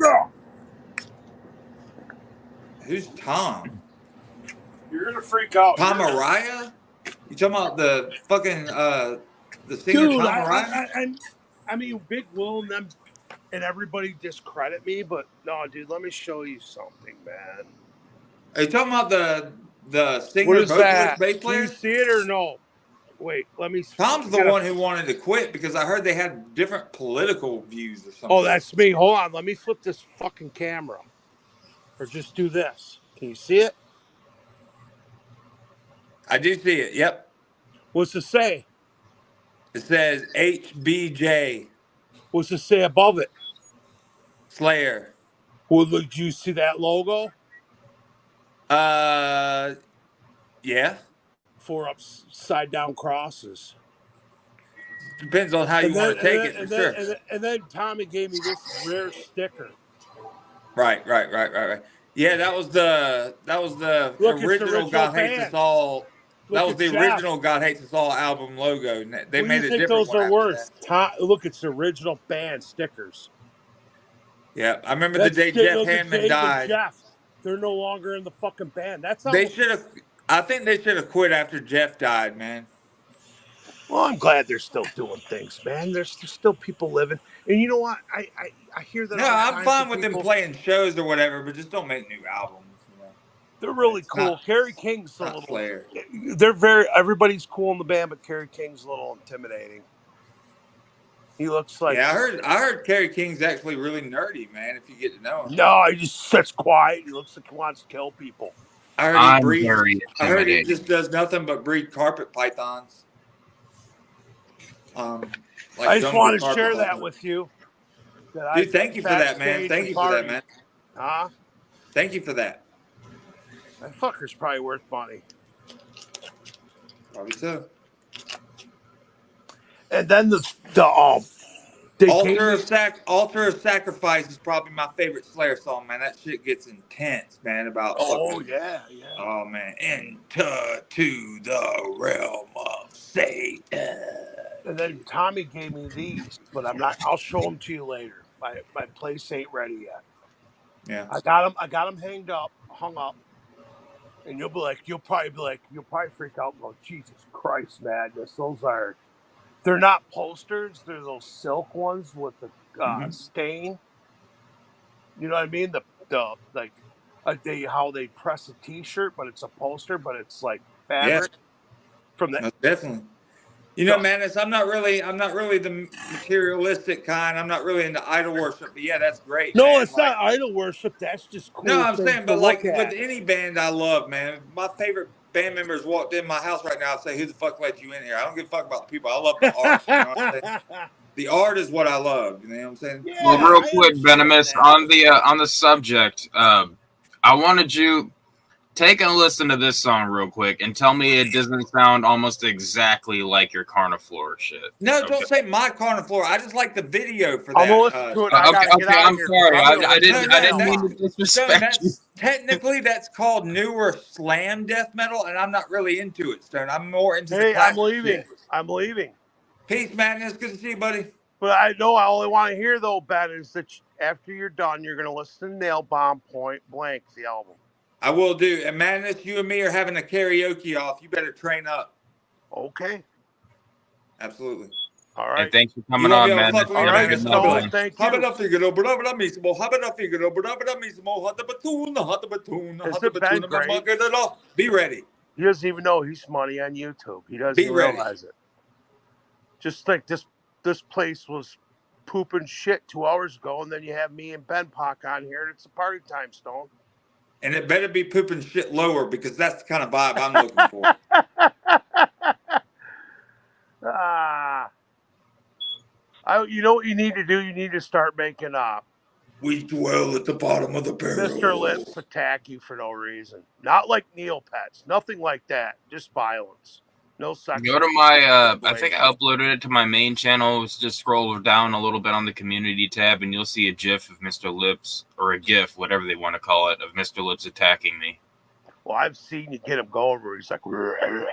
No. Who's Tom? You're gonna freak out. Tom Araya? You talking about the fucking the singer Dude, Tom Araya? I mean, Big Will and them and everybody discredit me, but no, dude, let me show you something, man. Are you talking about the singer, What is vocalist, that? bass Can player? you see it or no? Wait, let me. Tom's the one who wanted to quit because I heard they had different political views or something. Oh, that's me. Hold on, let me flip this fucking camera, or just do this. Can you see it? I do see it. Yep. What's it say? It says HBJ. What's it say above it? Slayer. Well, look, do you see that logo? Yeah. 4 upside down crosses. Depends on how you want to take it, for sure. And then Tommy gave me this rare sticker. Right. Yeah, that was the original God Hates Us All. That was the original God Hates Us All album logo. They made a different those one are after worth? that. Look, it's the original band stickers. Yeah, I remember the day Jeff Hanneman died. Jeff, they're no longer in the fucking band. That's They should have. I think they should have quit after Jeff died, man. Well, I'm glad they're still doing things, man. There's still people living, and you know what? I hear that. No, all the I'm time fine from with people. them playing shows or whatever, but just don't make new albums. You know? They're really It's cool. not- Kerry King's a not little. Slayer. Everybody's cool in the band, but Kerry King's a little intimidating. He looks like. Yeah, I heard Kerry King's actually really nerdy, man. If you get to know him. No, he just sits quiet. He looks like he wants to kill people. I heard he just does nothing but breed carpet pythons. Like I just jungle want to carpet share that pythons. with you. Dude, thank you for that, man. Thank you for that, man. Huh? Thank you for that. That fucker's probably worth money. Probably so. And then Altar of Sacrifice is probably my favorite Slayer song, man. That shit gets intense, man. About yeah. Oh man, enter to the realm of Satan. And then Tommy gave me these, but I'll show them to you later. My place ain't ready yet. Yeah. I got them hung up, and you'll probably freak out and go, Jesus Christ, madness. They're not posters. They're those silk ones with the stain. You know what I mean? The like how they press a T-shirt, but it's a poster, but it's like fabric from that. Most definitely. You know, man, I'm not really the materialistic kind. I'm not really into idol worship, but yeah, that's great, No, man. it's not idol worship. That's just cool. No, I'm things saying, to but look like at. with any band I love, man, my favorite band members walked in my house right now. I'd say, "Who the fuck let you in here?" I don't give a fuck about the people. I love the art. You know what I'm saying? The art is what I love. You know what I'm saying? Well, real quick, Venomous, on the subject, I wanted you take a listen to this song real quick and tell me it doesn't sound almost exactly like your Carniflora shit. No, don't say my Carniflora. I just like the video for I'm that. gonna listen to it. I gotta get out I'm of here. sorry. I No, didn't mean to disrespect you. Technically, that's called newer slam death metal, and I'm not really into it, Stone. I'm more into the Hey, I'm classic leaving. shit. I'm leaving. Peace, Madness. Good to see you, buddy. But I know I only want to hear though, Ben, is that after you're done, you're gonna listen to Nail Bomb Point Blank, the album. I will do. And Madness, you and me are having a karaoke off. You better train up. Okay. Absolutely. All right. Hey, thanks for You coming won't be on, able to man. fuck with You me, have a Madness. good I'll be night, like, man. Thank you. Has it been great? Be ready. He doesn't even know he's money on YouTube. He doesn't Be even ready. realize it. Just like this place was pooping shit 2 hours ago, and then you have me and Ben Pock on here, and it's a party time, Stone. And it better be pooping shit lower because that's the kind of vibe I'm looking for. You know what you need to do? You need to start making We dwell at the bottom of the barrel. Mr. Lips attack you for no reason. Not like Neopets. Nothing like that. Just violence. No sex. Go to my, I think I uploaded it to my main channel. Just scroll down a little bit on the community tab, and you'll see a GIF of Mr. Lips, or a GIF, whatever they want to call it, of Mr. Lips attacking me. Well, I've seen you get him going where he's like, I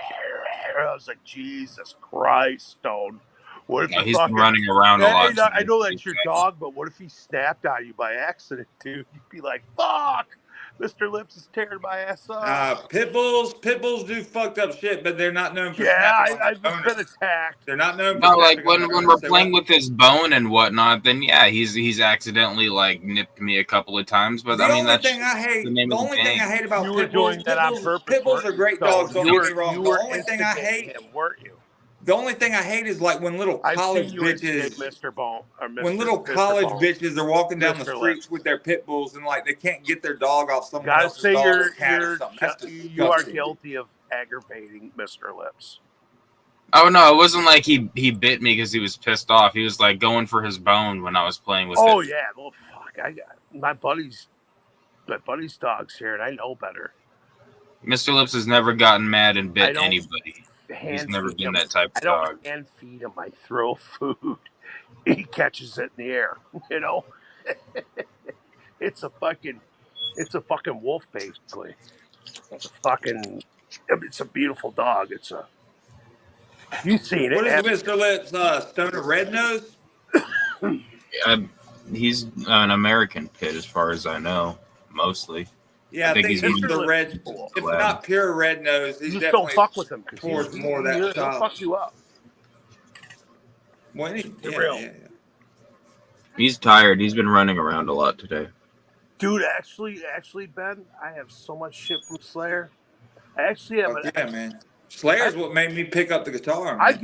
was like, Jesus Christ, Stone. What if He's been running around a lot. I know that's your dog, but what if he snapped on you by accident, dude? You'd be like, fuck! Mr. Lips is tearing my ass up. Pit bulls do fucked up shit, but they're not known for I've been attacked. They're not known for No, like snapping when we're playing with his bone and whatnot, then yeah, he's accidentally like nipped me a couple of times. But The I mean, only that's thing I hate, the name of the only thing I game. hate about You were pit bulls, doing that on purpose. pit bulls are great dogs. Don't get me wrong. You The were only thing I hate, him, weren't you? the only thing I hate is like when little college I've seen you instigate bitches, Mr. Bone, or Mr. when little Mr. college Bone. bitches are walking down the Mr. streets Lips. with their pit bulls and like they can't get their dog off someone Gotta else's say dog or cat or something. That's you are disgusting. guilty of aggravating Mr. Lips. Oh no, it wasn't like he bit me because he was pissed off. He was like going for his bone when I was playing with Oh it. yeah, well fuck, my buddy's dog's here, and I know better. Mr. Lips has never gotten mad and I bit don't anybody. He's hand never feed been him. that type of I dog. don't hand feed him. I throw food. He catches it in the air. You know, it's a fucking wolf basically. It's a beautiful dog. You've seen it. What is Mr. Lips? Stoner Red Nose? He's an American pit, as far as I know, mostly. Yeah, I think he's one the of red. If not pure red nose, he's You just definitely don't fuck with him towards more of that he'll style. fuck you up. Well, Real. He's tired. He's been running around a lot today. Dude, actually, Ben, I have so much shit from Slayer. I actually have man. Slayer's what made me pick up the guitar. Man. I'd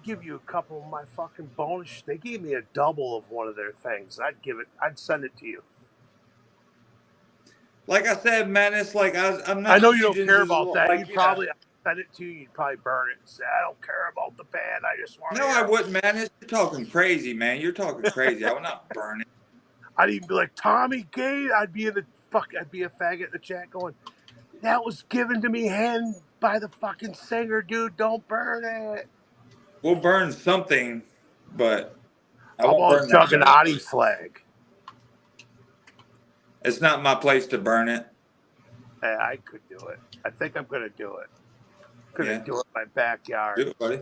give you a couple of my fucking bonus. They gave me a double of one of their things. I'd send it to you. Like I said, man, it's like I'm not. I know you don't huge care into about that. like, You'd probably send it to you. You'd probably burn it and say, "I don't care about the band. I just want." No, I wouldn't, man. You're talking crazy, man. You're talking crazy. I would not burn it. I'd even be like Tommy Gay. I'd be a faggot in the chat going, "That was given to me hand by the fucking singer, dude. Don't burn it." We'll burn something, but I How won't about burn that. Juggernaut flag? It's not my place to burn it. Hey, I could do it. I think I'm gonna do it. Do it in my backyard. Do it, buddy.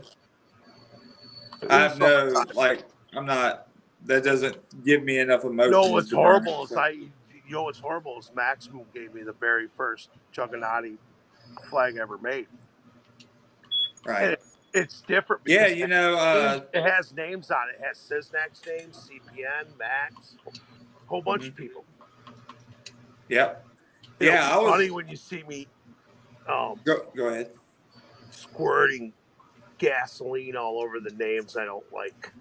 I have no, like, I'm not. That doesn't give me enough emotion. No, what's horrible is what's horrible is Maximum gave me the very first Juggernaut flag ever made. Right. And it's different. Yeah, because you know, it has names on it. It has Siznak's name, CPN, Max, Whole bunch of people. Yep. It'll Yeah, be I was. funny when you see me Go ahead. squirting gasoline all over the names I don't like.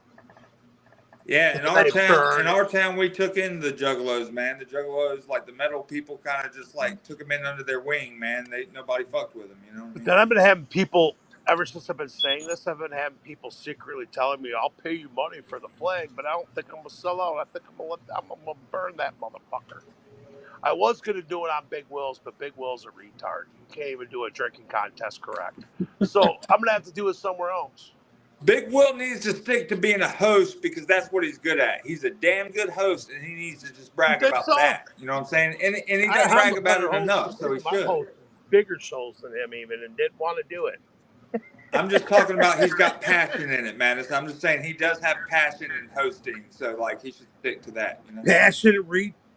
Yeah, in burn our town, we took in the Juggalos, man. The Juggalos, like the metal people, kind of just like took them in under their wing, man. Nobody fucked with them, you know what I But mean? then I've been having people, ever since I've been saying this, I've been having people secretly telling me, I'll pay you money for the flag, but I don't think I'm going to sell out. I think I'm going to burn that motherfucker. I was going to do it on Big Will's, but Big Will's a retard. You can't even do a drinking contest correct. So I'm going to have to do it somewhere else. Big Will needs to stick to being a host because that's what he's good at. He's a damn good host, and he needs to just brag about that. You know what I'm saying? And he doesn't brag about it enough, so he should. I've hosted bigger shows than him even and didn't want to do it. I'm just talking about he's got passion in it, man. I'm just saying he does have passion in hosting, so like he should stick to that. You know? Passionate,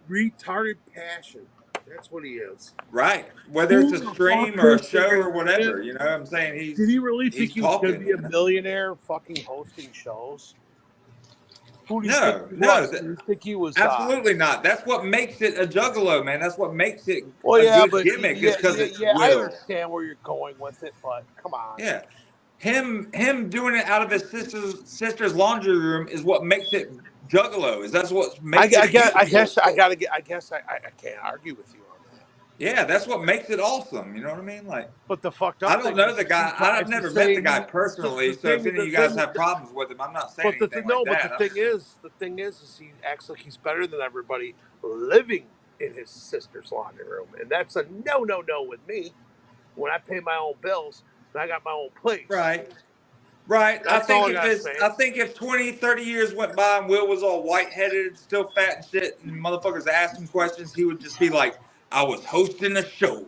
retarded passion. That's what he is. Right. Whether it's a stream or a show or whatever, you know what I'm saying? Did he really think he was going to be a you know? millionaire fucking hosting shows? Who do you think he was? Absolutely not. That's what makes it a juggalo, man. That's what makes it a good gimmick is because it's I Will. understand where you're going with it, but come on. Yeah. Him doing it out of his sister's laundry room is what makes it juggalo. That's what makes I guess I can't argue with you on that. Yeah, that's what makes it awesome. You know what I mean? Like, but the fucked up. I don't know the guy. I've never met the guy personally. So if any of you guys have problems with him, I'm not saying anything like that. But the thing is he acts like he's better than everybody living in his sister's laundry room, and that's a no with me. When I pay my own bills, and I got my own place. Right. That's I think if 20, 30 years went by and Will was all white-headed, still fat and shit, and motherfuckers asked him questions, he would just be like, I was hosting a show.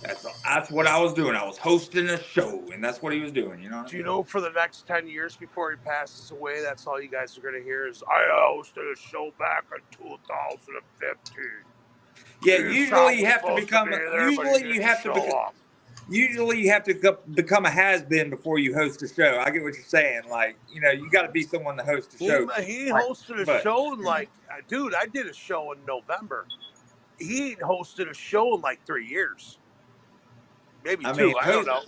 That's what I was doing. I was hosting a show, and that's what he was doing, you know? Do you know for the next 10 years before he passes away, that's all you guys are going to hear is, I hosted a show back in 2015. Yeah, usually you have to become become a has-been before you host a show. I get what you're saying. Like, you know, you got to be someone to host a show. He hosted a show in dude, I did a show in November. He ain't hosted a show in like 3 years. Maybe two. I don't know.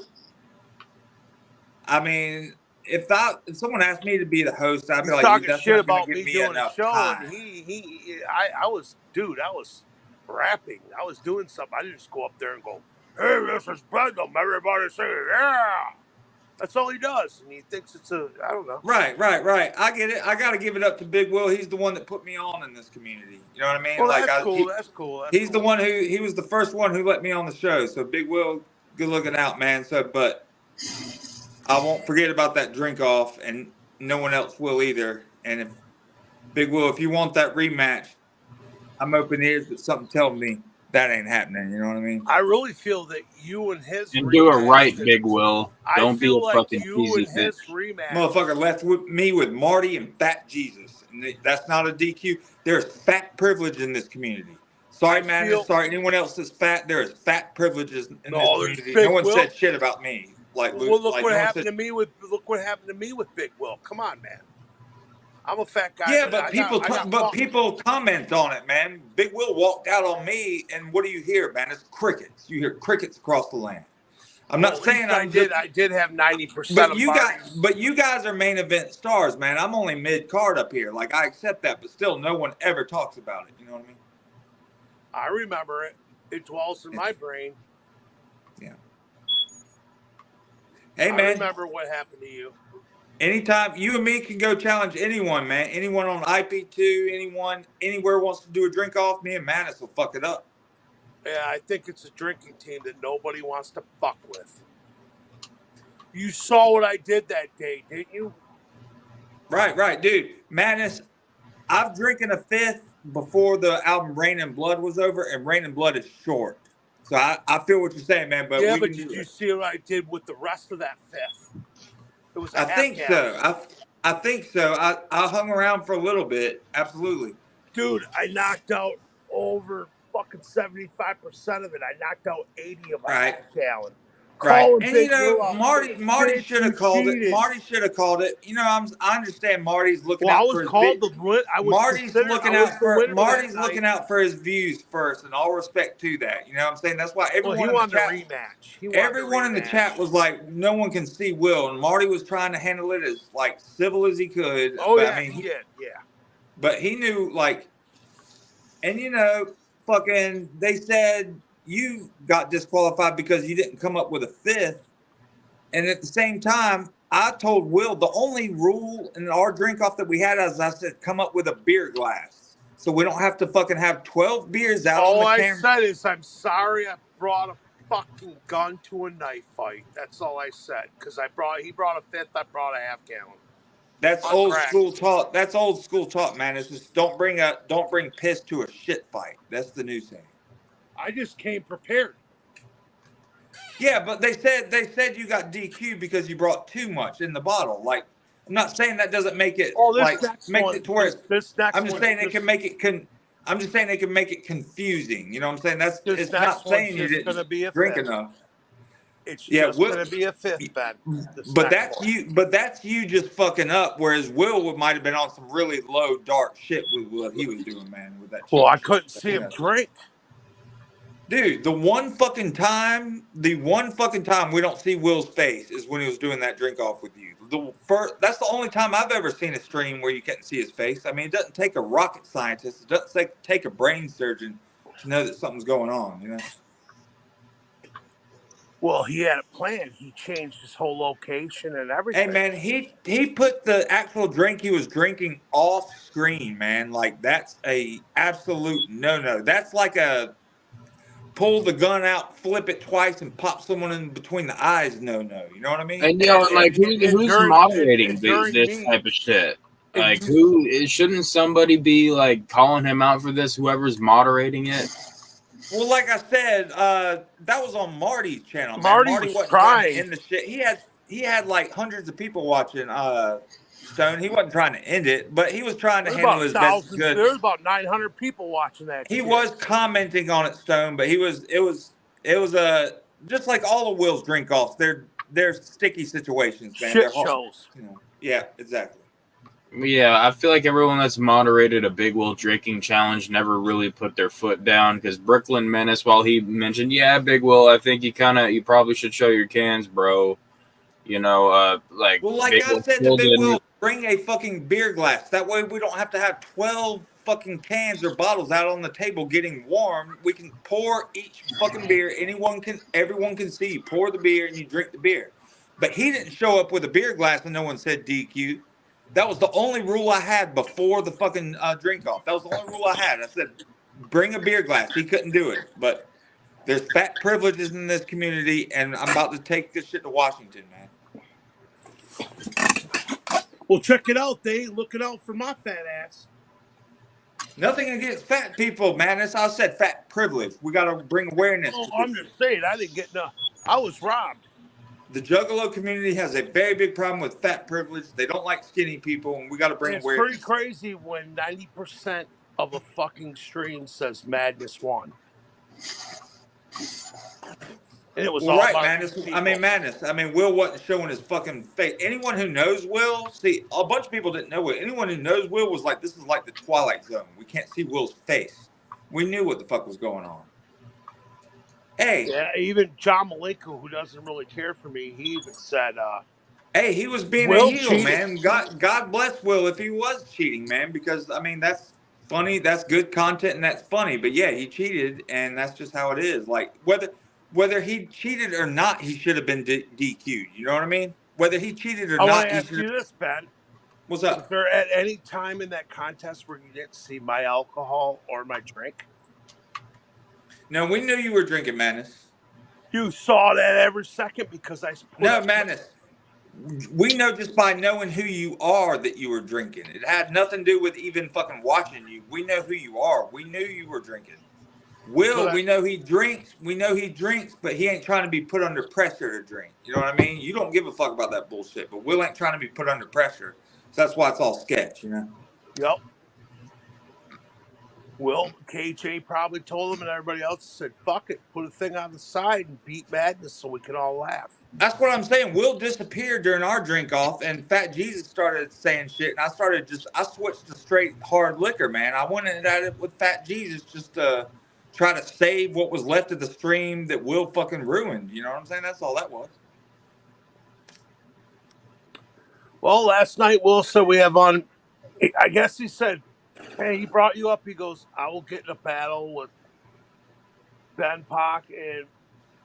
I mean, if someone asked me to be the host, I'd be like, talking that's shit not gonna about me give doing a show, time. and I was rapping. I was doing something. I didn't just go up there and go, hey, this is Brendan. Everybody say, yeah. That's all he does. And he thinks it's I don't know. Right. I get it. I got to give it up to Big Will. He's the one that put me on in this community. You know what I mean? Well, that's cool. He's the one he was the first one who let me on the show. So Big Will, good looking out, man. But I won't forget about that drink off, and no one else will either. And if Big Will, if you want that rematch, I'm open ears, but something tells me that ain't happening. You know what I mean? I really feel that you and his and do it right, Big Will. Don't be a fucking cheesy bitch. Motherfucker left me with Marty and Fat Jesus, and that's not a DQ. There's fat privilege in this community. Sorry, man. Sorry, anyone else that's fat. There is fat privileges in this community. No one said shit about me. Like, look what happened to me with Big Will. Come on, man. I'm a fat guy. Yeah, but people comment on it, man. Big Will walked out on me, and what do you hear, man? It's crickets. You hear crickets across the land. I'm not saying I did have 90%. But you guys are main event stars, man. I'm only mid card up here. Like, I accept that, but still, no one ever talks about it. You know what I mean? I remember it. It dwells in my brain. Yeah. Hey, man. I remember what happened to you. Anytime you and me can go challenge anyone, man. Anyone on IP2, anyone, anywhere wants to do a drink off, me and Manus will fuck it up. Yeah, I think it's a drinking team that nobody wants to fuck with. You saw what I did that day, didn't you? Right, dude. Manus, I've drinking a fifth before the album Rain and Blood was over, and Rain and Blood is short. So I feel what you're saying, man. But did you see what I did with the rest of that fifth? It was I think so. I hung around for a little bit. Absolutely. Dude, I knocked out over fucking 75% of it. I knocked out 80 of a half gallon. Right, Calling and Big Will out. Marty Bitch, should you have called it. cheated. Marty should have called it. I understand Marty's looking Well, I out was for his called big. the win. I was Marty's considered. looking I was out the for winner Marty's that looking night. out for his views first, and all respect to that. You know what I'm saying? That's why Well, he everyone in the wanted a chat. rematch. He wanted a Everyone in the chat rematch. was like, no one can see Will, and Marty was trying to handle it as like civil as he could. Oh but yeah, I mean, he did. Yeah. but he knew like, and fucking, they said you got disqualified because you didn't come up with a fifth, and at the same time, I told Will the only rule in our drink off that we had, as I said, come up with a beer glass, so we don't have to fucking have 12 beers out All on the I camera. said is, I'm sorry I brought a fucking gun to a knife fight. That's all I said. Because he brought a fifth, I brought a half gallon. That's On old crack. school talk. That's old school talk, man. It's just don't bring piss to a shit fight. That's the new saying. I just came prepared. Yeah, but they said you got DQ because you brought too much in the bottle. Like, I'm not saying that doesn't make it make it to where I'm just saying it can make it I'm just saying they can make it confusing. You know what I'm saying? It's not saying you didn't drink enough. It's just going to be a fifth, Ben. But that's you just fucking up. Whereas Will might have been on some really low dark shit with what he was doing, man. With that. Well, I couldn't see him drink. Dude, the one fucking time we don't see Will's face is when he was doing that drink off with you. That's the only time I've ever seen a stream where you can't see his face. I mean, it doesn't take a rocket scientist. It doesn't take a brain surgeon to know that something's going on. You know. Well, he had a plan. He changed his whole location and everything. Hey, man, he put the actual drink he was drinking off screen, man. Like, that's a absolute no-no. That's like a pull the gun out, flip it twice, and pop someone in between the eyes no-no. You know what I mean? And who's moderating this type of shit? Like, shouldn't somebody be like calling him out for this? Whoever's moderating it. Well, like I said, that was on Marty's channel. Man. Marty Marty was wasn't trying. to end the shit. He had like hundreds of people watching Stone. He wasn't trying to end it, but he was trying to handle his best good. There was about 900 people watching that. He was commenting on it, Stone, but it was just like all of Will's drink offs. They're sticky situations, man. Shit They're hard. shows. Yeah, exactly. Yeah, I feel like everyone that's moderated a Big Will drinking challenge never really put their foot down, because Brooklyn Menace, while he mentioned, yeah, Big Will, I think you probably should show your cans, bro. Well, like I said to Big Will, bring a fucking beer glass. That way we don't have to have 12 fucking cans or bottles out on the table getting warm. We can pour each fucking beer. Everyone can see you pour the beer and you drink the beer. But he didn't show up with a beer glass and no one said DQ. That was the only rule I had before the fucking drink off. That was the only rule I had. I said, bring a beer glass. He couldn't do it. But there's fat privileges in this community, and I'm about to take this shit to Washington, man. Well, check it out. They ain't looking out for my fat ass. Nothing against fat people, man. That's how I said fat privilege. We got to bring awareness. Oh, I'm just saying, I didn't get no. I was robbed. The Juggalo community has a very big problem with fat privilege. They don't like skinny people, and we got to bring awareness. It's pretty crazy when 90% of a fucking stream says Madness won. And it was all right, about Madness. people. Madness. Will wasn't showing his fucking face. Anyone who knows Will, see, a bunch of people didn't know Will. Anyone who knows Will was like, this is like the Twilight Zone. We can't see Will's face. We knew what the fuck was going on. Hey. Yeah, even John Malenko, who doesn't really care for me, he even said, hey, he was being Will a heel, cheated. man. God bless Will if he was cheating, man, because, that's funny. That's good content, and that's funny. But, yeah, he cheated, and that's just how it is. Like, whether he cheated or not, he should have been DQ'd. You know what I mean? Whether he cheated or I not, want to ask you this, Ben. What's up? Was there at any time in that contest where you didn't see my alcohol or my drink? No, we knew you were drinking, Madness. You saw that every second because I put No, Madness. We know just by knowing who you are that you were drinking. It had nothing to do with even fucking watching you. We know who you are. We knew you were drinking. Will, we know he drinks. We know he drinks, but he ain't trying to be put under pressure to drink. You know what I mean? You don't give a fuck about that bullshit, but Will ain't trying to be put under pressure. So that's why it's all sketch, you know? Yep. Will, KJ probably told him, and everybody else said, "Fuck it, put a thing on the side and beat Madness so we can all laugh." That's what I'm saying. Will disappeared during our drink off, and Fat Jesus started saying shit, and I switched to straight hard liquor, man. I went at it with Fat Jesus just to try to save what was left of the stream that Will fucking ruined. You know what I'm saying? That's all that was. Well, last night Will said we have on. I guess he said, "Hey, he brought you up." He goes, "I will get in a battle with Ben Pac, and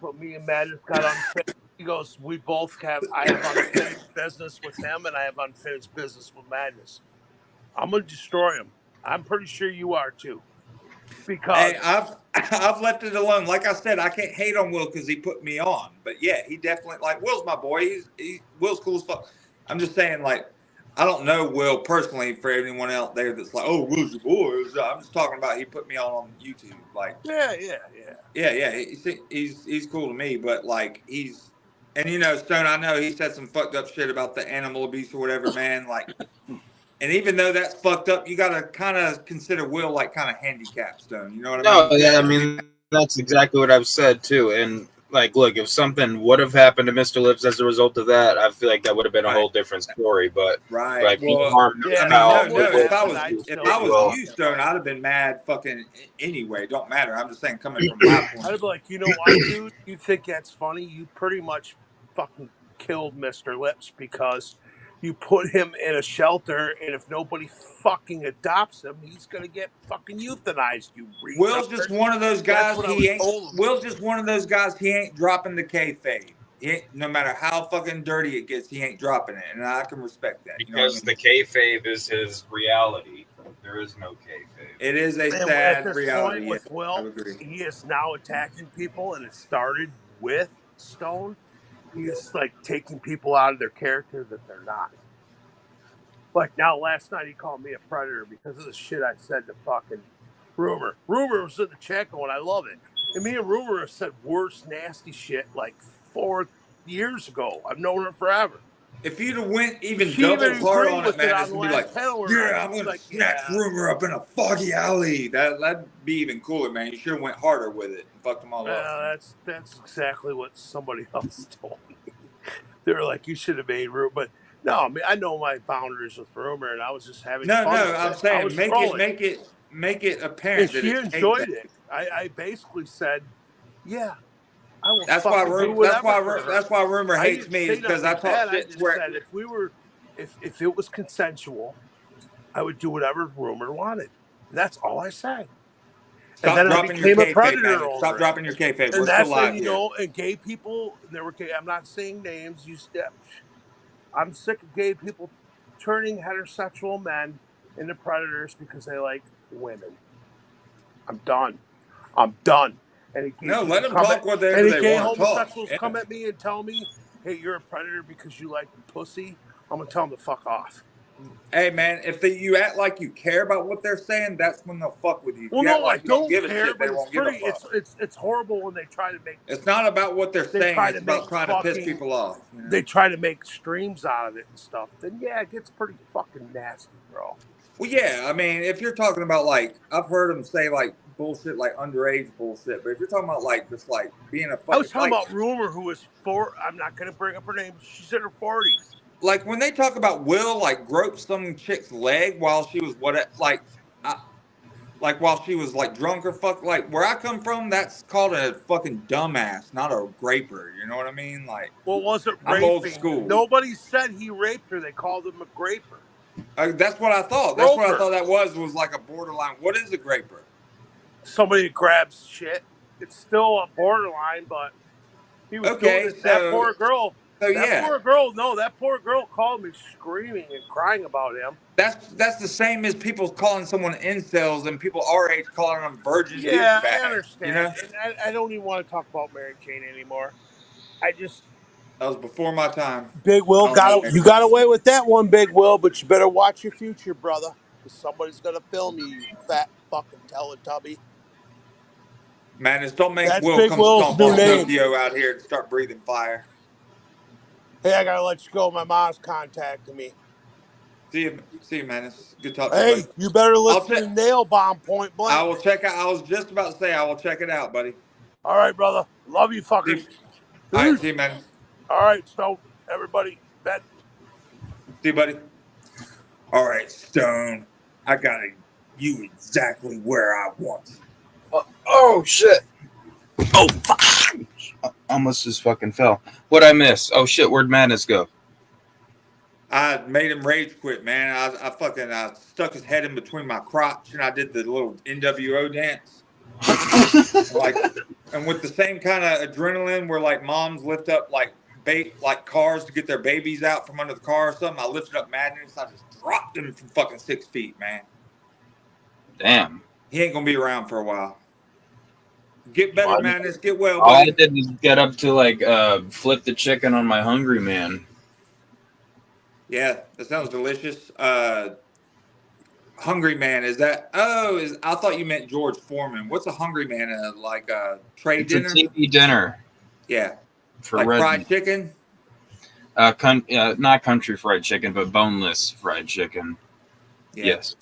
but me and Madness got unfinished." He goes, "We both have. I have unfinished business with him, and I have unfinished business with Madness. I'm gonna destroy him. I'm pretty sure you are too." Because Hey, I've left it alone. Like I said, I can't hate on Will because he put me on. But yeah, he definitely Will's my boy. Will's cool as fuck. I'm just saying, I don't know Will personally. For anyone out there that's like, "Oh, Will's your boy," I'm just talking about he put me on YouTube. Yeah. He's cool to me. But Stone, I know he said some fucked up shit about the animal abuse or whatever, man. And even though that's fucked up, you gotta kind of consider Will kind of handicapped, Stone. You know what I mean? Yeah, I mean that's exactly what I've said too. And look, if something would have happened to Mr. Lips as a result of that, I feel like that would have been a whole different story. But If I was you, Stone, I'd have been mad fucking anyway. Don't matter. I'm just saying, coming from my point. I'd be like, you know what, dude? You think that's funny? You pretty much fucking killed Mr. Lips because you put him in a shelter, and if nobody fucking adopts him, he's gonna get fucking euthanized. You retard. Will's just one of those guys. That's what He I ain't. was told him. Will's just one of those guys. He ain't dropping the kayfabe. No matter how fucking dirty it gets, he ain't dropping it, and I can respect that. Because the kayfabe is his reality. There is no kayfabe. It is a And sad at this reality. point with Will, he is now attacking people, and it started with Stone. He's taking people out of their character that they're not. Now, last night he called me a predator because of the shit I said to fucking Rumor. Rumor was in the chat going, "I love it." And me and Rumor have said worse, nasty shit 4 years ago. I've known her forever. If you'd have went even She double even hard agreed on with it, man, it on it's the gonna be last panel, I'm gonna snatch Rumor up in a foggy alley. That'd be even cooler, man. You should have went harder with it and fucked them all up. That's exactly what somebody else told me. They were like, "You should have made Rumor," but no, I mean, I know my boundaries with Rumor, and I was just having fun. I'm saying make it apparent and that she it's enjoyed it. I basically said, "Yeah, I will." That's why Rumor hates me, is because I talk shit. I just said if it was consensual, I would do whatever Rumor wanted. That's all I said. Stop and then dropping I became your a predator. kayfabe, Stop dropping your kayfabe. And We're that's still live when, here. and gay people. There were gay. I'm not saying names. I'm sick of gay people turning heterosexual men into predators because they like women. I'm done. And let them talk whatever they gay want to talk. homosexuals come at me and tell me, "Hey, you're a predator because you like pussy." I'm gonna tell them to fuck off. Hey man, if you act like you care about what they're saying, that's when they'll fuck with you. Well, no, I don't give a care, shit, but they won't give a fuck. It's horrible when they try to make. It's not about what they're saying. It's about trying to piss people off. You know? They try to make streams out of it and stuff. Then yeah, it gets pretty fucking nasty, bro. Well, yeah, I mean, if you're talking about I've heard them say bullshit, underage bullshit, but if you're talking about just being a fucking, I was talking about Rumor, who was I'm not gonna bring up her name. She's in her 40s. When they talk about Will groped some chick's leg while she was while she was drunk or fuck, where I come from, that's called a fucking dumbass, not a graper. You know what I mean? Well, was it raping? I'm old school. Nobody said he raped her. They called him a graper. That's what I thought. That's what I thought that was a borderline. What is a graper? Somebody that grabs shit. It's still a borderline, but he was doing it. That poor girl. That poor girl called me screaming and crying about him. That's the same as people calling someone incels and people our age calling them virgins. Yeah, I understand. You know? And I don't even want to talk about Mary Jane anymore. That was before my time. Big Will you got away with that one, Big Will, but you better watch your future, brother, because somebody's gonna film you fat fucking Teletubby. Man, just don't make That's Will Big come Will's stomp new on name. Tokyo out here and start breathing fire. Hey, I gotta let you go. My mom's contacting me. See you, man. It's good talking to you, Hey, buddy. you better I'll listen to Nail Bomb Point Blank. I will check out. I was just about to say I will check it out, buddy. All right, brother. Love you, fuckers. All right, see you, man. All right, Stone. Everybody, bed. See you, buddy. All right, Stone. I got you exactly where I want you. Oh shit! Oh fuck! Almost just fucking fell. What'd I miss? Oh shit! Where'd Madness go? I made him rage quit, man. I fucking stuck his head in between my crotch and I did the little NWO dance. And with the same kind of adrenaline where like moms lift up like cars to get their babies out from under the car or something, I lifted up Madness. I just dropped him from fucking 6 feet, man. Damn. He ain't gonna be around for a while. Get better, Madness. Get well, All I buddy. did was get up to like flip the chicken on my Hungry Man. Yeah, that sounds delicious. Hungry Man, is that? I thought you meant George Foreman. What's a Hungry Man? Like a trade dinner? It's a TV dinner. Yeah. For like Reggie. fried chicken? Not country fried chicken, but boneless fried chicken. Yeah. Yes.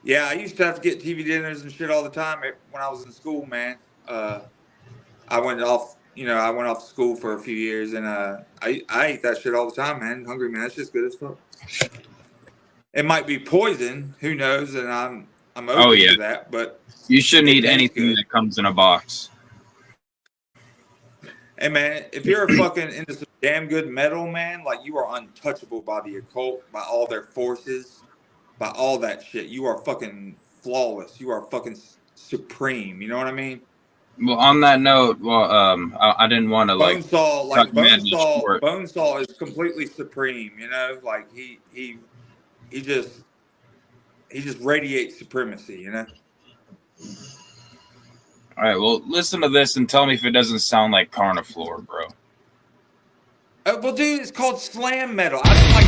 Yeah, I used to have to get TV dinners and shit all the time when I was in school, man. I went off to school for a few years, and I ate that shit all the time, man. Hungry Man, it's just good as fuck. It might be poison, who knows? And I'm open to that, but You shouldn't eat anything that comes in a box. hey, man, if you're fucking into some damn good metal, man, like you are untouchable by the occult, by all their forces, by all that shit. You are fucking flawless. You are fucking supreme. You know what I mean? Well, on that note, I didn't want to Bonesaw is completely supreme. You know, like he just radiates supremacy. You know. All right, well, listen to this and tell me if it doesn't sound like Carniflor, bro. Well, dude, it's called slam metal. I don't like.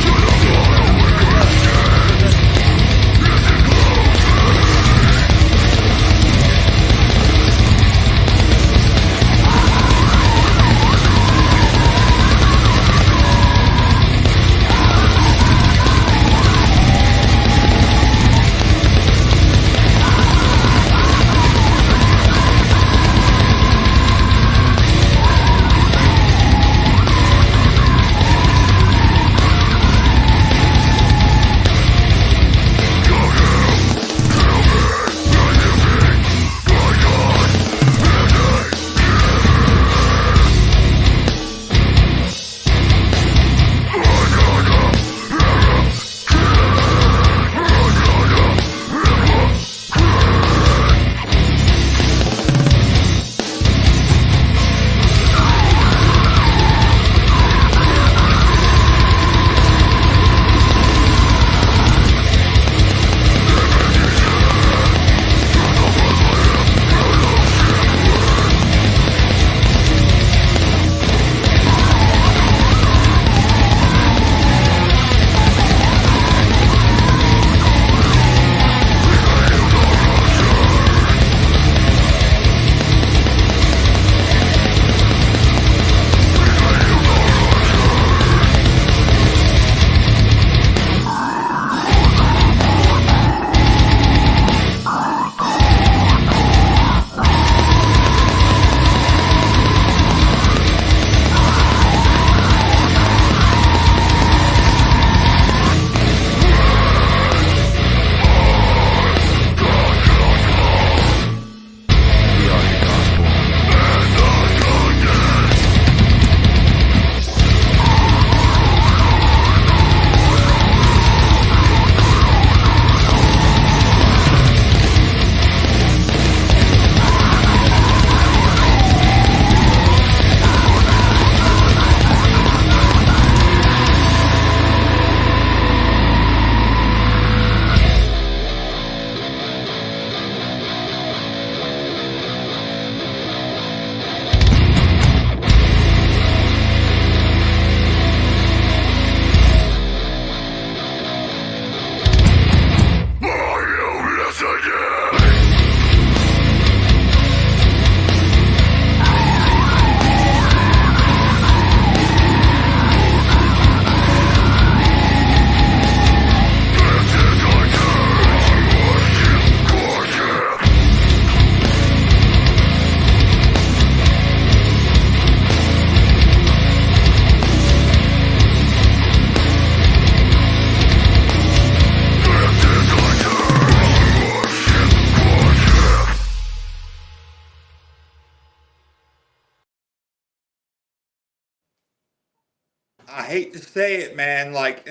hate to say it, man. Like,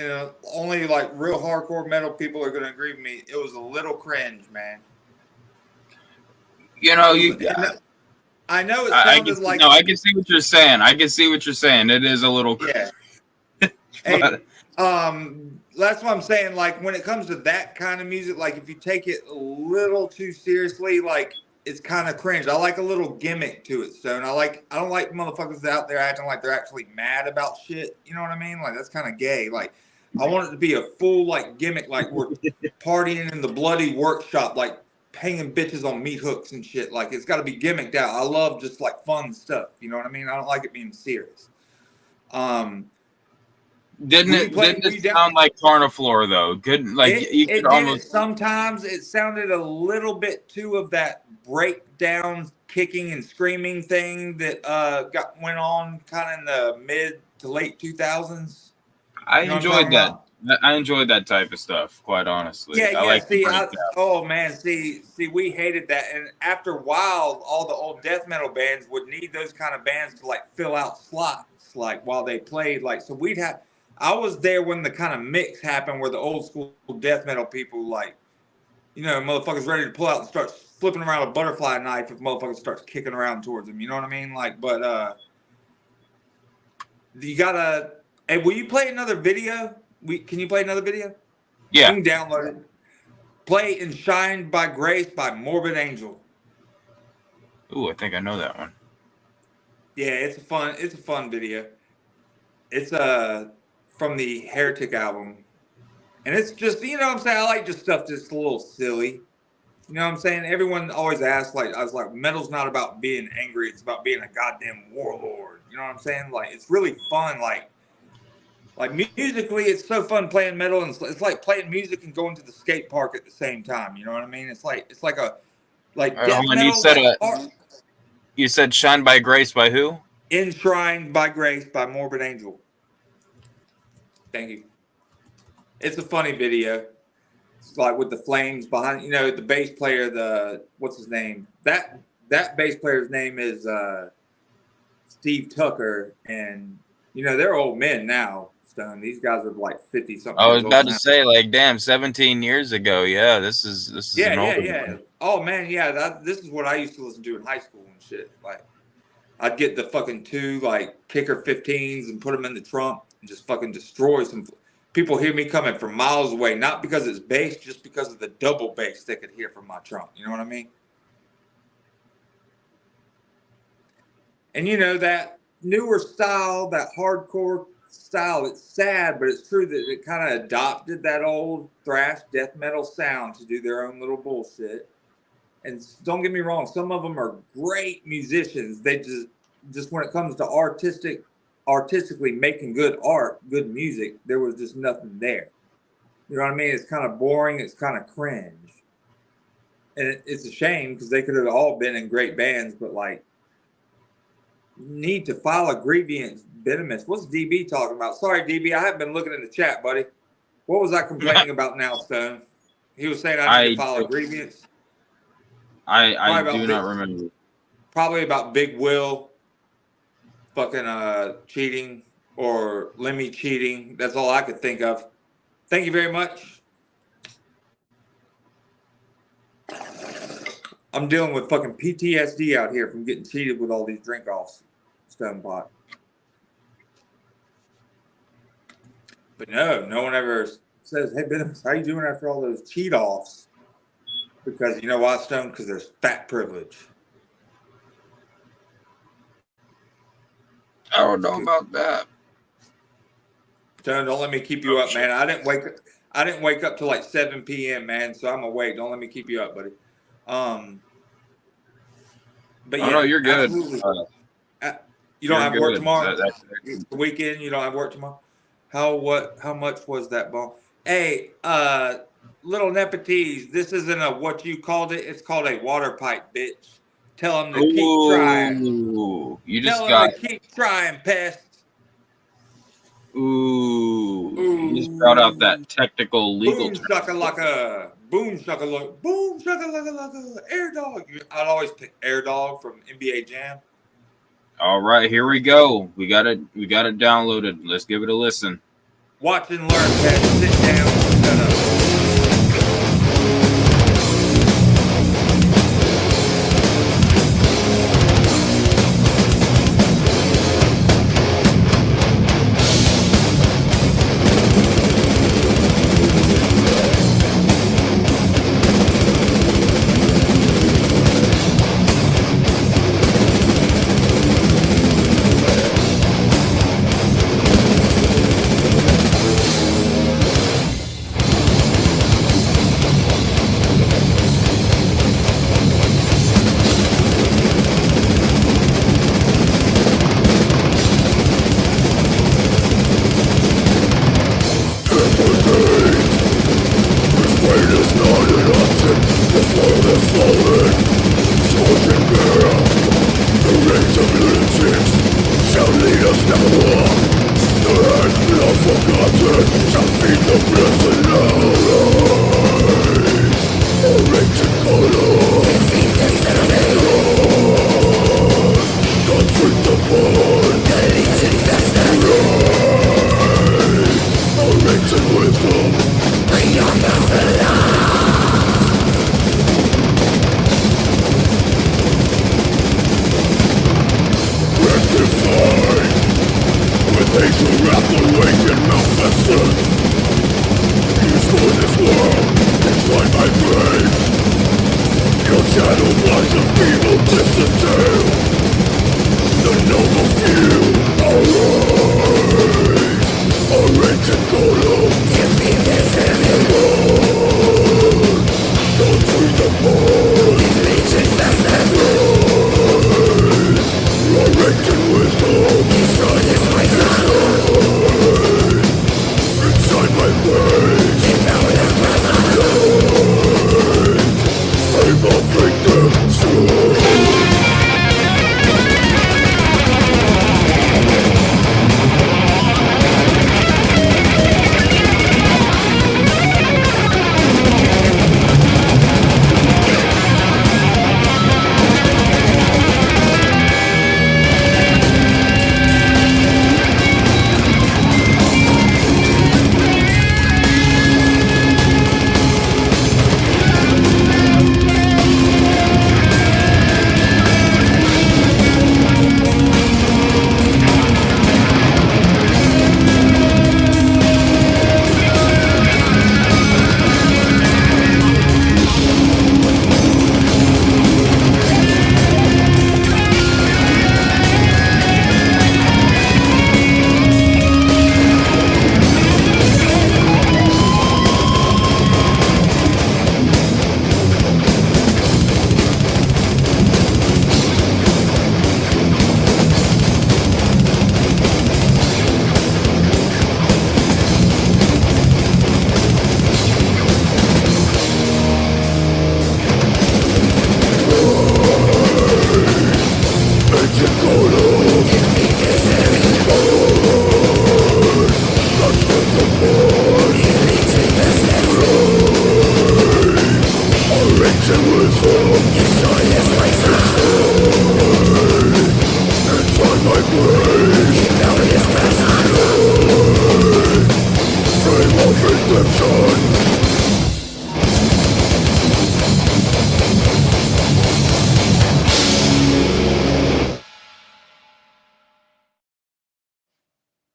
only like real hardcore metal people are gonna agree with me. It was a little cringe, man. You know, I know it I sounded like I can see what you're saying. I can see what you're saying. It is a little. Yeah. But, That's what I'm saying. Like when it comes to that kind of music, like if you take it a little too seriously, like it's kind of cringe. I like a little gimmick to it, Stone. I don't like motherfuckers out there acting like they're actually mad about shit. You know what I mean? Like that's kind of gay. Like I want it to be a full like gimmick, like we're partying in the bloody workshop, like hanging bitches on meat hooks and shit. Like it's got to be gimmicked out. I love just like fun stuff. You know what I mean? I don't like it being serious. Didn't it sound like Carniflor though? Good, like you could almost. Sometimes it sounded a little bit too of that breakdown, kicking and screaming thing that went on kind of in the mid to late 2000s. I enjoyed that. I enjoyed that type of stuff, quite honestly. Yeah, I like see, we hated that, and after a while, all the old death metal bands would need those kind of bands to like fill out slots, like while they played. Like, so we'd have. I was there when the kind of mix happened where the old school death metal people, like, motherfuckers ready to pull out and start flipping around a butterfly knife if motherfuckers starts kicking around towards them. You know what I mean? Like, but you gotta. Hey, will you play another video? Can you play another video? Yeah. You can download it. Play "Enshrined by Grace" by Morbid Angel. Ooh, I think I know that one. Yeah, it's a fun video. It's from the Heretic album. And it's just, you know what I'm saying? I like just stuff that's a little silly. You know what I'm saying? Everyone always asks, like, I was like, metal's not about being angry. It's about being a goddamn warlord. You know what I'm saying? Like, it's really fun. Like musically, it's so fun playing metal. And it's like playing music and going to the skate park at the same time. You know what I mean? It's like death metal. You said "Shine by Grace" by who? "Enshrined by Grace" by Morbid Angel. Thank you. It's a funny video. It's like with the flames behind, the bass player, what's his name? That bass player's name is Steve Tucker, and they're old men now. Stone. These guys are like 50-something. I was about to say, like, damn, 17 years ago. Yeah, this is an older one. Oh man, yeah. This is what I used to listen to in high school and shit. Like, I'd get the fucking 2 like Kicker 15s and put them in the trunk and just fucking destroy some. People hear me coming from miles away, not because it's bass, just because of the double bass they could hear from my trunk. You know what I mean? And that newer style, that hardcore style, it's sad, but it's true that it kind of adopted that old thrash death metal sound to do their own little bullshit. And don't get me wrong, some of them are great musicians. They just when it comes to artistically making good art, good music, there was just nothing there. You know what I mean? It's kind of boring. It's kind of cringe. And it's a shame because they could have all been in great bands, but like, need to file a grievance, venomous. What's DB talking about? Sorry, DB, I haven't been looking in the chat, buddy. What was I complaining about now, Stone? He was saying I need to file a grievance. I do not remember. Probably about Big Will fucking cheating or Lemmy cheating. That's all I could think of. Thank you very much. I'm dealing with fucking PTSD out here from getting cheated with all these drink-offs. Stone pot. But no one ever says, "Hey, Ben, how you doing after all those cheat-offs?" Because you know why, Stone? Because there's fat privilege. I don't know about that. Stone, don't let me keep you up, man. I didn't wake up till like 7 p.m., man. So I'm awake. Don't let me keep you up, buddy. But yeah, no, you're good. You don't have work tomorrow. It's the weekend. You don't have work tomorrow. How much was that ball? Hey, little Nepotes, this isn't a what you called it. It's called a water pipe, bitch. Tell them to keep trying. You just Tell got. them to keep trying, pest. Ooh. You just brought out that technical legal Boom term. shakalaka. Boom shakalaka. Boom shakalaka. Air Dog. I'd always pick Air Dog from NBA Jam. All right, here we go. We got it downloaded. Let's give it a listen. Watch and learn, Ted. Sit down. Shut up.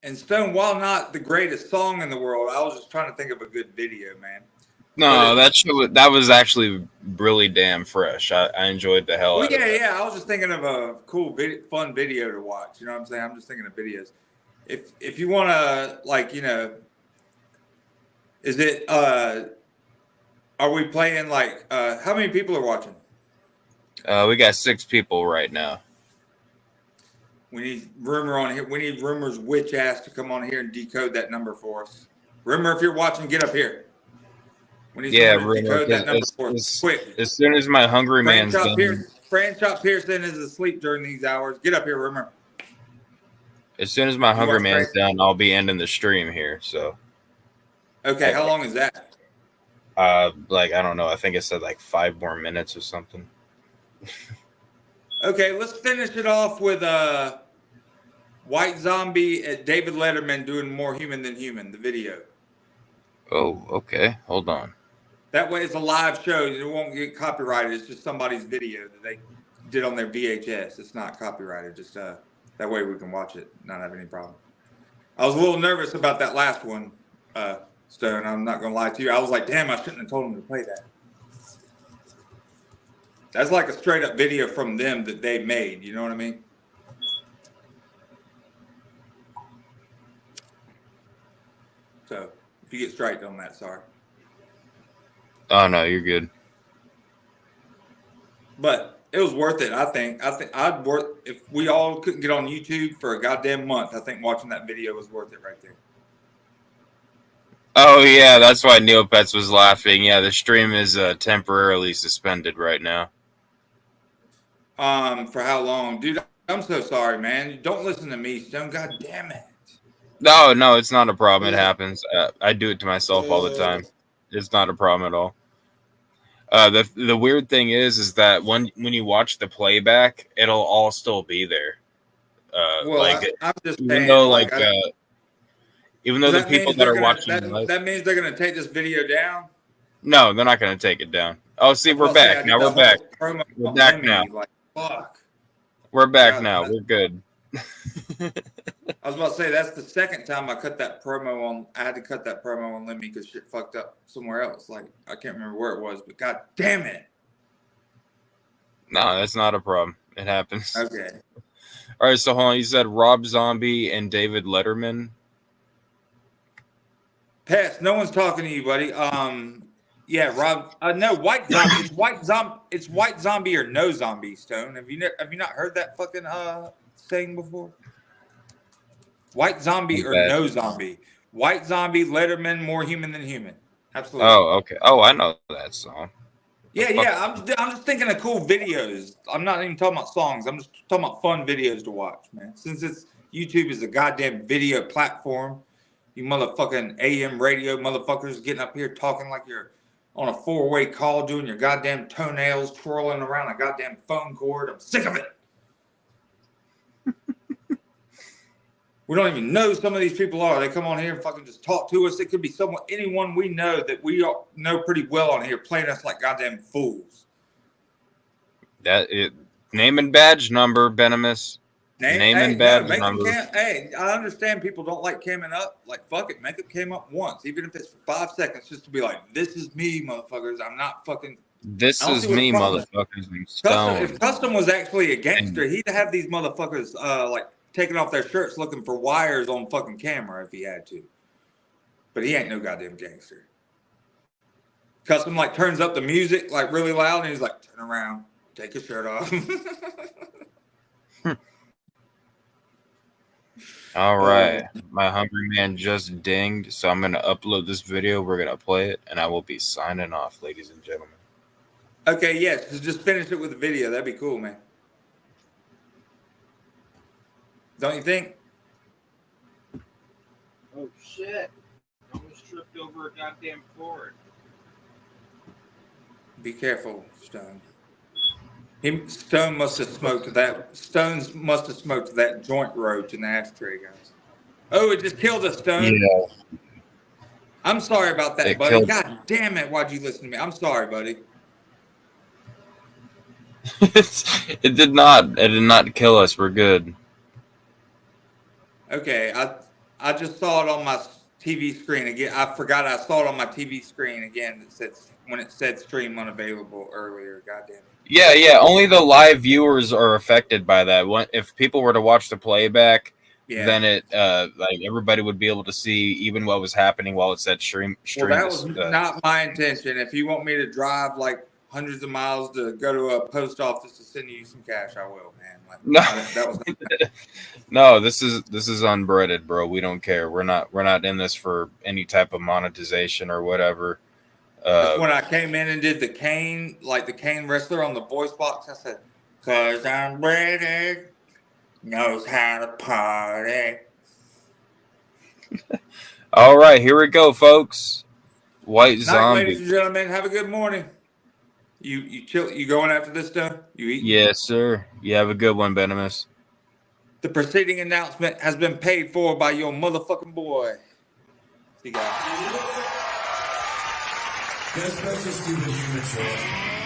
And Stone, while not the greatest song in the world, I was just trying to think of a good video, man. No, that was actually really damn fresh. I enjoyed the hell Well, out of it. yeah. I was just thinking of a cool, fun video to watch. You know what I'm saying? I'm just thinking of videos. If you want to, like, you know, is it? Are we playing like? How many people are watching? We got 6 people right now. We need Rumor on here. We need Rumor's witch ass to come on here and decode that number for us. Rumor, if you're watching, get up here. We need someone to decode that number for us. Quick. As soon as my hungry man's done. Franchop Pearson is asleep during these hours. Get up here, Rumor. As soon as my hungry man's done, I'll be ending the stream here. So. Okay, how long is that? Like I don't know. I think it said like 5 more minutes or something. Okay, let's finish it off with White Zombie at David Letterman doing More Human Than Human, the video. Oh, okay. Hold on. That way it's a live show. It won't get copyrighted. It's just somebody's video that they did on their VHS. It's not copyrighted. Just that way we can watch it, not have any problem. I was a little nervous about that last one, Stone. I'm not going to lie to you. I was like, damn, I shouldn't have told him to play that. That's like a straight up video from them that they made. You know what I mean? So if you get striked on that, sorry. Oh no, you're good. But it was worth it. I think I'd worth if we all couldn't get on YouTube for a goddamn month. I think watching that video was worth it right there. Oh yeah, that's why Neopets was laughing. Yeah, the stream is temporarily suspended right now. For how long, dude? I'm so sorry, man. Don't listen to me, Stone. God damn it. No, it's not a problem. It happens. I do it to myself all the time. It's not a problem at all. The weird thing is that when you watch the playback, it'll all still be there. Well, I'm just even saying, though even though the people that are watching that means they're gonna take this video down. No, they're not gonna take it down. Oh, see, we're back now. We're back. We're back now. Like, fuck. We're back now. We're good. I was about to say that's the second time I cut that promo on. I had to cut that promo on Lemmy because shit fucked up somewhere else. Like I can't remember where it was, but god damn it. No, that's not a problem. It happens. Okay. All right, so hold on. You said Rob Zombie and David Letterman. Pass. No one's talking to you, buddy. Yeah, Rob. No, White Zombie. It's White Zombie or No Zombie. Stone. Have you not heard that fucking saying before? White Zombie or No Zombie. White Zombie, Letterman, More Human Than Human. Absolutely. Oh, okay. Oh, I know that song. Yeah. I'm just thinking of cool videos. I'm not even talking about songs. I'm just talking about fun videos to watch, man. Since YouTube is a goddamn video platform, you motherfucking AM radio motherfuckers getting up here talking like you're on a 4-way call, doing your goddamn toenails, twirling around a goddamn phone cord. I'm sick of it. We don't even know some of these people are. They come on here and fucking just talk to us. It could be anyone we know that we all know pretty well on here playing us like goddamn fools. Name and badge number, Venomous. Name and badge number. Hey, I understand people don't like camming up. Like, fuck it. Make it cam up once. Even if it's for 5 seconds, just to be like, this is me, motherfuckers. I'm not fucking... This is me, motherfuckers. I'm stoned. If Custom was actually a gangster, he'd have these motherfuckers, like, taking off their shirts looking for wires on fucking camera if he had to. But he ain't no goddamn gangster. Custom like turns up the music like really loud and he's like, turn around, take your shirt off. All right. My hungry man just dinged, so I'm going to upload this video. We're going to play it, and I will be signing off, ladies and gentlemen. Okay, yes. Just finish it with the video. That'd be cool, man. Don't you think? Oh, shit. Almost tripped over a goddamn cord. Be careful, Stone. Stone must have smoked that. Stones must have smoked that joint roach in the ashtray, guys. Oh, it just killed us, Stone. Yeah. I'm sorry about that, buddy. God damn it. Why'd you listen to me? I'm sorry, buddy. It did not kill us. We're good. Okay, I just saw it on my TV screen again. I forgot I saw it on my TV screen again. When it said stream unavailable earlier. Goddamn. Yeah. Only the live viewers are affected by that. If people were to watch the playback, then it like everybody would be able to see even what was happening while it said stream. Well, that was not my intention. If you want me to drive like hundreds of miles to go to a post office to send you some cash, I will, man. Like, no, that was no. This is unbreaded, bro. We don't care. We're not in this for any type of monetization or whatever. When I came in and did the Kane wrestler on the voice box, I said, "'Cause I'm ready, knows how to party." All right, here we go, folks. White Night, Zombie. ladies and gentlemen, have a good morning. You chill. You going after this stuff? You eat? Yes, sir. You have a good one, Venomous. The preceding announcement has been paid for by your motherfucking boy. See you guys. This message to the unit.